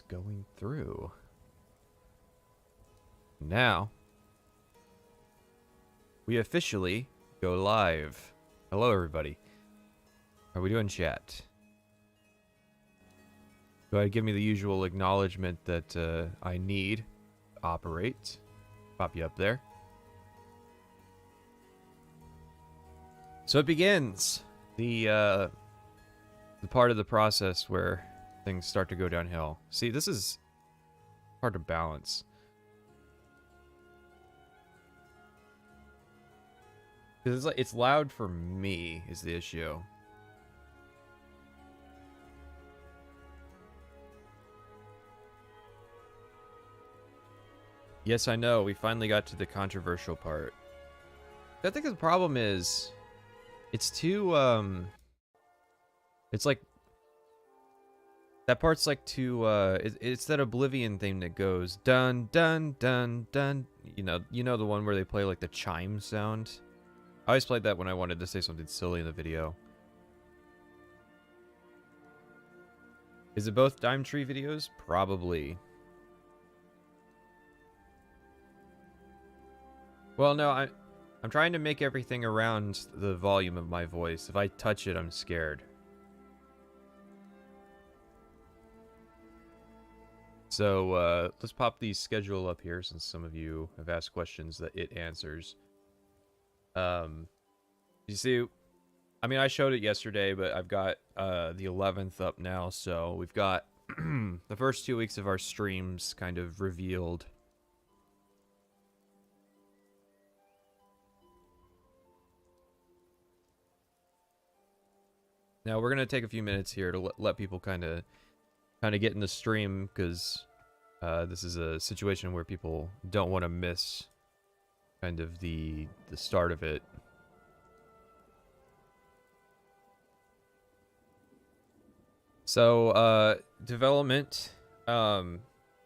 going through. Now, we officially go live. Hello, everybody. How are we doing, chat? Go ahead, give me the usual acknowledgement that I need to operate. Pop you up there. So it begins. The part of the process where things start to go downhill. See, this is hard to balance. Because it's loud for me is the issue. Yes, I know. We finally got to the controversial part. I think the problem is it's too it's like that part's like too it's that Oblivion thing that goes dun dun dun dun. You know the one where they play like the chime sound. I always played that when I wanted to say something silly in the video. Is it both DimeTree videos? Probably. Well, no, I'm trying to make everything around the volume of my voice. If I touch it, I'm scared. So, let's pop the schedule up here since some of you have asked questions that it answers. You see, I mean, I showed it yesterday, but I've got the 11th up now, so we've got the first 2 weeks of our streams kind of revealed. Now we're gonna take a few minutes here to let people kind of get in the stream, because this is a situation where people don't want to miss kind of the start of it. So development, I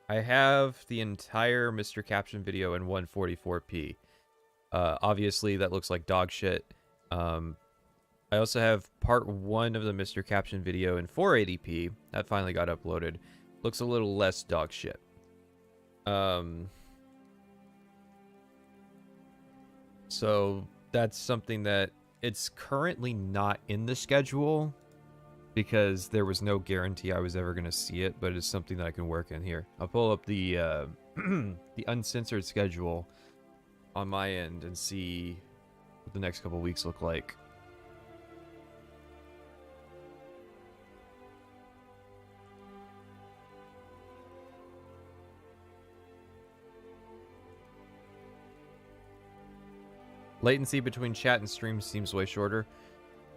have the entire Mr. Caption video in 144p. Obviously that looks like dog shit. I also have part 1 of the Mr. Caption video in 480p. That finally got uploaded. Looks a little less dog shit. So that's something that it's currently not in the schedule because there was no guarantee I was ever going to see it, but it's something that I can work in here. I'll pull up the the uncensored schedule on my end and see what the next couple weeks look like. Latency between chat and stream seems way shorter.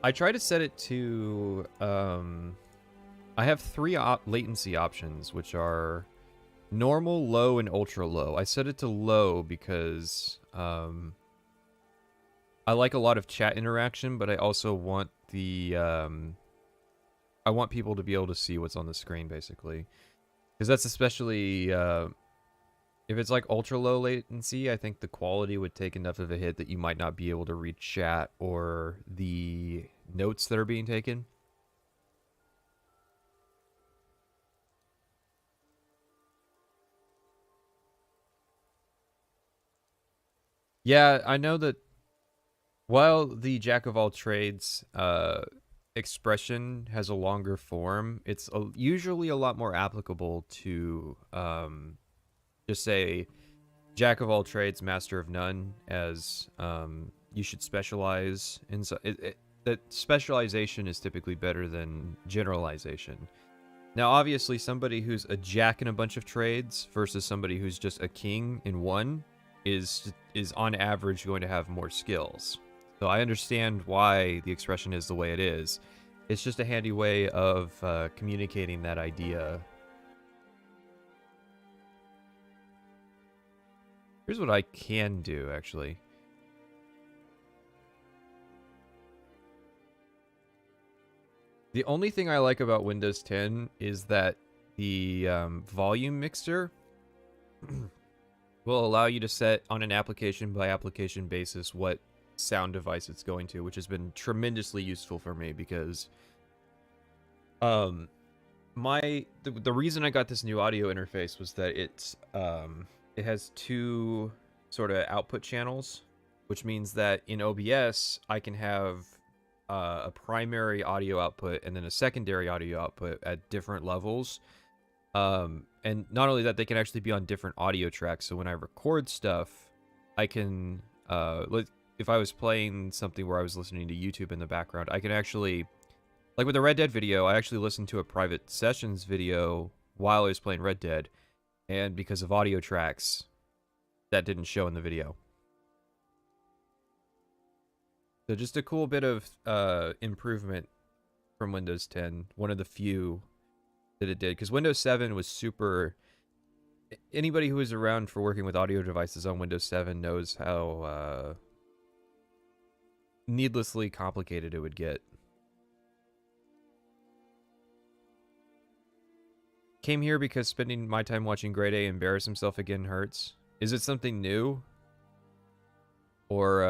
I try to set it to, I have 3 latency options, which are normal, low, and ultra low. I set it to low because I like a lot of chat interaction, but I also want the, I want people to be able to see what's on the screen, basically. Because that's especially, if it's like ultra low latency, I think the quality would take enough of a hit that you might not be able to read chat or the notes that are being taken. Yeah, I know that while the Jack of all trades expression has a longer form, it's usually a lot more applicable to just say Jack of all trades, master of none, as you should specialize in. That specialization is typically better than generalization. Now, obviously, somebody who's a jack in a bunch of trades versus somebody who's just a king in one is on average going to have more skills. So I understand why the expression is the way it is. It's just a handy way of communicating that idea. Here's what I can do, actually. The only thing I like about Windows 10 is that the volume mixer will allow you to set on an application by application basis what sound device it's going to, which has been tremendously useful for me because The reason I got this new audio interface was that it has two sort of output channels, which means that in OBS I can have a primary audio output and then a secondary audio output at different levels. And not only that, they can actually be on different audio tracks. So when I record stuff, I can if I was playing something where I was listening to YouTube in the background, I can actually, like with the Red Dead video, I actually listened to a private sessions video while I was playing Red Dead, and because of audio tracks, that didn't show in the video. So just a cool bit of improvement from Windows 10. One of the few that it did, because Windows 7 was super. Anybody who was around for working with audio devices on Windows 7 knows how needlessly complicated it would get. Came here because spending my time watching Grade A embarrass himself again hurts. Is it something new? Or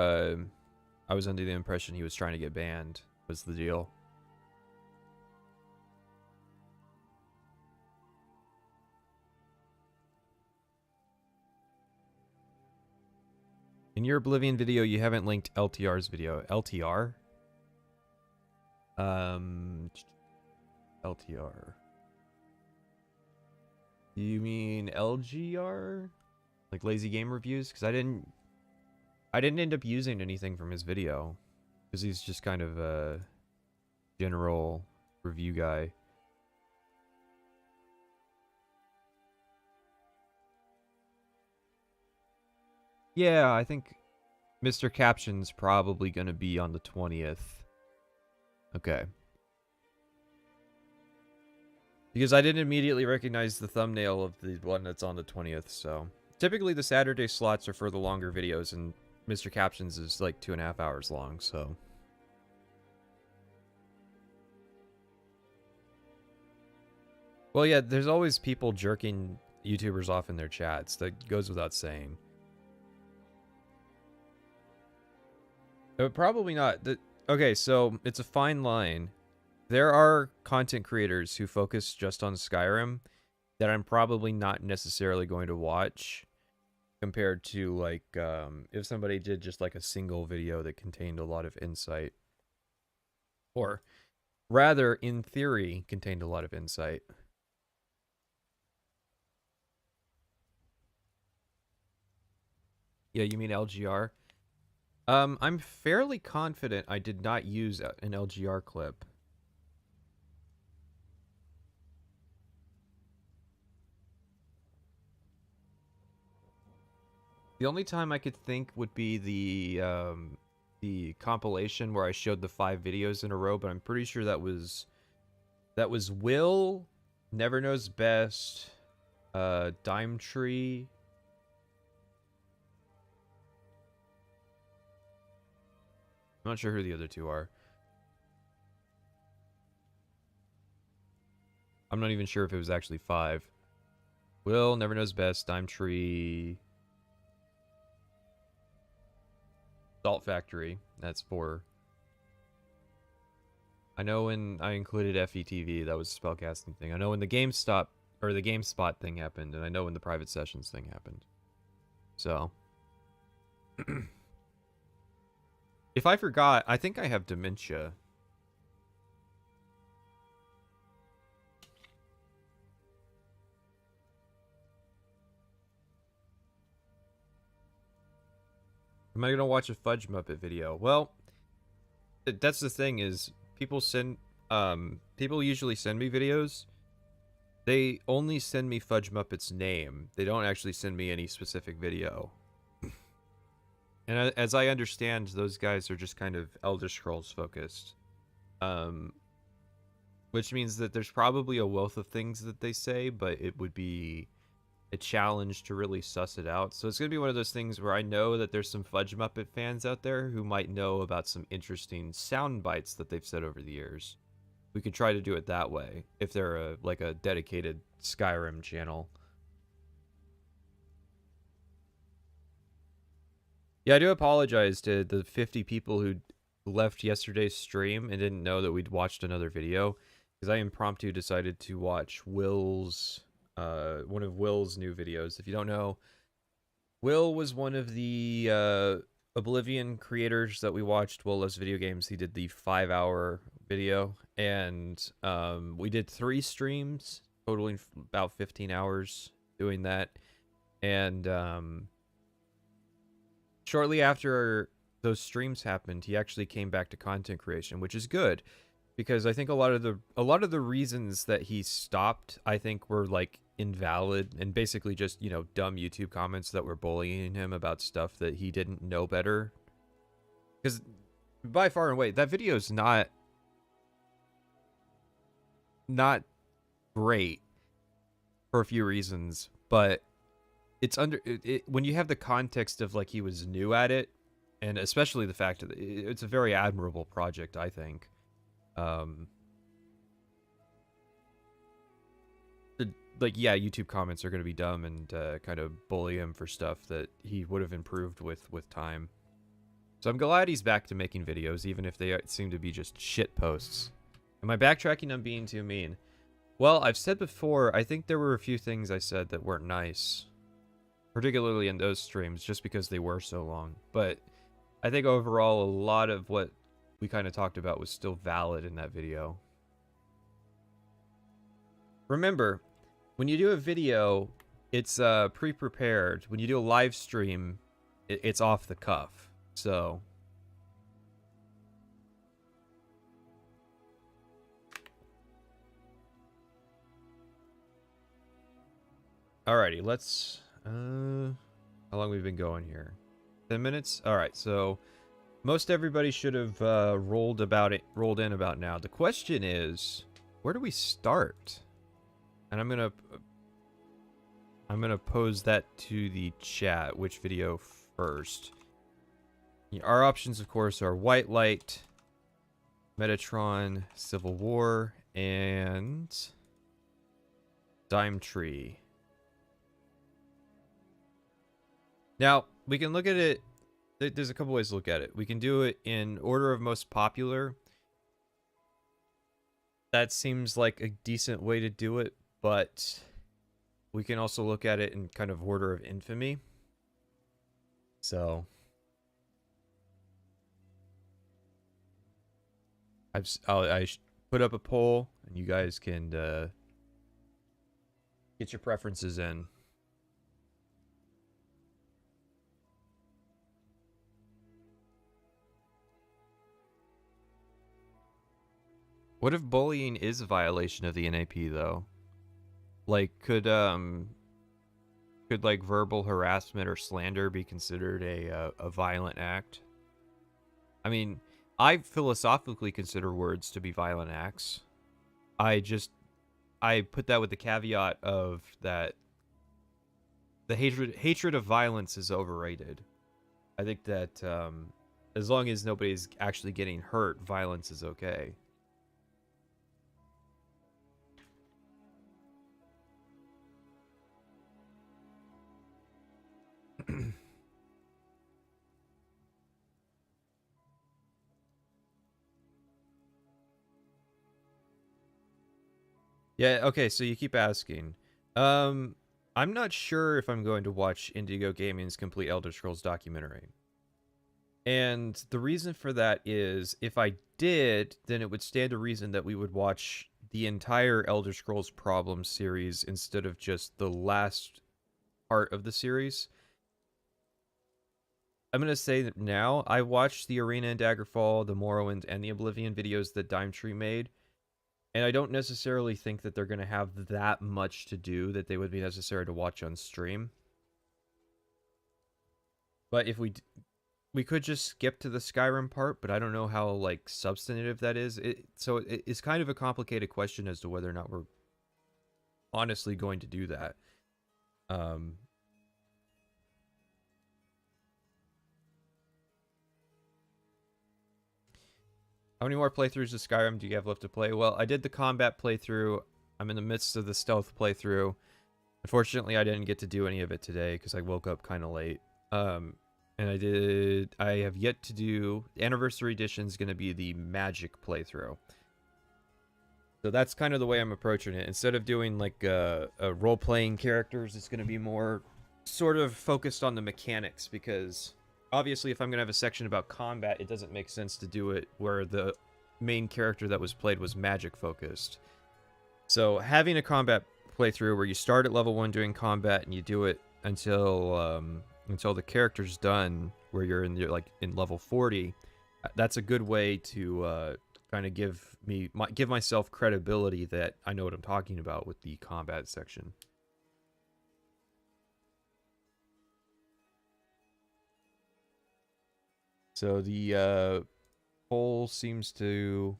I was under the impression he was trying to get banned, was the deal. In your Oblivion video, you haven't linked LTR's video. LTR? LTR. You mean LGR? Like Lazy Game Reviews? Because I didn't end up using anything from his video. Because he's just kind of a general review guy. Yeah, I think Mr. Caption's probably going to be on the 20th. Okay. Because I didn't immediately recognize the thumbnail of the one that's on the 20th, so. Typically the Saturday slots are for the longer videos, and Mr. Caption's is like 2.5 hours long, so. Well, yeah, there's always people jerking YouTubers off in their chats. That goes without saying. Probably not. Okay, so it's a fine line. There are content creators who focus just on Skyrim that I'm probably not necessarily going to watch compared to, like, if somebody did just, like, a single video that contained a lot of insight. Or, rather, in theory, contained a lot of insight. Yeah, you mean LGR? I'm fairly confident I did not use an LGR clip. The only time I could think would be the compilation where I showed the 5 videos in a row, but I'm pretty sure that was Will, Never Knows Best, DimeTree. I'm not sure who the other two are. I'm not even sure if it was actually 5. Will, Never Knows Best, DimeTree, Salt Factory. That's 4. I know when I included FETV, that was a spellcasting thing. I know when the GameStop or the GameSpot thing happened, and I know when the private sessions thing happened. So, if I forgot, I think I have dementia. Am I gonna watch a Fudge Muppet video? Well, that's the thing is people usually send me videos. They only send me Fudge Muppet's name. They don't actually send me any specific video. And as I understand, those guys are just kind of Elder Scrolls focused. Which means that there's probably a wealth of things that they say, but it would be a challenge to really suss it out. So it's going to be one of those things where I know that there's some Fudge Muppet fans out there who might know about some interesting sound bites that they've said over the years. We could try to do it that way if they're like a dedicated Skyrim channel. Yeah, I do apologize to the 50 people who left yesterday's stream and didn't know that we'd watched another video. because I impromptu decided to watch one of Will's new videos. If you don't know, Will was one of the Oblivion creators that we watched. Will Loves Video Games. He did the 5-hour video, and we did 3 streams, totaling about 15 hours doing that. And shortly after those streams happened, he actually came back to content creation, which is good, because I think a lot of the reasons that he stopped, I think, were like invalid and basically just, you know, dumb YouTube comments that were bullying him about stuff that he didn't know better. Because by far and away, that video is not great for a few reasons, but it's when you have the context of like he was new at it, and especially the fact that it's a very admirable project, I think. Like, yeah, YouTube comments are going to be dumb and kind of bully him for stuff that he would have improved with time. So I'm glad he's back to making videos, even if they seem to be just shit posts. Am I backtracking on being too mean? Well, I've said before, I think there were a few things I said that weren't nice, particularly in those streams, just because they were so long. But I think overall, a lot of what we kind of talked about was still valid in that video. Remember, when you do a video, it's pre-prepared. When you do a live stream, it's off the cuff. So alrighty, let's how long have we been going here? 10 minutes? Alright, so most everybody should have rolled in about now. The question is, where do we start? And I'm gonna pose that to the chat. Which video first? Our options, of course, are Whitelight, Metatron, Civil War, and DimeTree. Now, we can look at it. There's a couple ways to look at it. We can do it in order of most popular. That seems like a decent way to do it, but we can also look at it in kind of order of infamy. So I put up a poll, and you guys can get your preferences in. What if bullying is a violation of the NAP, though? Like, could like verbal harassment or slander be considered a violent act? I mean, I philosophically consider words to be violent acts. I put that with the caveat of that the hatred of violence is overrated. I think that as long as nobody's actually getting hurt, violence is okay. Yeah, okay, so you keep asking. I'm not sure if I'm going to watch Indigo Gaming's complete Elder Scrolls documentary. And the reason for that is, if I did, then it would stand to reason that we would watch the entire Elder Scrolls Problems series instead of just the last part of the series. I'm going to say that now, I watched the Arena and Daggerfall, the Morrowind, and the Oblivion videos that DimeTree made. And I don't necessarily think that they're going to have that much to do that they would be necessary to watch on stream. But if we could just skip to the Skyrim part, but I don't know how, like, substantive that is. So it's kind of a complicated question as to whether or not we're honestly going to do that. How many more playthroughs of Skyrim do you have left to play? Well, I did the combat playthrough. I'm in the midst of the stealth playthrough. Unfortunately, I didn't get to do any of it today because I woke up kind of late. And I have yet to do... The Anniversary Edition is going to be the Magic playthrough. So that's kind of the way I'm approaching it. Instead of doing like role-playing characters, it's going to be more sort of focused on the mechanics, because obviously if I'm going to have a section about combat, it doesn't make sense to do it where the main character that was played was magic focused. So having a combat playthrough where you start at level 1 doing combat and you do it until the character's done, where you're in in level 40, that's a good way to kind of give myself credibility that I know what I'm talking about with the combat section. So the poll seems to...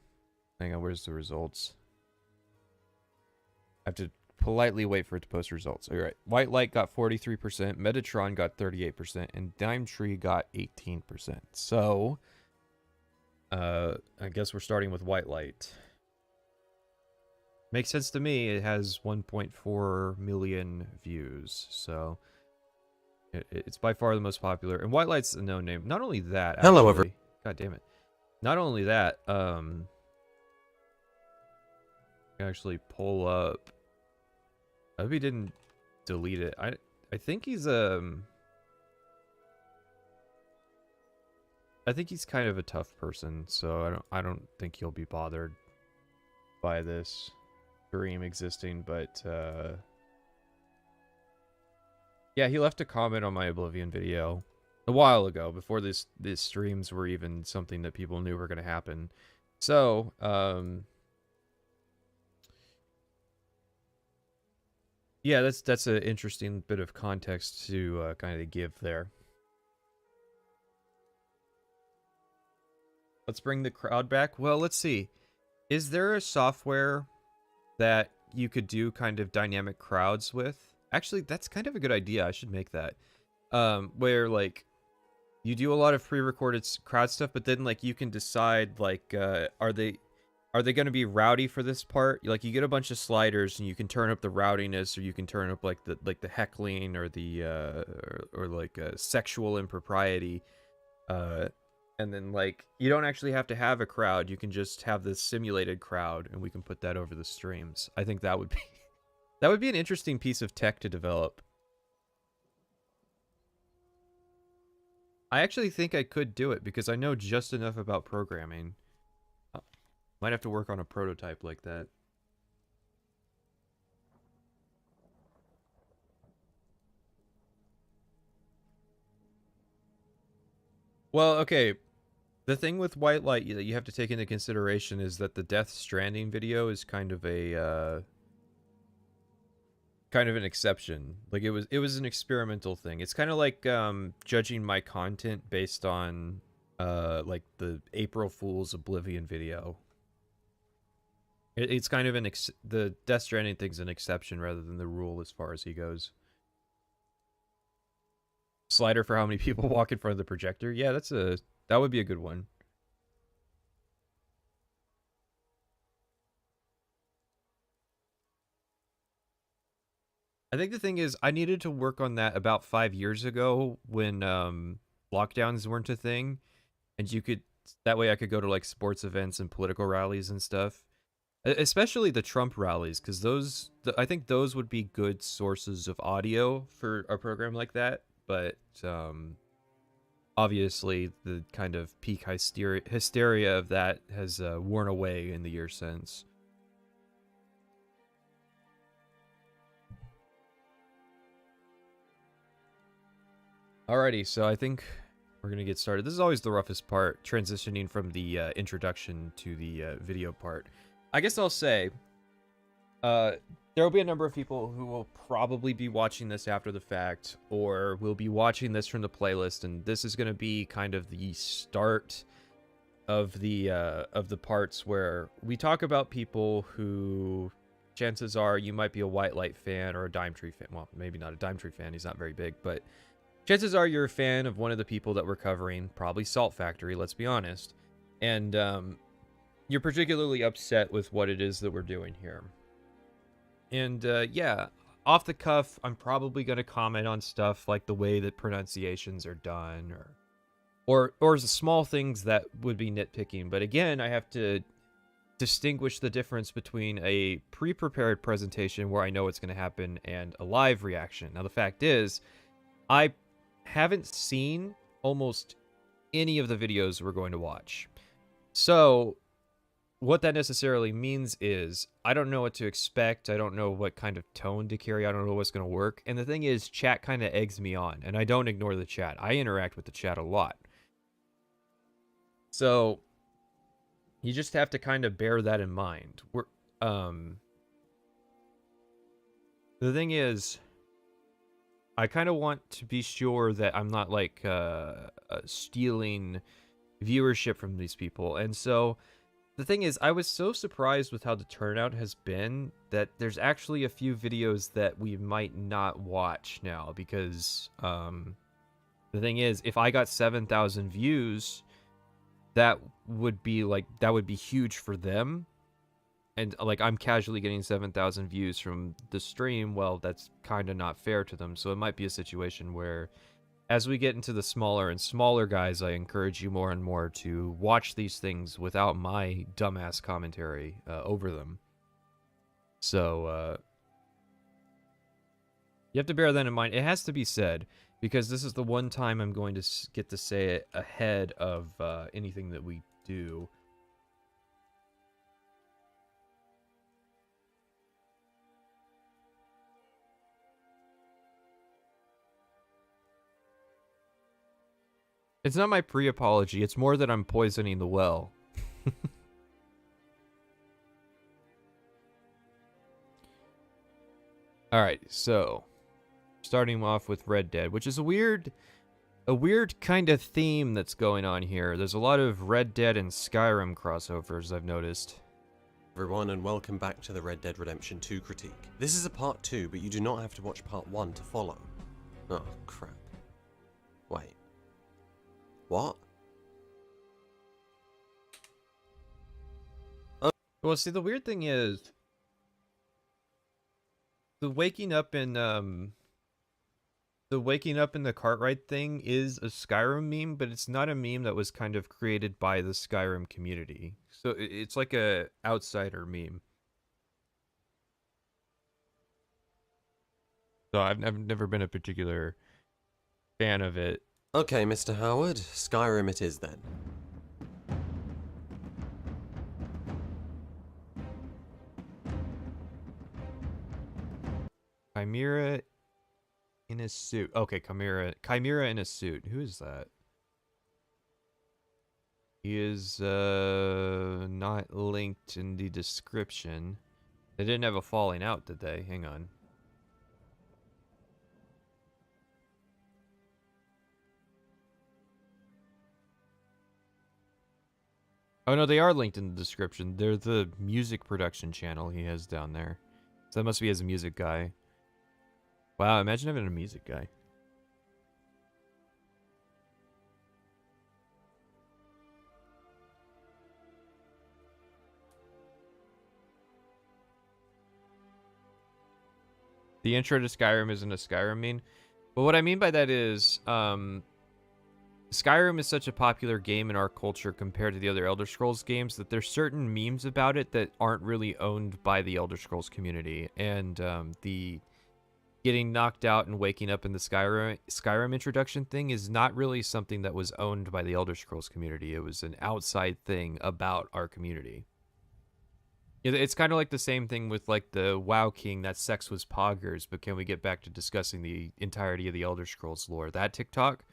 Hang on, where's the results? I have to politely wait for it to post results. All right. Whitelight got 43%, Metatron got 38%, and DimeTree got 18%. So, I guess we're starting with Whitelight. Makes sense to me. It has 1.4 million views, so it's by far the most popular. And Whitelight's a known name. Not only that, actually, hello, everyone. God damn it. Not only that, I can actually pull up. I hope he didn't delete it. I think he's I think he's kind of a tough person, so I don't think he'll be bothered by this stream existing, but yeah, he left a comment on my Oblivion video a while ago, before these streams were even something that people knew were going to happen. So, yeah, that's an interesting bit of context to kind of give there. Let's bring the crowd back. Well, let's see. Is there a software that you could do kind of dynamic crowds with? Actually, that's kind of a good idea. I should make that. Where, like, you do a lot of pre-recorded crowd stuff, but then, like, you can decide, like, are they going to be rowdy for this part? Like, you get a bunch of sliders, and you can turn up the rowdiness, or you can turn up, like, the heckling, or the, or like, sexual impropriety. And then, like, you don't actually have to have a crowd. You can just have this simulated crowd, and we can put that over the streams. I think that would be that would be an interesting piece of tech to develop. I actually think I could do it because I know just enough about programming. Might have to work on a prototype like that. Well, okay. The thing with Whitelight that you have to take into consideration is that the Death Stranding video is kind of a kind of an exception. Like, it was an experimental thing. It's kind of like judging my content based on like the April Fool's Oblivion video. It's kind of the Death Stranding thing's an exception rather than the rule as far as he goes. Slider for how many people walk in front of the projector. Yeah, that would be a good one. I think the thing is, I needed to work on that about 5 years ago when lockdowns weren't a thing, and that way I could go to like sports events and political rallies and stuff, especially the Trump rallies, because I think those would be good sources of audio for a program like that. But obviously the kind of peak hysteria of that has worn away in the years since. Alrighty, so I think we're going to get started. This is always the roughest part, transitioning from the introduction to the video part. I guess I'll say, there will be a number of people who will probably be watching this after the fact, or will be watching this from the playlist, and this is going to be kind of the start of the parts where we talk about people who, chances are, you might be a Whitelight fan or a DimeTree fan. Well, maybe not a DimeTree fan, he's not very big, but chances are you're a fan of one of the people that we're covering, probably Salt Factory, let's be honest. And you're particularly upset with what it is that we're doing here. And yeah, off the cuff, I'm probably going to comment on stuff like the way that pronunciations are done, or small things that would be nitpicking. But again, I have to distinguish the difference between a pre-prepared presentation where I know what's going to happen and a live reaction. Now, the fact is, I haven't seen almost any of the videos we're going to watch. So, what that necessarily means is I don't know what to expect. I don't know what kind of tone to carry. I don't know what's going to work. And the thing is, chat kind of eggs me on, and I don't ignore the chat. I interact with the chat a lot. So, you just have to kind of bear that in mind. The thing is, I kind of want to be sure that I'm not like stealing viewership from these people. And so the thing is, I was so surprised with how the turnout has been that there's actually a few videos that we might not watch now because the thing is, if I got 7,000 views, that would be huge for them. And like I'm casually getting 7,000 views from the stream, well, that's kind of not fair to them. So it might be a situation where as we get into the smaller and smaller guys, I encourage you more and more to watch these things without my dumbass commentary over them. So you have to bear that in mind. It has to be said, because this is the one time I'm going to get to say it ahead of anything that we do. It's not my pre-apology. It's more that I'm poisoning the well. Alright, so starting off with Red Dead, which is a weird kind of theme that's going on here. There's a lot of Red Dead and Skyrim crossovers, I've noticed. Everyone, and welcome back to the Red Dead Redemption 2 critique. This is a part 2, but you do not have to watch part 1 to follow. Oh, crap. Wait. What? Oh. Well, see, the weird thing is, the waking up in the Cartwright thing is a Skyrim meme, but it's not a meme that was kind of created by the Skyrim community. So it's like a outsider meme. So I've never been a particular fan of it. Okay, Mr. Howard, Skyrim it is then. Chimera in a suit. Okay, Chimera in a suit. Who is that? He is not linked in the description. They didn't have a falling out, did they? Hang on. Oh no, they are linked in the description. They're the music production channel he has down there. So that must be as a music guy. Wow, imagine having a music guy. The intro to Skyrim isn't a Skyrim meme. But what I mean by that is, Skyrim is such a popular game in our culture compared to the other Elder Scrolls games that there's certain memes about it that aren't really owned by the Elder Scrolls community. And the getting knocked out and waking up in the Skyrim introduction thing is not really something that was owned by the Elder Scrolls community. It was an outside thing about our community. It's kind of like the same thing with like the WoW King, that sex was poggers, but can we get back to discussing the entirety of the Elder Scrolls lore? That TikTok,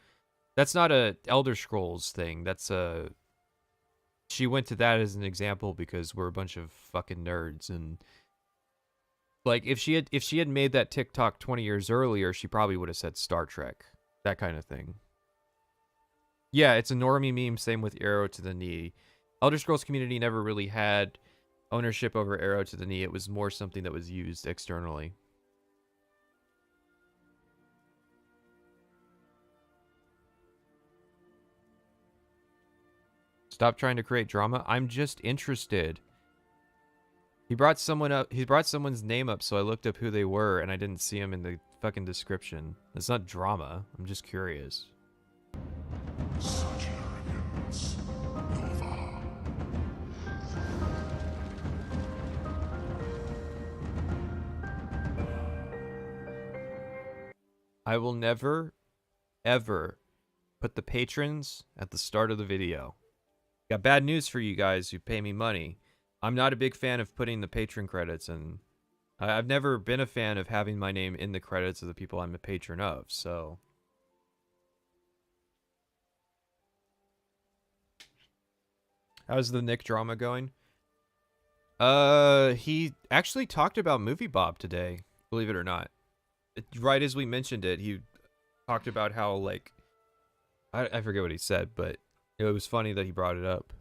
that's not a Elder Scrolls thing. That's a... She went to that as an example because we're a bunch of fucking nerds, and like if she had made that TikTok 20 years earlier, she probably would have said Star Trek, that kind of thing. Yeah, it's a normie meme. Same with Arrow to the Knee. Elder Scrolls community never really had ownership over Arrow to the Knee. It was more something that was used externally. Stop trying to create drama. I'm just interested. He brought someone up. He brought someone's name up, so I looked up who they were, and I didn't see him in the fucking description. That's not drama. I'm just curious. Such arrogance. Nova. I will never, ever put the patrons at the start of the video. Got bad news for you guys who pay me money. I'm not a big fan of putting the patron credits, and I've never been a fan of having my name in the credits of the people I'm a patron of, so... How's the Nick drama going? He actually talked about Movie Bob today, believe it or not. Right as we mentioned it, he talked about how, like... I forget what he said, but it was funny that he brought it up.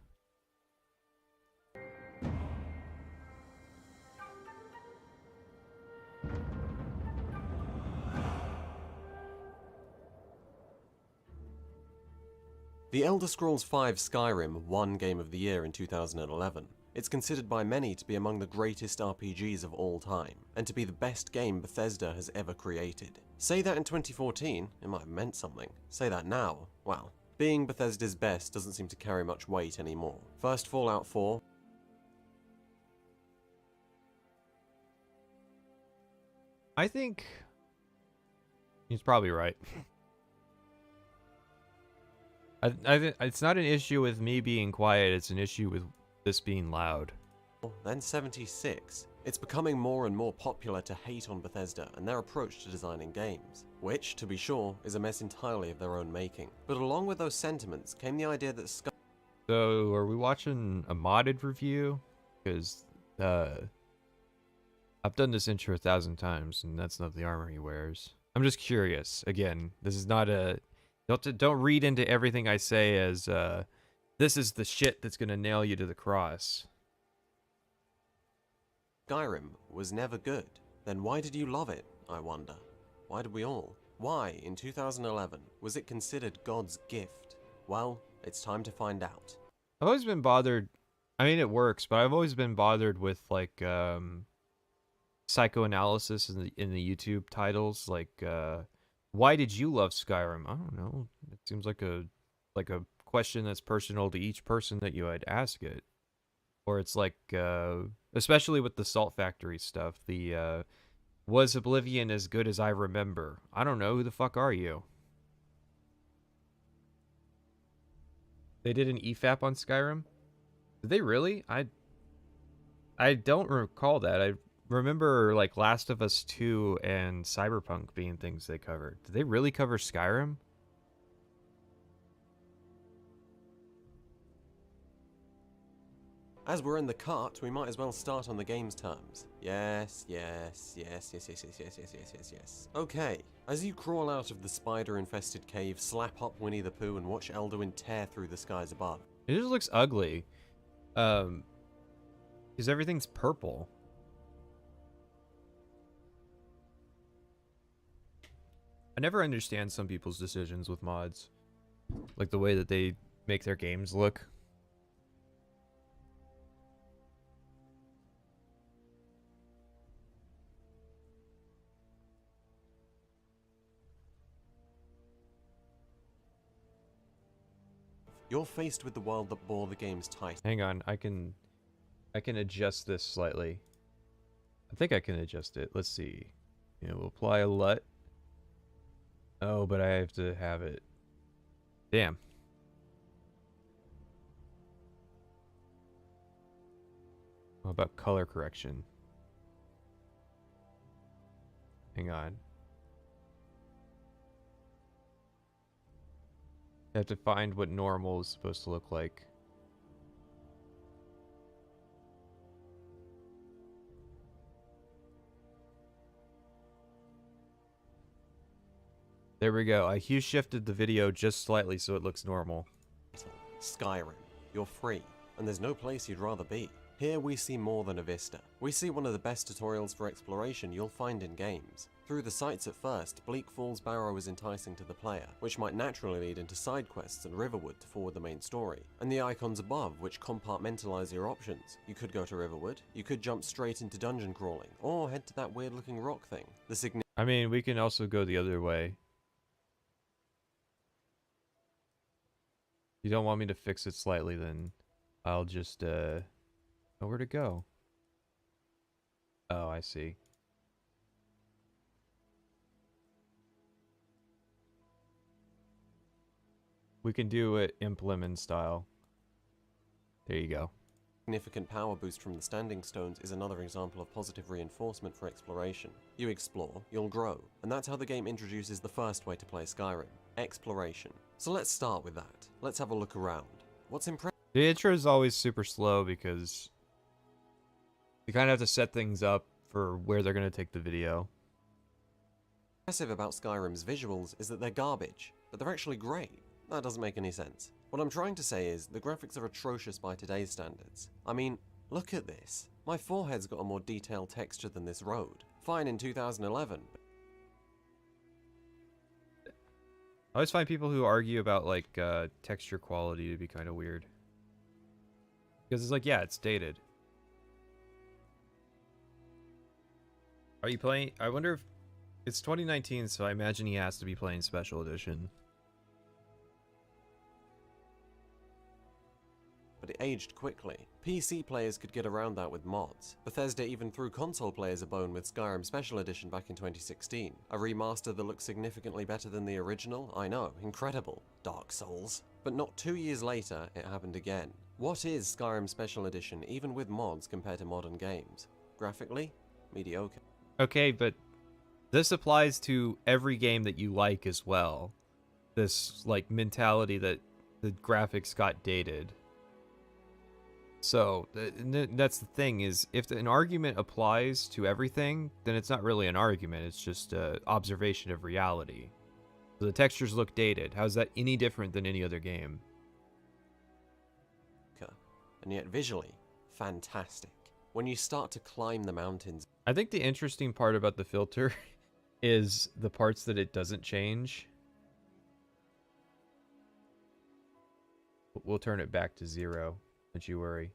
The Elder Scrolls V Skyrim won Game of the Year in 2011. It's considered by many to be among the greatest RPGs of all time, and to be the best game Bethesda has ever created. Say that in 2014, it might have meant something. Say that now, well, being Bethesda's best doesn't seem to carry much weight anymore. First Fallout 4, I think he's probably right. It's not an issue with me being quiet, it's an issue with this being loud. then 76. It's becoming more and more popular to hate on Bethesda and their approach to designing games, which, to be sure, is a mess entirely of their own making. But along with those sentiments came the idea that So, are we watching a modded review? Because, I've done this intro 1,000 times, and that's not the armor he wears. I'm just curious. Again, this is not a... Don't read into everything I say as, this is the shit that's gonna nail you to the cross. Skyrim was never good. Then why did you love it, I wonder? Why did we all? Why, in 2011, was it considered God's gift? Well, it's time to find out. I've always been bothered... I mean, it works, but I've always been bothered with, like, psychoanalysis in the YouTube titles. Like, why did you love Skyrim? I don't know. It seems like a question that's personal to each person that you would ask it. Or it's like, especially with the Salt Factory stuff, the, was Oblivion as good as I remember? I don't know. Who the fuck are you? They did an EFAP on Skyrim? Did they really? I don't recall that. I remember, like, Last of Us 2 and Cyberpunk being things they covered. Did they really cover Skyrim? As we're in the cart, we might as well start on the game's terms. Yes. Okay, as you crawl out of the spider-infested cave, slap up Winnie the Pooh and watch Elduin tear through the skies above. It just looks ugly. Because everything's purple. I never understand some people's decisions with mods. Like the way that they make their games look. You're faced with the world that bore the game's title. Hang on, I can adjust this slightly. I think I can adjust it. Let's see. You know, we'll apply a LUT. Oh, but I have to have it. Damn. How about color correction? Hang on. I have to find what normal is supposed to look like. There we go. I hue shifted the video just slightly so it looks normal. Skyrim. You're free, and there's no place you'd rather be. Here we see more than a vista. We see one of the best tutorials for exploration you'll find in games. Through the sights at first, Bleak Falls Barrow is enticing to the player, which might naturally lead into side quests and Riverwood to forward the main story. And the icons above, which compartmentalize your options. You could go to Riverwood, you could jump straight into dungeon crawling, or head to that weird looking rock thing. I mean, we can also go the other way. If you don't want me to fix it slightly, then I'll just, know where to go. Oh, I see. We can do it implement style. There you go. Significant power boost from the standing stones is another example of positive reinforcement for exploration. You explore, you'll grow, and that's how the game introduces the first way to play Skyrim, exploration. So let's start with that. Let's have a look around. What's impressive? The intro is always super slow because you kind of have to set things up for where they're going to take the video. Impressive about Skyrim's visuals is that they're garbage, but they're actually great. That doesn't make any sense. What I'm trying to say is, the graphics are atrocious by today's standards. I mean, look at this. My forehead's got a more detailed texture than this road. Fine in 2011. I always find people who argue about, like, texture quality to be kind of weird. Because it's like, yeah, it's dated. Are you playing? I wonder if... It's 2019, so I imagine he has to be playing Special Edition. But it aged quickly. PC players could get around that with mods. Bethesda even threw console players a bone with Skyrim Special Edition back in 2016. A remaster that looks significantly better than the original? I know, incredible. Dark Souls. But not 2 years later, it happened again. What is Skyrim Special Edition even with mods compared to modern games? Graphically? Mediocre. Okay, but this applies to every game that you like as well. This, like, mentality that the graphics got dated. So, that's the thing, is if an argument applies to everything, then it's not really an argument, it's just an observation of reality. So the textures look dated. How's that any different than any other game? And yet visually, fantastic. When you start to climb the mountains... I think the interesting part about the filter is the parts that it doesn't change. We'll turn it back to 0. Don't you worry.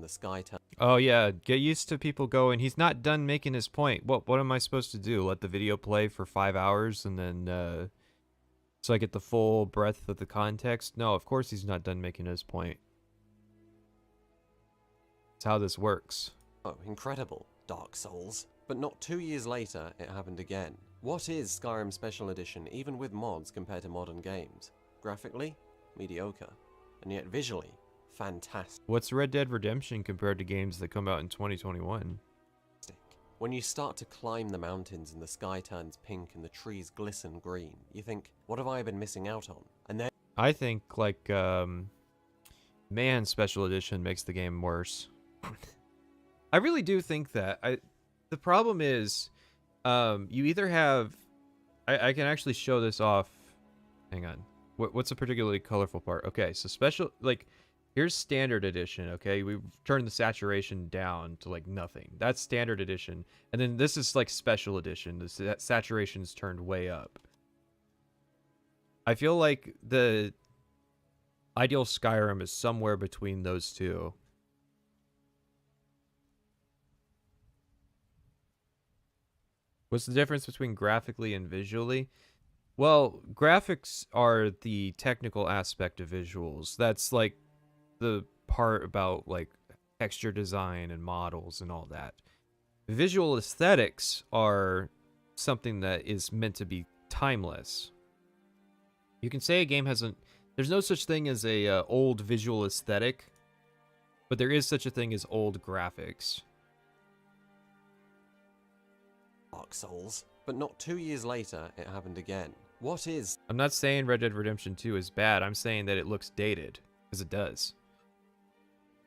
in the sky turn. Oh yeah, get used to people going, he's not done making his point. What am I supposed to do? Let the video play for 5 hours and then so I get the full breadth of the context? No, of course he's not done making his point. That's how this works. Oh, incredible. Dark Souls. But not 2 years later, it happened again. What is Skyrim Special Edition even with mods compared to modern games? Graphically? Mediocre. And yet visually? Fantastic. What's Red Dead Redemption compared to games that come out in 2021? When you start to climb the mountains and the sky turns pink and the trees glisten green, you think, what have I been missing out on? And then I think, like, man, Special Edition makes the game worse. I really do think that. The problem is, you either have... I can actually show this off. Hang on. What's a particularly colorful part? Okay, so special... Like, here's Standard Edition, okay? We've turned the saturation down to, like, nothing. That's Standard Edition. And then this is, like, Special Edition. The saturation's turned way up. I feel like the ideal Skyrim is somewhere between those two. What's the difference between graphically and visually? Well, graphics are the technical aspect of visuals. That's like the part about like texture design and models and all that. Visual aesthetics are something that is meant to be timeless. You can say a game hasn't... There's no such thing as a old visual aesthetic, but there is such a thing as old graphics. Dark Souls. But not 2 years later, it happened again. What is... I'm not saying Red Dead Redemption 2 is bad. I'm saying that it looks dated, because it does.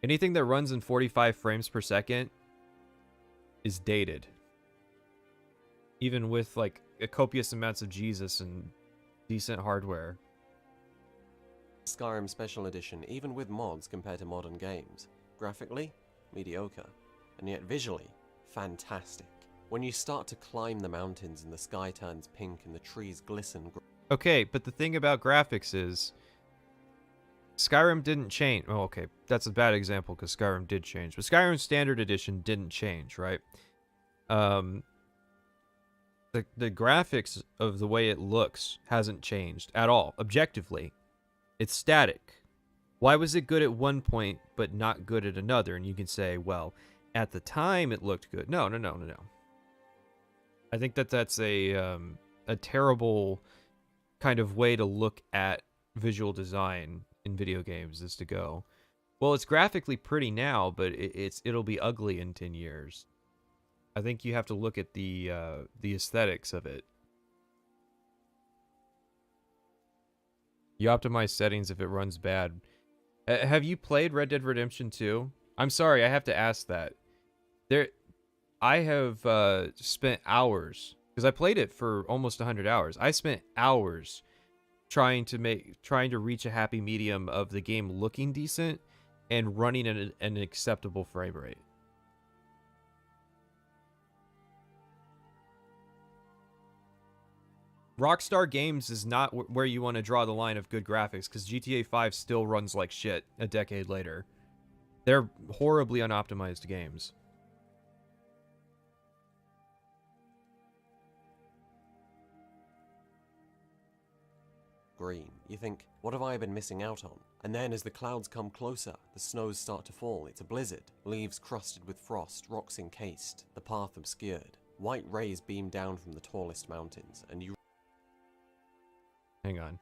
Anything that runs in 45 frames per second is dated. Even with, like, copious amounts of Jesus and decent hardware. Skyrim Special Edition, even with mods compared to modern games. Graphically, mediocre. And yet visually, fantastic. When you start to climb the mountains and the sky turns pink and the trees glisten... Okay, but the thing about graphics is... Skyrim didn't change. Oh, okay. That's a bad example because Skyrim did change. But Skyrim Standard Edition didn't change, right? The graphics of the way it looks hasn't changed at all. Objectively. It's static. Why was it good at one point but not good at another? And you can say, well, at the time it looked good. No. I think that that's a terrible kind of way to look at visual design in video games, is to go, well, it's graphically pretty now, but it'll be ugly in 10 years. I think you have to look at the aesthetics of it. You optimize settings if it runs bad. Have you played Red Dead Redemption 2? I'm sorry, I have to ask that. I have spent hours, because I played it for almost 100 hours. I spent hours trying to reach a happy medium of the game looking decent and running at an acceptable frame rate. Rockstar Games is not where you want to draw the line of good graphics, because GTA 5 still runs like shit a decade later. They're horribly unoptimized games. Green. You think, what have I been missing out on? And then as the clouds come closer, the snows start to fall. It's a blizzard. Leaves crusted with frost, rocks encased, the path obscured. White rays beam down from the tallest mountains, and you... Hang on.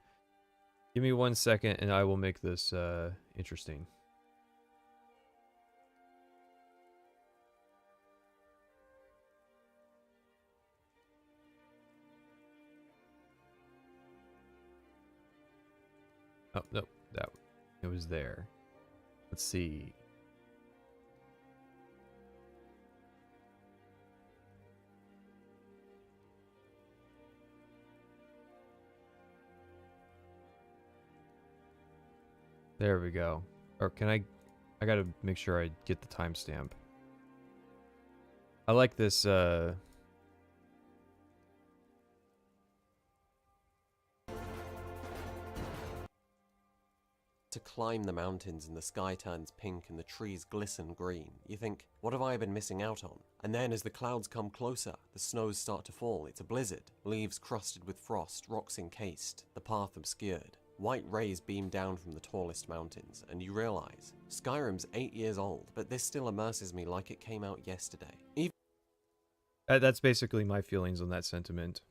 Give me 1 second and I will make this interesting. Oh, no, it was there. Let's see. There we go. Or can I gotta make sure I get the timestamp. I like this, To climb the mountains and the sky turns pink and the trees glisten green. You think, what have I been missing out on? And then as the clouds come closer, the snows start to fall. It's a blizzard. Leaves crusted with frost, rocks encased, the path obscured. White rays beam down from the tallest mountains, and you realize, Skyrim's 8 years old, but this still immerses me like it came out yesterday. that's basically my feelings on that sentiment.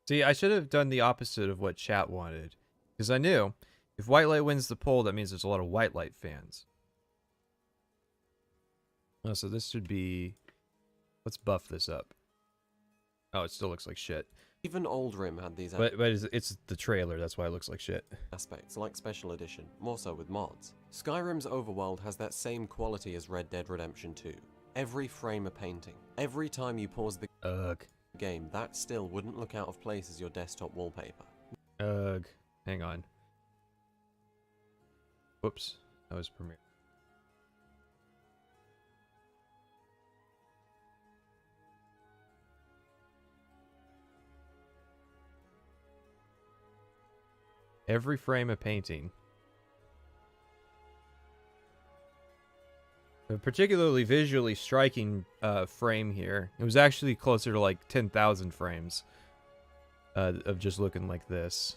See, I should have done the opposite of what chat wanted, because I knew if Whitelight wins the poll, that means there's a lot of Whitelight fans. Oh, so this should be... Let's buff this up. Oh, it still looks like shit. Even Oldrim had these But it's the trailer, that's why it looks like shit. aspects, like Special Edition, more so with mods. Skyrim's overworld has that same quality as Red Dead Redemption 2. Every frame a painting. Every time you pause the game, that still wouldn't look out of place as your desktop wallpaper. Hang on. Whoops, that was Premiere. Every frame a painting. A particularly visually striking frame here. It was actually closer to like 10,000 frames of just looking like this.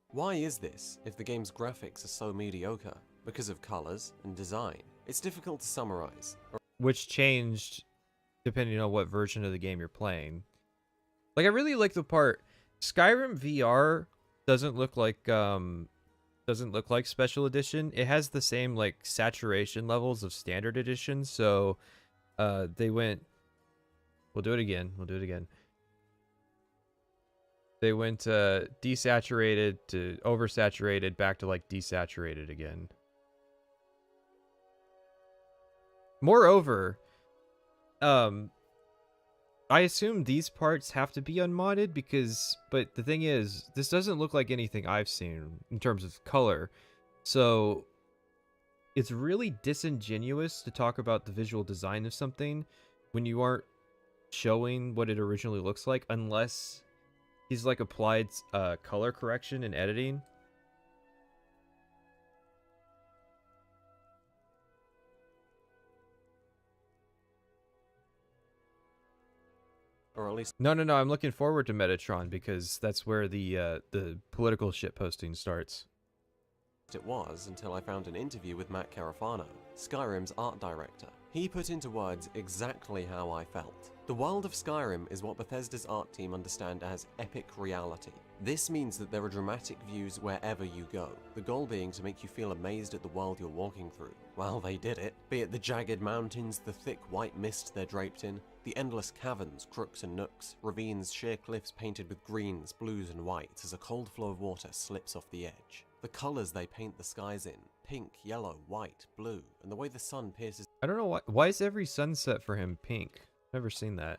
Why is this, if the game's graphics are so mediocre? Because of colors and design. It's difficult to summarize. Which changed depending on what version of the game you're playing. Like, I really like the part Skyrim VR doesn't look like Special Edition. It has the same like saturation levels of Standard Edition, so they went... We'll do it again. They went desaturated to oversaturated, back to like desaturated again. Moreover, I assume these parts have to be unmodded but the thing is, this doesn't look like anything I've seen in terms of color. So it's really disingenuous to talk about the visual design of something when you aren't showing what it originally looks like, unless he's like applied color correction and editing. or at least No, no, no. I'm looking forward to Metatron because that's where the political shit posting starts. it was until I found an interview with Matt Carafano, Skyrim's art director. He put into words exactly how I felt. The world of Skyrim is what Bethesda's art team understand as epic reality. This means that there are dramatic views wherever you go, the goal being to make you feel amazed at the world you're walking through. Well, they did it. Be it the jagged mountains, the thick white mist they're draped in, the endless caverns, crooks and nooks, ravines, sheer cliffs painted with greens, blues and whites as a cold flow of water slips off the edge. The colours they paint the skies in, pink, yellow, white, blue, and the way the sun pierces. I don't know why is every sunset for him pink? Never seen that.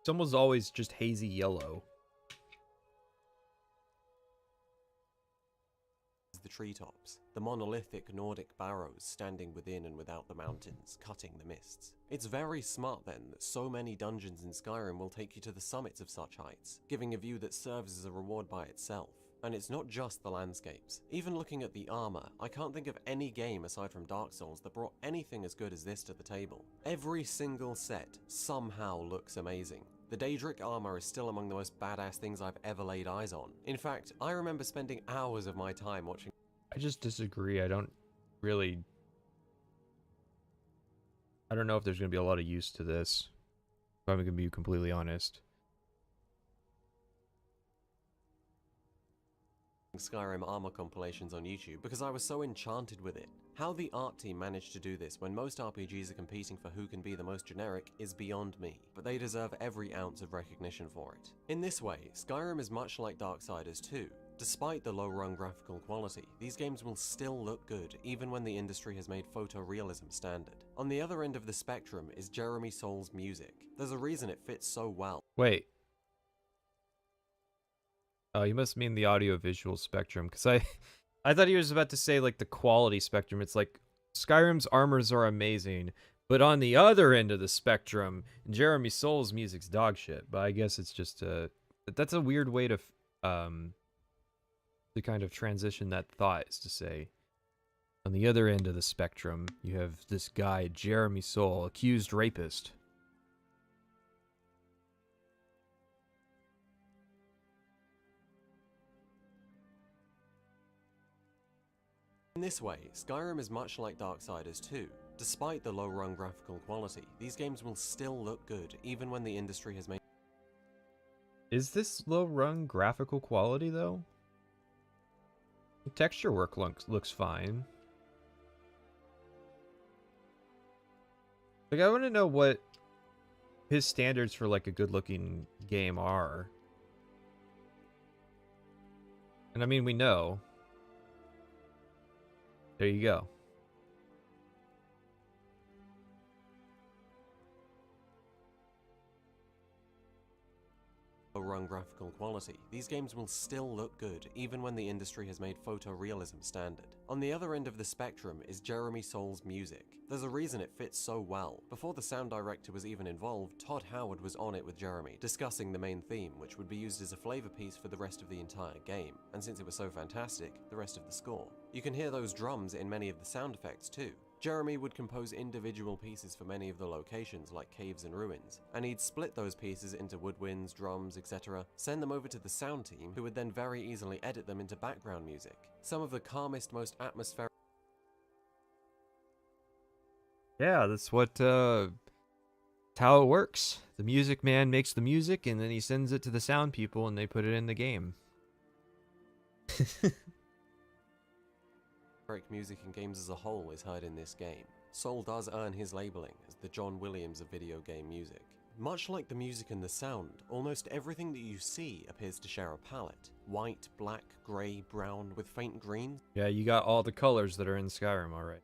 It's almost always just hazy yellow. The treetops, the monolithic Nordic barrows standing within and without the mountains, cutting the mists. It's very smart then that so many dungeons in Skyrim will take you to the summits of such heights, giving a view that serves as a reward by itself. And it's not just the landscapes. Even looking at the armor, I can't think of any game aside from Dark Souls that brought anything as good as this to the table. Every single set somehow looks amazing. The Daedric armor is still among the most badass things I've ever laid eyes on. In fact, I remember spending hours of my time watching. I just disagree. I don't know if there's going to be a lot of use to this, if I'm going to be completely honest. Skyrim armor compilations on YouTube because I was so enchanted with it. How the art team managed to do this when most RPGs are competing for who can be the most generic is beyond me, but they deserve every ounce of recognition for it. In this way, Skyrim is much like Darksiders 2. Despite the low-rung graphical quality, these games will still look good even when the industry has made photorealism standard. On the other end of the spectrum is Jeremy Soul's music. There's a reason it fits so well. Wait. Oh, you must mean the audio-visual spectrum, because I thought he was about to say, like, the quality spectrum. It's like, Skyrim's armors are amazing, but on the other end of the spectrum, Jeremy Soul's music's dog shit. But I guess it's just that's a weird way to kind of transition that thought, is to say, on the other end of the spectrum, you have this guy, Jeremy Soul, accused rapist. In this way, Skyrim is much like Darksiders 2. Despite the low-rung graphical quality, these games will still look good even when the industry has made. Is this low-rung graphical quality, though? The texture work looks fine. Like, I want to know what his standards for, like, a good-looking game are. And I mean, we know. There you go. Low-rung graphical quality, these games will still look good even when the industry has made photorealism standard. On the other end of the spectrum is Jeremy Soul's music. There's a reason it fits so well. Before the sound director was even involved, Todd Howard was on it with Jeremy, discussing the main theme, which would be used as a flavor piece for the rest of the entire game, and since it was so fantastic, the rest of the score. You can hear those drums in many of the sound effects too. Jeremy would compose individual pieces for many of the locations, like caves and ruins, and he'd split those pieces into woodwinds, drums, etc., send them over to the sound team, who would then very easily edit them into background music. Some of the calmest, most atmospheric. Yeah, that's how it works. The music man makes the music, and then he sends it to the sound people, and they put it in the game. Music in games as a whole is heard in this game. Soul does earn his labeling as the John Williams of video game music. Much like the music and the sound, almost everything that you see appears to share a palette. White, black, grey, brown, with faint greens. Yeah, you got all the colors that are in Skyrim, alright.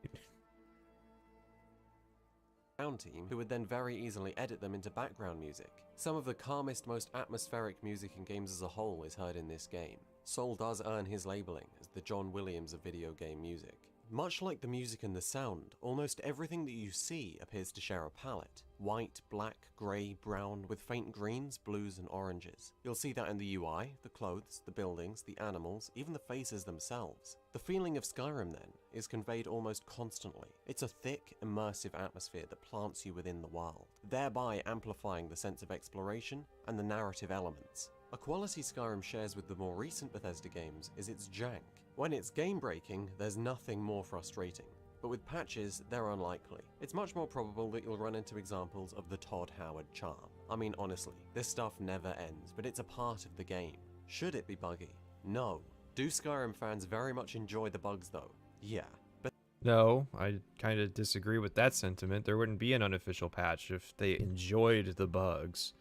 Sound team, who would then very easily edit them into background music. Some of the calmest, most atmospheric music in games as a whole is heard in this game. Soul does earn his labeling as the John Williams of video game music. much like the music and the sound, almost everything that you see appears to share a palette. White, black, grey, brown, with faint greens, blues and oranges. You'll see that in the UI, the clothes, the buildings, the animals, even the faces themselves. The feeling of Skyrim, then, is conveyed almost constantly. It's a thick, immersive atmosphere that plants you within the world, thereby amplifying the sense of exploration and the narrative elements. A quality Skyrim shares with the more recent Bethesda games is its jank. When it's game-breaking, there's nothing more frustrating. But with patches, they're unlikely. It's much more probable that you'll run into examples of the Todd Howard charm. I mean, honestly, this stuff never ends, but it's a part of the game. Should it be buggy? No. Do Skyrim fans very much enjoy the bugs though? Yeah. But No, I kind of disagree with that sentiment. There wouldn't be an unofficial patch if they enjoyed the bugs.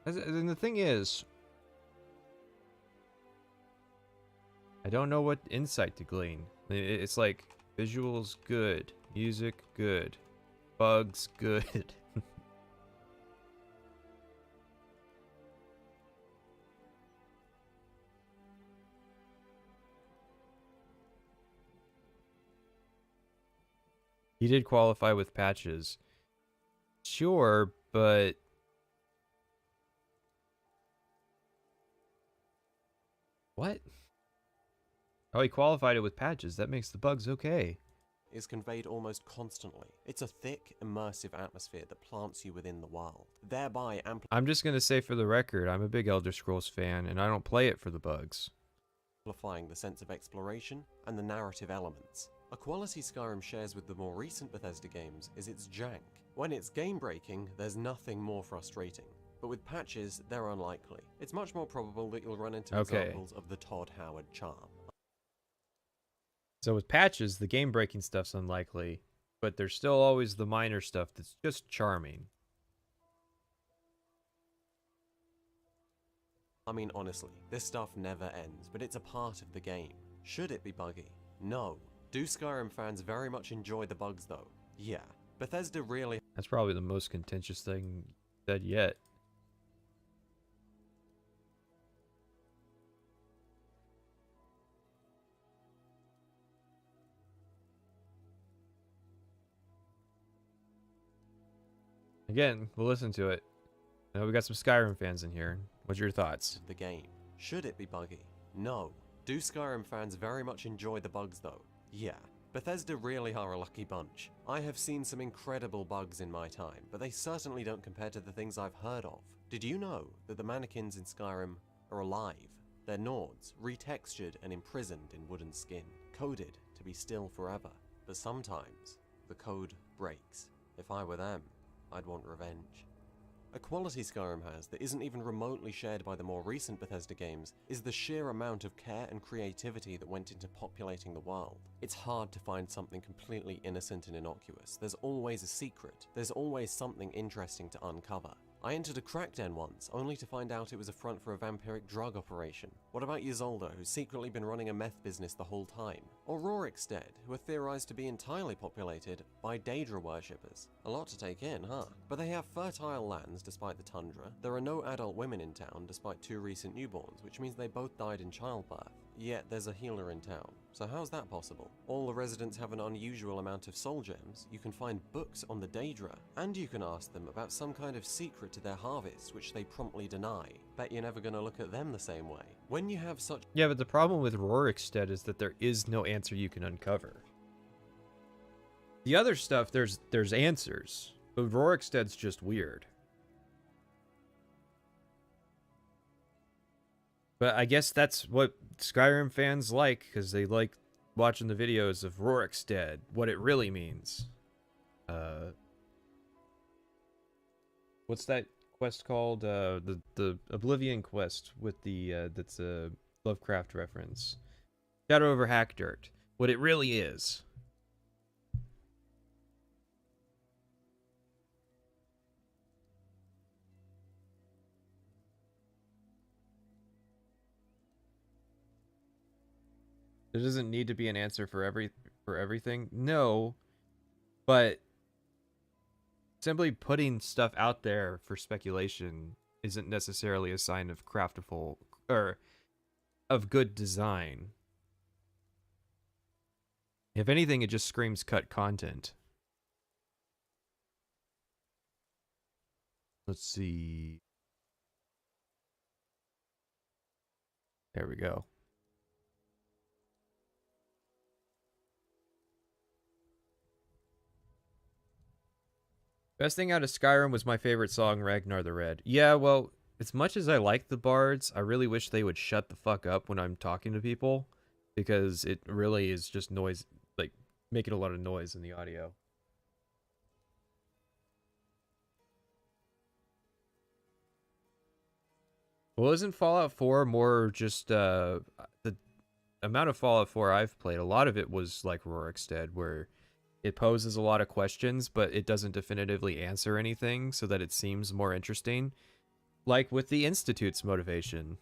And the thing is, I don't know what insight to glean. It's like visuals good, music good, bugs good. He did qualify with patches. Sure, but what? Oh, he qualified it with patches. That makes the bugs okay. is conveyed almost constantly. It's a thick, immersive atmosphere that plants you within the world, thereby I'm just going to say for the record, I'm a big Elder Scrolls fan, and I don't play it for the bugs. amplifying the sense of exploration and the narrative elements. A quality Skyrim shares with the more recent Bethesda games is its jank. When it's game-breaking, there's nothing more frustrating. But with patches, they're unlikely. It's much more probable that you'll run into examples of the Todd Howard charm. So with patches, the game-breaking stuff's unlikely, but there's still always the minor stuff that's just charming. I mean, honestly, this stuff never ends, but it's a part of the game. Should it be buggy? No. Do Skyrim fans very much enjoy the bugs though? Yeah. Bethesda really... That's probably the most contentious thing said yet. Again, we'll listen to it. We got some Skyrim fans in here. What's your thoughts? The game. Should it be buggy? No. Do Skyrim fans very much enjoy the bugs though? Yeah. Bethesda really are a lucky bunch. I have seen some incredible bugs in my time, but they certainly don't compare to the things I've heard of. Did you know that the mannequins in Skyrim are alive? They're Nords, retextured and imprisoned in wooden skin, coded to be still forever. But sometimes, the code breaks. If I were them, I'd want revenge. A quality Skyrim has that isn't even remotely shared by the more recent Bethesda games is the sheer amount of care and creativity that went into populating the world. It's hard to find something completely innocent and innocuous. There's always a secret. There's always something interesting to uncover. I entered a crack den once, only to find out it was a front for a vampiric drug operation. What about Ysolda, who's secretly been running a meth business the whole time? Or Rorikstead, who are theorized to be entirely populated by Daedra worshippers? A lot to take in, huh? But they have fertile lands despite the tundra. There are no adult women in town despite 2 recent newborns, which means they both died in childbirth. Yet there's a healer in town. So how's that possible? All the residents have an unusual amount of soul gems, you can find books on the Daedra, and you can ask them about some kind of secret to their harvest which they promptly deny. Bet you're never gonna look at them the same way. When you have such... Yeah, but the problem with Rorikstead is that there is no answer you can uncover. The other stuff, there's answers, but Rorikstead's just weird. But I guess that's what Skyrim fans like, because they like watching the videos of Rorikstead, what it really means. What's that quest called? The Oblivion quest with the that's a Lovecraft reference. Shadow over Hackdirt. What it really is. There doesn't need to be an answer for everything. No, but simply putting stuff out there for speculation isn't necessarily a sign of craftable or of good design. If anything, it just screams cut content. Let's see. There we go. Best thing out of Skyrim was my favorite song, Ragnar the Red. Yeah, well, as much as I like the bards, I really wish they would shut the fuck up when I'm talking to people because it really is just noise, like making a lot of noise in the audio. Well, isn't Fallout 4 more just the amount of Fallout 4 I've played? A lot of it was like Rorikstead, where it poses a lot of questions, but it doesn't definitively answer anything so that it seems more interesting. Like with the Institute's motivation.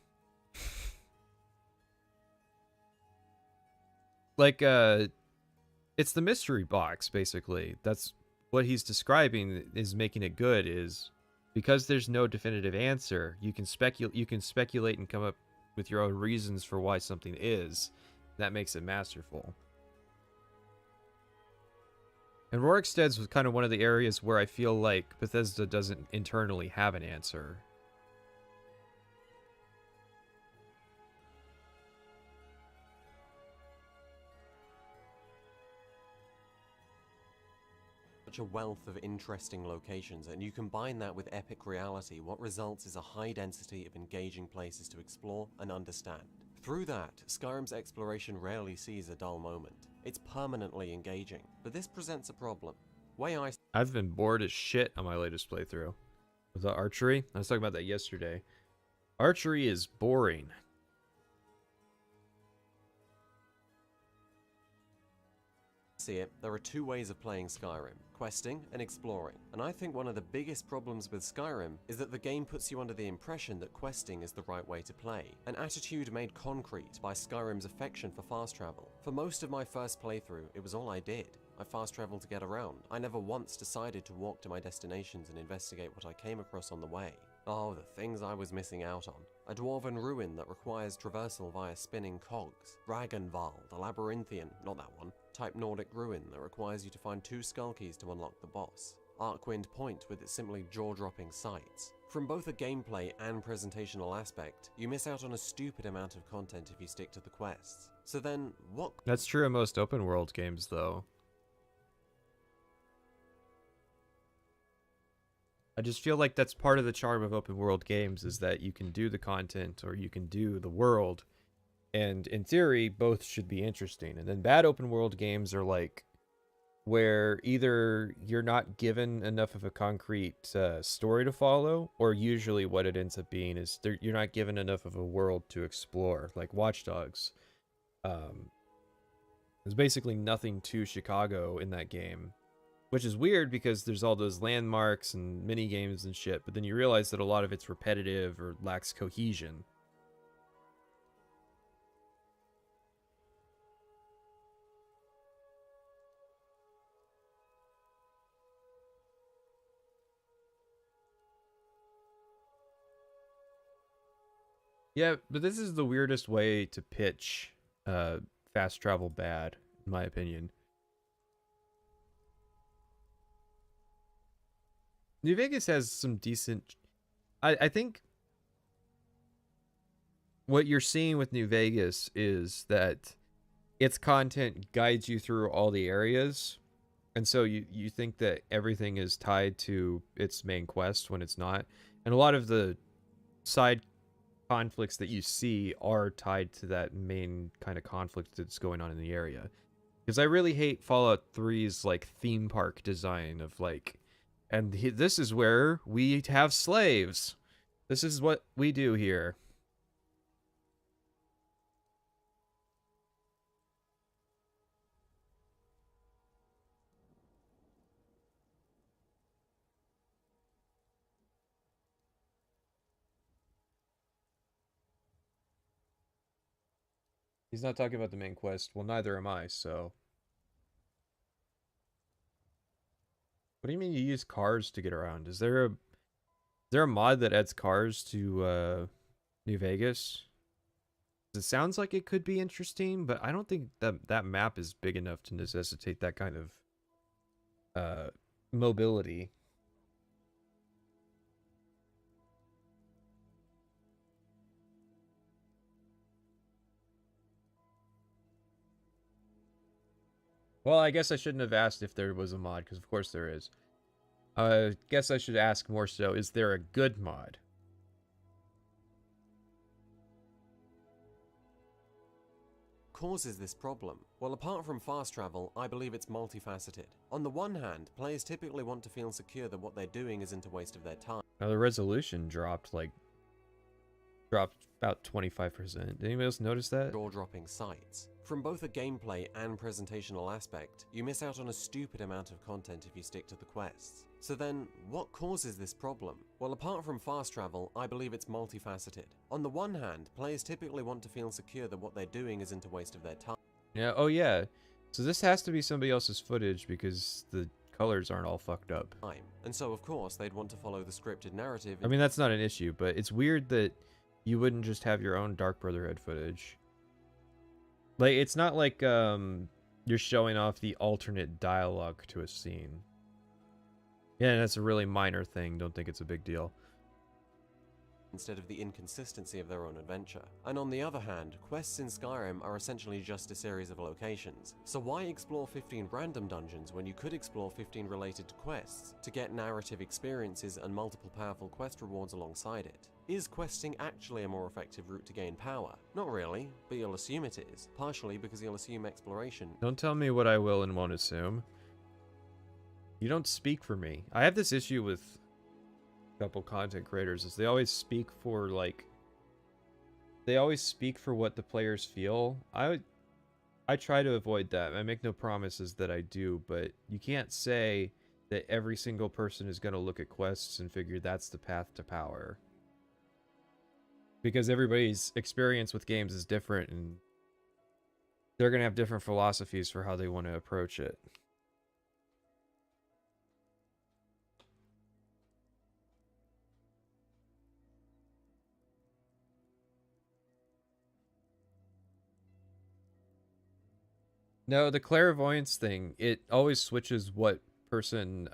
Like, it's the mystery box, basically. That's what he's describing is making it good is because there's no definitive answer, you can speculate and come up with your own reasons for why something is. That makes it masterful. And Rorikstead's was kind of one of the areas where I feel like Bethesda doesn't internally have an answer. Such a wealth of interesting locations, and you combine that with epic reality, what results is a high density of engaging places to explore and understand. Through that, Skyrim's exploration rarely sees a dull moment. It's permanently engaging, but this presents a problem. I've been bored as shit on my latest playthrough. With the archery, I was talking about that yesterday. Archery is boring. See it, there are two ways of playing Skyrim, questing and exploring. And I think one of the biggest problems with Skyrim is that the game puts you under the impression that questing is the right way to play, an attitude made concrete by Skyrim's affection for fast travel. For most of my first playthrough, it was all I did. I fast traveled to get around. I never once decided to walk to my destinations and investigate what I came across on the way. Oh, the things I was missing out on. A dwarven ruin that requires traversal via spinning cogs. Ragnvald, a labyrinthian, not that one, type Nordic ruin that requires you to find 2 skull keys to unlock the boss. Arkwind Point with its simply jaw-dropping sights. From both a gameplay and presentational aspect, you miss out on a stupid amount of content if you stick to the quests. So then, what? That's true in most open world games, though. I just feel like that's part of the charm of open world games is that you can do the content or you can do the world. And in theory, both should be interesting. And then bad open world games are like where either you're not given enough of a concrete story to follow, or usually what it ends up being is you're not given enough of a world to explore, like Watch Dogs. There's basically nothing to Chicago in that game. Which is weird because there's all those landmarks and mini games and shit, but then you realize that a lot of it's repetitive or lacks cohesion. Yeah, but this is the weirdest way to pitch fast travel bad, in my opinion. New Vegas has some decent... I think what you're seeing with New Vegas is that its content guides you through all the areas. And so you think that everything is tied to its main quest when it's not. And a lot of the side conflicts that you see are tied to that main kind of conflict that's going on in the area. Because I really hate Fallout 3's like theme park design of like, and this is where we have slaves. This is what we do here. He's not talking about the main quest. Well, neither am I, so. What do you mean you use cars to get around? Is there a mod that adds cars to New Vegas? It sounds like it could be interesting, but I don't think that map is big enough to necessitate that kind of mobility. Well, I guess I shouldn't have asked if there was a mod, because of course there is. I guess I should ask more so, is there a good mod? Causes this problem? Well, apart from fast travel, I believe it's multifaceted. On the one hand, players typically want to feel secure that what they're doing isn't a waste of their time. Now the resolution dropped about 25%. Did anybody else notice that? Jaw-dropping sights. From both a gameplay and presentational aspect, you miss out on a stupid amount of content if you stick to the quests. So then, what causes this problem? Well, apart from fast travel, I believe it's multifaceted. On the one hand, players typically want to feel secure that what they're doing isn't a waste of their time. Yeah, oh yeah. So this has to be somebody else's footage because the colors aren't all fucked up. And so, of course, they'd want to follow the scripted narrative. I mean, that's not an issue, but it's weird that you wouldn't just have your own Dark Brotherhood footage. Like, it's not like you're showing off the alternate dialogue to a scene. Yeah, and that's a really minor thing. Don't think it's a big deal. Instead of the inconsistency of their own adventure. And on the other hand, quests in Skyrim are essentially just a series of locations. So why explore 15 random dungeons when you could explore 15 related quests to get narrative experiences and multiple powerful quest rewards alongside it? Is questing actually a more effective route to gain power? Not really, but you'll assume it is, partially because you'll assume exploration. Don't tell me what I will and won't assume. You don't speak for me. I have this issue with couple content creators is they always speak for what the players feel. I try to avoid that. I make no promises that I do, but you can't say that every single person is going to look at quests and figure that's the path to power, because everybody's experience with games is different and they're going to have different philosophies for how they want to approach it. No, the clairvoyance thing, it always switches what person,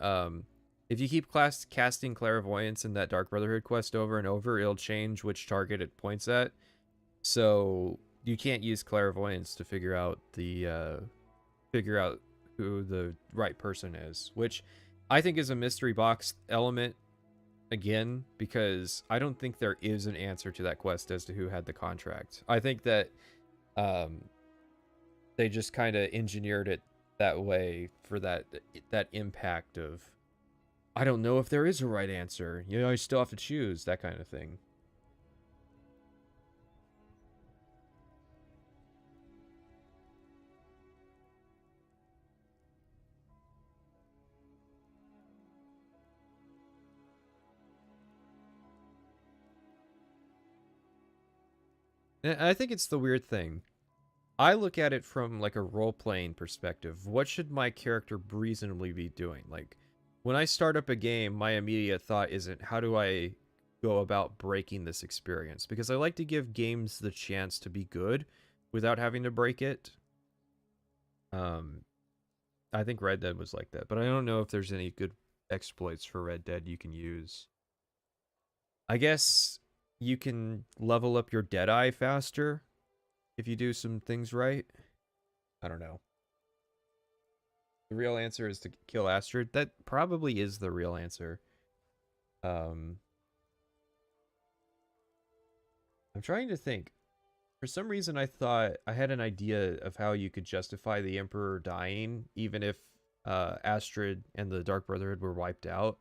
if you keep casting clairvoyance in that Dark Brotherhood quest over and over, it'll change which target it points at. So you can't use clairvoyance to figure out who the right person is, which I think is a mystery box element again, because I don't think there is an answer to that quest as to who had the contract. I think that they just kind of engineered it that way for that impact of, I don't know if there is a right answer. You know, you still have to choose, that kind of thing. And I think it's the weird thing. I look at it from like a role-playing perspective. What should my character reasonably be doing? Like, when I start up a game, my immediate thought isn't, how do I go about breaking this experience? Because I like to give games the chance to be good without having to break it. I think Red Dead was like that, but I don't know if there's any good exploits for Red Dead you can use. I guess you can level up your Deadeye faster if you do some things right. I don't know. The real answer is to kill Astrid. That probably is the real answer. I'm trying to think. For some reason, I thought I had an idea of how you could justify the Emperor dying, even if Astrid and the Dark Brotherhood were wiped out.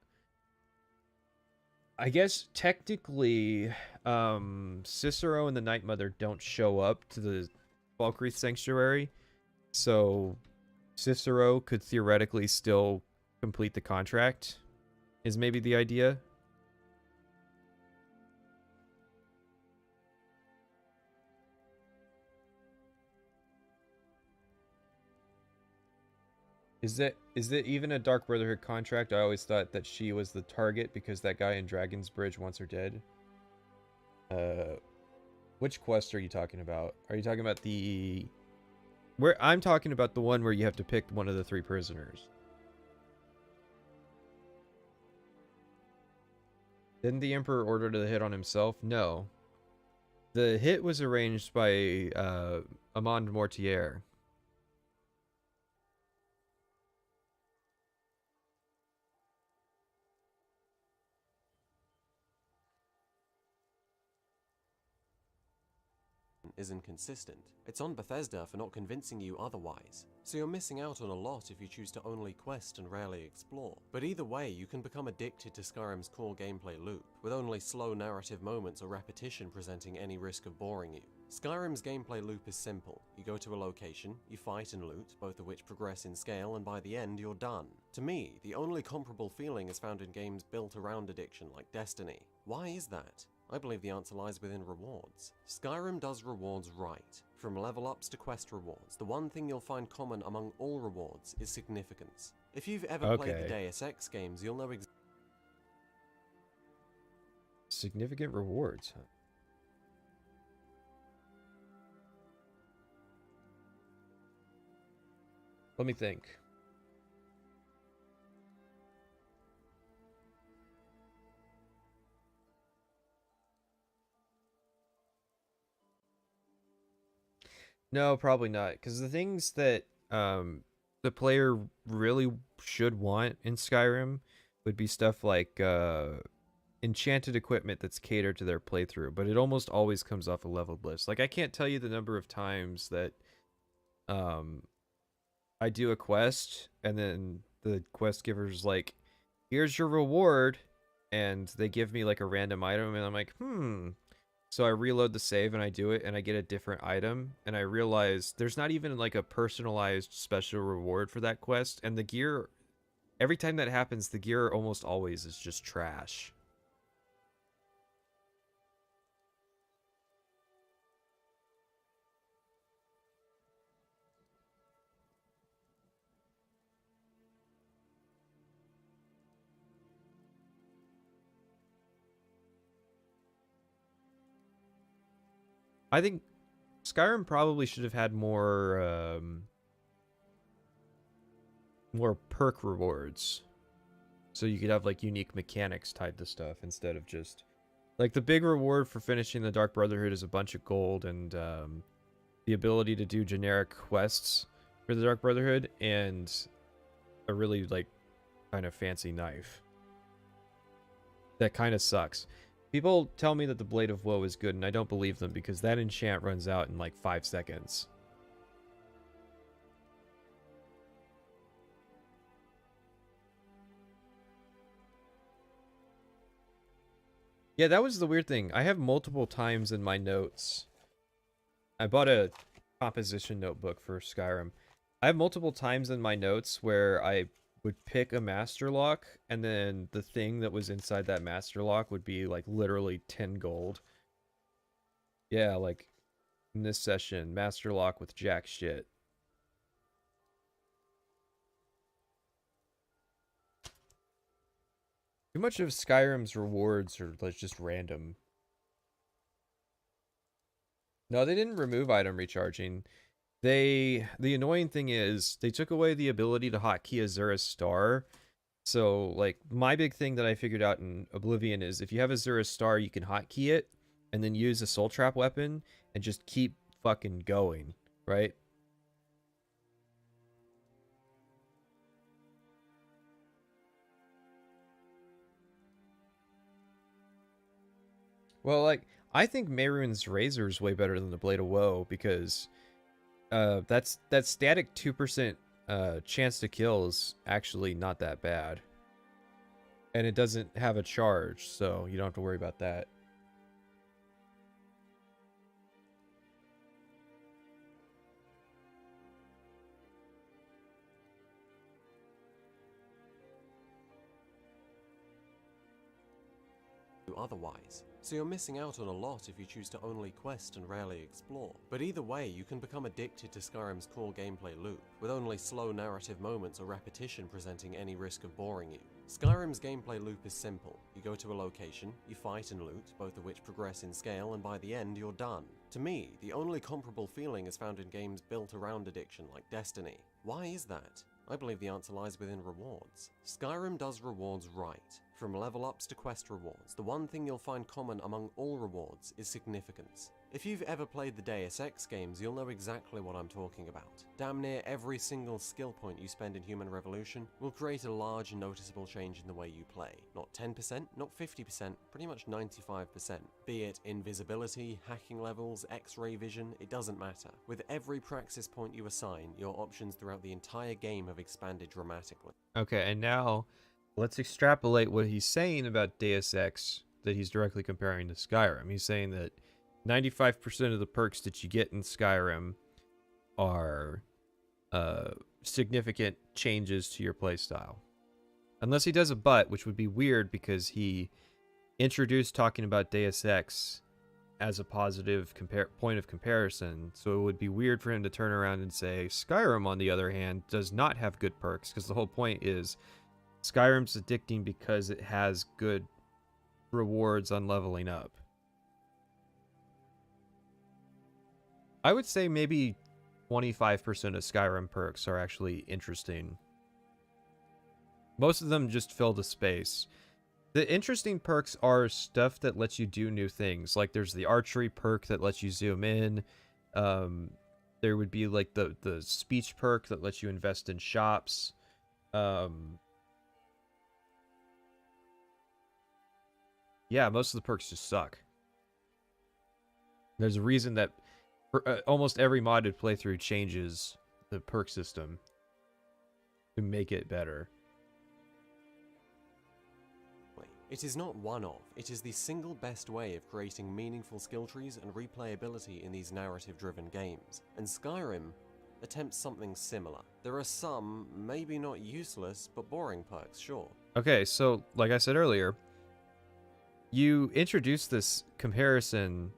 I guess technically, Cicero and the Night Mother don't show up to the Valkyrie Sanctuary, so Cicero could theoretically still complete the contract, is maybe the idea. Is it even a Dark Brotherhood contract? I always thought that she was the target because that guy in Dragon's Bridge wants her dead. Which quest are you talking about? Are you talking about the... Where I'm talking about the one where you have to pick one of the 3 prisoners. Didn't the Emperor order the hit on himself? No. The hit was arranged by Amand Mortier. Is inconsistent. It's on Bethesda for not convincing you otherwise. So you're missing out on a lot if you choose to only quest and rarely explore. But either way, you can become addicted to Skyrim's core gameplay loop, with only slow narrative moments or repetition presenting any risk of boring you. Skyrim's gameplay loop is simple. You go to a location, you fight and loot, both of which progress in scale, and by the end you're done. To me, the only comparable feeling is found in games built around addiction like Destiny. Why is that? I believe the answer lies within rewards. Skyrim does rewards right. From level ups to quest rewards, the one thing you'll find common among all rewards is significance. If you've ever played the Deus Ex games, you'll know Significant rewards, huh? Let me think. No, probably not. Because the things that the player really should want in Skyrim would be stuff like enchanted equipment that's catered to their playthrough, but it almost always comes off a leveled list. Like, I can't tell you the number of times that I do a quest and then the quest giver's like, here's your reward, and they give me like a random item, and I'm like, so I reload the save and I do it and I get a different item, and I realize there's not even like a personalized special reward for that quest, and the gear, every time that happens, the gear almost always is just trash. I think Skyrim probably should have had more perk rewards, so you could have like unique mechanics tied to stuff instead of just like the big reward for finishing the Dark Brotherhood is a bunch of gold and the ability to do generic quests for the Dark Brotherhood and a really like kind of fancy knife. That kind of sucks. People tell me that the Blade of Woe is good, and I don't believe them because that enchant runs out in like 5 seconds. Yeah, that was the weird thing. I have multiple times in my notes. I bought a composition notebook for Skyrim. I have multiple times in my notes where I would pick a master lock, and then the thing that was inside that master lock would be like literally 10 gold. Yeah, like in this session, master lock with jack shit. Too much of Skyrim's rewards are like just random. No, they didn't remove item recharging. The annoying thing is they took away the ability to hotkey Azura's Star. So like my big thing that I figured out in Oblivion is if you have Azura's Star, you can hotkey it and then use a soul trap weapon and just keep fucking going, right? Well, like I think Mehrunes Razor is way better than the Blade of Woe because that static 2% chance to kill is actually not that bad. And it doesn't have a charge, so you don't have to worry about that. otherwise. So you're missing out on a lot if you choose to only quest and rarely explore. But either way, you can become addicted to Skyrim's core gameplay loop, with only slow narrative moments or repetition presenting any risk of boring you. Skyrim's gameplay loop is simple. You go to a location, you fight and loot, both of which progress in scale, and by the end you're done. To me, the only comparable feeling is found in games built around addiction like Destiny. Why is that? I believe the answer lies within rewards. Skyrim does rewards right. From level ups to quest rewards, the one thing you'll find common among all rewards is significance. If you've ever played the Deus Ex games, you'll know exactly what I'm talking about. Damn near every single skill point you spend in Human Revolution will create a large and noticeable change in the way you play. Not 10%, not 50%, pretty much 95%. Be it invisibility, hacking levels, X-ray vision, it doesn't matter. With every praxis point you assign, your options throughout the entire game have expanded dramatically. Okay, and now let's extrapolate what he's saying about Deus Ex that he's directly comparing to Skyrim. He's saying that 95% of the perks that you get in Skyrim are significant changes to your playstyle. Unless he does a but, which would be weird because he introduced talking about Deus Ex as a positive point of comparison. So it would be weird for him to turn around and say Skyrim, on the other hand, does not have good perks, because the whole point is Skyrim's addicting because it has good rewards on leveling up. I would say maybe 25% of Skyrim perks are actually interesting. Most of them just fill the space. The interesting perks are stuff that lets you do new things. Like there's the archery perk that lets you zoom in. There would be like the speech perk that lets you invest in shops. Yeah, most of the perks just suck. There's a reason that almost every modded playthrough changes the perk system to make it better. It is not one of, it is the single best way of creating meaningful skill trees and replayability in these narrative-driven games, and Skyrim attempts something similar. There are some, maybe not useless, but boring perks, sure. Okay, so like I said earlier, you introduced this comparison.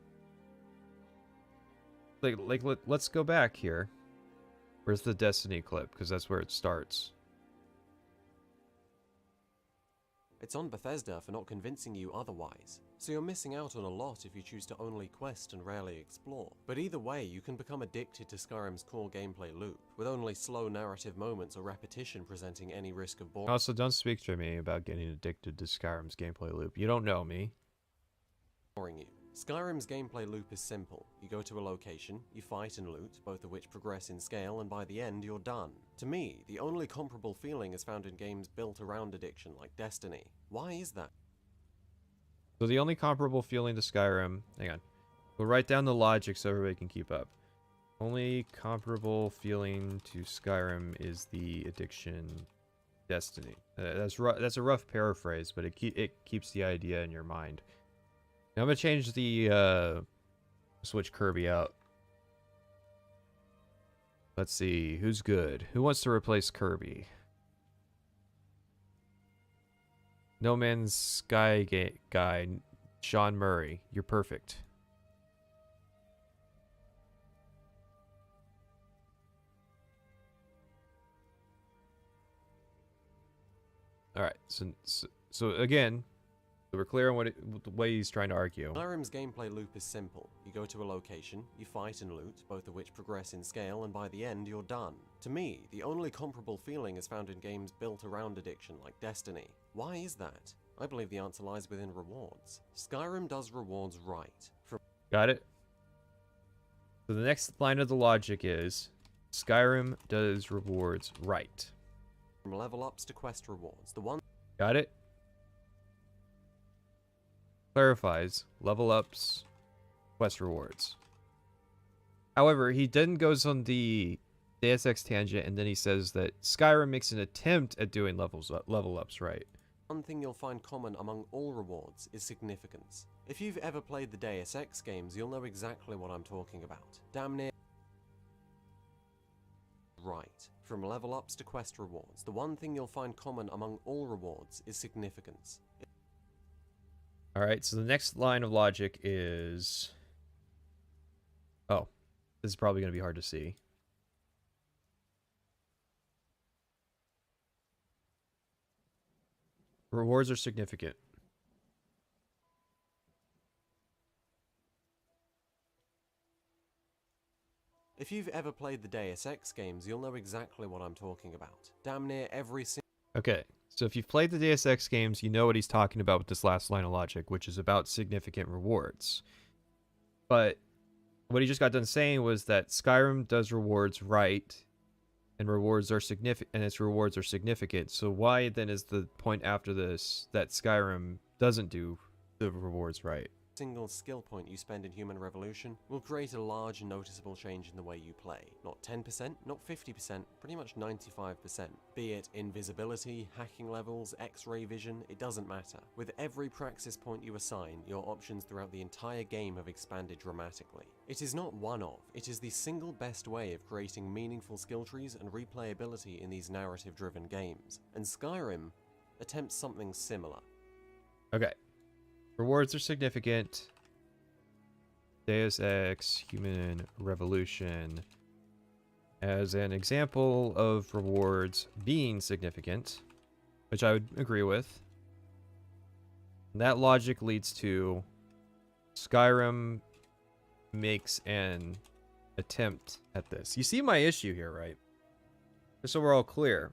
Let's go back here. Where's the Destiny clip? Because that's where it starts. It's on Bethesda for not convincing you otherwise, so you're missing out on a lot if you choose to only quest and rarely explore. But either way, you can become addicted to Skyrim's core gameplay loop, with only slow narrative moments or repetition presenting any risk of boredom. Also, don't speak to me about getting addicted to Skyrim's gameplay loop. You don't know me. You. Skyrim's gameplay loop is simple. You go to a location, you fight and loot, both of which progress in scale, and by the end you're done. To me, the only comparable feeling is found in games built around addiction like Destiny. Why is that? So the only comparable feeling to Skyrim... Hang on. We'll write down the logic so everybody can keep up. Only comparable feeling to Skyrim is the addiction Destiny. That's a rough paraphrase, but it keeps the idea in your mind. Now I'm going to change the, switch Kirby out. Let's see, who's good? Who wants to replace Kirby? No Man's Sky guy, Sean Murray. You're perfect. Alright, so again... So we're clear on the way he's trying to argue. Skyrim's gameplay loop is simple. You go to a location, you fight and loot, both of which progress in scale, and by the end you're done. To me, the only comparable feeling is found in games built around addiction like Destiny. Why is that? I believe the answer lies within rewards. Skyrim does rewards right. Got it? So the next line of the logic is, Skyrim does rewards right. From level ups to quest rewards, the one... Got it? Clarifies level ups, quest rewards. However, he then goes on the Deus Ex tangent, and then he says that Skyrim makes an attempt at doing level ups right. One thing you'll find common among all rewards is significance. If you've ever played the Deus Ex games, you'll know exactly what I'm talking about. Damn near right. From level ups to quest rewards, the one thing you'll find common among all rewards is significance. All right, so the next line of logic is... Oh, this is probably going to be hard to see. Rewards are significant. If you've ever played the Deus Ex games, you'll know exactly what I'm talking about. Damn near every single... Okay, so if you've played the Deus Ex games, you know what he's talking about with this last line of logic, which is about significant rewards. But what he just got done saying was that Skyrim does rewards right, and rewards are significant, and its rewards are significant. So why then is the point after this that Skyrim doesn't do the rewards right? Single skill point you spend in Human Revolution will create a large and noticeable change in the way you play. Not 10%, not 50%, pretty much 95%. Be it invisibility, hacking levels, X-ray vision, it doesn't matter. With every praxis point you assign, your options throughout the entire game have expanded dramatically. It is not one of, it is the single best way of creating meaningful skill trees and replayability in these narrative-driven games. And Skyrim attempts something similar. Okay. Rewards are significant. Deus Ex Human Revolution as an example of rewards being significant, which I would agree with. That logic leads to Skyrim makes an attempt at this. You see my issue here, right? Just so we're all clear.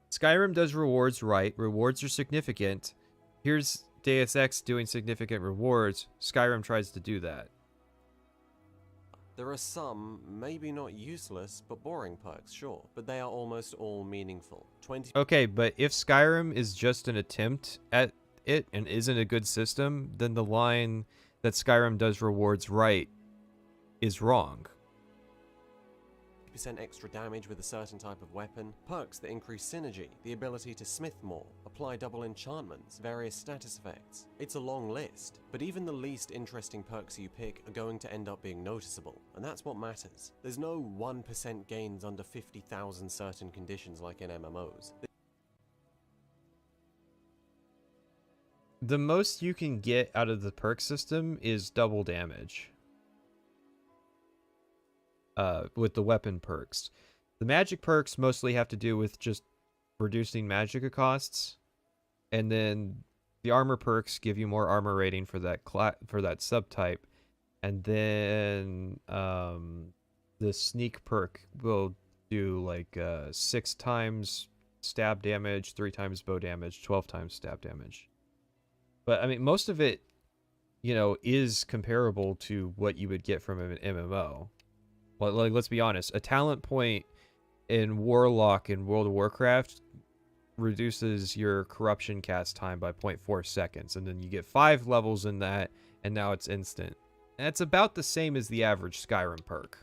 Skyrim does rewards right. Rewards are significant. Here's Deus Ex doing significant rewards. Skyrim tries to do that. There are some, maybe not useless, but boring perks, sure, but they are almost all meaningful. Okay, but if Skyrim is just an attempt at it and isn't a good system, then the line that Skyrim does rewards right is wrong. % extra damage with a certain type of weapon, perks that increase synergy, the ability to smith more, apply double enchantments, various status effects. It's a long list, but even the least interesting perks you pick are going to end up being noticeable, and that's what matters. There's no 1% gains under 50,000 certain conditions like in MMOs. The most you can get out of the perk system is double damage. With the weapon perks. The magic perks mostly have to do with just reducing magicka costs, and then the armor perks give you more armor rating for that subtype, and then the sneak perk will do like 6 times stab damage, 3 times bow damage, 12 times stab damage. But I mean, most of it, you know, is comparable to what you would get from an MMO. Like, let's be honest, a talent point in Warlock in World of Warcraft reduces your corruption cast time by 0.4 seconds, and then you get 5 levels in that, and now it's instant. And it's about the same as the average Skyrim perk.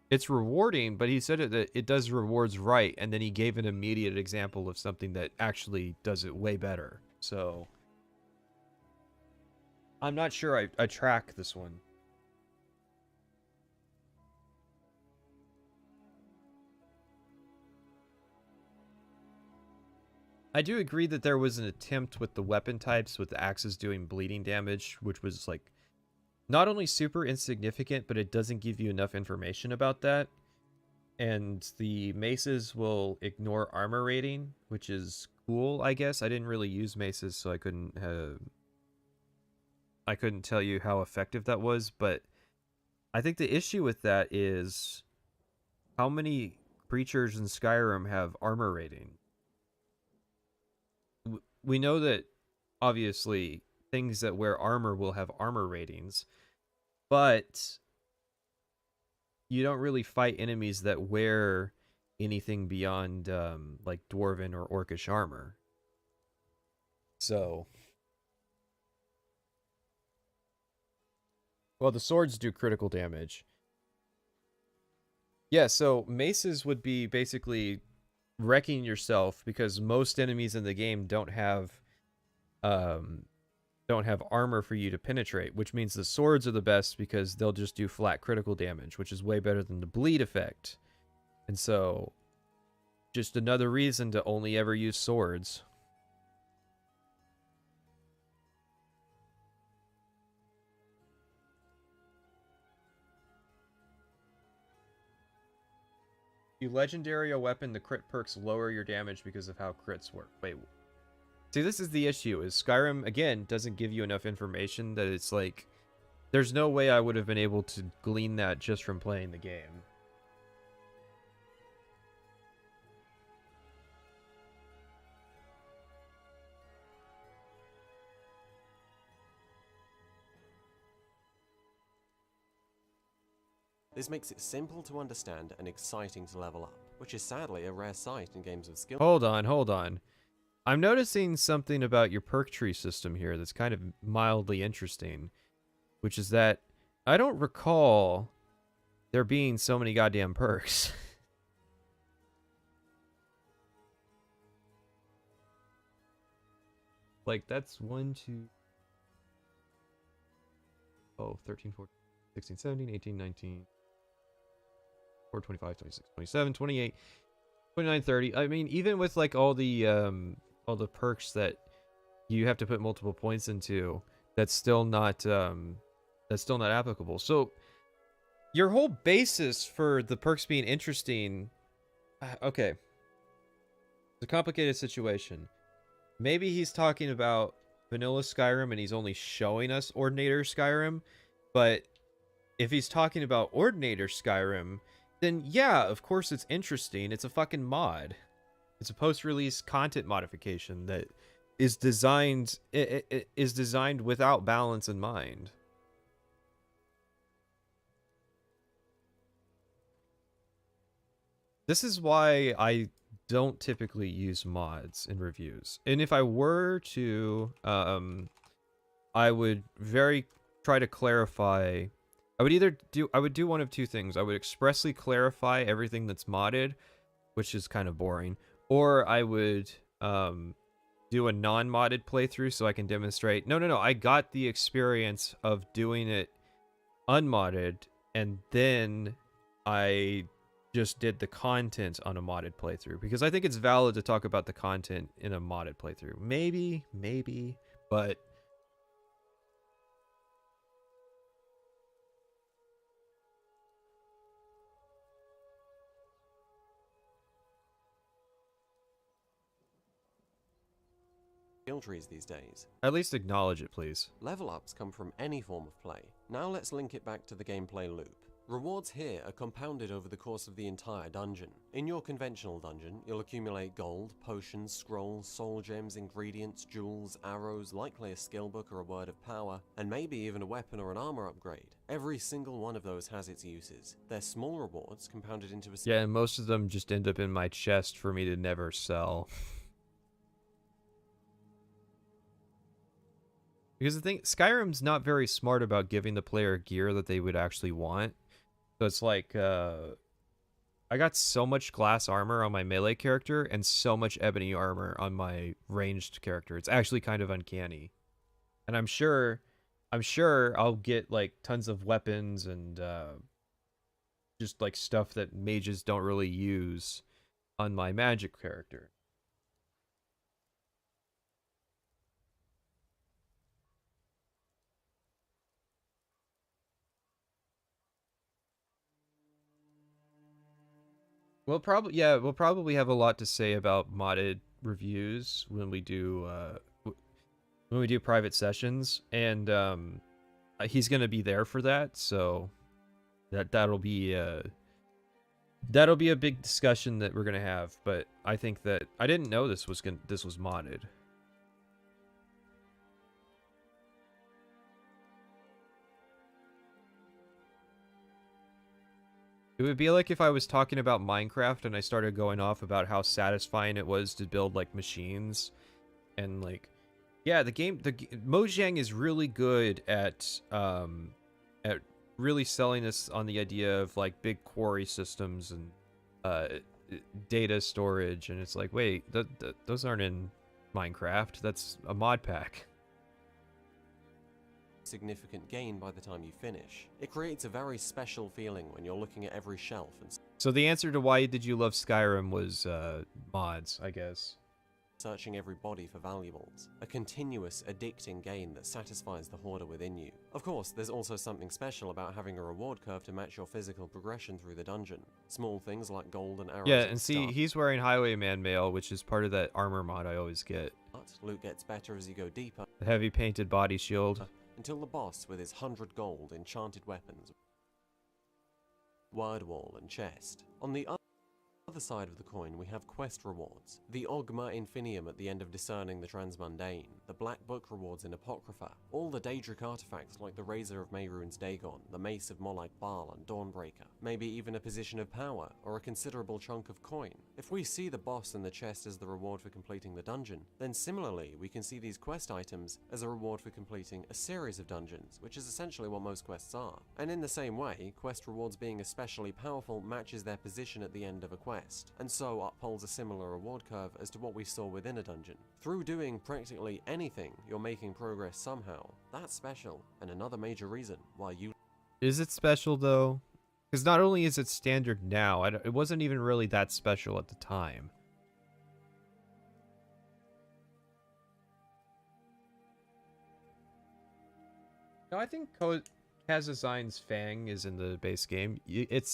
It's rewarding, but he said that it does rewards right, and then he gave an immediate example of something that actually does it way better. So I'm not sure I track this one. I do agree that there was an attempt with the weapon types, with the axes doing bleeding damage, which was like not only super insignificant, but it doesn't give you enough information about that. And the maces will ignore armor rating, which is cool, I guess. I didn't really use maces, so I couldn't tell you how effective that was, but I think the issue with that is how many creatures in Skyrim have armor rating. We know that obviously things that wear armor will have armor ratings, but you don't really fight enemies that wear anything beyond like dwarven or orcish armor. So, well, the swords do critical damage. Yeah, so maces would be basically wrecking yourself because most enemies in the game don't have armor for you to penetrate, which means the swords are the best because they'll just do flat critical damage, which is way better than the bleed effect. And so Just another reason to only ever use swords. You legendary a weapon, the crit perks lower your damage because of how crits work. Wait. See, this is the issue, is Skyrim, again, doesn't give you enough information that it's like, there's no way I would have been able to glean that just from playing the game. This makes it simple to understand and exciting to level up, which is sadly a rare sight in games of skill. Hold on. I'm noticing something about your perk tree system here that's kind of mildly interesting, which is that I don't recall there being so many goddamn perks. Like, that's 1, 2... Oh, 13, 14, 16, 17, 18, 19... 25, 26, 27, 28, 29, 30. I mean, even with like all the perks that you have to put multiple points into, that's still not applicable. So your whole basis for the perks being interesting, okay, it's a complicated situation. Maybe he's talking about vanilla Skyrim and he's only showing us Ordinator Skyrim, but if he's talking about Ordinator Skyrim, then yeah, of course it's interesting. It's a fucking mod. It's a post-release content modification that is designed it is designed without balance in mind. This is why I don't typically use mods in reviews. And if I were to, I would try to clarify. I would do one of two things. I would expressly clarify everything that's modded, which is kind of boring, or I would do a non-modded playthrough so I can demonstrate, no, I got the experience of doing it unmodded, and then I just did the content on a modded playthrough, because I think it's valid to talk about the content in a modded playthrough. Maybe, but Skill trees these days. at least acknowledge it, please. Level ups come from any form of play. Now let's link it back to the gameplay loop. Rewards here are compounded over the course of the entire dungeon. In your conventional dungeon, you'll accumulate gold, potions, scrolls, soul gems, ingredients, jewels, arrows, likely a skill book or a word of power, and maybe even a weapon or an armor upgrade. Every single one of those has its uses. They're small rewards compounded into a... Yeah, and most of them just end up in my chest for me to never sell. Because the thing, Skyrim's not very smart about giving the player gear that they would actually want. So it's like, I got so much glass armor on my melee character and so much ebony armor on my ranged character. It's actually kind of uncanny. And I'm sure I'll get like tons of weapons and just like stuff that mages don't really use on my magic character. We'll probably have a lot to say about modded reviews when we do private sessions, and he's gonna be there for that, so that'll be a big discussion that we're gonna have. But I think that I didn't know this was modded. It would be like if I was talking about Minecraft and I started going off about how satisfying it was to build like machines, and like, yeah, Mojang is really good at really selling us on the idea of like big quarry systems and data storage, and it's like, wait, those aren't in Minecraft. That's a mod pack. Significant gain by the time you finish. It creates a very special feeling when you're looking at every shelf and... So the answer to why did you love Skyrim was mods, I guess. Searching every body for valuables, a continuous, addicting game that satisfies the hoarder within you. Of course, there's also something special about having a reward curve to match your physical progression through the dungeon. Small things like gold and arrows. Yeah, and see, he's wearing Highwayman mail, which is part of that armor mod I always get. But loot gets better as you go deeper. The heavy painted body shield. Until the boss with his 100 gold, enchanted weapons, word wall and chest. On the other side of the coin, we have quest rewards. The Ogma Infinium at the end of Discerning the Transmundane, the Black Book rewards in Apocrypha, all the Daedric artifacts like the Razor of Mehrunes Dagon, the Mace of Molag Bal and Dawnbreaker, maybe even a position of power, or a considerable chunk of coin. If we see the boss and the chest as the reward for completing the dungeon, then similarly we can see these quest items as a reward for completing a series of dungeons, which is essentially what most quests are. And in the same way, quest rewards being especially powerful matches their position at the end of a quest, and so upholds a similar reward curve as to what we saw within a dungeon. Through doing practically anything, you're making progress somehow. That's special, and another major reason why you... Is it special though? Because not only is it standard now, it wasn't even really that special at the time. No, I think Kazazai's Fang is in the base game. It's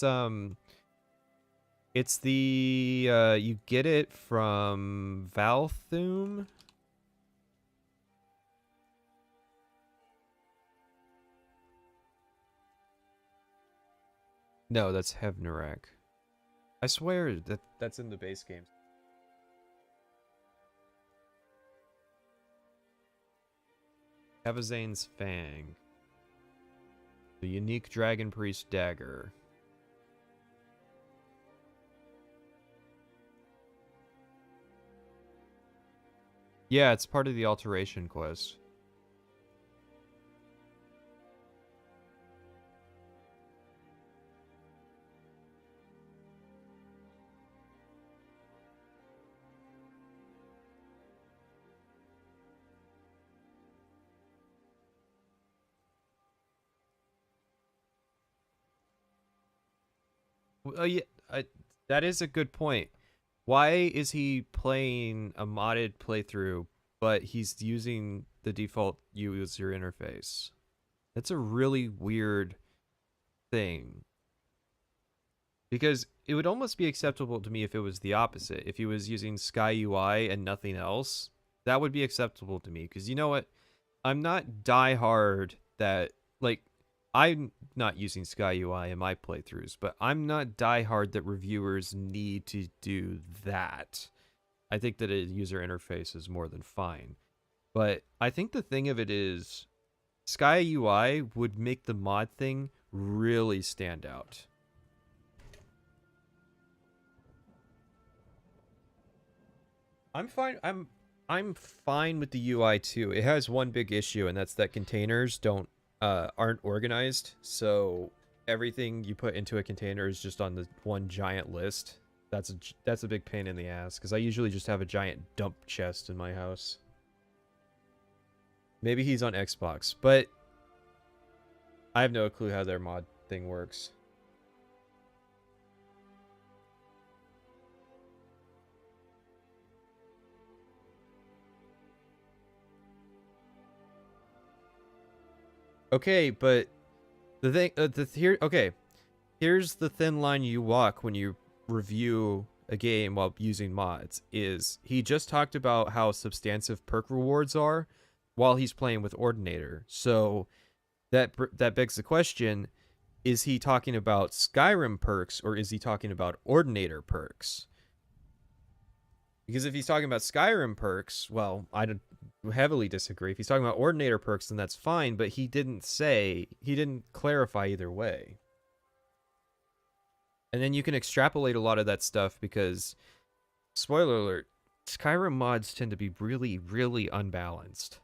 the you get it from Valthum. No, that's Hevnarak. I swear that's in the base game. Kavazane's Fang. The unique Dragon Priest dagger. Yeah, it's part of the alteration quest. Oh yeah, that is a good point. Why is he playing a modded playthrough, but he's using the default user interface? That's a really weird thing. Because it would almost be acceptable to me if it was the opposite. If he was using Sky UI and nothing else, that would be acceptable to me. Because you know what? I'm not diehard that, like, I'm not using Sky UI in my playthroughs, but I'm not diehard that reviewers need to do that. I think that a user interface is more than fine. But I think the thing of it is, Sky UI would make the mod thing really stand out. I'm fine. I'm fine with the UI too. It has one big issue, and that's that containers aren't organized. So everything you put into a container is just on the one giant list. That's a big pain in the ass because I usually just have a giant dump chest in my house. Maybe he's on Xbox, but I have no clue how their mod thing works. Okay, but the thing, here's the thin line you walk when you review a game while using mods. Is he just talked about how substantive perk rewards are while he's playing with Ordinator? So that begs the question: is he talking about Skyrim perks or is he talking about Ordinator perks? Because if he's talking about Skyrim perks, well, I heavily disagree. If he's talking about Ordinator perks, then that's fine, but he didn't clarify either way. And then you can extrapolate a lot of that stuff because, spoiler alert, Skyrim mods tend to be really, really unbalanced.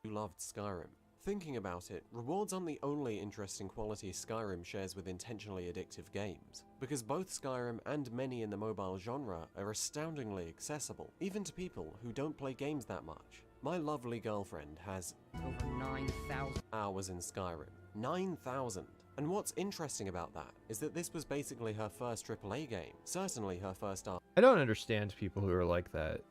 You loved Skyrim. Thinking about it, rewards aren't the only interesting quality Skyrim shares with intentionally addictive games, because both Skyrim and many in the mobile genre are astoundingly accessible, even to people who don't play games that much. My lovely girlfriend has over 9,000 hours in Skyrim. 9,000! And what's interesting about that is that this was basically her first AAA game, certainly her first I don't understand people who are like that.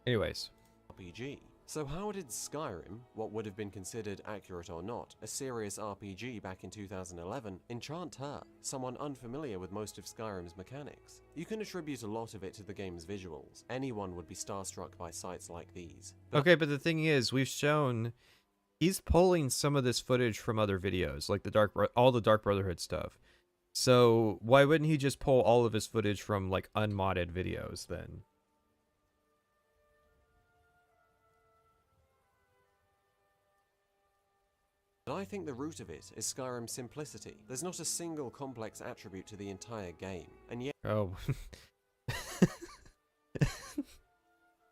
Anyways. RPG. So how did Skyrim, what would have been considered, accurate or not, a serious RPG back in 2011, enchant her, someone unfamiliar with most of Skyrim's mechanics? You can attribute a lot of it to the game's visuals. Anyone would be starstruck by sights like these. Okay, but the thing is, we've shown he's pulling some of this footage from other videos, like all the Dark Brotherhood stuff. So why wouldn't he just pull all of his footage from like unmodded videos then? But I think the root of it is Skyrim's simplicity. There's not a single complex attribute to the entire game, and yet... Oh.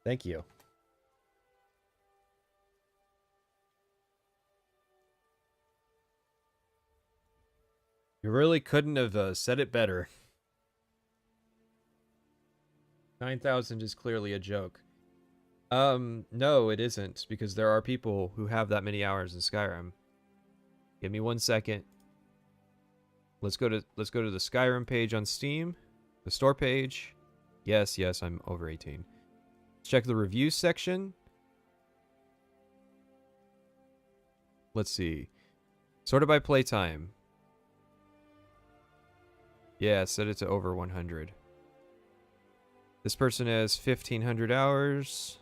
Thank you. You really couldn't have said it better. 9,000 is clearly a joke. No, it isn't, because there are people who have that many hours in Skyrim. Give me 1 second. Let's go to the Skyrim page on Steam, the store page. Yes, I'm over 18. Let's check the reviews section. Let's see. Sorted by playtime. Yeah, set it to over 100. This person has 1,500 hours.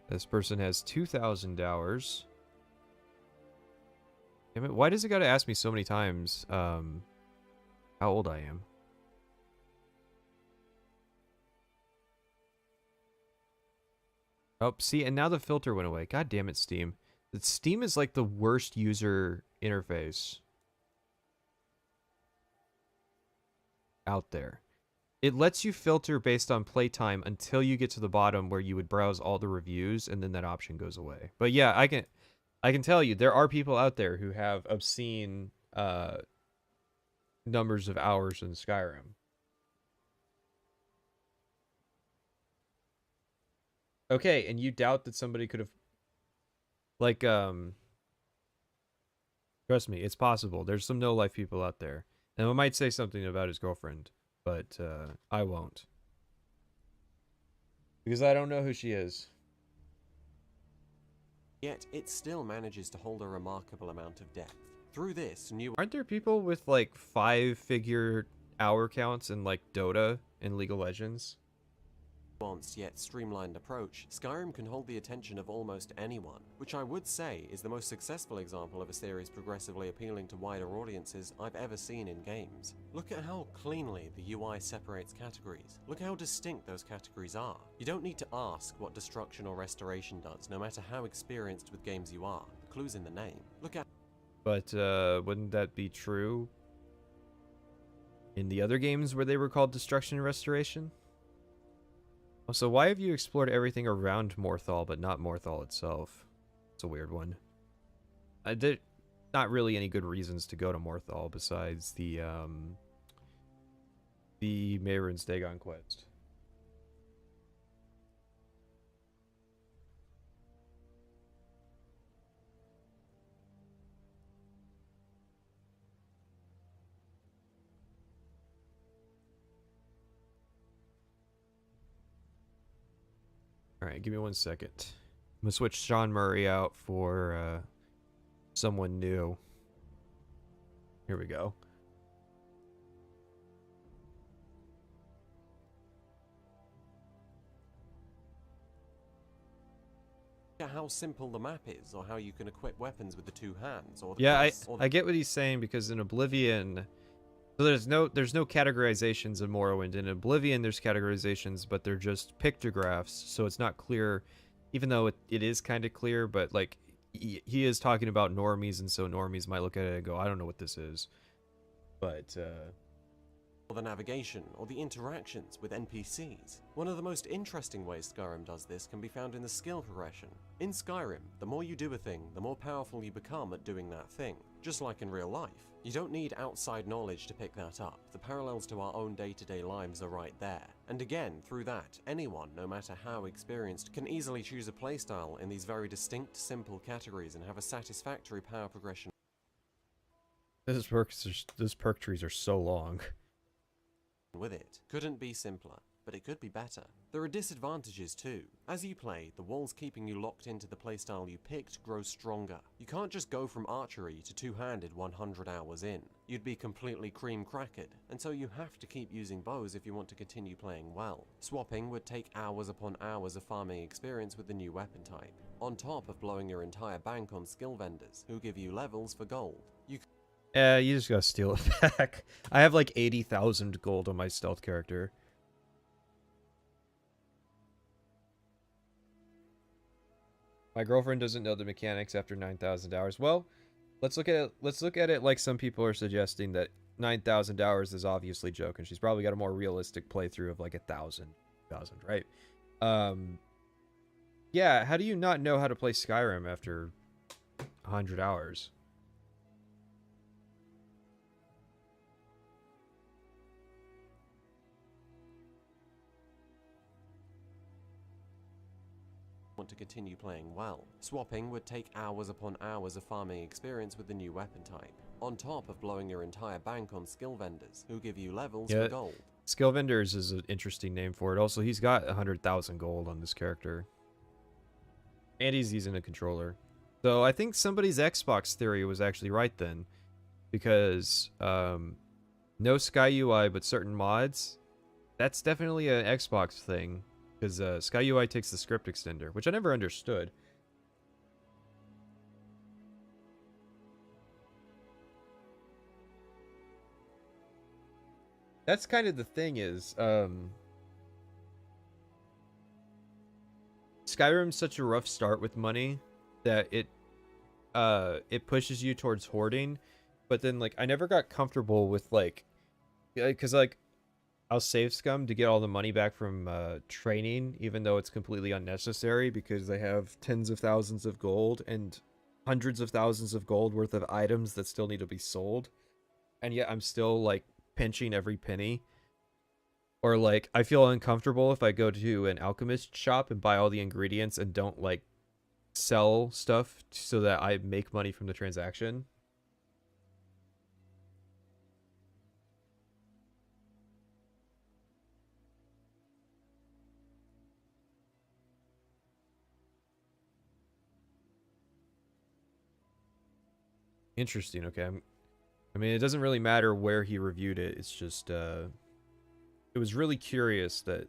This person has 2,000 hours. Damn it, why does it gotta ask me so many times how old I am? Oh, see, and now the filter went away. God damn it, Steam. Steam is like the worst user interface out there. It lets you filter based on playtime until you get to the bottom where you would browse all the reviews, and then that option goes away. But yeah, I can tell you there are people out there who have obscene numbers of hours in Skyrim. Okay, and you doubt that somebody could have, like, trust me, it's possible. There's some no-life people out there. And I might say something about his girlfriend, but I won't. Because I don't know who she is. Yet, it still manages to hold a remarkable amount of depth. Through this new... Aren't there people with, like, 5-figure hour counts in, like, Dota and League of Legends? nuanced yet streamlined approach, Skyrim can hold the attention of almost anyone, which I would say is the most successful example of a series progressively appealing to wider audiences I've ever seen in games. Look at how cleanly the UI separates categories. Look how distinct those categories are. You don't need to ask what destruction or restoration does, no matter how experienced with games you are. The clue's in the name. Look at... But wouldn't that be true in the other games where they were called destruction and restoration? Also, why have you explored everything around Morthal but not Morthal itself? It's a weird one. There's not really any good reasons to go to Morthal besides the Mehrunes Dagon quest. Alright, give me 1 second. I'm gonna switch Sean Murray out for someone new. Here we go. how simple the map is, or how you can equip weapons with the two hands, or the Yeah, plus, or the... I get what he's saying, because in Oblivion, so there's no categorizations in Morrowind. In Oblivion, there's categorizations, but they're just pictographs, so it's not clear, even though it is kind of clear, but like he is talking about normies, and so normies might look at it and go, I don't know what this is. But the navigation, or the interactions with NPCs. One of the most interesting ways Skyrim does this can be found in the skill progression. In Skyrim, the more you do a thing, the more powerful you become at doing that thing. Just like in real life. You don't need outside knowledge to pick that up. The parallels to our own day-to-day lives are right there. And again, through that, anyone, no matter how experienced, can easily choose a playstyle in these very distinct, simple categories and have a satisfactory power progression. Those perk trees are so long. With it. Couldn't be simpler, but it could be better. There are disadvantages too. As you play, the walls keeping you locked into the playstyle you picked grow stronger. You can't just go from archery to two-handed 100 hours in. You'd be completely cream-crackered, and so you have to keep using bows if you want to continue playing well. Swapping would take hours upon hours of farming experience with the new weapon type, on top of blowing your entire bank on skill vendors, who give you levels for gold. You just gotta steal it back. I have like 80,000 gold on my stealth character. My girlfriend doesn't know the mechanics after 9,000 hours. Well, let's look at it like some people are suggesting, that 9,000 hours is obviously joking. She's probably got a more realistic playthrough of like 1,000, right? Yeah, how do you not know how to play Skyrim after 100 hours? Want to continue playing well. Swapping would take hours upon hours of farming experience with the new weapon type, on top of blowing your entire bank on skill vendors, who give you levels for gold. Skill vendors is an interesting name for it. Also, he's got 100,000 gold on this character. And he's using a controller. So I think somebody's Xbox theory was actually right then. Because no Sky UI but certain mods, that's definitely an Xbox thing. Because Sky UI takes the script extender, which I never understood. That's kind of the thing is, Skyrim's such a rough start with money that it pushes you towards hoarding. But then, like, I never got comfortable with, like, because, like, I'll save scum to get all the money back from training, even though it's completely unnecessary because they have tens of thousands of gold and hundreds of thousands of gold worth of items that still need to be sold. And yet I'm still like pinching every penny. Or like I feel uncomfortable if I go to an alchemist shop and buy all the ingredients and don't like sell stuff so that I make money from the transaction. Interesting. Okay. I mean, it doesn't really matter where he reviewed it. It's just, it was really curious that,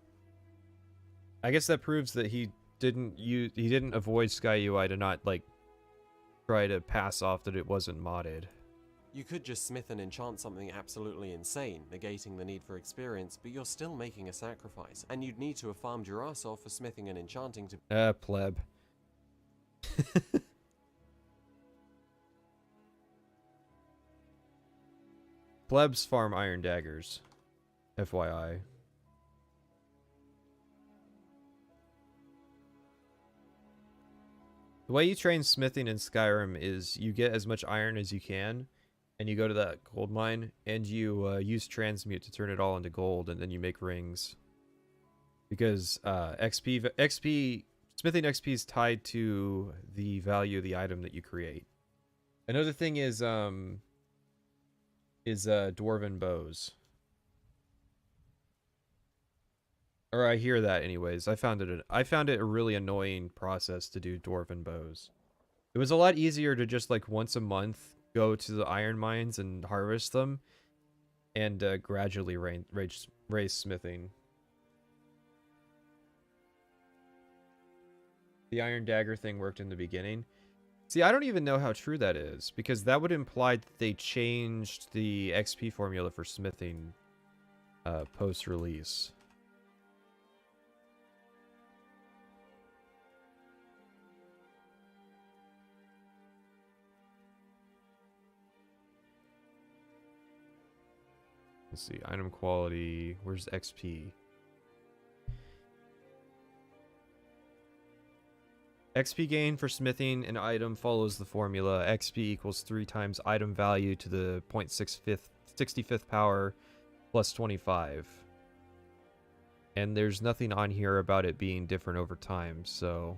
I guess that proves that he didn't avoid Sky UI to not, like, try to pass off that it wasn't modded. You could just smith and enchant something absolutely insane, negating the need for experience, but you're still making a sacrifice, and you'd need to have farmed your ass off for smithing and enchanting to— pleb. Plebs farm iron daggers. FYI. The way you train smithing in Skyrim is you get as much iron as you can, and you go to that gold mine, and you use transmute to turn it all into gold, and then you make rings. Because smithing XP is tied to the value of the item that you create. Another thing is dwarven bows. Or I hear that anyways. I found it a really annoying process to do dwarven bows. It was a lot easier to just like once a month go to the iron mines and harvest them and gradually raise smithing. The iron dagger thing worked in the beginning. See, I don't even know how true that is, because that would imply that they changed the XP formula for smithing post-release. Let's see, item quality. Where's XP? XP gain for smithing an item follows the formula. XP equals 3 times item value to the 0.65th power plus 25. And there's nothing on here about it being different over time, so...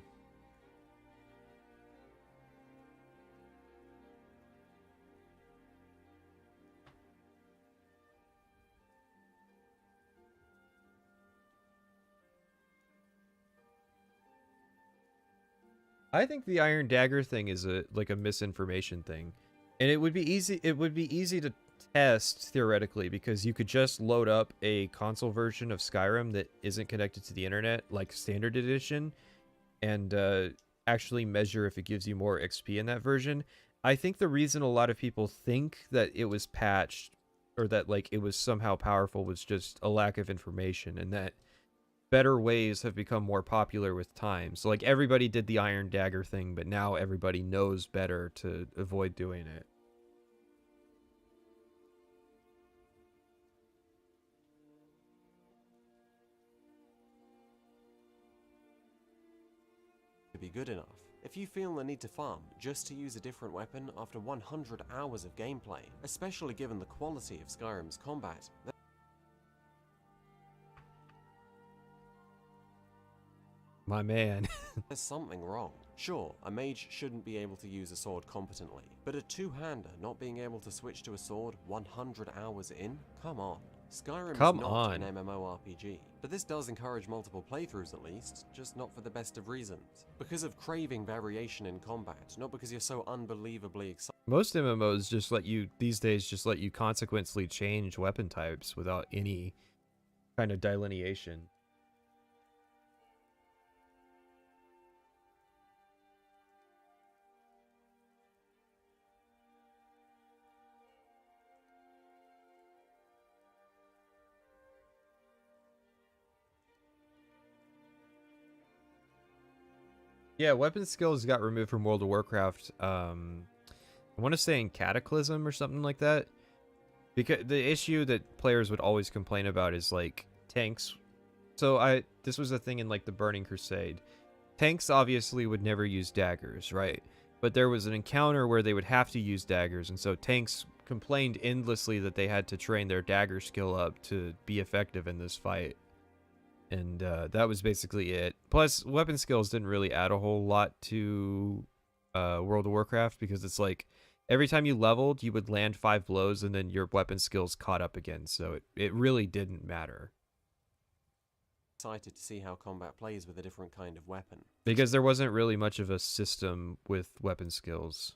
I think the Iron Dagger thing is a misinformation thing. And it would be easy to test theoretically, because you could just load up a console version of Skyrim that isn't connected to the internet, like standard edition, and actually measure if it gives you more XP in that version. I think the reason a lot of people think that it was patched or that like it was somehow powerful was just a lack of information, and that better ways have become more popular with time. So like everybody did the Iron Dagger thing, but now everybody knows better to avoid doing it. To be good enough. If you feel the need to farm just to use a different weapon after 100 hours of gameplay, especially given the quality of Skyrim's combat, My man. there's something wrong. Sure, a mage shouldn't be able to use a sword competently, but a two-hander not being able to switch to a sword 100 hours in? Come on. Skyrim is not an MMORPG, but this does encourage multiple playthroughs at least, just not for the best of reasons. Because of craving variation in combat, not because you're so unbelievably excited. Most MMOs just let you, these days, just let you consequently change weapon types without any kind of delineation. Yeah, weapon skills got removed from World of Warcraft. I want to say in Cataclysm or something like that. Because the issue that players would always complain about is like tanks. So this was a thing in like the Burning Crusade. Tanks obviously would never use daggers, right? But there was an encounter where they would have to use daggers, and so tanks complained endlessly that they had to train their dagger skill up to be effective in this fight. And that was basically it. Plus, weapon skills didn't really add a whole lot to World of Warcraft, because it's like every time you leveled, you would land 5 blows and then your weapon skills caught up again. So it really didn't matter. Excited to see how combat plays with a different kind of weapon. Because there wasn't really much of a system with weapon skills.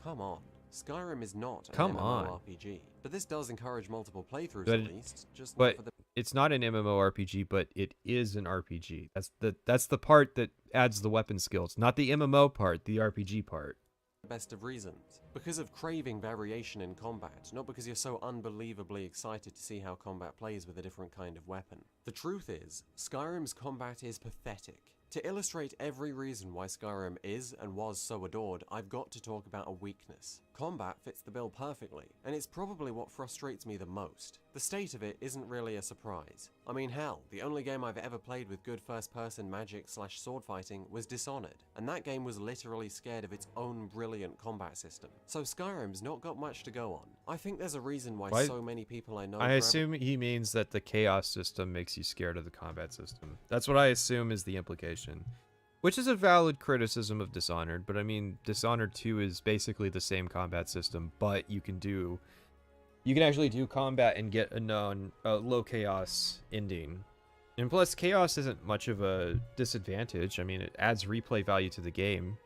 Come on. Skyrim is not an Come on. MMORPG, but this does encourage multiple playthroughs But- at least, just not for the It's not an MMORPG, but it is an RPG. That's the part that adds the weapon skills, not the MMO part, the RPG part. best of reasons. Because of craving variation in combat, not because you're so unbelievably excited to see how combat plays with a different kind of weapon. The truth is, Skyrim's combat is pathetic. To illustrate every reason why Skyrim is and was so adored, I've got to talk about a weakness. Combat fits the bill perfectly, and it's probably what frustrates me the most. The state of it isn't really a surprise. I mean, hell, the only game I've ever played with good first-person magic/sword fighting was Dishonored, and that game was literally scared of its own brilliant combat system. So Skyrim's not got much to go on. I think there's a reason why so many people I know... I assume he means that the chaos system makes you scared of the combat system. That's what I assume is the implication. Which is a valid criticism of Dishonored, but I mean, Dishonored 2 is basically the same combat system, but you can actually do combat and get a low chaos ending. And plus, chaos isn't much of a disadvantage. I mean, it adds replay value to the game.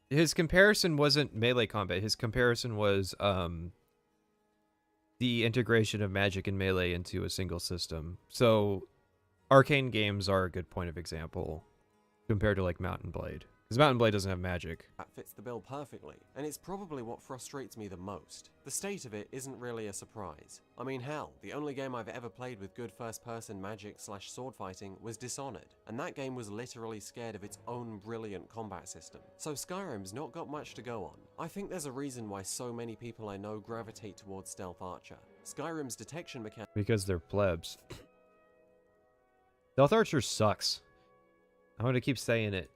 His comparison wasn't melee combat. His comparison was the integration of magic and melee into a single system. So arcane games are a good point of example compared to like Mount and Blade. Because Because Mountain Blade doesn't have magic. That fits the bill perfectly, and it's probably what frustrates me the most. The state of it isn't really a surprise. I mean, hell, the only game I've ever played with good first-person magic/sword fighting was Dishonored, and that game was literally scared of its own brilliant combat system. So Skyrim's not got much to go on. I think there's a reason why so many people I know gravitate towards Stealth Archer. Skyrim's detection mechanic. Because they're plebs. Stealth Archer sucks. I'm gonna keep saying it.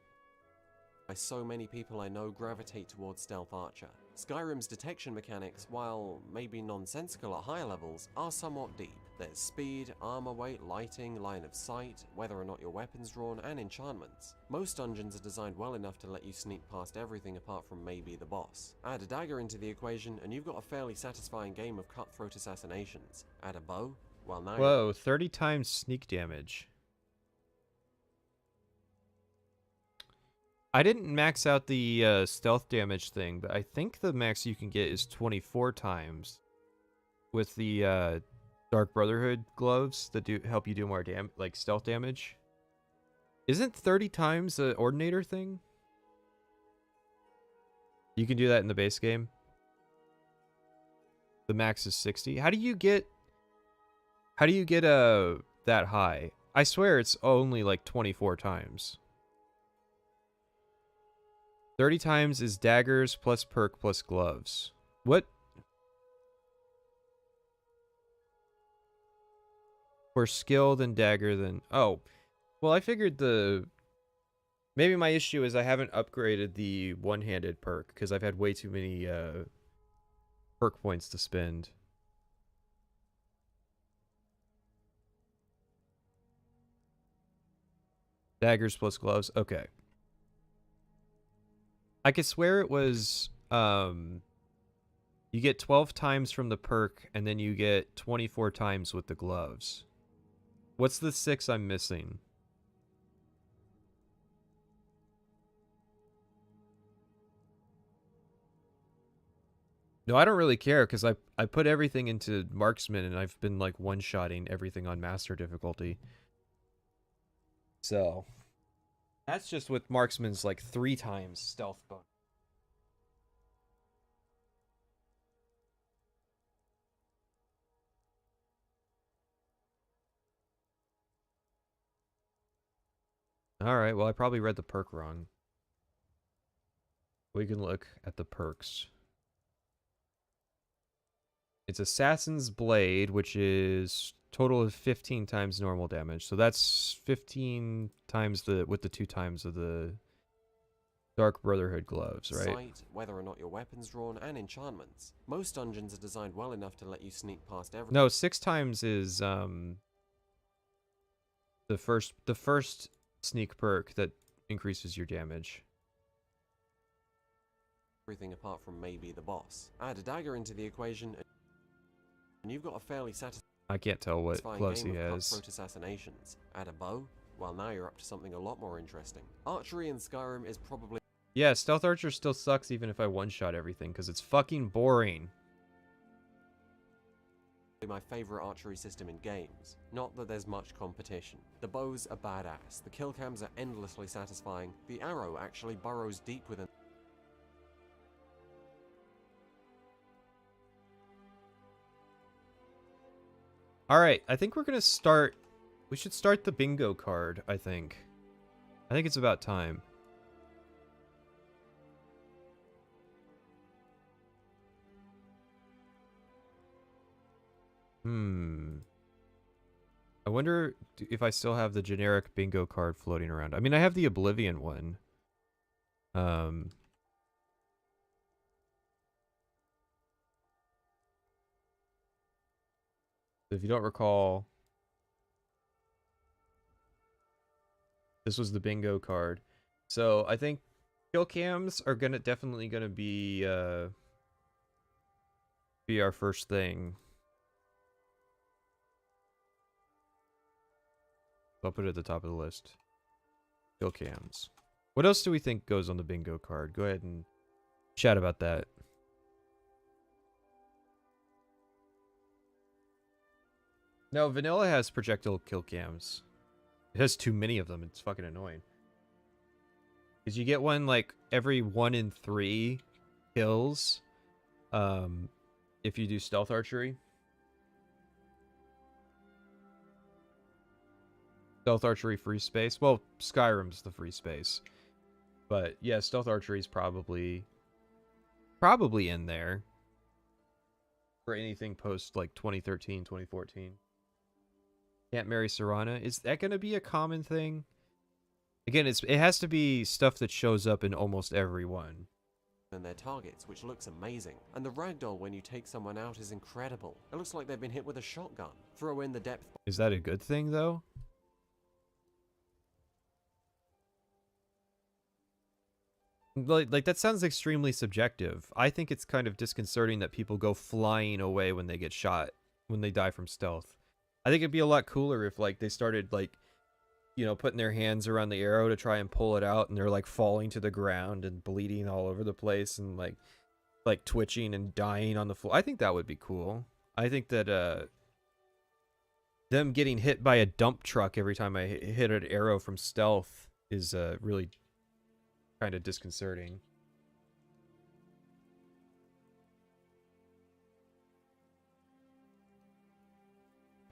Why so many people I know gravitate towards Stealth Archer. Skyrim's detection mechanics, while maybe nonsensical at higher levels, are somewhat deep. There's speed, armor weight, lighting, line of sight, whether or not your weapon's drawn, and enchantments. Most dungeons are designed well enough to let you sneak past everything apart from maybe the boss. Add a dagger into the equation, and you've got a fairly satisfying game of cutthroat assassinations. Add a bow, well now. Whoa, 30 times sneak damage. I didn't max out the stealth damage thing, but I think the max you can get is 24 times with the Dark Brotherhood gloves that help you do more like stealth damage. Isn't 30 times an Ordinator thing? You can do that in the base game. The max is 60. How do you get that high? I swear it's only like 24 times. 30 times is daggers plus perk plus gloves. What? For skill, then dagger, then... Oh. Well, I figured maybe my issue is I haven't upgraded the one-handed perk, because I've had way too many perk points to spend. Daggers plus gloves. Okay. I could swear it was, you get 12 times from the perk, and then you get 24 times with the gloves. What's the 6 I'm missing? No, I don't really care, because I put everything into Marksman, and I've been, like, one-shotting everything on Master difficulty. So... That's just with Marksman's like 3 times stealth bonus. Alright, well I probably read the perk wrong. We can look at the perks. It's Assassin's Blade, which is total of 15 times normal damage. So that's 15 times with the 2 times of the Dark Brotherhood gloves, right? Sight, whether or not your weapon's drawn, and enchantments. Most dungeons are designed well enough to let you sneak past everything. No, 6 times is the first sneak perk that increases your damage. Everything apart from maybe the boss. Add a dagger into the equation, and you've got a fairly satisfying... I can't tell what gloves he has. Cutthroat assassinations. Add a bow. Well, now you're up to something a lot more interesting. Archery in Skyrim is probably... Yeah, Stealth Archer still sucks even if I one-shot everything, because it's fucking boring. My favorite archery system in games. Not that there's much competition. The bows are badass. The kill cams are endlessly satisfying. The arrow actually burrows deep within... Alright, I think we're gonna start... We should start the bingo card, I think. I think it's about time. I wonder if I still have the generic bingo card floating around. I mean, I have the Oblivion one. If you don't recall, this was the bingo card. So I think kill cams are definitely gonna be our first thing. I'll put it at the top of the list. Kill cams. What else do we think goes on the bingo card? Go ahead and chat about that. No, vanilla has projectile kill cams. It has too many of them. It's fucking annoying. Because you get one like every 1 in 3 kills if you do stealth archery. Stealth archery free space. Well, Skyrim's the free space. But yeah, stealth archery is probably in there for anything post like 2013, 2014. Can't marry Serana. Is that going to be a common thing? Again, it has to be stuff that shows up in almost every one. And their targets, which looks amazing. And the ragdoll when you take someone out is incredible. It looks like they've been hit with a shotgun. Throw in the depth. Is that a good thing, though? Like that sounds extremely subjective. I think it's kind of disconcerting that people go flying away when they get shot, when they die from stealth. I think it'd be a lot cooler if like they started like, you know, putting their hands around the arrow to try and pull it out, and they're like falling to the ground and bleeding all over the place and like twitching and dying on the floor. I think that would be cool. I think that them getting hit by a dump truck every time I hit an arrow from stealth is really kind of disconcerting.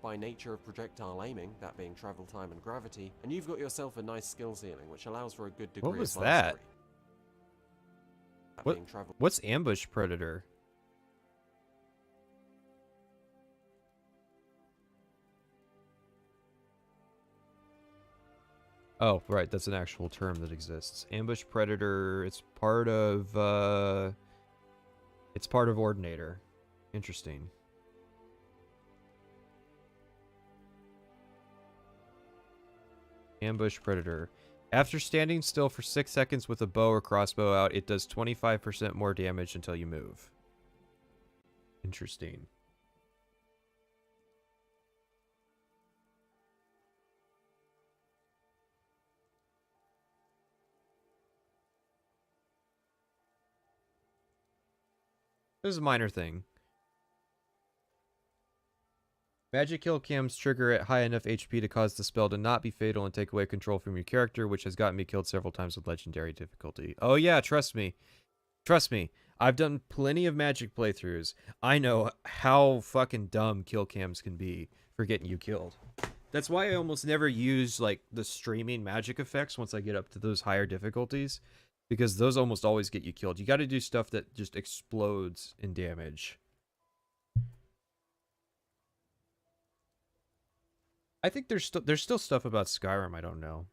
By nature of projectile aiming, that being travel time and gravity, and you've got yourself a nice skill ceiling, which allows for a good degree What was of that? mastery. Being travel What's ambush predator? Oh, right, that's an actual term that exists. Ambush predator, it's part of Ordinator. Interesting. Ambush predator. After standing still for 6 seconds with a bow or crossbow out, it does 25% more damage until you move. Interesting. This is a minor thing. Magic kill cams trigger at high enough HP to cause the spell to not be fatal and take away control from your character, which has gotten me killed several times with legendary difficulty. Oh yeah, trust me. Trust me. I've done plenty of Magic playthroughs. I know how fucking dumb kill cams can be for getting you killed. That's why I almost never use like the streaming Magic effects once I get up to those higher difficulties, because those almost always get you killed. You got to do stuff that just explodes in damage. I think there's still stuff about Skyrim I don't know.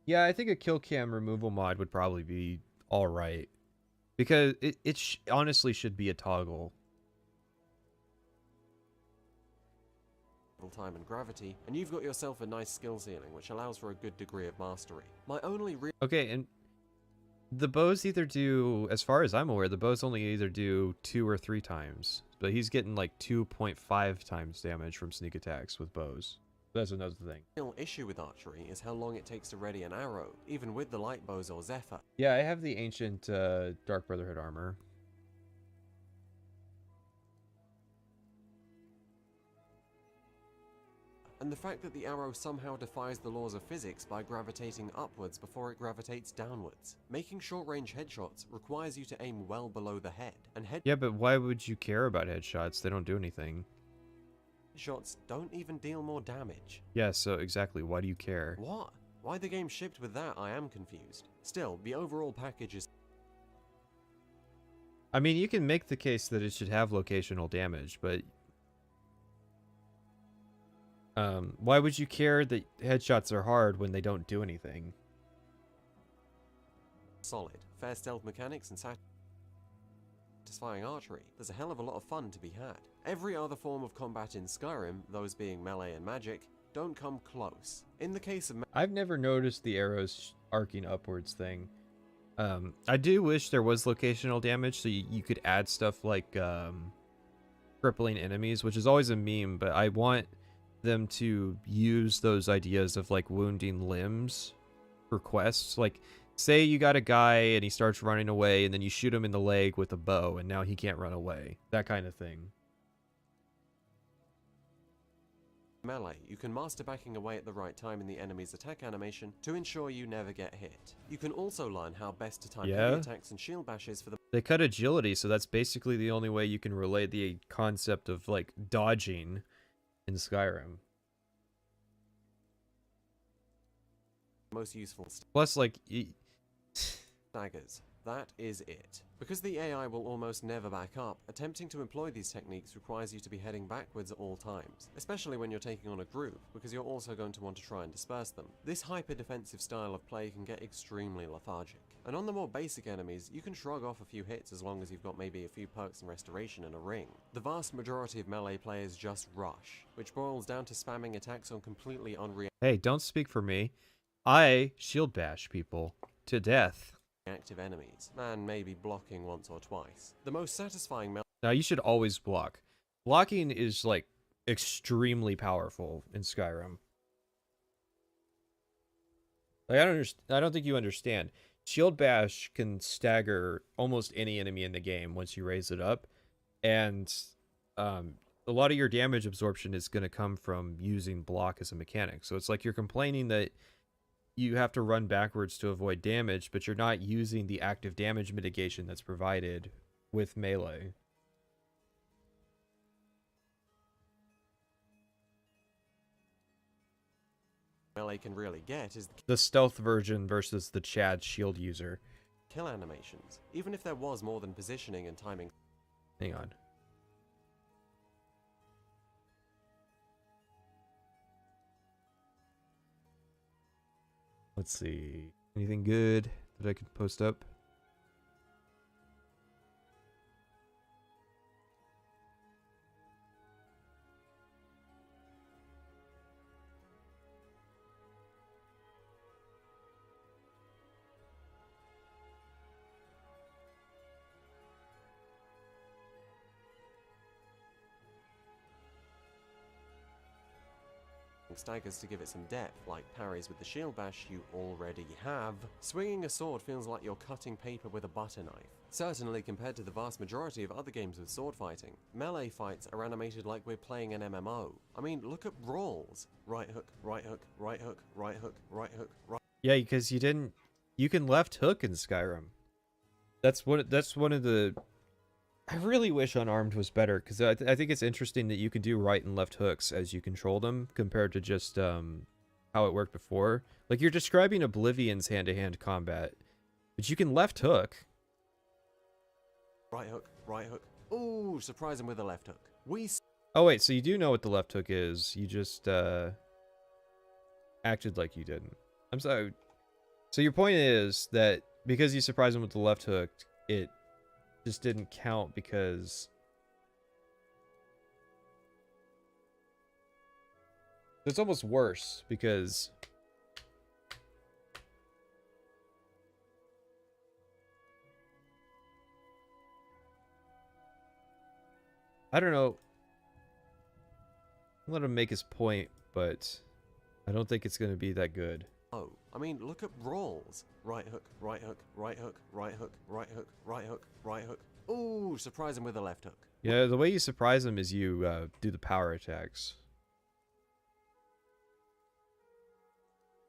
Yeah, I think a kill cam removal mod would probably be all right, because it honestly should be a toggle. time and gravity, and you've got yourself a nice skill ceiling, which allows for a good degree of mastery. My only Okay, and the bows either do, as far as I'm aware, the bows only either do 2 or 3 times. But he's getting like 2.5 times damage from sneak attacks with bows. That's another thing. real issue with archery is how long it takes to ready an arrow, even with the light bows or Zephyr. Yeah, I have the ancient Dark Brotherhood armor. And the fact that the arrow somehow defies the laws of physics by gravitating upwards before it gravitates downwards. Making short-range headshots requires you to aim well below the head, and Yeah, but why would you care about headshots? They don't do anything. headshots don't even deal more damage. Yeah, so exactly, why do you care? What? Why the game shipped with that, I am confused. Still, the overall package is... I mean, you can make the case that it should have locational damage, but... why would you care that headshots are hard when they don't do anything? solid. Fair stealth mechanics and satisfying archery. There's a hell of a lot of fun to be had. Every other form of combat in Skyrim, those being melee and magic, don't come close. In the case of I've never noticed the arrows arcing upwards thing. I do wish there was locational damage, so you could add stuff like crippling enemies, which is always a meme, but I want them to use those ideas of like wounding limbs for quests. Like, say you got a guy and he starts running away, and then you shoot him in the leg with a bow, and now he can't run away. That kind of thing. Melee, you can master backing away at the right time in the enemy's attack animation to ensure you never get hit. You can also learn how best to time heavy attacks and shield bashes for the They cut agility, so that's basically the only way you can relate the concept of, like, dodging in Skyrim. most useful Plus, like, staggers. That is it. Because the AI will almost never back up, attempting to employ these techniques requires you to be heading backwards at all times, especially when you're taking on a group, because you're also going to want to try and disperse them. This hyper-defensive style of play can get extremely lethargic, and on the more basic enemies, you can shrug off a few hits as long as you've got maybe a few perks and restoration and a ring. The vast majority of melee players just rush, which boils down to spamming attacks on completely unreactive hey, don't speak for me. I shield bash people to death. enemies, and maybe blocking once or twice. The most satisfying melee Now, you should always block. Blocking is, like, extremely powerful in Skyrim. Like, I don't think you understand. Shield Bash can stagger almost any enemy in the game once you raise it up. And a lot of your damage absorption is going to come from using block as a mechanic. So it's like you're complaining that you have to run backwards to avoid damage, but you're not using the active damage mitigation that's provided with melee. can really get is The stealth version versus the Chad shield user. kill animations, even if there was more than positioning and timing. Hang on. Let's see. Anything good that I could post up? Staggers to give it some depth, like parries with the shield bash you already have. Swinging a sword feels like you're cutting paper with a butter knife. Certainly compared to the vast majority of other games with sword fighting, melee fights are animated like we're playing an MMO. I mean, look at brawls. Right hook, right hook, right hook, right hook, right hook, right. Yeah, because you can left hook in Skyrim. That's one of the. I really wish Unarmed was better, because I think it's interesting that you can do right and left hooks as you control them, compared to just how it worked before. Like, you're describing Oblivion's hand-to-hand combat, but you can left hook. Right hook, right hook. Ooh, surprise him with a left hook. Oh wait, so you do know what the left hook is, you just acted like you didn't. I'm sorry. So your point is that because you surprised him with the left hook, it just didn't count because it's almost worse because I don't know. Let him make his point, but I don't think it's going to be that good. Oh, I mean, look at brawls. Right hook, right hook, right hook, right hook, right hook, right hook, right hook. Ooh, surprise him with a left hook. Yeah, the way you surprise him is you do the power attacks.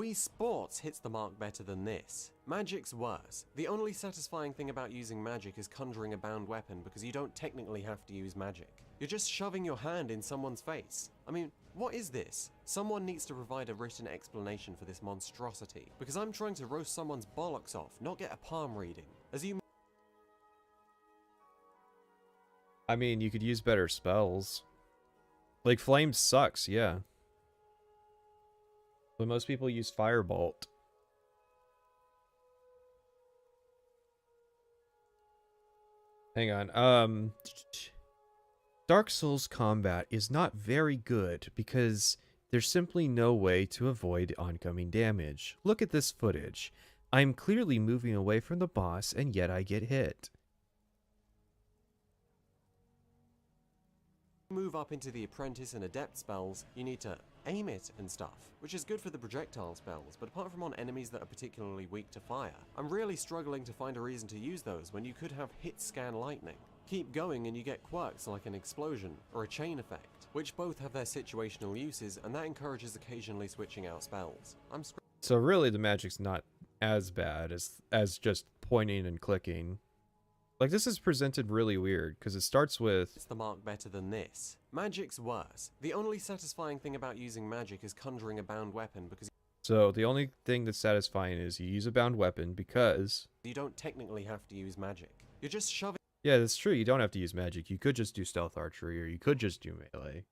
Wii Sports hits the mark better than this. Magic's worse. The only satisfying thing about using magic is conjuring a bound weapon because you don't technically have to use magic. You're just shoving your hand in someone's face. I mean, what is this? Someone needs to provide a written explanation for this monstrosity, because I'm trying to roast someone's bollocks off, not get a palm reading. As you I mean, you could use better spells. Like, Flame sucks, yeah. But most people use Firebolt. Hang on. Dark Souls combat is not very good because there's simply no way to avoid oncoming damage. Look at this footage. I'm clearly moving away from the boss and yet I get hit. move up into the Apprentice and Adept spells, you need to aim it and stuff, which is good for the projectile spells, but apart from on enemies that are particularly weak to fire, I'm really struggling to find a reason to use those when you could have hit scan lightning. Keep going and you get quirks like an explosion or a chain effect, which both have their situational uses, and that encourages occasionally switching out spells. So really the magic's not as bad as just pointing and clicking. Like, this is presented really weird, because it starts with... It's the mark better than this. Magic's worse. The only satisfying thing about using magic is conjuring a bound weapon because... So the only thing that's satisfying is you use a bound weapon because... you don't technically have to use magic. You're just shoving... Yeah, that's true. You don't have to use magic. You could just do stealth archery, or you could just do melee.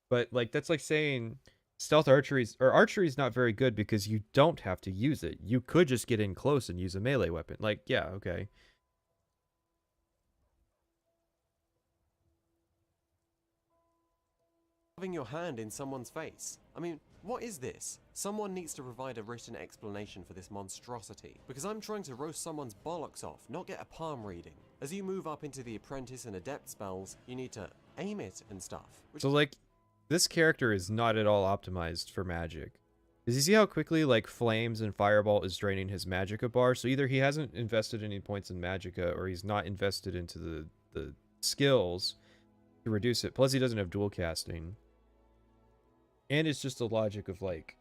But, like, that's like saying stealth archery is not very good because you don't have to use it. You could just get in close and use a melee weapon. Like, yeah, okay. Shoving your hand in someone's face. I mean, what is this? Someone needs to provide a written explanation for this monstrosity, because I'm trying to roast someone's bollocks off, not get a palm reading. As you move up into the apprentice and adept spells, you need to aim it and stuff. So, like, this character is not at all optimized for magic. Does you see how quickly, like, Flames and Fireball is draining his Magicka bar? So either he hasn't invested any points in Magicka, or he's not invested into the skills to reduce it. Plus, he doesn't have dual casting. And it's just the logic of, like...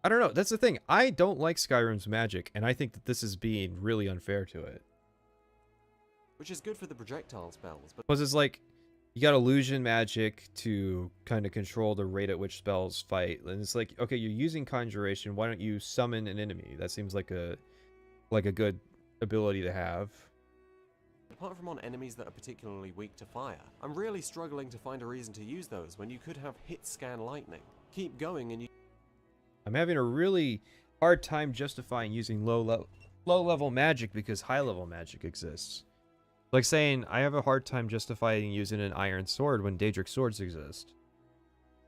I don't know. That's the thing. I don't like Skyrim's magic, and I think that this is being really unfair to it. Which is good for the projectile spells, but... Because it's like... You got illusion magic to kind of control the rate at which spells fight. And it's like, okay, you're using conjuration. Why don't you summon an enemy? That seems like a good ability to have. Apart from on enemies that are particularly weak to fire, I'm really struggling to find a reason to use those when you could have hit scan lightning. Keep going and you... I'm having a really hard time justifying using low level magic because high level magic exists. Like saying, I have a hard time justifying using an iron sword when Daedric swords exist.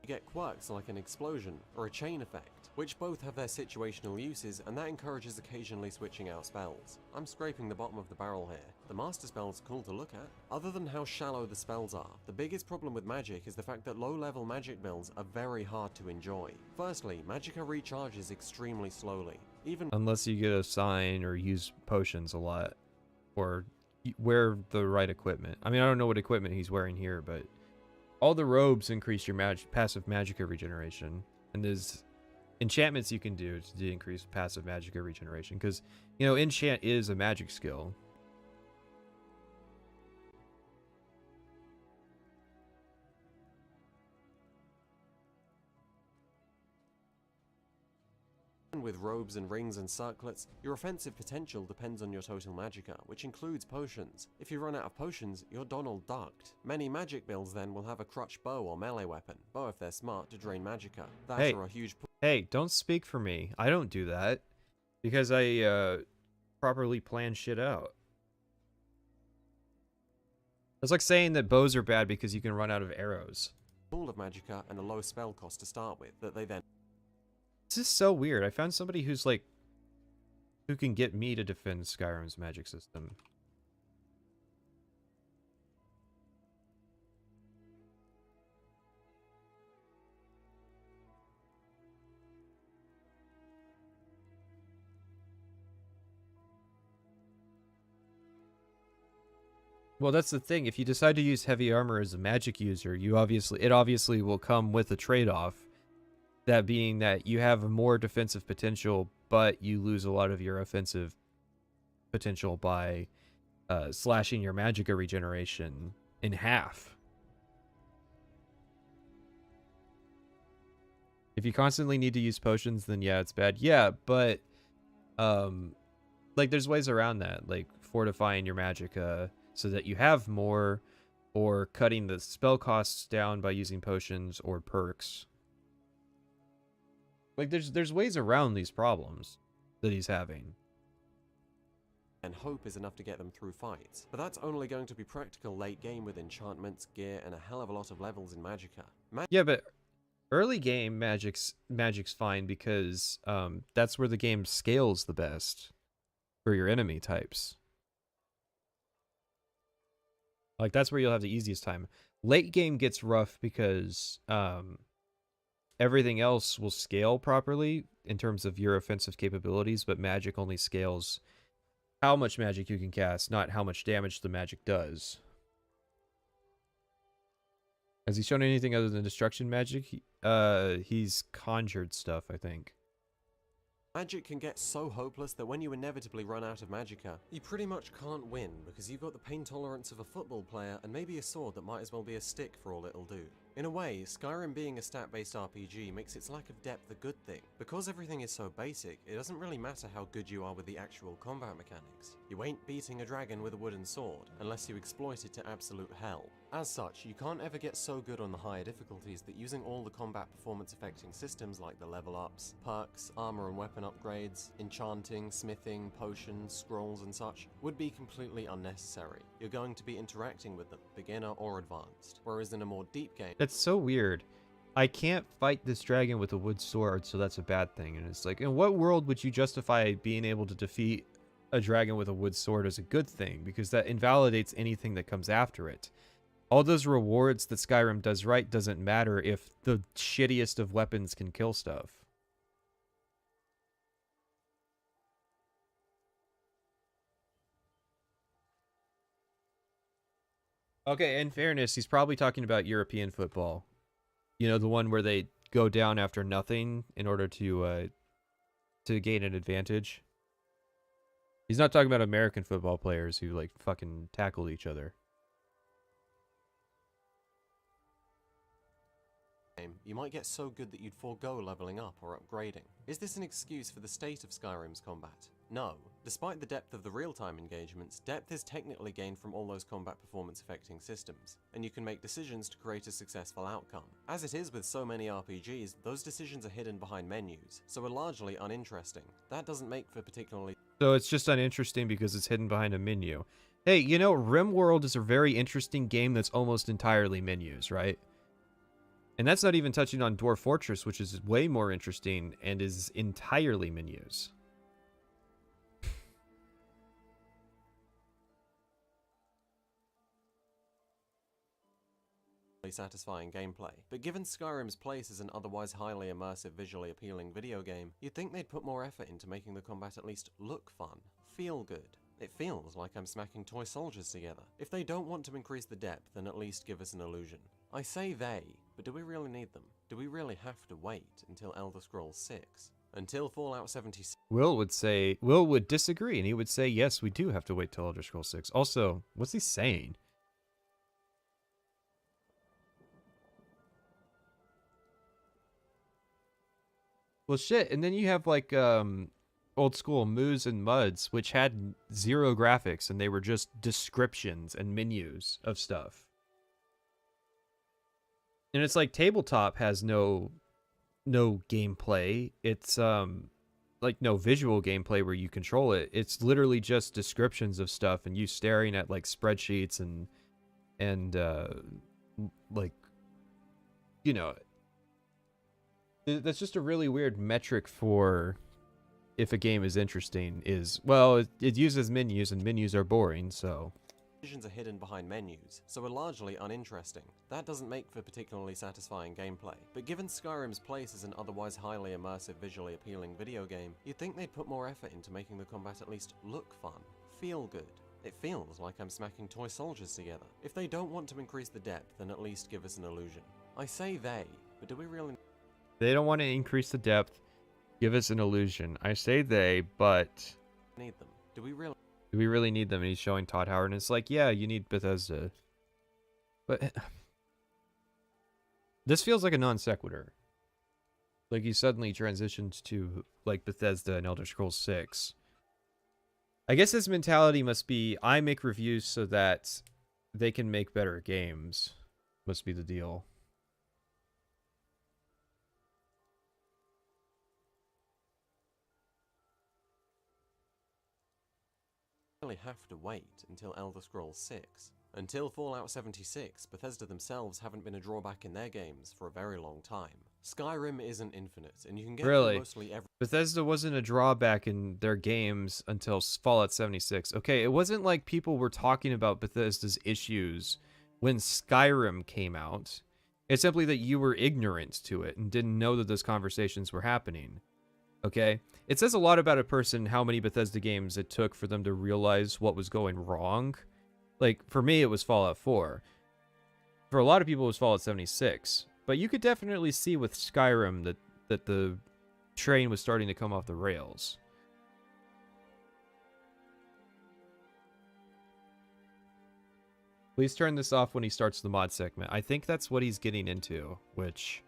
You get quirks like an explosion or a chain effect, which both have their situational uses, and that encourages occasionally switching out spells. I'm scraping the bottom of the barrel here. The master spell's cool to look at. Other than how shallow the spells are, the biggest problem with magic is the fact that low-level magic builds are very hard to enjoy. Firstly, Magicka recharges extremely slowly. Unless you get a sign or use potions a lot, or wear the right equipment. I mean, I don't know what equipment he's wearing here, but all the robes increase your passive magicka regeneration, and there's enchantments you can do to increase passive magicka regeneration, because, you know, enchant is a magic skill. With robes and rings and circlets, your offensive potential depends on your total magicka, which includes potions. If you run out of potions, you're Donald Ducked. Many magic builds then will have a crutch bow or melee weapon, bow if they're smart to drain magicka. That's a huge... Hey, don't speak for me. I don't do that, because I properly plan shit out. It's like saying that bows are bad because you can run out of arrows. Pool of magicka and a low spell cost to start with, that they then... This is so weird. I found somebody who's like, who can get me to defend Skyrim's magic system. Well, that's the thing. If you decide to use heavy armor as a magic user, it obviously will come with a trade-off. That being that you have more defensive potential, but you lose a lot of your offensive potential by slashing your magicka regeneration in half. If you constantly need to use potions, then yeah, it's bad. Yeah, but like there's ways around that, like fortifying your magicka so that you have more, or cutting the spell costs down by using potions or perks. Like, there's ways around these problems that he's having. And hope is enough to get them through fights. But that's only going to be practical late game with enchantments, gear, and a hell of a lot of levels in magicka. Yeah, but early game magic's fine because that's where the game scales the best for your enemy types. Like, that's where you'll have the easiest time. Late game gets rough because everything else will scale properly in terms of your offensive capabilities, but magic only scales how much magic you can cast, not how much damage the magic does. Has he shown anything other than destruction magic? He's conjured stuff, I think. Magic can get so hopeless that when you inevitably run out of magicka, you pretty much can't win because you've got the pain tolerance of a football player and maybe a sword that might as well be a stick for all it'll do. In a way, Skyrim being a stat-based RPG makes its lack of depth a good thing. Because everything is so basic, it doesn't really matter how good you are with the actual combat mechanics. You ain't beating a dragon with a wooden sword, unless you exploit it to absolute hell. As such, you can't ever get so good on the higher difficulties that using all the combat performance affecting systems like the level ups, perks, armor and weapon upgrades, enchanting, smithing, potions, scrolls and such would be completely unnecessary. You're going to be interacting with them, beginner or advanced, whereas in a more deep game... That's so weird. I can't fight this dragon with a wood sword, so that's a bad thing. And it's like, in what world would you justify being able to defeat a dragon with a wood sword as a good thing? Because that invalidates anything that comes after it. All those rewards that Skyrim does right doesn't matter if the shittiest of weapons can kill stuff. Okay, in fairness, he's probably talking about European football. You know, the one where they go down after nothing in order to gain an advantage. He's not talking about American football players who, like, fucking tackle each other. You might get so good that you'd forego leveling up or upgrading. Is this an excuse for the state of Skyrim's combat? No. Despite the depth of the real-time engagements, depth is technically gained from all those combat performance affecting systems, and you can make decisions to create a successful outcome. As it is with so many RPGs, those decisions are hidden behind menus, so are largely uninteresting. That doesn't make for particularly... So it's just uninteresting because it's hidden behind a menu. Hey, you know, RimWorld is a very interesting game that's almost entirely menus, right? And that's not even touching on Dwarf Fortress, which is way more interesting and is entirely menus. satisfying gameplay. But given Skyrim's place as an otherwise highly immersive, visually appealing video game, you'd think they'd put more effort into making the combat at least look fun, feel good. It feels like I'm smacking toy soldiers together. If they don't want to increase the depth, then at least give us an illusion. I say they, but do we really need them? Do we really have to wait until Elder Scrolls 6? Until Fallout 76? Will would disagree, and he would say, yes, we do have to wait till Elder Scrolls 6. Also, what's he saying? Well, shit, and then you have, like, old school Moos and Muds, which had zero graphics, and they were just descriptions and menus of stuff. And it's like tabletop has no gameplay. It's, like, no visual gameplay where you control it. It's literally just descriptions of stuff, and you staring at, like, spreadsheets and like, you know... That's just a really weird metric for if a game is interesting is, well, it uses menus and menus are boring, so... Decisions are hidden behind menus, so are largely uninteresting. That doesn't make for particularly satisfying gameplay. But given Skyrim's place as an otherwise highly immersive, visually appealing video game, you'd think they'd put more effort into making the combat at least look fun, feel good. It feels like I'm smacking toy soldiers together. If they don't want to increase the depth, then at least give us an illusion. I say they, but do we really... They don't want to increase the depth. Give us an illusion. I say they, but... Need them. Do we really need them? And he's showing Todd Howard, and it's like, yeah, you need Bethesda. But... This feels like a non sequitur. Like he suddenly transitioned to, like, Bethesda and Elder Scrolls 6. I guess his mentality must be, I make reviews so that they can make better games. Must be the deal. really have to wait until Elder Scrolls 6. Until Fallout 76, Bethesda themselves haven't been a drawback in their games for a very long time. Skyrim isn't infinite, and you can get really mostly every... Bethesda wasn't a drawback in their games until Fallout 76. Okay, it wasn't like people were talking about Bethesda's issues when Skyrim came out. It's simply that you were ignorant to it and didn't know that those conversations were happening. Okay? It says a lot about a person how many Bethesda games it took for them to realize what was going wrong. Like, for me, it was Fallout 4. For a lot of people, it was Fallout 76. But you could definitely see with Skyrim that the train was starting to come off the rails. Please turn this off when he starts the mod segment. I think that's what he's getting into, which...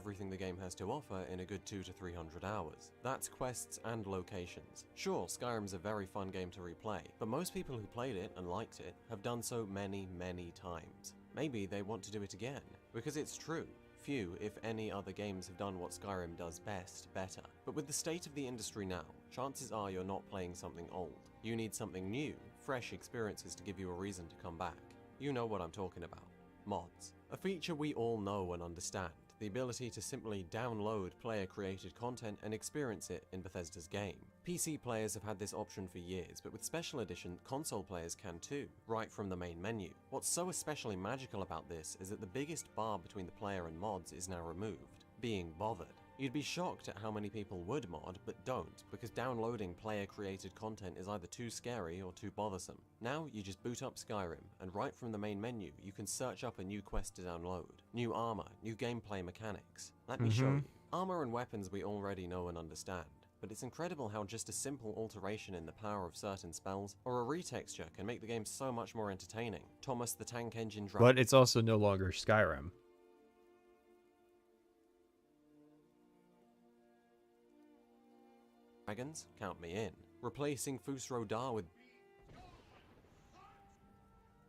everything the game has to offer in a good 200 to 300 hours. That's quests and locations. Sure, Skyrim's a very fun game to replay, but most people who played it and liked it have done so many, many times. Maybe they want to do it again, because it's true. Few, if any, other games have done what Skyrim does best, better. But with the state of the industry now, chances are you're not playing something old. You need something new, fresh experiences to give you a reason to come back. You know what I'm talking about. Mods. A feature we all know and understand. The ability to simply download player-created content and experience it in Bethesda's game. PC players have had this option for years, but with Special Edition, console players can too, right from the main menu. What's so especially magical about this is that the biggest bar between the player and mods is now removed. Being bothered. You'd be shocked at how many people would mod, but don't, because downloading player-created content is either too scary or too bothersome. Now, you just boot up Skyrim, and right from the main menu, you can search up a new quest to download. New armor, new gameplay mechanics. Let me show you. Armor and weapons we already know and understand, but it's incredible how just a simple alteration in the power of certain spells, or a retexture can make the game so much more entertaining. Thomas the Tank Engine But it's also no longer Skyrim. Dragons? Count me in. Replacing Fusro Dar with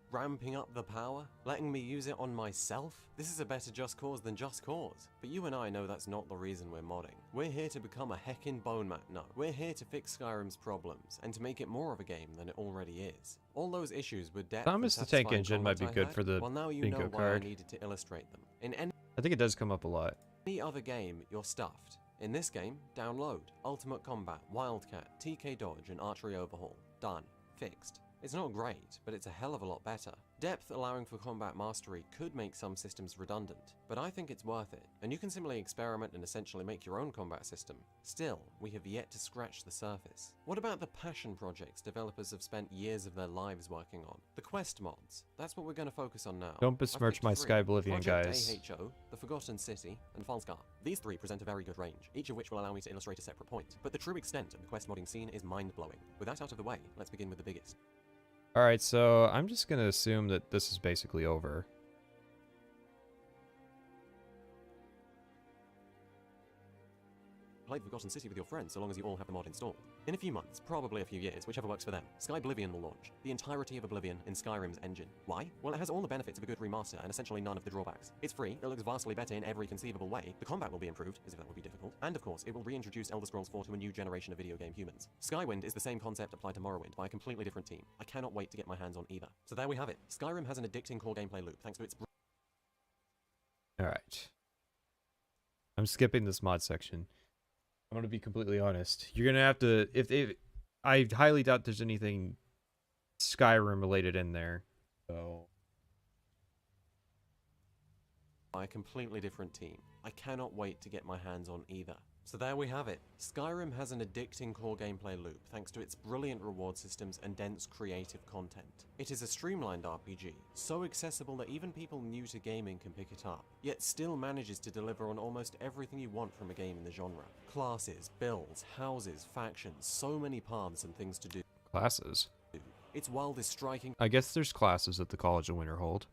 ramping up the power? Letting me use it on myself? This is a better Just Cause than Just Cause. But you and I know that's not the reason we're modding. We're here to become a heckin' bone mat. No, we're here to fix Skyrim's problems, and to make it more of a game than it already is. All those issues with depth Thomas and the Tank satisfying Engine might be combat I good had, for the well, now you bingo know why card. I needed to illustrate them. In I think it does come up a lot. any other game, you're stuffed. In this game, download Ultimate Combat, Wildcat, TK Dodge, and Archery Overhaul. Done. Fixed. It's not great, but it's a hell of a lot better. Depth allowing for combat mastery could make some systems redundant, but I think it's worth it, and you can simply experiment and essentially make your own combat system. Still, we have yet to scratch the surface. What about the passion projects developers have spent years of their lives working on? The quest mods. That's what we're going to focus on now. Don't besmirch my Sky Oblivion, Project guys. AHO, The Forgotten City, and Falskar. These three present a very good range, each of which will allow me to illustrate a separate point, but the true extent of the quest modding scene is mind-blowing. With that out of the way, let's begin with the biggest. Alright, so I'm just going to assume that this is basically over. Play Forgotten City with your friends so long as you all have the mod installed. In a few months, probably a few years, whichever works for them, Sky Oblivion will launch. The entirety of Oblivion in Skyrim's engine. Why? Well, it has all the benefits of a good remaster and essentially none of the drawbacks. It's free, it looks vastly better in every conceivable way, the combat will be improved, as if that would be difficult, and of course, it will reintroduce Elder Scrolls 4 to a new generation of video game humans. Skywind is the same concept applied to Morrowind by a completely different team. I cannot wait to get my hands on either. So there we have it. Skyrim has an addicting core gameplay loop thanks to its Alright. I'm skipping this mod section. I'm going to be completely honest. You're going to have to... If I highly doubt there's anything Skyrim related in there. So... by a completely different team. I cannot wait to get my hands on either. So there we have it. Skyrim has an addicting core gameplay loop thanks to its brilliant reward systems and dense creative content. It is a streamlined RPG, so accessible that even people new to gaming can pick it up, yet still manages to deliver on almost everything you want from a game in the genre. Classes, builds, houses, factions, so many paths and things to do. Classes. Its world is striking I guess there's classes at the College of Winterhold.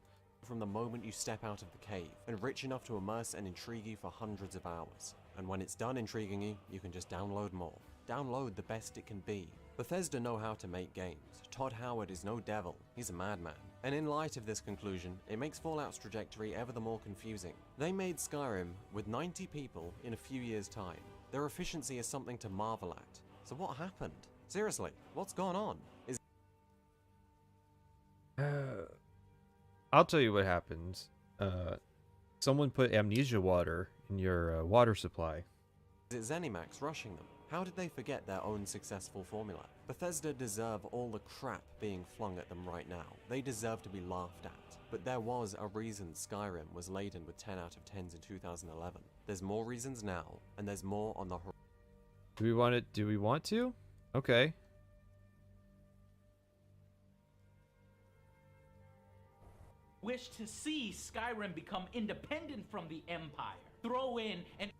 from the moment you step out of the cave, and rich enough to immerse and intrigue you for hundreds of hours. And when it's done intriguing you, you can just download more. Download the best it can be. Bethesda know how to make games. Todd Howard is no devil, he's a madman. And in light of this conclusion, it makes Fallout's trajectory ever the more confusing. They made Skyrim with 90 people in a few years' time. Their efficiency is something to marvel at. So what happened? Seriously, what's gone on? I'll tell you what happened. Someone put amnesia water in your water supply. Is it ZeniMax rushing them? How did they forget their own successful formula? Bethesda deserve all the crap being flung at them right now. They deserve to be laughed at. But there was a reason Skyrim was laden with 10 out of 10s in 2011. There's more reasons now, and there's more on the horizon. Do we want it? Do we want to? Okay. Wish to see Skyrim become independent from the Empire. Throw in an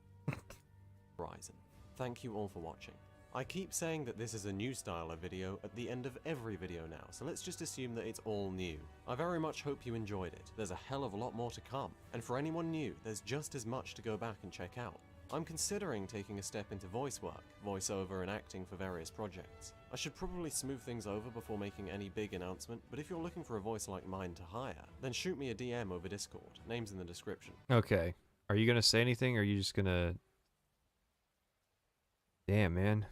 Horizon. Thank you all for watching. I keep saying that this is a new style of video at the end of every video now, so let's just assume that it's all new. I very much hope you enjoyed it. There's a hell of a lot more to come, and for anyone new, there's just as much to go back and check out. I'm considering taking a step into voice work, voiceover and acting for various projects. I should probably smooth things over before making any big announcement, but if you're looking for a voice like mine to hire, then shoot me a DM over Discord, name's in the description. Okay. Are you gonna say anything, or are you just gonna... Damn, man.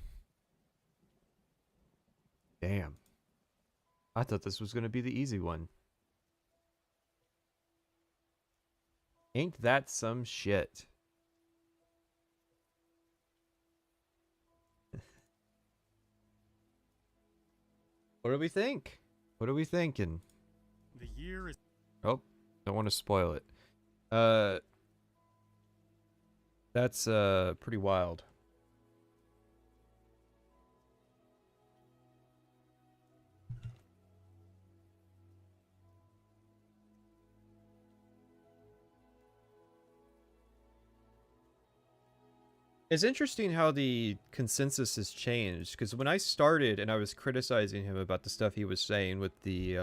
Damn. I thought this was gonna be the easy one. Ain't that some shit? What do we think? What are we thinking? The year is... Oh, don't want to spoil it. That's pretty wild. It's interesting how the consensus has changed, because when I started and I was criticizing him about the stuff he was saying with the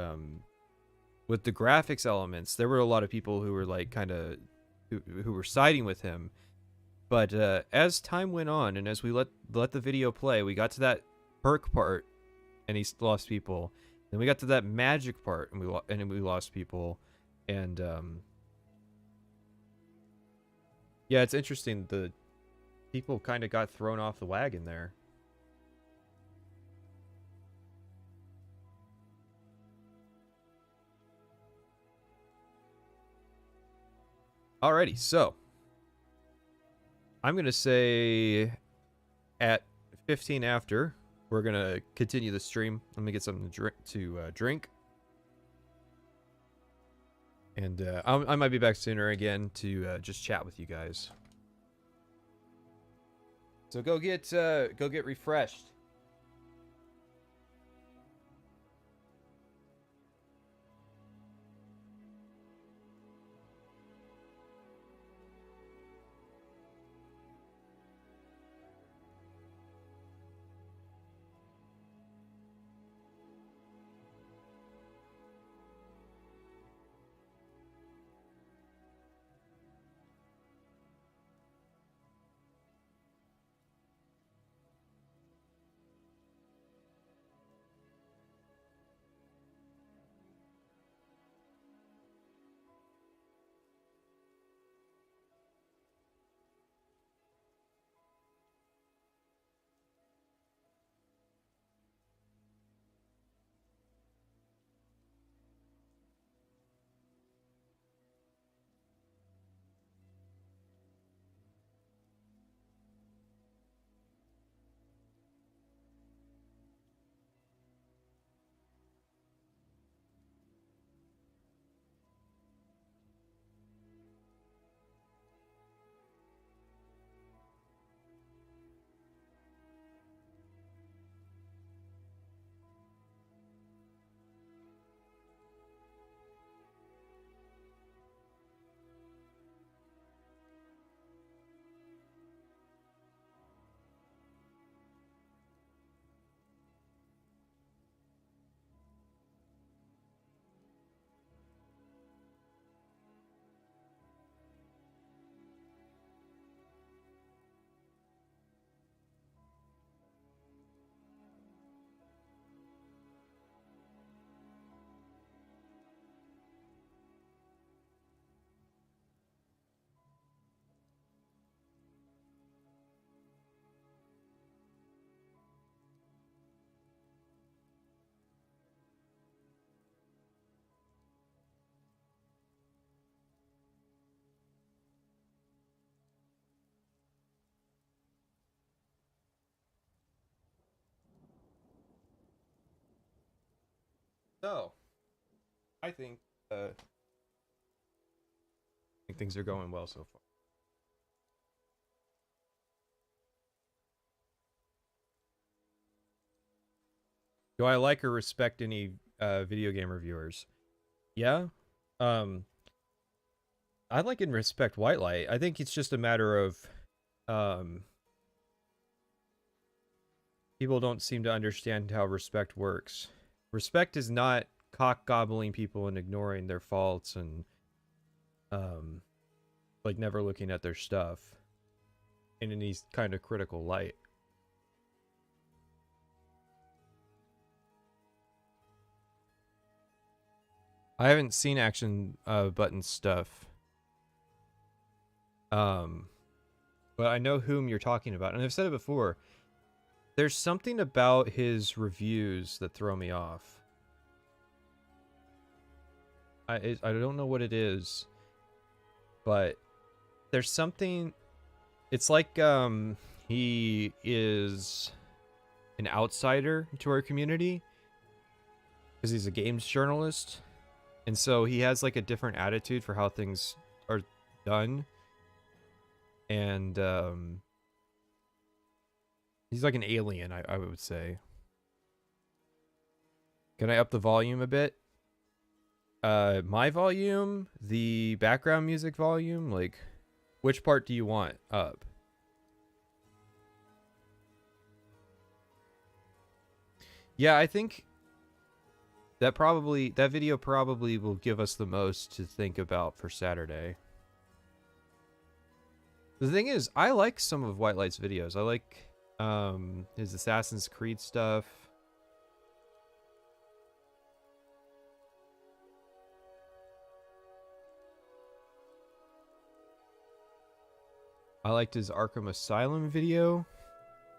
graphics elements, there were a lot of people who were like kind of who were siding with him. But as time went on and as we let the video play, we got to that perk part and he lost people. Then we got to that magic part and we lost people. And yeah, it's interesting. The people kind of got thrown off the wagon there. Alrighty, so I'm gonna say at 15 after we're gonna continue the stream. Let me get something to drink, and I might be back sooner again to just chat with you guys. So go get refreshed. So, I think things are going well so far. Do I like or respect any video game reviewers? Yeah. Um, I like and respect Whitelight. I think it's just a matter of um, people don't seem to understand how respect works. Respect is not cock gobbling people and ignoring their faults and like never looking at their stuff in any kind of critical light. I haven't seen action button stuff. But I know whom you're talking about. And I've said it before. There's something about his reviews that throw me off. I don't know what it is, but there's something. It's like he is an outsider to our community because he's a games journalist, and so he has like a different attitude for how things are done, and he's like an alien, I would say. Can I up the volume a bit? My volume, the background music volume, like, which part do you want up? Yeah, I think that video probably will give us the most to think about for Saturday. The thing is, I like some of Whitelight's videos. I like his Assassin's Creed stuff. I liked his Arkham Asylum video.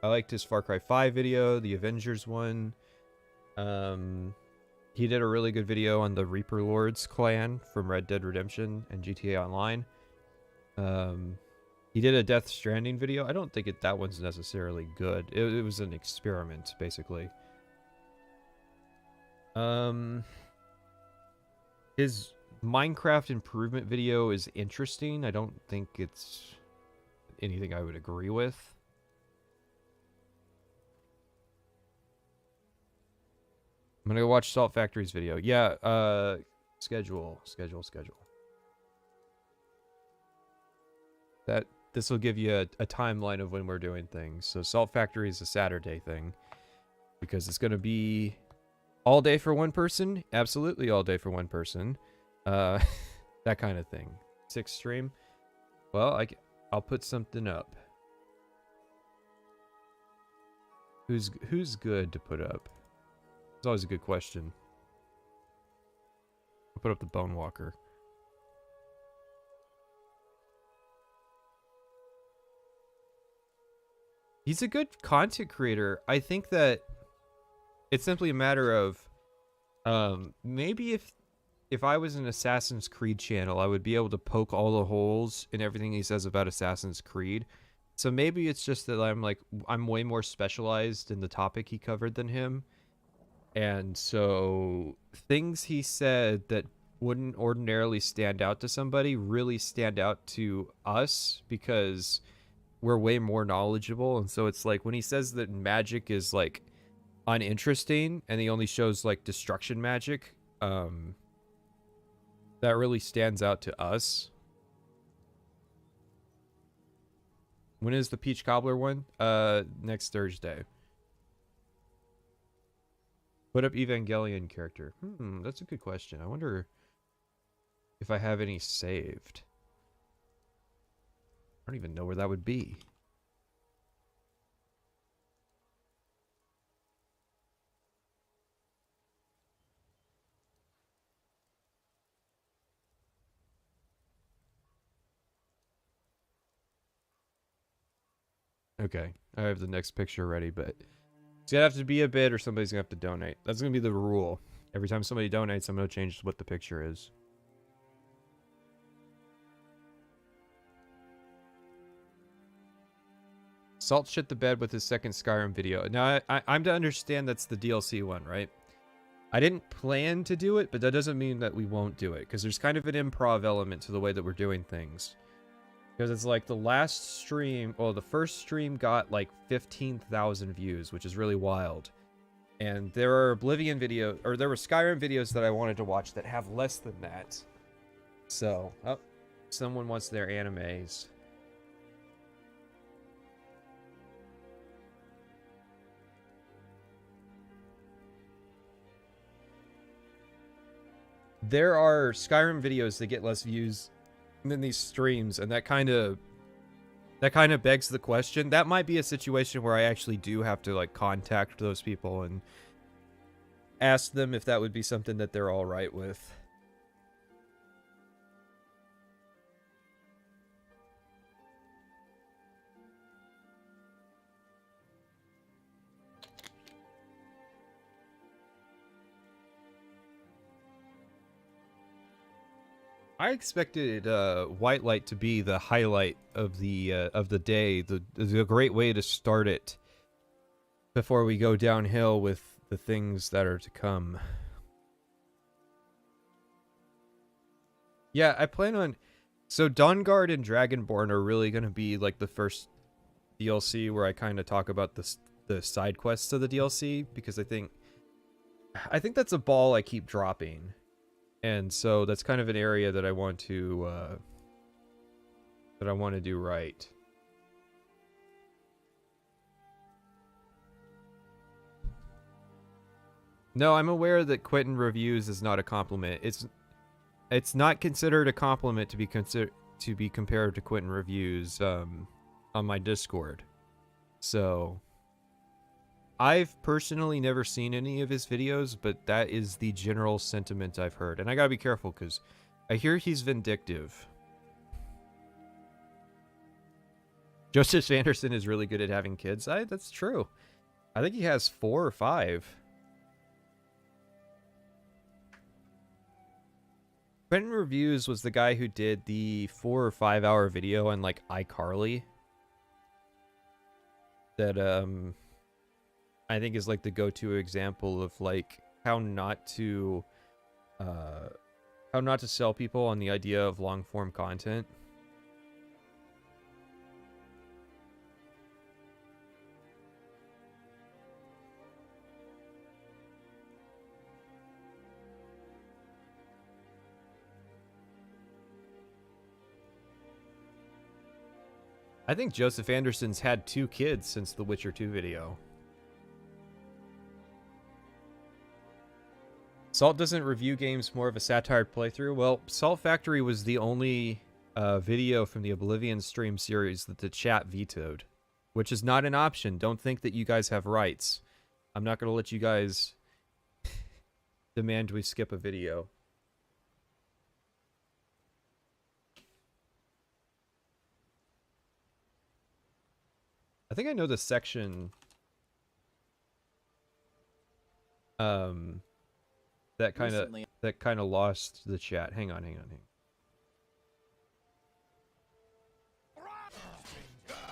I liked his Far Cry 5 video, the Avengers one. He did a really good video on the Reaper Lords clan from Red Dead Redemption and GTA Online. He did a Death Stranding video. I don't think that one's necessarily good. It was an experiment, basically. His Minecraft improvement video is interesting. I don't think it's anything I would agree with. I'm gonna go watch Salt Factory's video. Yeah, schedule. This will give you a timeline of when we're doing things. So Salt Factory is a Saturday thing because it's gonna be all day for one person. Absolutely all day for one person. That kind of thing. 6 stream. Well, I'll put something up. Who's good to put up? It's always a good question. I'll put up the Bone Walker. He's a good content creator. I think that it's simply a matter of maybe if I was an Assassin's Creed channel, I would be able to poke all the holes in everything he says about Assassin's Creed. So maybe it's just that I'm way more specialized in the topic he covered than him. And so things he said that wouldn't ordinarily stand out to somebody really stand out to us because we're way more knowledgeable. And so it's like when he says that magic is like uninteresting and he only shows like destruction magic, that really stands out to us. When is the Peach Cobbler one? Next Thursday. Put up Evangelion character. That's a good question. I wonder if I have any saved. I don't even know where that would be. Okay, I have the next picture ready, but it's gonna have to be a bid or somebody's gonna have to donate. That's gonna be the rule. Every time somebody donates, I'm gonna change what the picture is. Salt shit the bed with his second Skyrim video. Now, I'm to understand that's the DLC one, right? I didn't plan to do it, but that doesn't mean that we won't do it, because there's kind of an improv element to the way that we're doing things. Because it's like the last stream, well, the first stream got like 15,000 views, which is really wild. And there are Oblivion videos, or there were Skyrim videos that I wanted to watch that have less than that. So, oh, someone wants their animes. There are Skyrim videos that get less views than these streams, and that kind of begs the question. That might be a situation where I actually do have to like contact those people and ask them if that would be something that they're all right with. I expected Whitelight to be the highlight of the day, the great way to start it before we go downhill with the things that are to come. Yeah, I plan on. So Dawnguard and Dragonborn are really going to be like the first DLC where I kind of talk about the side quests of the DLC, because I think that's a ball I keep dropping. And so that's kind of an area that I want to do right. No, I'm aware that Quentin reviews is not a compliment. It's not considered a compliment to be compared to Quentin reviews on my Discord. So I've personally never seen any of his videos, but that is the general sentiment I've heard. And I gotta be careful, because I hear he's vindictive. Joseph Anderson is really good at having kids. That's true. I think he has 4 or 5. Quentin Reviews was the guy who did the 4 or 5 hour video on like iCarly. That I think is like the go-to example of like how not to sell people on the idea of long-form content. I think Joseph Anderson's had 2 kids since the Witcher 2 video. Salt doesn't review games, more of a satire playthrough. Well, Salt Factory was the only video from the Oblivion stream series that the chat vetoed, which is not an option. Don't think that you guys have rights. I'm not going to let you guys demand we skip a video. I think I know the section that kind of lost the chat. Hang on.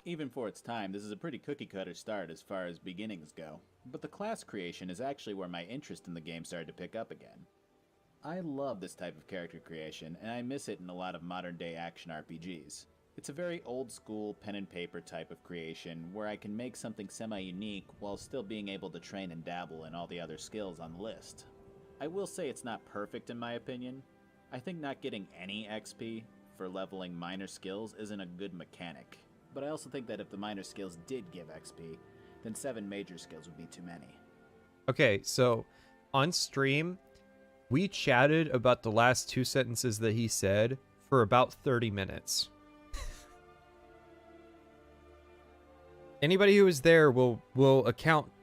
Even for its time, this is a pretty cookie-cutter start as far as beginnings go. But the class creation is actually where my interest in the game started to pick up again. I love this type of character creation, and I miss it in a lot of modern-day action RPGs. It's a very old-school pen-and-paper type of creation where I can make something semi-unique while still being able to train and dabble in all the other skills on the list. I will say it's not perfect in my opinion. I think not getting any XP for leveling minor skills isn't a good mechanic. But I also think that if the minor skills did give XP, then 7 major skills would be too many. Okay, so on stream, we chatted about the last 2 sentences that he said for about 30 minutes. Anybody who was there will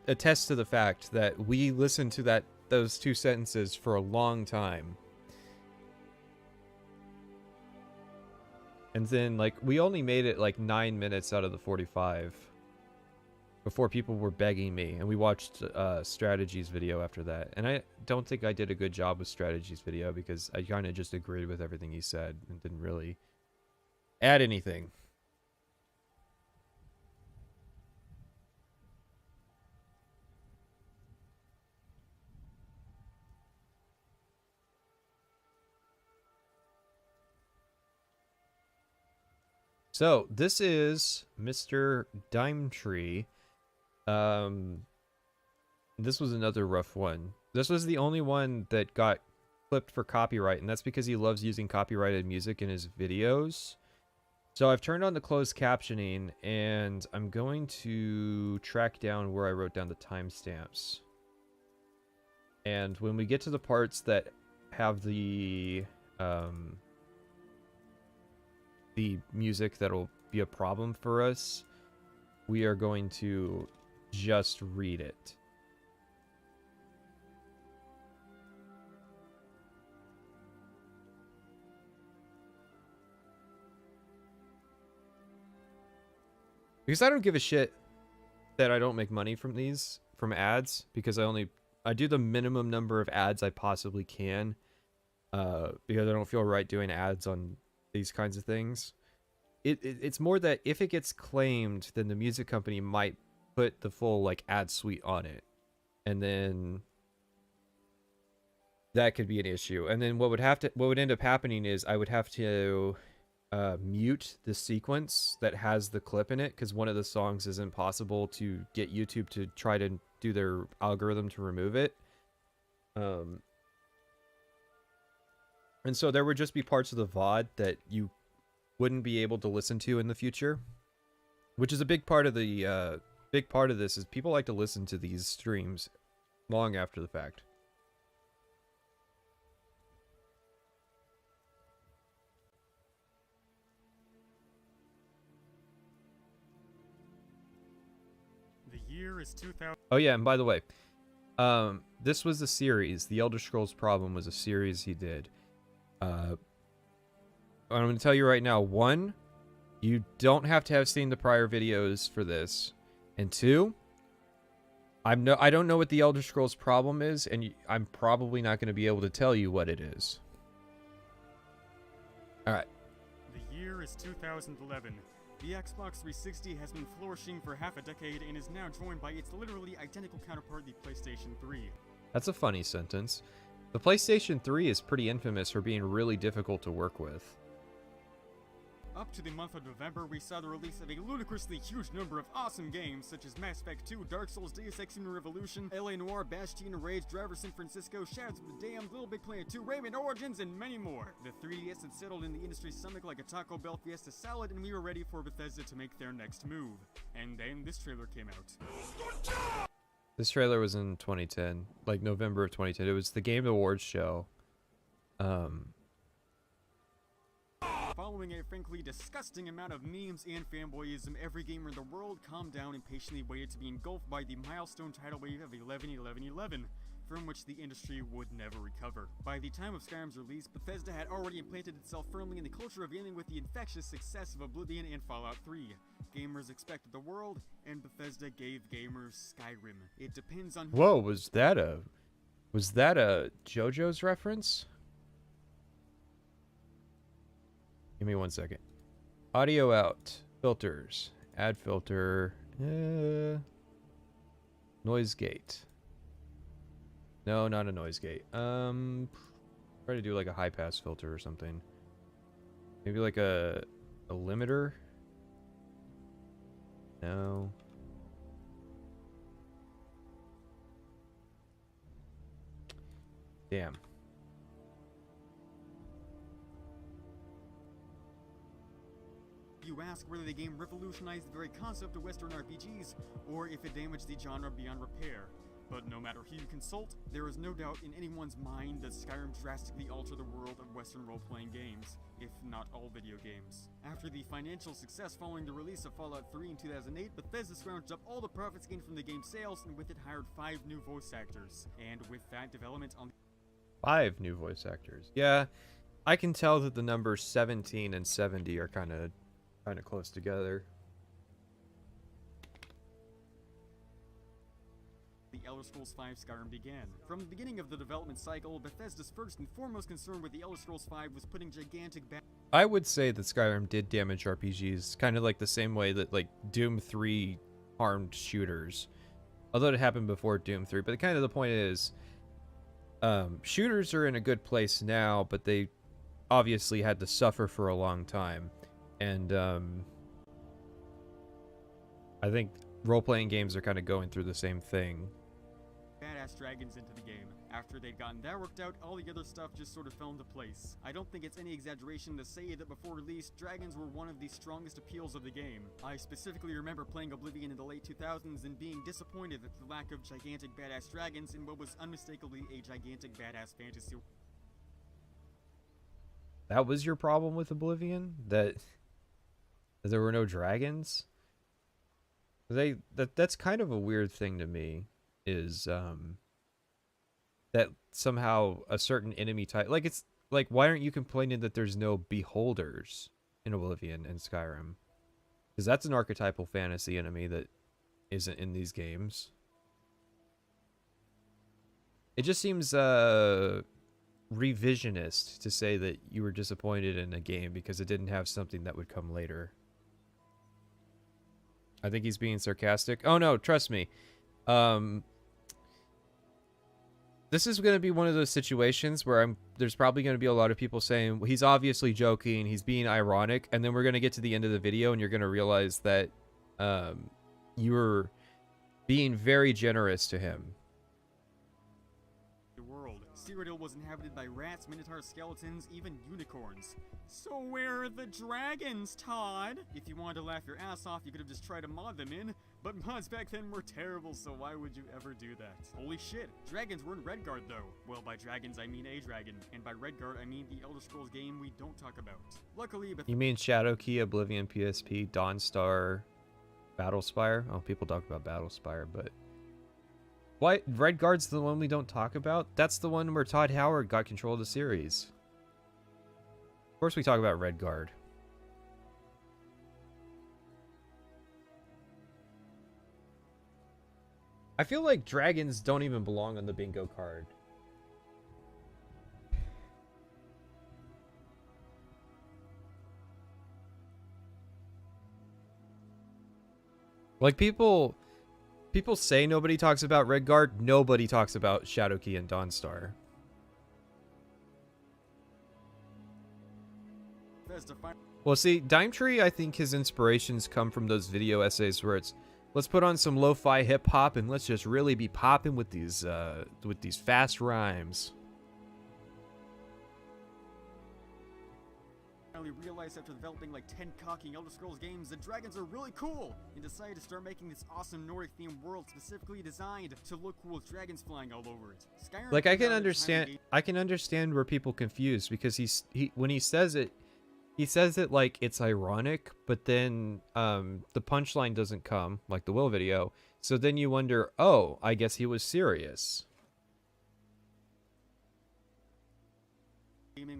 attest to the fact that we listened to those 2 sentences for a long time. And then, like, we only made it, like, 9 minutes out of the 45 before people were begging me, and we watched Strategy's video after that. And I don't think I did a good job with Strategy's video, because I kind of just agreed with everything he said and didn't really add anything. So, this is Mr. DimeTree. This was another rough one. This was the only one that got clipped for copyright, and that's because he loves using copyrighted music in his videos. So I've turned on the closed captioning, and I'm going to track down where I wrote down the timestamps. And when we get to the parts that have the music that'll be a problem for us, we are going to just read it. Because I don't give a shit that I don't make money from ads, because I do the minimum number of ads I possibly can, because I don't feel right doing ads on these kinds of things. It's more that if it gets claimed, then the music company might put the full like ad suite on it, and then that could be an issue. And then what would end up happening is I would have to mute the sequence that has the clip in it, because one of the songs is impossible to get YouTube to try to do their algorithm to remove it. And so there would just be parts of the VOD that you wouldn't be able to listen to in the future, which is a big part of the big part of this is people like to listen to these streams long after the fact. The year is 2000. Oh yeah, and by the way, this was a series. The Elder Scrolls Problem was a series he did. I'm going to tell you right now, 1, you don't have to have seen the prior videos for this. And 2, I don't know what the Elder Scrolls Problem is, and I'm probably not going to be able to tell you what it is. Alright. The year is 2011. The Xbox 360 has been flourishing for half a decade and is now joined by its literally identical counterpart, the PlayStation 3. That's a funny sentence. The PlayStation 3 is pretty infamous for being really difficult to work with. Up to the month of November, we saw the release of a ludicrously huge number of awesome games, such as Mass Effect 2, Dark Souls, Deus Ex Human Revolution, LA Noire, Bastion, Rage, Driver San Francisco, Shadows of the Damned, Little Big Planet 2, Rayman Origins, and many more. The 3DS had settled in the industry's stomach like a Taco Bell Fiesta salad, and we were ready for Bethesda to make their next move. And then this trailer came out. This trailer was in 2010, like November of 2010. It was the Game Awards show. Following a frankly disgusting amount of memes and fanboyism, every gamer in the world calmed down and patiently waited to be engulfed by the milestone tidal wave of 11-11-11, from which the industry would never recover. By the time of Skyrim's release, Bethesda had already implanted itself firmly in the culture of gaming with the infectious success of Oblivion and Fallout 3. Gamers expected the world, and Bethesda gave gamers Skyrim. It depends on— Whoa, was that a JoJo's reference? Give me 1 second. Audio out. Filters. Add filter. Noise gate. No, not a noise gate. Try to do like a high pass filter or something. Maybe like a limiter. No. Damn. You ask whether the game revolutionized the very concept of Western RPGs, or if it damaged the genre beyond repair. But no matter who you consult, there is no doubt in anyone's mind that Skyrim drastically altered the world of Western role-playing games, if not all video games. After the financial success following the release of Fallout 3 in 2008, Bethesda scrounged up all the profits gained from the game's sales, and with it hired 5 new voice actors. And with that development on— 5 new voice actors. Yeah, I can tell that the numbers 17 and 70 are kind of close together. The Elder Scrolls V Skyrim began. From the beginning of the development cycle, Bethesda's first and foremost concern with the Elder Scrolls V was putting gigantic I would say that Skyrim did damage RPGs, kind of like the same way that like Doom 3 harmed shooters. Although it happened before Doom 3, but kind of the point is, shooters are in a good place now, but they obviously had to suffer for a long time. And I think role-playing games are kind of going through the same thing. badass dragons into the game. After they'd gotten that worked out, all the other stuff just sort of fell into place. I don't think it's any exaggeration to say that before release, dragons were one of the strongest appeals of the game. I specifically remember playing Oblivion in the late 2000s and being disappointed at the lack of gigantic badass dragons in what was unmistakably a gigantic badass fantasy. That was your problem with Oblivion? That there were no dragons? That's kind of a weird thing to me, is that somehow a certain enemy type, like, it's like, why aren't you complaining that there's no beholders in Oblivion and Skyrim? Because that's an archetypal fantasy enemy that isn't in these games. It just seems revisionist to say that you were disappointed in a game because it didn't have something that would come later. I think he's being sarcastic. Oh no, trust me. This is going to be one of those situations where there's probably going to be a lot of people saying, well, he's obviously joking, he's being ironic, and then we're going to get to the end of the video and you're going to realize that you were being very generous to him. Cyrodiil was inhabited by rats, minotaurs, skeletons, even unicorns. So where are the dragons, Todd? If you wanted to laugh your ass off, you could have just tried to mod them in, but mods back then were terrible, so why would you ever do that? Holy shit, dragons were in Redguard though. Well, by dragons I mean a dragon, and by Redguard I mean the Elder Scrolls game we don't talk about. Luckily, You mean Shadowkey, Oblivion, PSP, Dawnstar, Battlespire? Oh, people talk about Battlespire, but... Why? Redguard's the one we don't talk about? That's the one where Todd Howard got control of the series. Of course we talk about Redguard. I feel like dragons don't even belong on the bingo card. Like, people say nobody talks about Redguard. Nobody talks about Shadowkey and Dawnstar. Well, see, DimeTree, I think his inspirations come from those video essays where it's, let's put on some lo-fi hip-hop and let's just really be popping with these fast rhymes. Realized after developing like 10 cocking Elder Scrolls games that dragons are really cool, and decided to start making this awesome Nordic themed world specifically designed to look cool with dragons flying all over it. Skyrim, like, I can understand where people confuse, because when he says it like it's ironic, but then the punchline doesn't come like the Will video, so then you wonder, oh, I guess he was serious.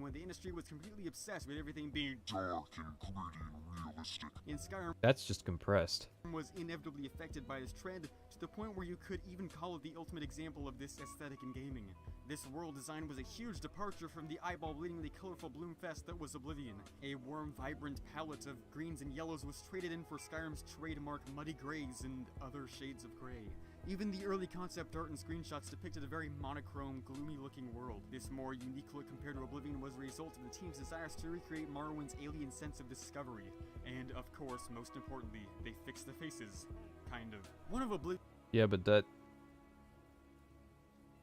When the industry was completely obsessed with everything being dark and gritty and realistic. In Skyrim, That's just compressed. was inevitably affected by this trend to the point where you could even call it the ultimate example of this aesthetic in gaming. This world design was a huge departure from the eyeball-bleedingly colorful bloomfest that was Oblivion. A warm, vibrant palette of greens and yellows was traded in for Skyrim's trademark muddy grays and other shades of gray. Even the early concept art and screenshots depicted a very monochrome, gloomy-looking world. This more unique look compared to Oblivion was a result of the team's desires to recreate Morrowind's alien sense of discovery. And, of course, most importantly, they fixed the faces. Kind of. One of Oblivion... Yeah, but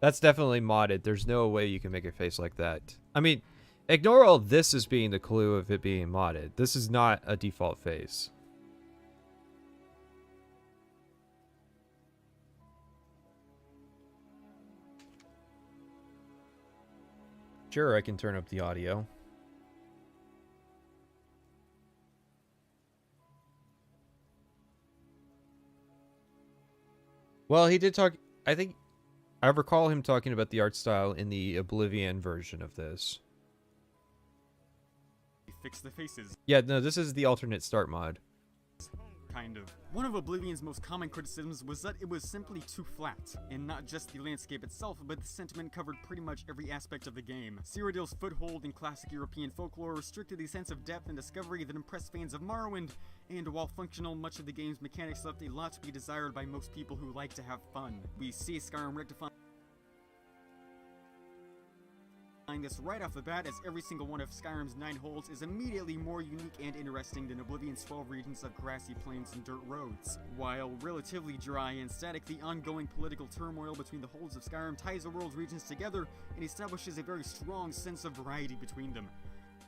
that's definitely modded. There's no way you can make a face like that. I mean, ignore all this as being the clue of it being modded. This is not a default face. Sure, I can turn up the audio. Well, he did talk... I think... I recall him talking about the art style in the Oblivion version of this. Fix the faces. Yeah, no, this is the alternate start mod. Kind of. One of Oblivion's most common criticisms was that it was simply too flat, and not just the landscape itself, but the sentiment covered pretty much every aspect of the game. Cyrodiil's foothold in classic European folklore restricted the sense of depth and discovery that impressed fans of Morrowind, and while functional, much of the game's mechanics left a lot to be desired by most people who like to have fun. We see Skyrim rectifying saying this right off the bat, as every single one of Skyrim's 9 holds is immediately more unique and interesting than Oblivion's 12 regions of grassy plains and dirt roads. While relatively dry and static, the ongoing political turmoil between the holds of Skyrim ties the world's regions together and establishes a very strong sense of variety between them.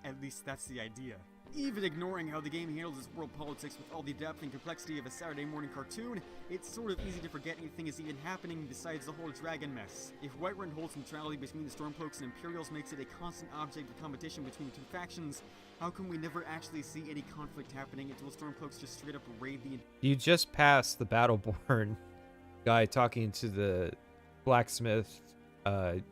At least that's the idea. Even ignoring how the game handles its world politics with all the depth and complexity of a Saturday morning cartoon, it's sort of easy to forget anything is even happening besides the whole dragon mess. If Whiterun holds neutrality between the Stormcloaks and Imperials makes it a constant object of competition between the two factions, how come we never actually see any conflict happening until Stormcloaks just straight up raid the... You just passed the Battleborn guy talking to the blacksmith,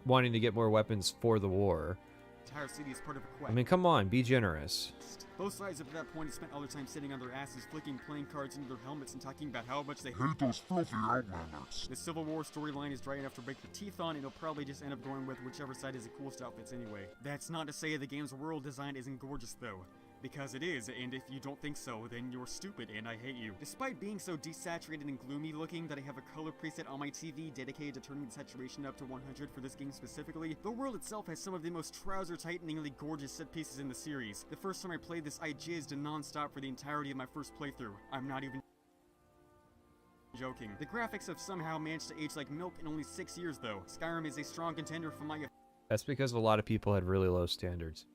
wanting to get more weapons for the war. entire city is part of a quest. I mean, come on, be generous. Both sides up to that point have spent all their time sitting on their asses, flicking playing cards into their helmets and talking about how much they hate those filthy outlanders. The Civil War storyline is dry enough to break your teeth on, and it'll probably just end up going with whichever side has the coolest outfits anyway. That's not to say the game's world design isn't gorgeous though. Because it is, and if you don't think so, then you're stupid and I hate you. Despite being so desaturated and gloomy looking that I have a color preset on my TV dedicated to turning the saturation up to 100 for this game specifically, the world itself has some of the most trouser-tighteningly gorgeous set pieces in the series. The first time I played this, I jizzed non-stop for the entirety of my first playthrough. I'm not even joking. The graphics have somehow managed to age like milk in only 6 years though. Skyrim is a strong contender for my That's because a lot of people had really low standards.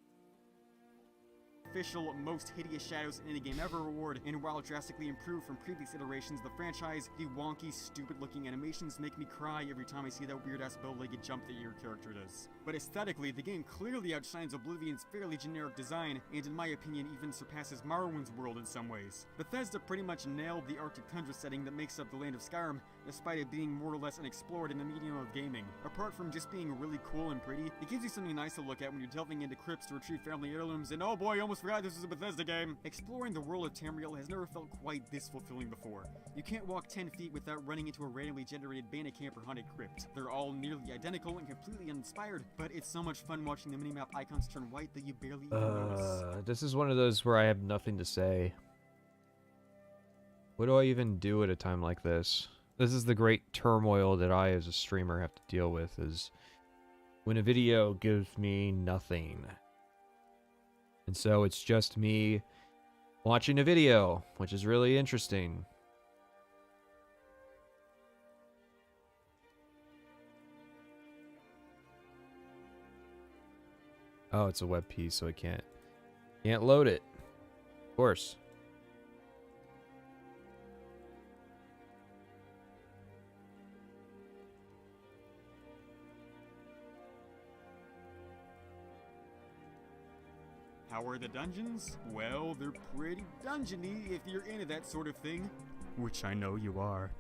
official most hideous shadows in any game ever award, and while drastically improved from previous iterations of the franchise, the wonky, stupid-looking animations make me cry every time I see that weird-ass bow-legged jump that your character does. But aesthetically, the game clearly outshines Oblivion's fairly generic design, and in my opinion even surpasses Morrowind's world in some ways. Bethesda pretty much nailed the Arctic tundra setting that makes up the land of Skyrim, despite it being more or less unexplored in the medium of gaming. Apart from just being really cool and pretty, it gives you something nice to look at when you're delving into crypts to retrieve family heirlooms, and oh boy, I almost forgot this was a Bethesda game! Exploring the world of Tamriel has never felt quite this fulfilling before. You can't walk 10 feet without running into a randomly generated bandit camp or haunted crypt. They're all nearly identical and completely uninspired, but it's so much fun watching the minimap icons turn white that you barely even notice. This is one of those where I have nothing to say. What do I even do at a time like this? This is the great turmoil that I as a streamer have to deal with, is when a video gives me nothing. And so it's just me watching a video, which is really interesting. Oh, it's a web piece, so I can't load it. Of course. How are the dungeons? Well, they're pretty dungeony if you're into that sort of thing. Which I know you are.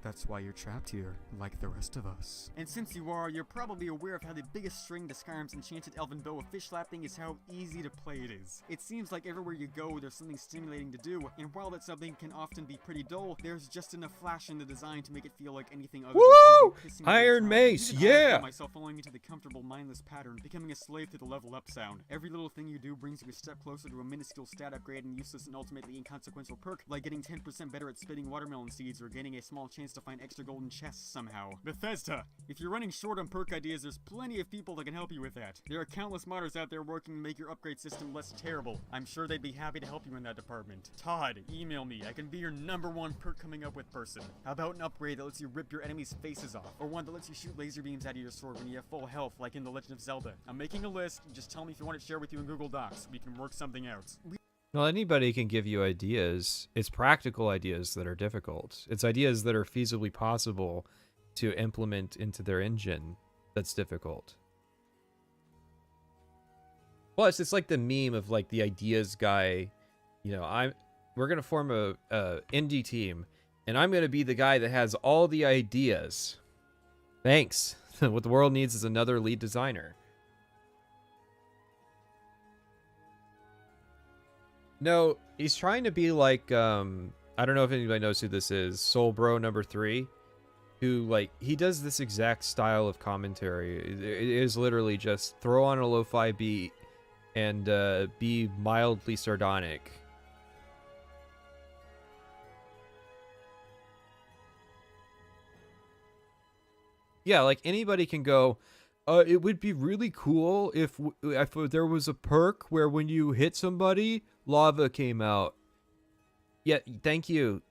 That's why you're trapped here, like the rest of us. And since you are, you're probably aware of how the biggest string to Skyrim's enchanted elven bow of fish slapping is how easy to play it is. It seems like everywhere you go, there's something stimulating to do, and while that something can often be pretty dull, there's just enough flash in the design to make it feel like anything other Woo! than pissing away Iron time. Mace, Even I yeah! found myself falling into the comfortable, mindless pattern, becoming a slave to the level up sound. Every little thing you do brings you a step closer to a minuscule stat upgrade and useless and ultimately inconsequential perk, like getting 10% better at spitting watermelon seeds or gaining a small chance to find extra golden chests somehow. Bethesda! If you're running short on perk ideas, there's plenty of people that can help you with that. There are countless modders out there working to make your upgrade system less terrible. I'm sure they'd be happy to help you in that department. Todd, email me. I can be your #1 perk coming up with person. How about an upgrade that lets you rip your enemies' faces off? Or one that lets you shoot laser beams out of your sword when you have full health, like in The Legend of Zelda? I'm making a list. Just tell me if you want it shared with you in Google Docs. We can work something out. Well, anybody can give you ideas. It's practical ideas that are difficult. It's ideas that are feasibly possible to implement into their engine that's difficult. Plus, it's like the meme of like the ideas guy, you know, we're going to form a indie team and I'm going to be the guy that has all the ideas. Thanks. What the world needs is another lead designer. No, he's trying to be like, I don't know if anybody knows who this is, Soul Bro #3, who, like, he does this exact style of commentary. It is literally just throw on a lo-fi beat and be mildly sardonic. Yeah, like, anybody can go, It would be really cool if there was a perk where when you hit somebody, lava came out. Yeah, thank you,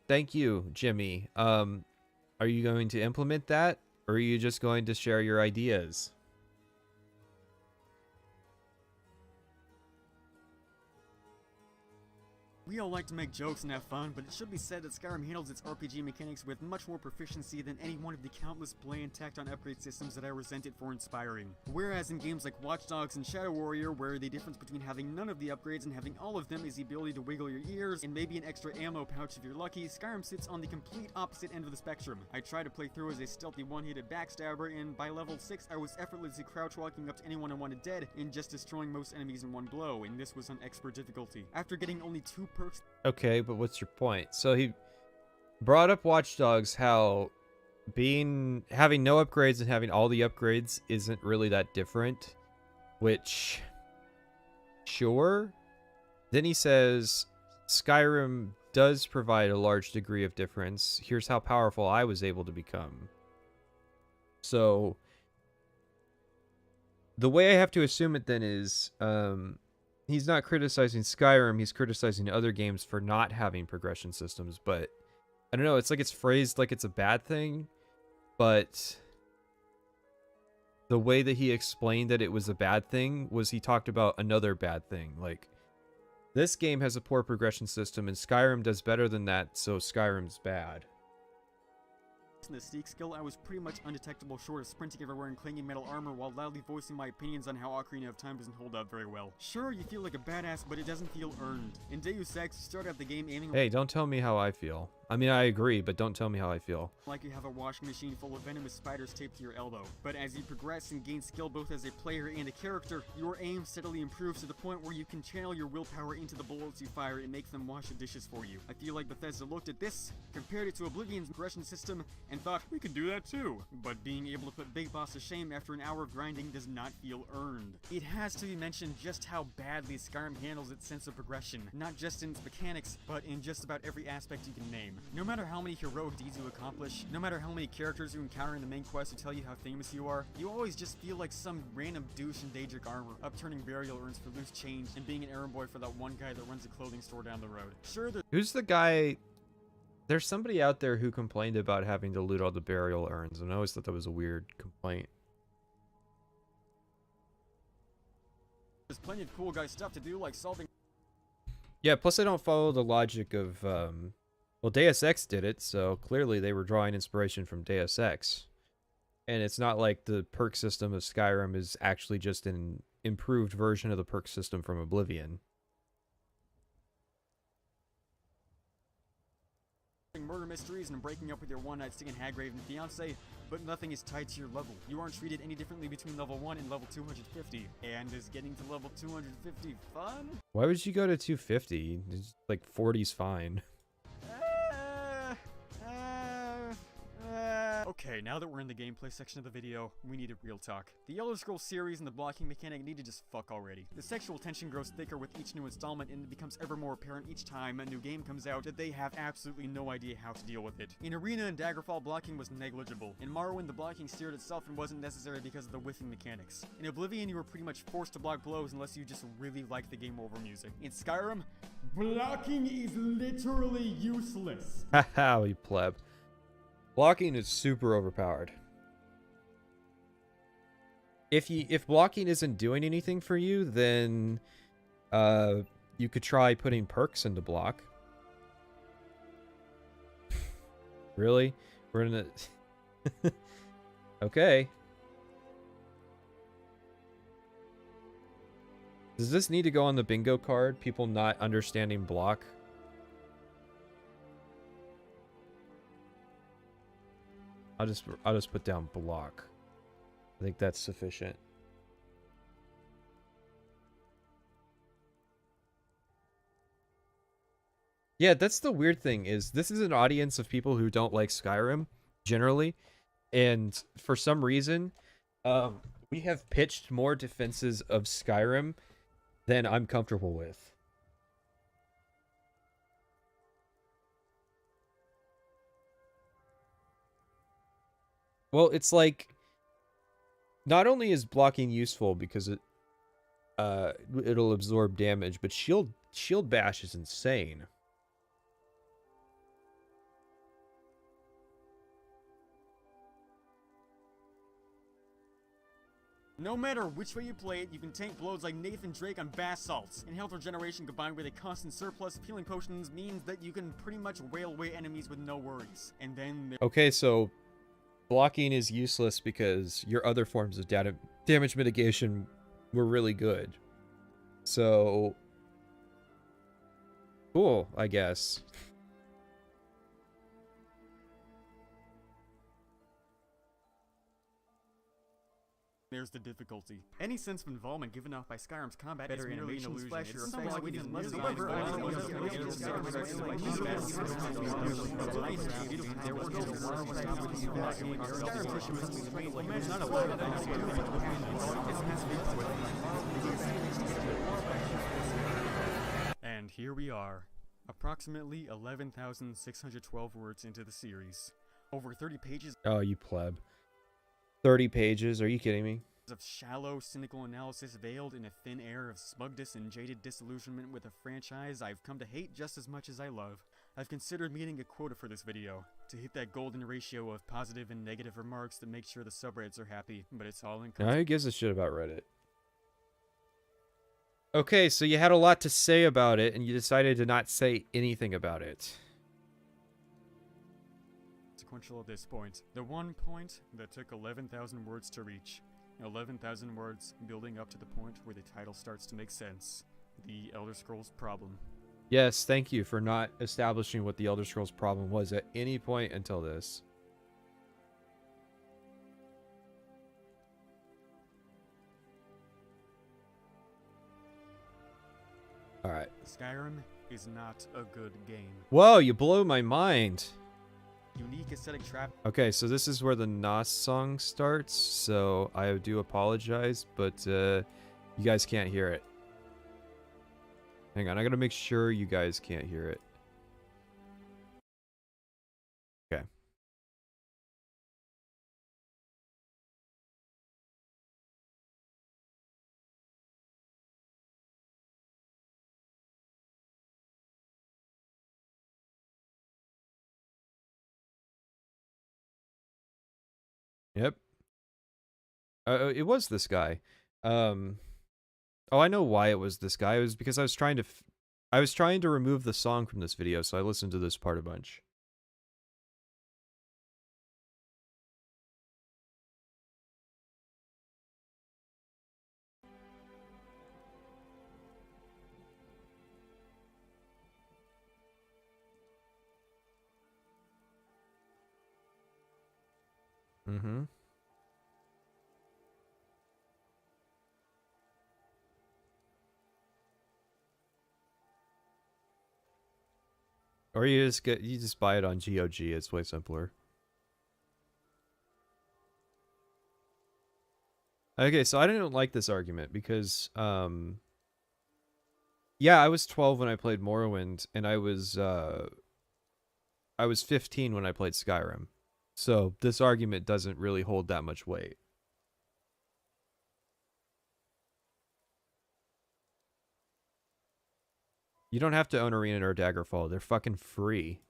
Jimmy. Are you going to implement that, or are you just going to share your ideas? We all like to make jokes and have fun, but it should be said that Skyrim handles its RPG mechanics with much more proficiency than any one of the countless bland tacked-on upgrade systems that I resent it for inspiring. Whereas in games like Watch Dogs and Shadow Warrior, where the difference between having none of the upgrades and having all of them is the ability to wiggle your ears and maybe an extra ammo pouch if you're lucky, Skyrim sits on the complete opposite end of the spectrum. I tried to play through as a stealthy one-handed backstabber, and by level 6 I was effortlessly crouch-walking up to anyone I wanted dead and just destroying most enemies in one blow, and this was on expert difficulty. After getting only 2 perks. Okay, but what's your point? So he brought up Watch Dogs, how having no upgrades and having all the upgrades isn't really that different, which sure. Then he says Skyrim does provide a large degree of difference. Here's how powerful I was able to become. So the way I have to assume it then is he's not criticizing Skyrim, he's criticizing other games for not having progression systems, but I don't know, it's like it's phrased like it's a bad thing, but the way that he explained that it was a bad thing was he talked about another bad thing. Like, this game has a poor progression system and Skyrim does better than that, so Skyrim's bad. In the sneak skill, I was pretty much undetectable short of sprinting everywhere and clanging metal armor while loudly voicing my opinions on how Ocarina of Time doesn't hold up very well. Sure, you feel like a badass, but it doesn't feel earned. In Deus Ex, you start out the game aiming Hey, don't tell me how I feel. I mean, I agree, but don't tell me how I feel. like you have a washing machine full of venomous spiders taped to your elbow. But as you progress and gain skill both as a player and a character, your aim steadily improves to the point where you can channel your willpower into the bullets you fire and make them wash the dishes for you. I feel like Bethesda looked at this, compared it to Oblivion's progression system, and thought, we could do that too. But being able to put Big Boss to shame after an hour of grinding does not feel earned. It has to be mentioned just how badly Skyrim handles its sense of progression, not just in its mechanics, but in just about every aspect you can name. No matter how many heroic deeds you accomplish, no matter how many characters you encounter in the main quest who tell you how famous you are, you always just feel like some random douche in Daedric armor, upturning burial urns for loose change, and being an errand boy for that one guy that runs a clothing store down the road. Sure, Who's the guy? There's somebody out there who complained about having to loot all the burial urns, and I always thought that was a weird complaint. there's plenty of cool guy stuff to do, like solving. Yeah, plus I don't follow the logic of, well, Deus Ex did it, so clearly they were drawing inspiration from Deus Ex. And it's not like the perk system of Skyrim is actually just an improved version of the perk system from Oblivion. Murder mysteries and breaking up with your one-night stand hag-raven fiance, but nothing is tied to your level. You aren't treated any differently between level 1 and level 250. And is getting to level 250 fun? Why would you go to 250? It's like 40's fine. Okay, now that we're in the gameplay section of the video, we need a real talk. The Elder Scrolls series and the blocking mechanic need to just fuck already. The sexual tension grows thicker with each new installment, and it becomes ever more apparent each time a new game comes out that they have absolutely no idea how to deal with it. In Arena and Daggerfall, blocking was negligible. In Morrowind, the blocking steered itself and wasn't necessary because of the whiffing mechanics. In Oblivion, you were pretty much forced to block blows unless you just really like the game over music. In Skyrim, blocking is literally useless. Haha, you pleb. Blocking is super overpowered. If blocking isn't doing anything for you, then you could try putting perks into block. Really? We're in a okay. Does this need to go on the bingo card? People not understanding block? I'll just put down block. I think that's sufficient. Yeah, that's the weird thing is this is an audience of people who don't like Skyrim generally, and for some reason, we have pitched more defenses of Skyrim than I'm comfortable with. Well, it's like Not only is blocking useful because it'll absorb damage, but shield bash is insane. No matter which way you play it, you can tank blows like Nathan Drake on Basalts. And health regeneration combined with a constant surplus of healing potions means that you can pretty much wail away enemies with no worries. And then Okay, so blocking is useless because your other forms of damage mitigation were really good. So, cool, I guess. there's the difficulty. Any sense of involvement given off by Skyrim's combat is merely an illusion. It's somewhat weak and less And here we are, approximately 11,612 words into the series. Over 30 pages Oh, you pleb. 30 pages? Are you kidding me? of shallow, cynical analysis veiled in a thin air of smugness and jaded disillusionment with a franchise I've come to hate just as much as I love. I've considered meeting a quota for this video, to hit that golden ratio of positive and negative remarks to make sure the subreddits are happy, but it's all in Now, who gives a shit about Reddit? Okay, so you had a lot to say about it, and you decided to not say anything about it. consequential at this point. The one point that took 11,000 words to reach. 11,000 words building up to the point where the title starts to make sense. The Elder Scrolls problem. Yes, thank you for not establishing what the Elder Scrolls problem was at any point until this. Alright. Skyrim is not a good game. Whoa, you blow my mind. Unique aesthetic trap. Okay, so this is where the Nos song starts, so I do apologize, but you guys can't hear it. Hang on, I gotta make sure you guys can't hear it. Okay. Yep. It was this guy. Oh, I know why it was this guy. It was because I was trying to remove the song from this video, so I listened to this part a bunch. Mm-hmm. Or you just buy it on GOG. It's way simpler. Okay, so I didn't like this argument because yeah, I was 12 when I played Morrowind, and I was 15 when I played Skyrim. So this argument doesn't really hold that much weight. You don't have to own Arena or Daggerfall. They're fucking free.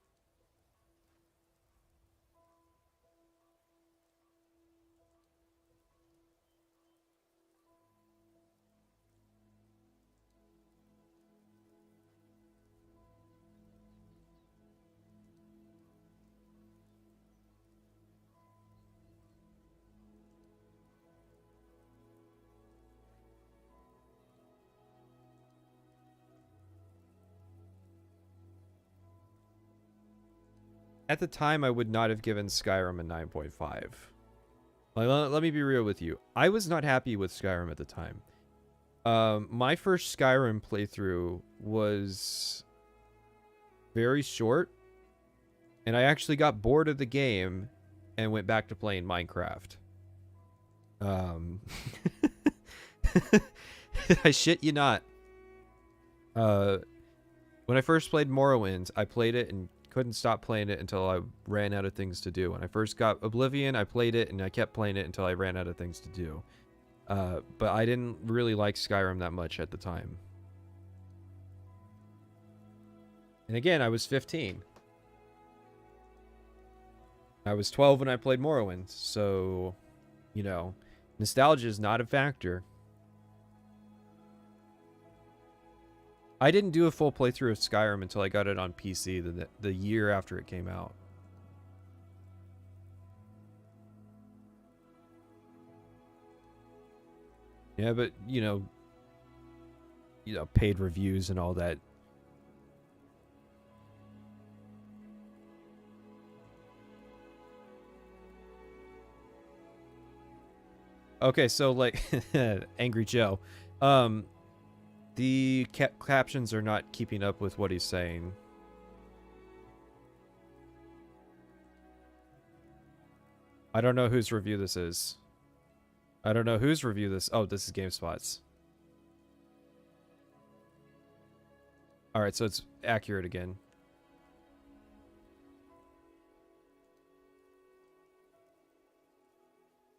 At the time, I would not have given Skyrim a 9.5. Like, let me be real with you. I was not happy with Skyrim at the time. My first Skyrim playthrough was very short, and I actually got bored of the game and went back to playing Minecraft. I shit you not. When I first played Morrowind, I played it and couldn't stop playing it until I ran out of things to do. When I first got Oblivion, I played it and I kept playing it until I ran out of things to do. But I didn't really like Skyrim that much at the time. And again, I was 15. I was 12 when I played Morrowind, so, you know, nostalgia is not a factor. I didn't do a full playthrough of Skyrim until I got it on PC the year after it came out. Yeah, but, you know, paid reviews and all that. Okay, so, like, Angry Joe. The captions are not keeping up with what he's saying. I don't know whose review this is. I don't know whose review this... Oh, this is GameSpot's. Alright, so it's accurate again.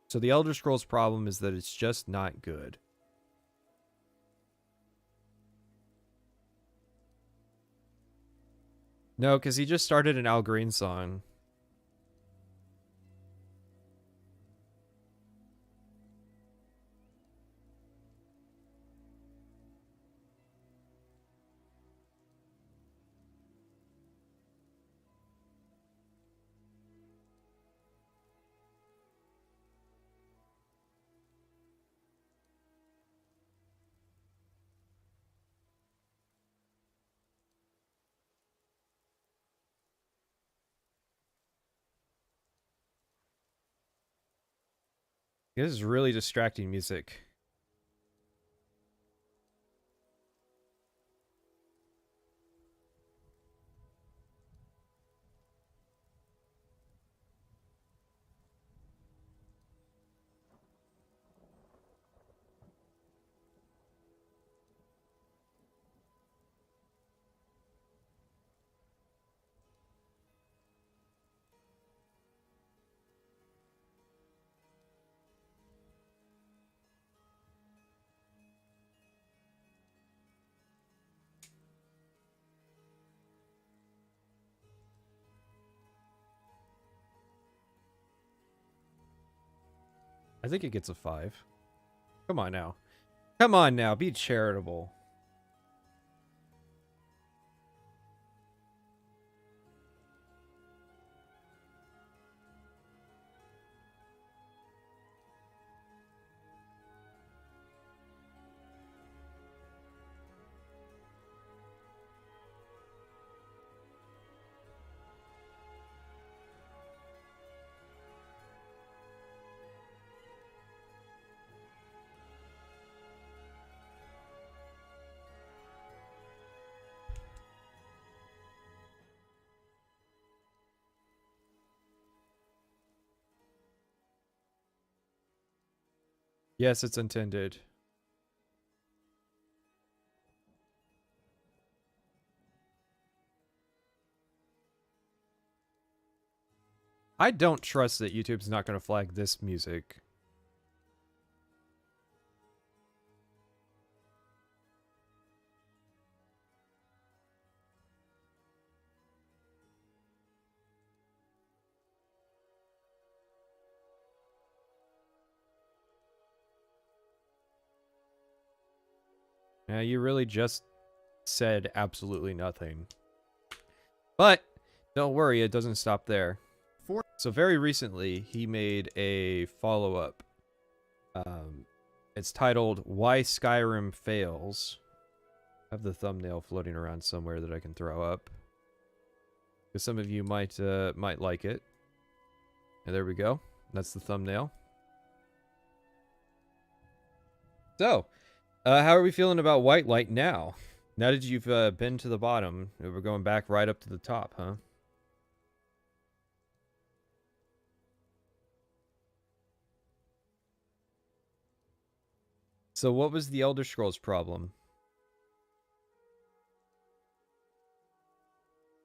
So the Elder Scrolls problem is that it's just not good. No, because he just started an Al Green song. This is really distracting music. I think it gets a 5. Come on now. Come on now, be charitable. Yes, it's intended. I don't trust that YouTube's not going to flag this music. Yeah, you really just said absolutely nothing. But don't worry, it doesn't stop there. So very recently, he made a follow-up. It's titled "Why Skyrim Fails." I have the thumbnail floating around somewhere that I can throw up, because some of you might like it. And there we go. That's the thumbnail. So, how are we feeling about Whitelight now? Now that you've been to the bottom, we're going back right up to the top, huh? So what was the Elder Scrolls problem?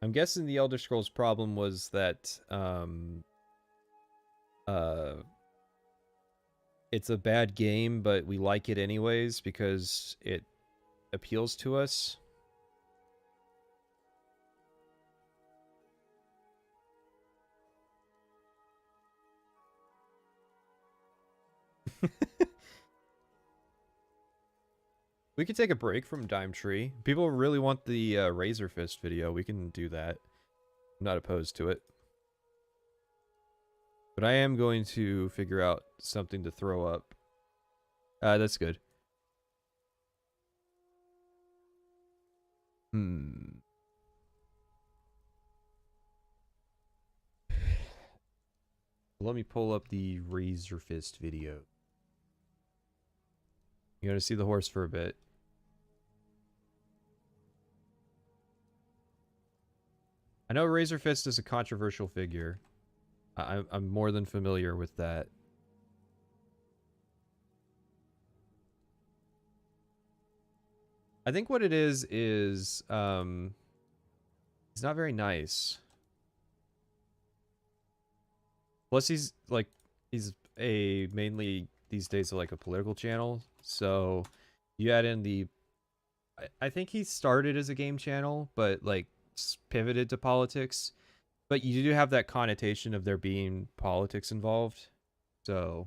I I'm guessing the Elder Scrolls problem was that it's a bad game, but we like it anyways because it appeals to us. We could take a break from DimeTree. People really want the Razor Fist video. We can do that. I'm not opposed to it. But I am going to figure out something to throw up. That's good. Let me pull up the Razor Fist video. You gotta see the horse for a bit. I know Razor Fist is a controversial figure. I'm more than familiar with that. I think what it is he's not very nice. Plus he's mainly these days like a political channel. So you add in the I think he started as a game channel, but like pivoted to politics. But you do have that connotation of there being politics involved. So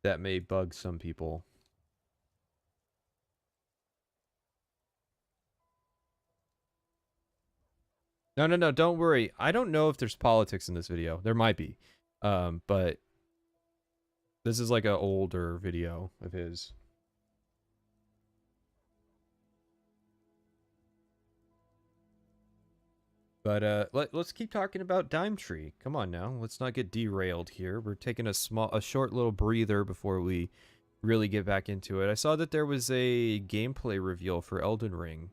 that may bug some people. No, don't worry. I don't know if there's politics in this video. There might be. But this is like an older video of his. But let's keep talking about DimeTree. Come on now, let's not get derailed here. We're taking a short little breather before we really get back into it. I saw that there was a gameplay reveal for Elden Ring.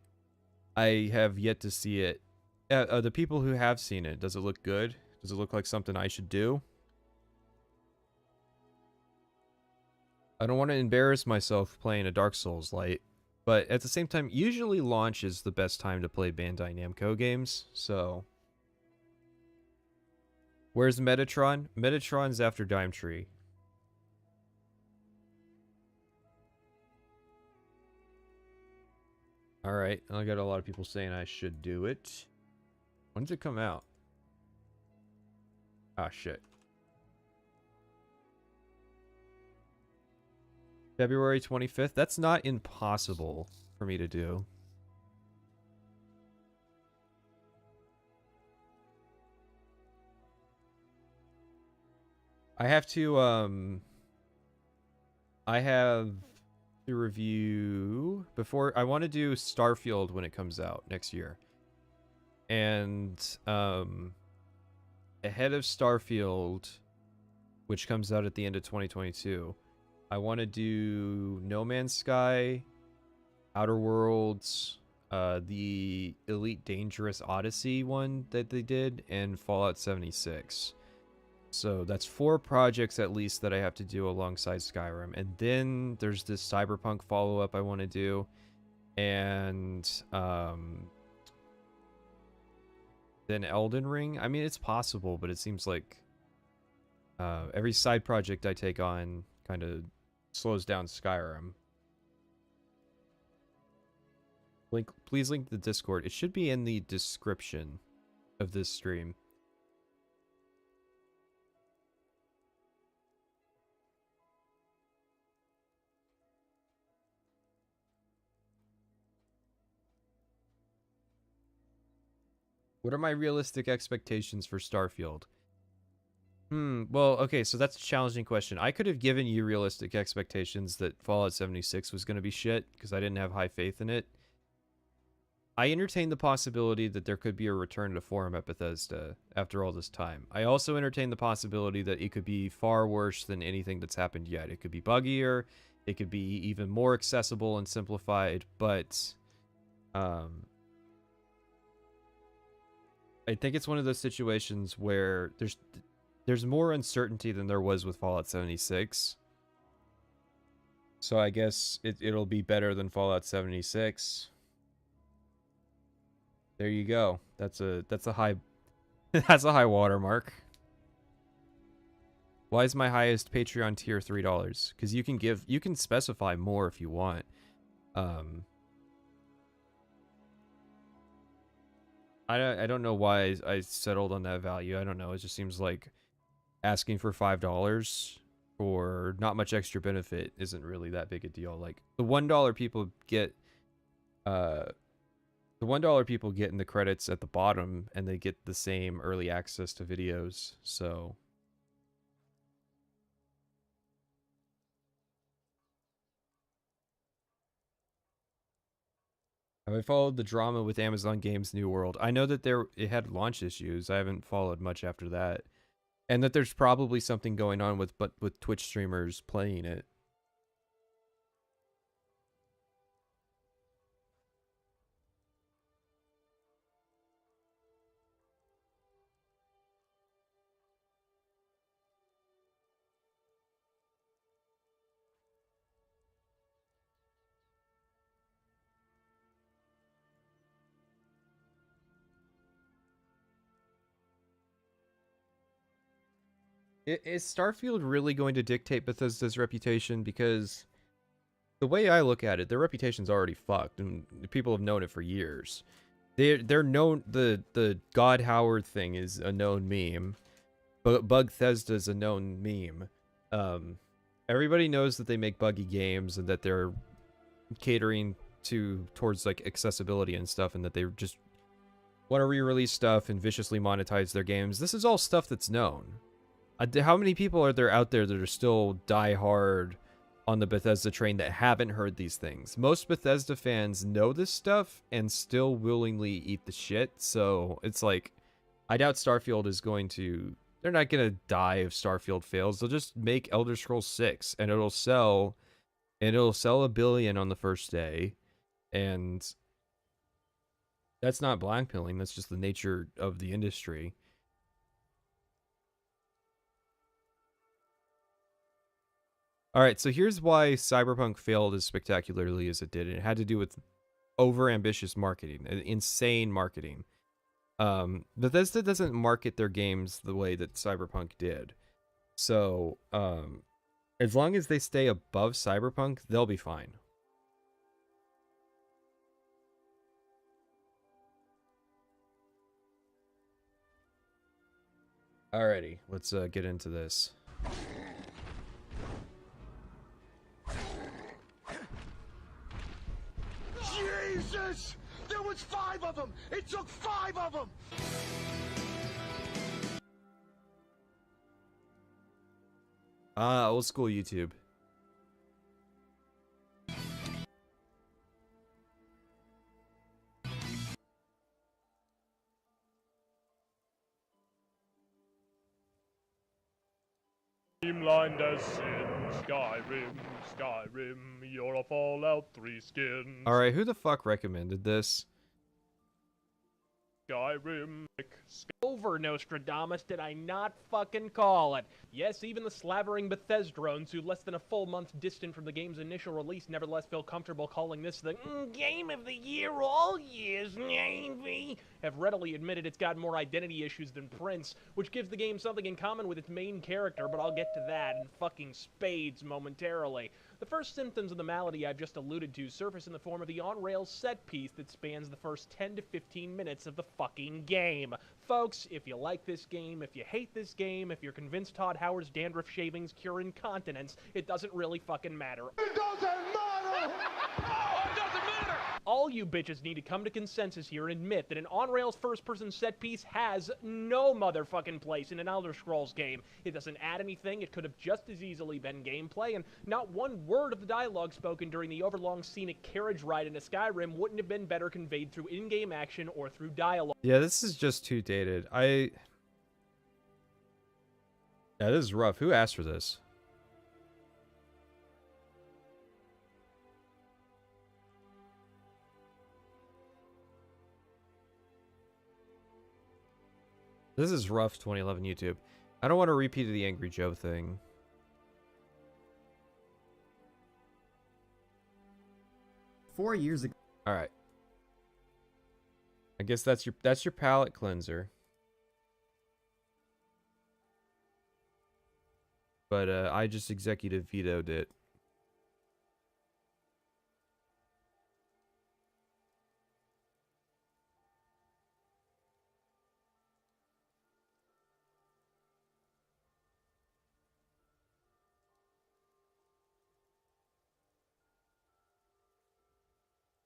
I have yet to see it. The people who have seen it, does it look good? Does it look like something I should do? I don't want to embarrass myself playing a Dark Souls light. But at the same time, usually launch is the best time to play Bandai Namco games, so... Where's Metatron? Metatron's after DimeTree. Alright, I got a lot of people saying I should do it. When does it come out? Ah, shit. February 25th? That's not impossible for me to do. I have to review before I want to do Starfield when it comes out next year. And ahead of Starfield, which comes out at the end of 2022, I want to do No Man's Sky, Outer Worlds, the Elite Dangerous Odyssey one that they did, and Fallout 76. So that's 4 projects at least that I have to do alongside Skyrim. And then there's this Cyberpunk follow-up I want to do. And then Elden Ring. I mean, it's possible, but it seems like every side project I take on kind of slows down Skyrim. Please link the Discord. It should be in the description of this stream. What are my realistic expectations for Starfield? Well, okay, so that's a challenging question. I could have given you realistic expectations that Fallout 76 was going to be shit, because I didn't have high faith in it. I entertained the possibility that there could be a return to form at Bethesda after all this time. I also entertained the possibility that it could be far worse than anything that's happened yet. It could be buggier, it could be even more accessible and simplified, but I think it's one of those situations where there's more uncertainty than there was with Fallout 76. So I guess it'll be better than Fallout 76. There you go. That's a high that's a high watermark. Why is my highest Patreon tier $3? Because you can specify more if you want. I don't know why I settled on that value. I don't know. It just seems like asking for $5 for not much extra benefit isn't really that big a deal. Like the $1 people get in the credits at the bottom, and they get the same early access to videos. So have I followed the drama with Amazon Games New World? I know that it had launch issues. I haven't followed much after that. And that there's probably something going on with Twitch streamers playing it. Is Starfield really going to dictate Bethesda's reputation? Because the way I look at it, their reputation's already fucked, and people have known it for years. They're known. The God Howard thing is a known meme, but Bugthesda's a known meme. Everybody knows that they make buggy games and that they're catering towards like accessibility and stuff, and that they just want to re-release stuff and viciously monetize their games. This is all stuff that's known. How many people are there out there that are still die hard on the Bethesda train that haven't heard these things? Most Bethesda fans know this stuff and still willingly eat the shit. So it's like, I doubt Starfield is going to... They're not going to die if Starfield fails. They'll just make Elder Scrolls 6 and it'll sell... And it'll sell 1 billion on the first day. And that's not blackpilling. That's just the nature of the industry. All right, so here's why Cyberpunk failed as spectacularly as it did. And it had to do with over-ambitious marketing, insane marketing. Bethesda doesn't market their games the way that Cyberpunk did. So, as long as they stay above Cyberpunk, they'll be fine. Alrighty, let's get into this. Jesus! There was 5 of them! It took 5 of them! Old school YouTube. Streamlined as sin, Skyrim, you're a Fallout 3 skin. Alright, who the fuck recommended this? Skyrim. Over, Nostradamus, did I not fucking call it? Yes, even the slavering Bethesdrones, who less than a full month distant from the game's initial release, nevertheless feel comfortable calling this the Game of the Year all years, maybe, have readily admitted it's got more identity issues than Prince, which gives the game something in common with its main character, but I'll get to that in fucking spades momentarily. The first symptoms of the malady I've just alluded to surface in the form of the on-rails set piece that spans the first 10 to 15 minutes of the fucking game. Folks, if you like this game, if you hate this game, if you're convinced Todd Howard's dandruff shavings cure incontinence, it doesn't really fucking matter. It doesn't matter! Oh, it doesn't matter! All you bitches need to come to consensus here and admit that an on-rails first-person set piece has no motherfucking place in an Elder Scrolls game. It doesn't add anything, it could have just as easily been gameplay, and not one word of the dialogue spoken during the overlong scenic carriage ride into Skyrim wouldn't have been better conveyed through in-game action or through dialogue. Yeah, this is just too dated. Yeah, this is rough. Who asked for this? This is rough, 2011 YouTube. I don't want to repeat the Angry Joe thing. 4 years ago. All right. I guess that's your palate cleanser. But I just executive vetoed it.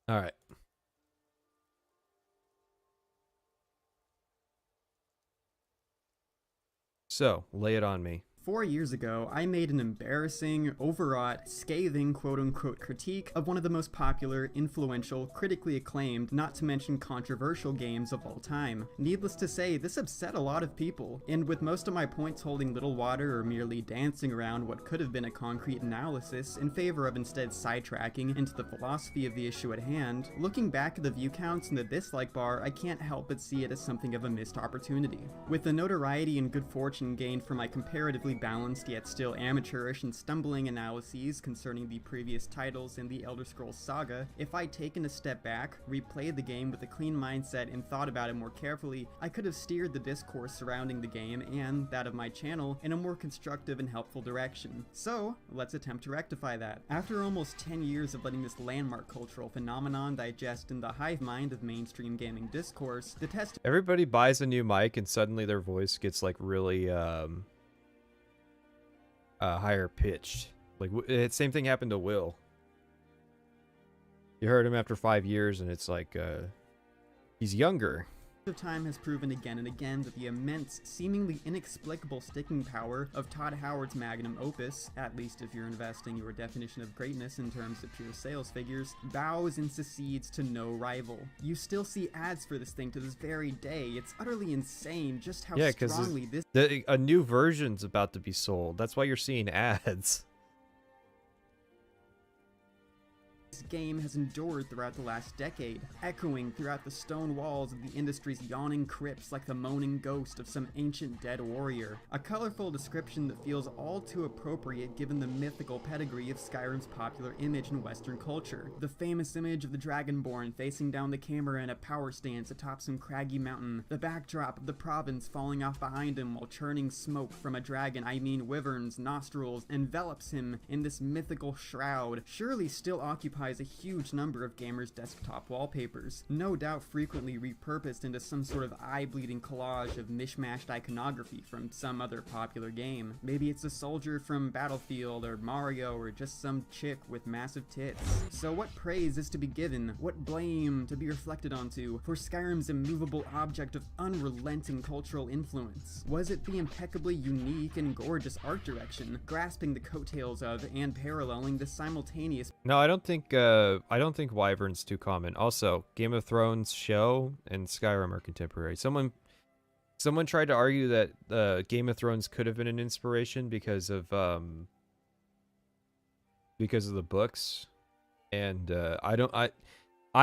All right. So, lay it on me. 4 years ago, I made an embarrassing, overwrought, scathing quote-unquote critique of one of the most popular, influential, critically acclaimed, not to mention controversial games of all time. Needless to say, this upset a lot of people, and with most of my points holding little water or merely dancing around what could have been a concrete analysis in favor of instead sidetracking into the philosophy of the issue at hand, looking back at the view counts and the dislike bar, I can't help but see it as something of a missed opportunity. With the notoriety and good fortune gained from my comparatively balanced yet still amateurish and stumbling analyses concerning the previous titles in the Elder Scrolls saga, if I'd taken a step back, replayed the game with a clean mindset and thought about it more carefully, I could have steered the discourse surrounding the game and that of my channel in a more constructive and helpful direction. So, let's attempt to rectify that. After almost 10 years of letting this landmark cultural phenomenon digest in the hive mind of mainstream gaming discourse, the test Everybody buys a new mic and suddenly their voice gets like really higher pitched. Like same thing happened to Will. You heard him after 5 years and it's like he's younger. of time has proven again and again that the immense, seemingly inexplicable sticking power of Todd Howard's magnum opus, at least if you're investing your definition of greatness in terms of pure sales figures, bows and secedes to no rival. You still see ads for this thing to this very day. It's utterly insane just how strongly this... a new version's about to be sold. That's why you're seeing ads. This game has endured throughout the last decade, echoing throughout the stone walls of the industry's yawning crypts like the moaning ghost of some ancient dead warrior. A colorful description that feels all too appropriate given the mythical pedigree of Skyrim's popular image in Western culture. The famous image of the Dragonborn facing down the camera in a power stance atop some craggy mountain, the backdrop of the province falling off behind him while churning smoke from a dragon, wyvern's nostrils, envelops him in this mythical shroud, surely still occupies a huge number of gamers' desktop wallpapers, no doubt frequently repurposed into some sort of eye-bleeding collage of mishmashed iconography from some other popular game. Maybe it's a soldier from Battlefield or Mario or just some chick with massive tits. So what praise is to be given, what blame to be reflected onto for Skyrim's immovable object of unrelenting cultural influence? Was it the impeccably unique and gorgeous art direction, grasping the coattails of and paralleling the simultaneous... No, I don't think Wyvern's too common. Also, Game of Thrones show and Skyrim are contemporary. Someone tried to argue that Game of Thrones could have been an inspiration because of the books, and I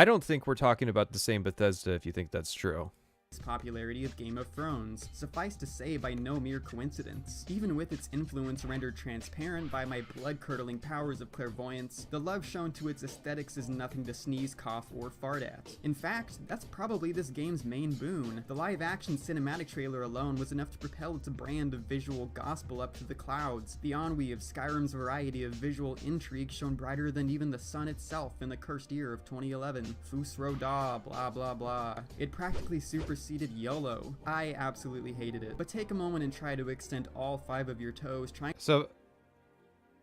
don't think we're talking about the same Bethesda if you think that's true. Popularity of Game of Thrones, suffice to say by no mere coincidence. Even with its influence rendered transparent by my blood-curdling powers of clairvoyance, the love shown to its aesthetics is nothing to sneeze, cough, or fart at. In fact, that's probably this game's main boon. The live-action cinematic trailer alone was enough to propel its brand of visual gospel up to the clouds, the ennui of Skyrim's variety of visual intrigue shone brighter than even the sun itself in the cursed year of 2011. Fus Roda, blah blah blah. It practically superseded YOLO. I absolutely hated it. But take a moment and try to extend all 5 of your toes, trying... So,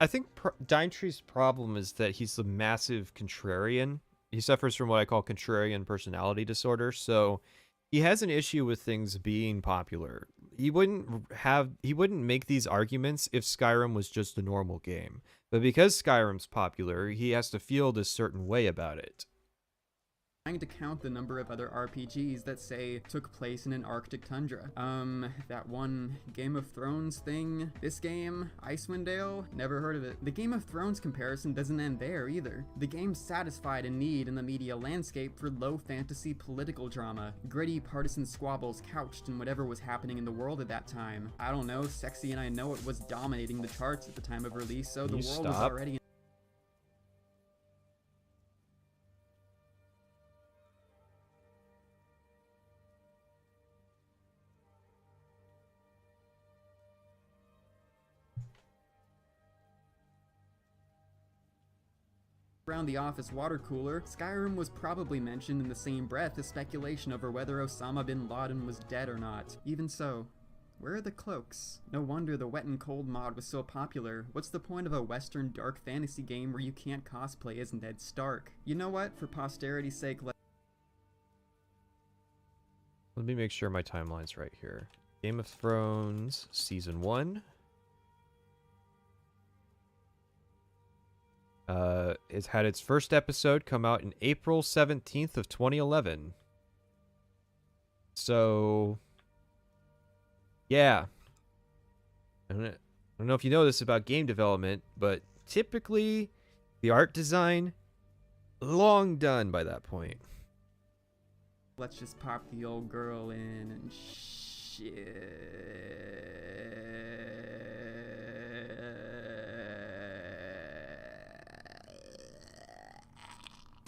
I think DimeTree's problem is that he's a massive contrarian. He suffers from what I call contrarian personality disorder, so he has an issue with things being popular. He wouldn't make these arguments if Skyrim was just a normal game. But because Skyrim's popular, he has to feel this certain way about it. Trying to count the number of other RPGs that, say, took place in an Arctic tundra. That one Game of Thrones thing? This game? Icewind Dale? Never heard of it. The Game of Thrones comparison doesn't end there, either. The game satisfied a need in the media landscape for low fantasy political drama. Gritty partisan squabbles couched in whatever was happening in the world at that time. I don't know, Sexy and I Know It was dominating the charts at the time of release, so the world was already... around the office water cooler, Skyrim was probably mentioned in the same breath as speculation over whether Osama bin Laden was dead or not. Even so, where are the cloaks? No wonder the wet and cold mod was so popular. What's the point of a western dark fantasy game where you can't cosplay as Ned Stark? You know what? For posterity's sake, Let me make sure my timeline's right here. Game of Thrones Season 1. It's had its first episode come out in April 17th of 2011. So, yeah. I don't know if you know this about game development, but typically the art design, long done by that point. let's just pop the old girl in and shit.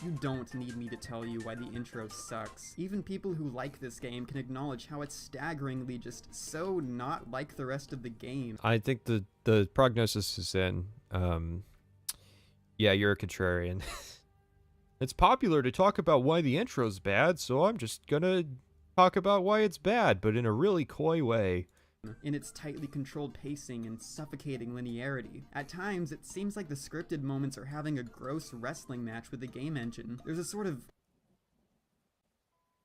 You don't need me to tell you why the intro sucks. Even people who like this game can acknowledge how it's staggeringly just so not like the rest of the game. I think the prognosis is in. Yeah, you're a contrarian. It's popular to talk about why the intro's bad, so I'm just gonna talk about why it's bad, but in a really coy way. In its tightly controlled pacing and suffocating linearity. At times, it seems like the scripted moments are having a gross wrestling match with the game engine. There's a sort of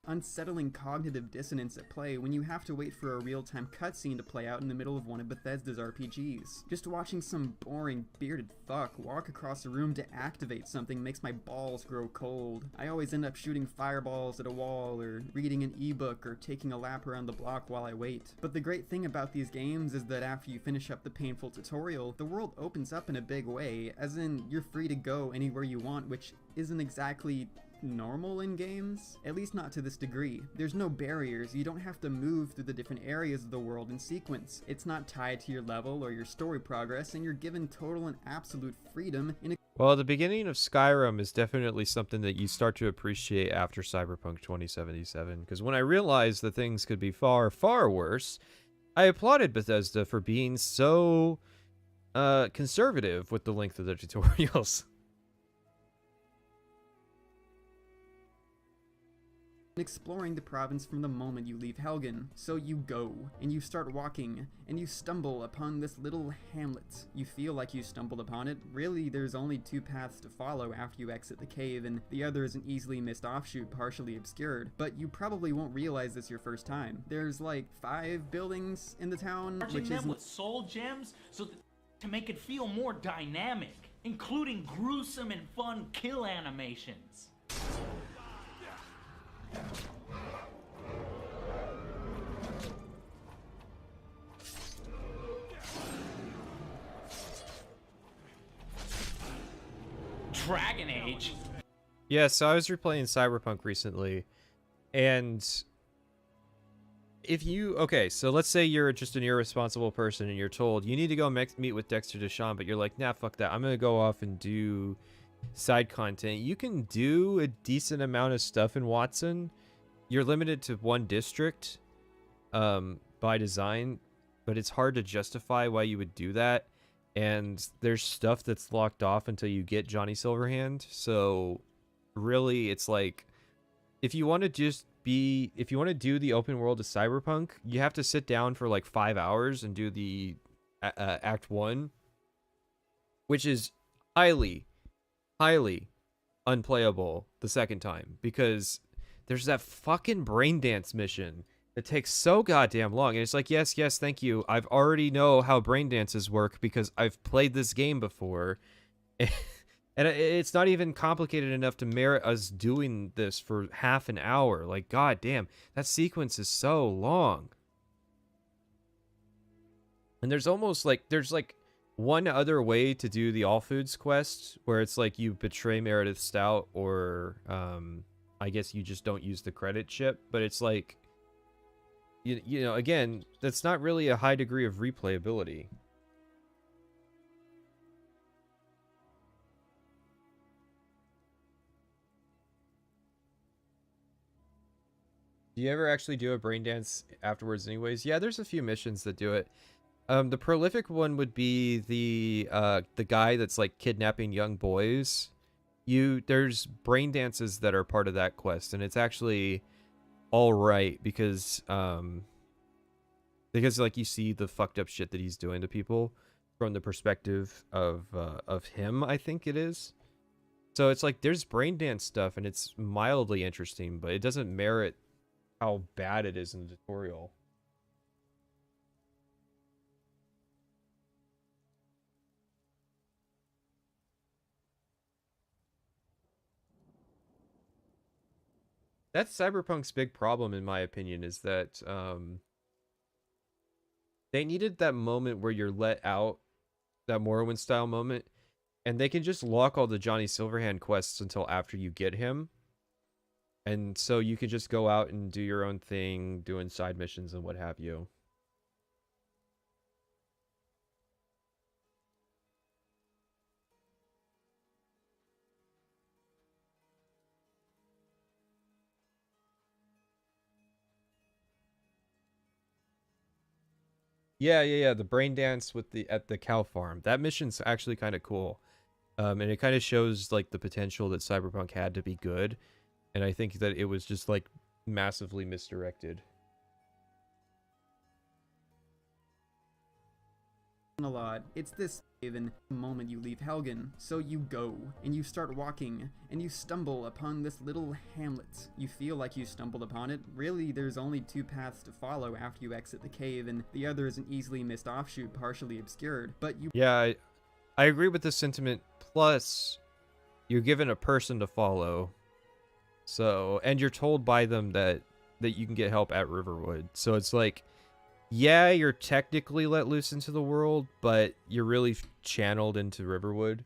unsettling cognitive dissonance at play when you have to wait for a real-time cutscene to play out in the middle of one of Bethesda's RPGs. Just watching some boring, bearded fuck walk across a room to activate something makes my balls grow cold. I always end up shooting fireballs at a wall, or reading an ebook, or taking a lap around the block while I wait. But the great thing about these games is that after you finish up the painful tutorial, the world opens up in a big way, as in, you're free to go anywhere you want, which isn't exactly normal in games, at least not to this degree. There's no barriers, you don't have to move through the different areas of the world in sequence. It's not tied to your level or your story progress, and you're given total and absolute freedom in a Well, the beginning of Skyrim is definitely something that you start to appreciate after Cyberpunk 2077, because when I realized that things could be far, far worse, I applauded Bethesda for being so conservative with the length of their tutorials. exploring the province from the moment you leave Helgen. So you go, and you start walking, and you stumble upon this little hamlet. You feel like you stumbled upon it. Really, there's only two paths to follow after you exit the cave, and the other is an easily missed offshoot partially obscured. But you probably won't realize this your first time. There's like 5 buildings in the town, Charging which them is with soul gems to make it feel more dynamic, including gruesome and fun kill animations. Dragon Age. Yeah, so I was replaying Cyberpunk recently, and if you... Okay, so let's say you're just an irresponsible person and you're told, you need to go meet with Dexter Deshawn, but you're like, nah, fuck that. I'm going to go off and do side content. You can do a decent amount of stuff in Watson. You're limited to one district by design, but it's hard to justify why you would do that. And there's stuff that's locked off until you get Johnny Silverhand. So really, it's like, if you want to do the open world of Cyberpunk, you have to sit down for like 5 hours and do the Act 1, which is highly unplayable the second time, because there's that fucking brain dance mission that takes so goddamn long, and it's like, yes, thank you, I've already know how brain dances work because I've played this game before. And it's not even complicated enough to merit us doing this for half an hour. Like, goddamn, that sequence is so long. And there's like one other way to do the All Foods quest, where it's like you betray Meredith Stout, or I guess you just don't use the credit chip. But it's like, you know, again, that's not really a high degree of replayability. Do you ever actually do a brain dance afterwards anyways? Yeah, there's a few missions that do it. The prolific one would be the guy that's like kidnapping young boys. there's brain dances that are part of that quest, and it's actually all right because like you see the fucked up shit that he's doing to people from the perspective of him, I think it is. So it's like there's brain dance stuff and it's mildly interesting, but it doesn't merit how bad it is in the tutorial. That's Cyberpunk's big problem, in my opinion, is that they needed that moment where you're let out, that Morrowind style moment, and they can just lock all the Johnny Silverhand quests until after you get him. And so you can just go out and do your own thing, doing side missions and what have you. Yeah. The brain dance with at the cow farm. That mission's actually kind of cool. And it kind of shows like the potential that Cyberpunk had to be good. And I think that it was just like massively misdirected. A lot. It's this even the moment you leave Helgen. So you go, and you start walking, and you stumble upon this little hamlet. You feel like you stumbled upon it. Really, there's only two paths to follow after you exit the cave, and the other is an easily missed offshoot, partially obscured. But you... Yeah, I agree with the sentiment. Plus, you're given a person to follow. So, and you're told by them that you can get help at Riverwood. So it's like, yeah, you're technically let loose into the world, but you're really channeled into Riverwood.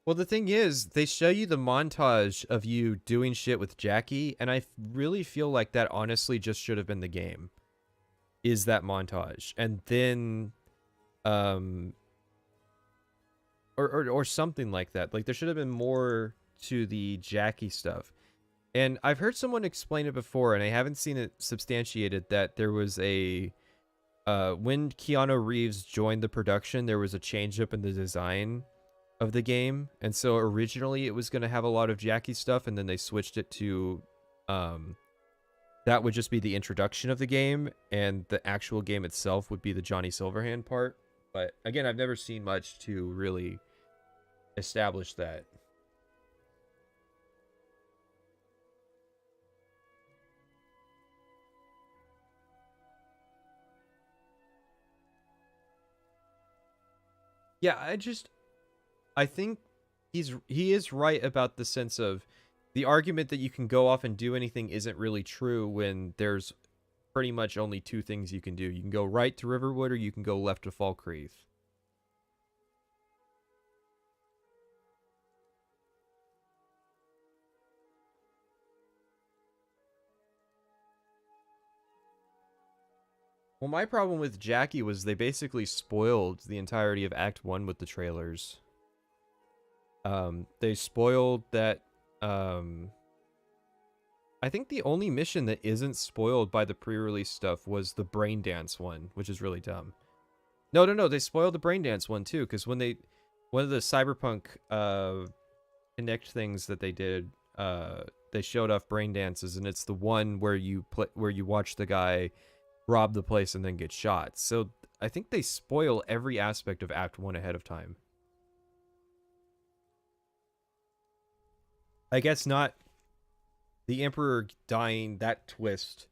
Well, the thing is, they show you the montage of you doing shit with Jackie, and I really feel like that honestly just should have been the game. Is that montage. And then or something like that. Like there should have been more to the Jackie stuff. And I've heard someone explain it before, and I haven't seen it substantiated, that there was a when Keanu Reeves joined the production, there was a change up in the design of the game. And so originally it was going to have a lot of Jackie stuff, and then they switched it to that would just be the introduction of the game, and the actual game itself would be the Johnny Silverhand part. But again, I've never seen much to really establish that. Yeah, I think he is right about the sense of the argument that you can go off and do anything isn't really true when there's pretty much only two things you can do. You can go right to Riverwood, or you can go left to Falkreath. Well, my problem with Jackie was they basically spoiled the entirety of Act 1 with the trailers. They spoiled that, I think the only mission that isn't spoiled by the pre-release stuff was the brain dance one, which is really dumb. No, they spoiled the brain dance one too, because one of the Cyberpunk Connect things that they did, they showed off brain dances, and it's the one where you watch the guy rob the place and then get shot. So I think they spoil every aspect of Act 1 ahead of time. I guess not. The Emperor dying, that twist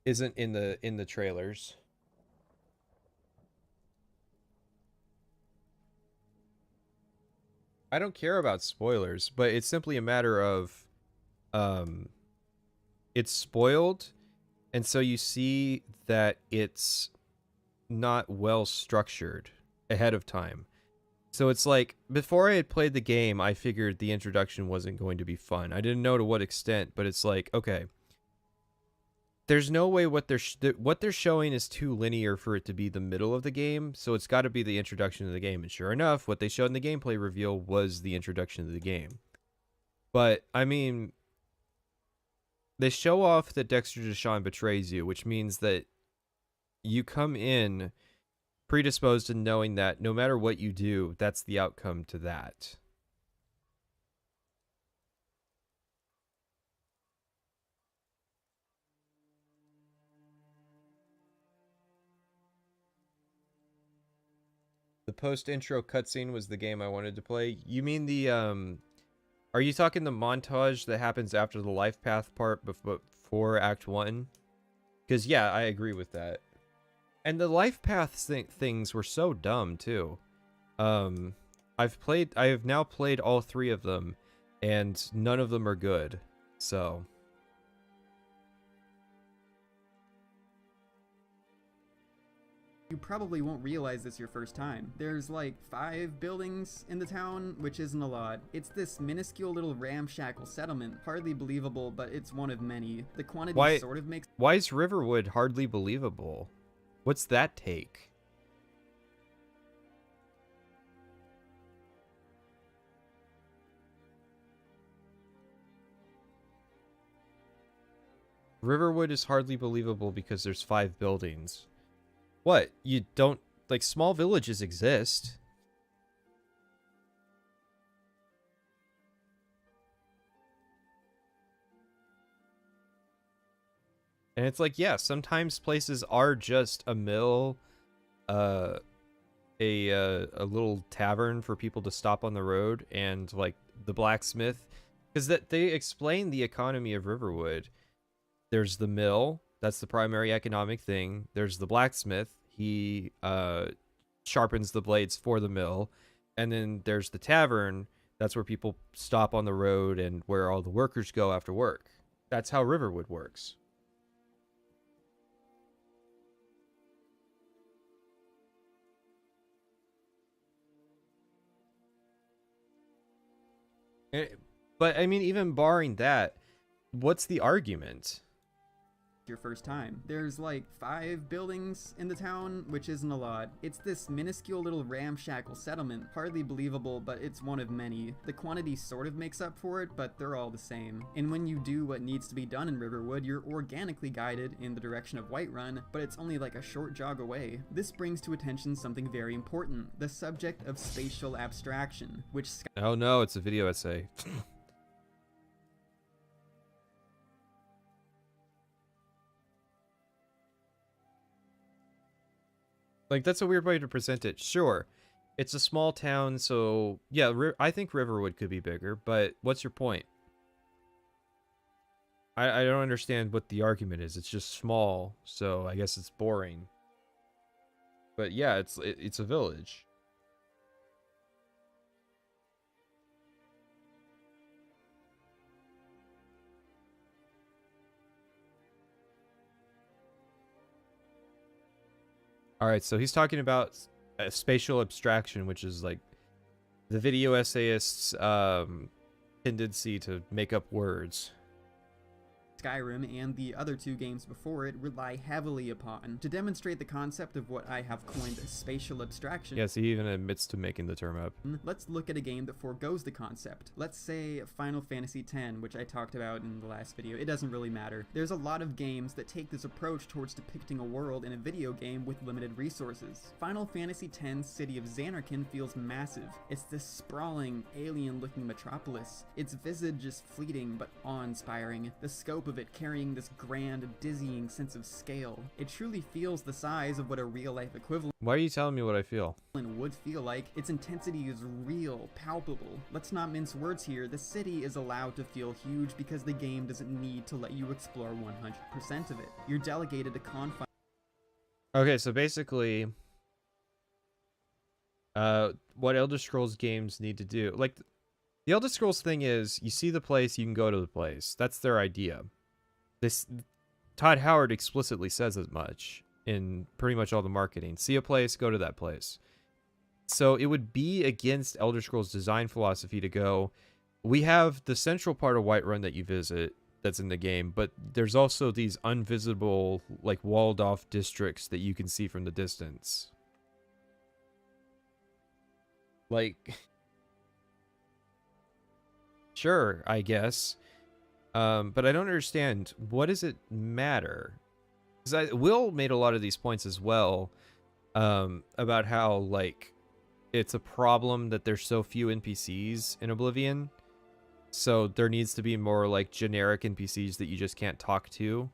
isn't in the trailers. I don't care about spoilers, but it's simply a matter of it's spoiled, and so you see that it's not well structured ahead of time. So it's like, before I had played the game, I figured the introduction wasn't going to be fun. I didn't know to what extent, but it's like, okay, there's no way what they're showing is too linear for it to be the middle of the game, so it's got to be the introduction to the game. And sure enough, what they showed in the gameplay reveal was the introduction to the game. But, I mean, they show off that Dexter Deshawn betrays you, which means that you come in predisposed to knowing that no matter what you do, that's the outcome to that. The post-intro cutscene was the game I wanted to play. You mean the, are you talking the montage that happens after the life path part before Act 1? Because, yeah, I agree with that. And the life path things were so dumb, too. I have now played all 3 of them, and none of them are good. So... You probably won't realize this your first time. There's like 5 buildings in the town, which isn't a lot. It's this minuscule little ramshackle settlement. Hardly believable, but it's one of many. The quantity sort of makes... Why is Riverwood hardly believable? What's that take? Riverwood is hardly believable because there's 5 buildings. What? You don't... Like, small villages exist. And it's like, yeah, sometimes places are just a mill, a little tavern for people to stop on the road, and, like, the blacksmith. Because they explain the economy of Riverwood. There's the mill. That's the primary economic thing. There's the blacksmith. He sharpens the blades for the mill. And then there's the tavern. That's where people stop on the road and where all the workers go after work. That's how Riverwood works. But, I mean, even barring that, what's the argument? Your first time. There's like 5 buildings in the town, which isn't a lot. It's this minuscule little ramshackle settlement. Hardly believable, but it's one of many. The quantity sort of makes up for it, but they're all the same. And when you do what needs to be done in Riverwood, you're organically guided in the direction of Whiterun, but it's only like a short jog away. This brings to attention something very important, the subject of spatial abstraction, which... Oh no, it's a video essay. Like, that's a weird way to present it. Sure, it's a small town, so... Yeah, I think Riverwood could be bigger, but what's your point? I don't understand what the argument is. It's just small, so I guess it's boring. But yeah, it's a village. Alright, so he's talking about spatial abstraction, which is like the video essayist's tendency to make up words. Skyrim and the other 2 games before it rely heavily upon. To demonstrate the concept of what I have coined spatial abstraction... Yes, he even admits to making the term up. Let's look at a game that foregoes the concept. Let's say Final Fantasy X, which I talked about in the last video. It doesn't really matter. There's a lot of games that take this approach towards depicting a world in a video game with limited resources. Final Fantasy X's city of Xanarkand feels massive. It's this sprawling, alien-looking metropolis. Its visage is fleeting but awe-inspiring. The scope of it carrying this grand, dizzying sense of scale. It truly feels the size of what a real-life equivalent Why are you telling me what I feel? would feel like. Its intensity is real, palpable. Let's not mince words here. The city is allowed to feel huge because the game doesn't need to let you explore 100% of it. You're delegated to confines. Okay, so basically, what Elder Scrolls games need to do, like, the Elder Scrolls thing is, you see the place, you can go to the place. That's their idea. Todd Howard explicitly says as much in pretty much all the marketing. See a place, go to that place. So it would be against Elder Scrolls design philosophy to go, we have the central part of Whiterun that you visit that's in the game, but there's also these invisible, like, walled off districts that you can see from the distance. Like, sure, I guess. But I don't understand, what does it matter? Because Will made a lot of these points as well, about how, like, it's a problem that there's so few NPCs in Oblivion. So there needs to be more, like, generic NPCs that you just can't talk to.